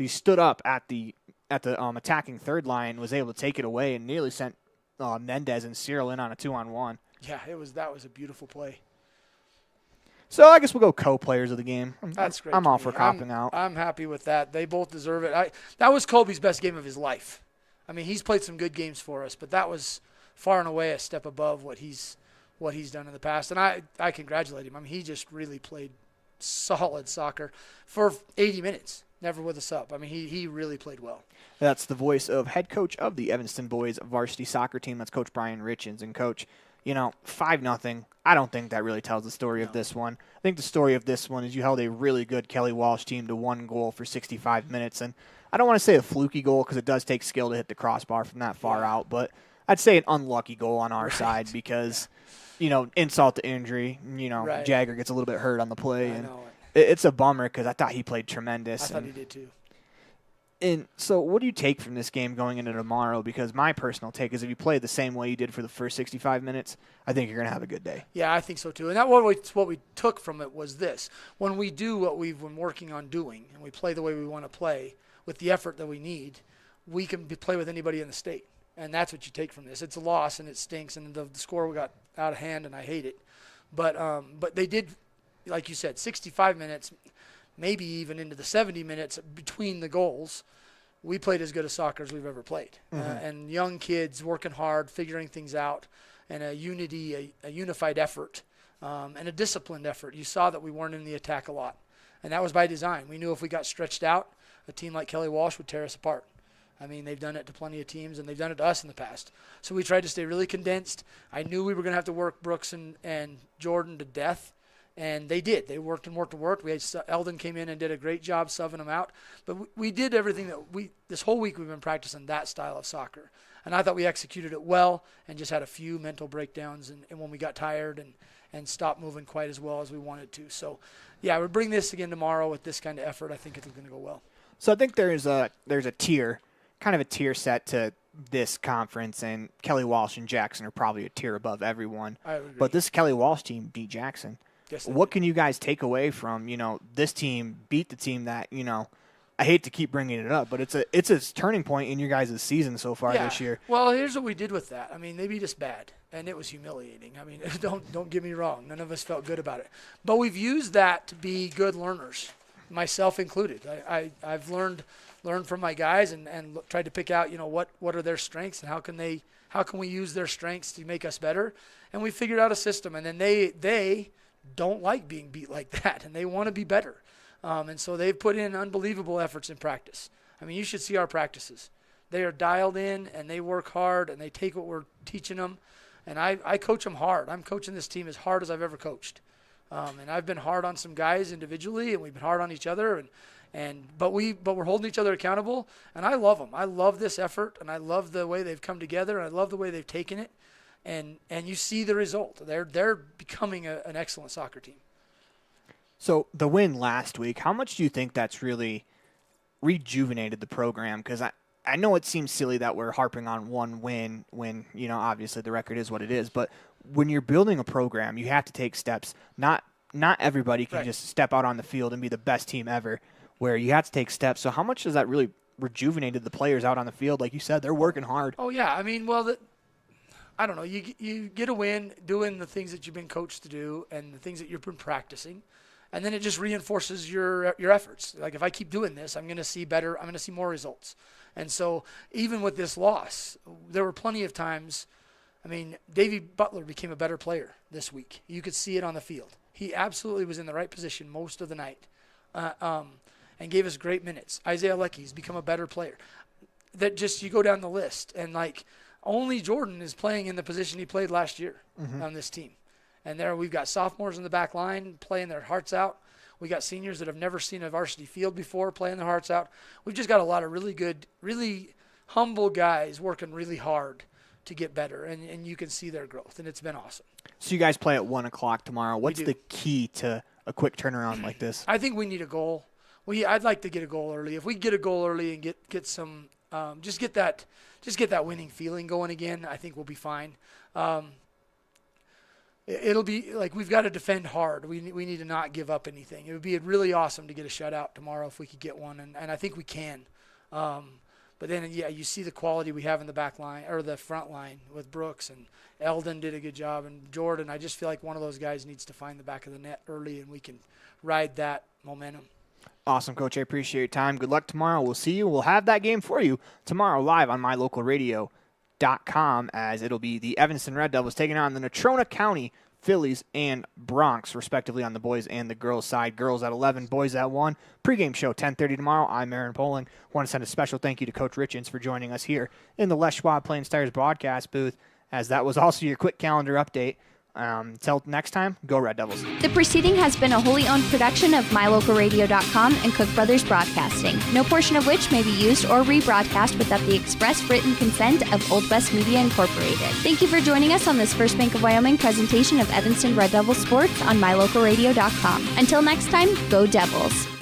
stood up at the attacking third line, was able to take it away, and nearly sent Mendez and Cyril in on a 2-on-1. Yeah, that was a beautiful play. So I guess we'll go co-players of the game. That's great. I'm all for copping out. I'm happy with that. They both deserve it. That was Colby's best game of his life. I mean, he's played some good games for us, but that was far and away a step above what he's done in the past. And I congratulate him. I mean, he just really played solid soccer for 80 minutes. Never with us up. I mean, he really played well. That's the voice of head coach of the Evanston boys varsity soccer team. That's Coach Brian Richens. And Coach, 5-0. I don't think that really tells the story of this one. I think the story of this one is you held a really good Kelly Walsh team to 1 goal for 65 minutes. And I don't want to say a fluky goal, because it does take skill to hit the crossbar from that far out, but I'd say an unlucky goal on our side, because, insult to injury, Jagger gets a little bit hurt on the play. And it's a bummer, because I thought he played tremendous. I thought he did too. And so what do you take from this game going into tomorrow? Because my personal take is if you play the same way you did for the first 65 minutes, I think you're going to have a good day. Yeah, I think so too. And what we took from it was this. When we do what we've been working on doing, and we play the way we want to play with the effort that we need, we can play with anybody in the state. And that's what you take from this. It's a loss, and it stinks, and the score got out of hand, and I hate it. But they did, like you said, 65 minutes, maybe even into the 70 minutes between the goals. We played as good a soccer as we've ever played. And young kids working hard, figuring things out. and a unified effort, and a disciplined effort. You saw that we weren't in the attack a lot, and that was by design. We knew if we got stretched out, a team like Kelly Walsh would tear us apart. I mean, they've done it to plenty of teams, and they've done it to us in the past. So we tried to stay really condensed. I knew we were going to have to work Brooks and Jordan to death, and they did. They worked and worked and worked. Eldon came in and did a great job subbing them out. But we did everything this whole week we've been practicing that style of soccer. And I thought we executed it well and just had a few mental breakdowns and when we got tired and stopped moving quite as well as we wanted to. So, yeah, we'll bring this again tomorrow with this kind of effort. I think it's going to go well. So I think there's a tier, kind of a tier set to this conference, and Kelly Walsh and Jackson are probably a tier above everyone. I would agree. But this Kelly Walsh team beat Jackson. Yes, what can you guys take away from, this team beat the team that, I hate to keep bringing it up, but it's a turning point in your guys' season so far this year. Well, here's what we did with that. I mean, they beat us bad, and it was humiliating. I mean, don't get me wrong. None of us felt good about it. But we've used that to be good learners, myself included. I've learned from my guys and tried to pick out, what are their strengths and how can we use their strengths to make us better. And we figured out a system, and then they don't like being beat like that, and they want to be better. And so they've put in unbelievable efforts in practice. I mean, you should see our practices. They are dialed in, and they work hard, and they take what we're teaching them. And I coach them hard. I'm coaching this team as hard as I've ever coached. And I've been hard on some guys individually, and we've been hard on each other. But we're holding each other accountable, and I love them. I love this effort, and I love the way they've come together, and I love the way they've taken it. And you see the result. They're becoming an excellent soccer team. So the win last week, how much do you think that's really rejuvenated the program? Because I know it seems silly that we're harping on one win when, obviously the record is what it is. But when you're building a program, you have to take steps. Not everybody can just step out on the field and be the best team ever, where you have to take steps. So how much has that really rejuvenated the players out on the field? Like you said, they're working hard. Oh, yeah. I mean, I don't know. You get a win doing the things that you've been coached to do and the things that you've been practicing, and then it just reinforces your efforts. Like if I keep doing this, I'm going to see better. I'm going to see more results. And so even with this loss, there were plenty of times. I mean, Davey Butler became a better player this week. You could see it on the field. He absolutely was in the right position most of the night, and gave us great minutes. Isaiah Lecky's become a better player. That just you go down the list and only Jordan is playing in the position he played last year on this team. And there we've got sophomores in the back line playing their hearts out. We got seniors that have never seen a varsity field before playing their hearts out. We've just got a lot of really good, really humble guys working really hard to get better, and you can see their growth, and it's been awesome. So you guys play at 1 o'clock tomorrow. What's the key to a quick turnaround like this? I think we need a goal. I'd like to get a goal early. If we get a goal early and get some just get that winning feeling going again, I think we'll be fine. It'll be like we've got to defend hard. We need to not give up anything. It would be really awesome to get a shutout tomorrow if we could get one, and I think we can. But then, you see the quality we have in the back line or the front line with Brooks, and Eldon did a good job, and Jordan. I just feel like one of those guys needs to find the back of the net early, and we can ride that momentum. Awesome, Coach. I appreciate your time. Good luck tomorrow. We'll see you. We'll have that game for you tomorrow live on mylocalradio.com, as it'll be the Evanston Red Devils taking on the Natrona County Phillies and Bronx, respectively, on the boys and the girls side. Girls at 11, boys at 1. Pregame show 10:30 tomorrow. I'm Aaron Poling. Want to send a special thank you to Coach Richens for joining us here in the Les Schwab Plains Tires broadcast booth, as that was also your quick calendar update. Till next time, go Red Devils. The proceeding has been a wholly owned production of mylocalradio.com and Cook Brothers Broadcasting, no portion of which may be used or rebroadcast without the express written consent of Old West Media Incorporated. Thank you for joining us on this First Bank of Wyoming presentation of Evanston Red Devils Sports on mylocalradio.com. Until next time, go Devils.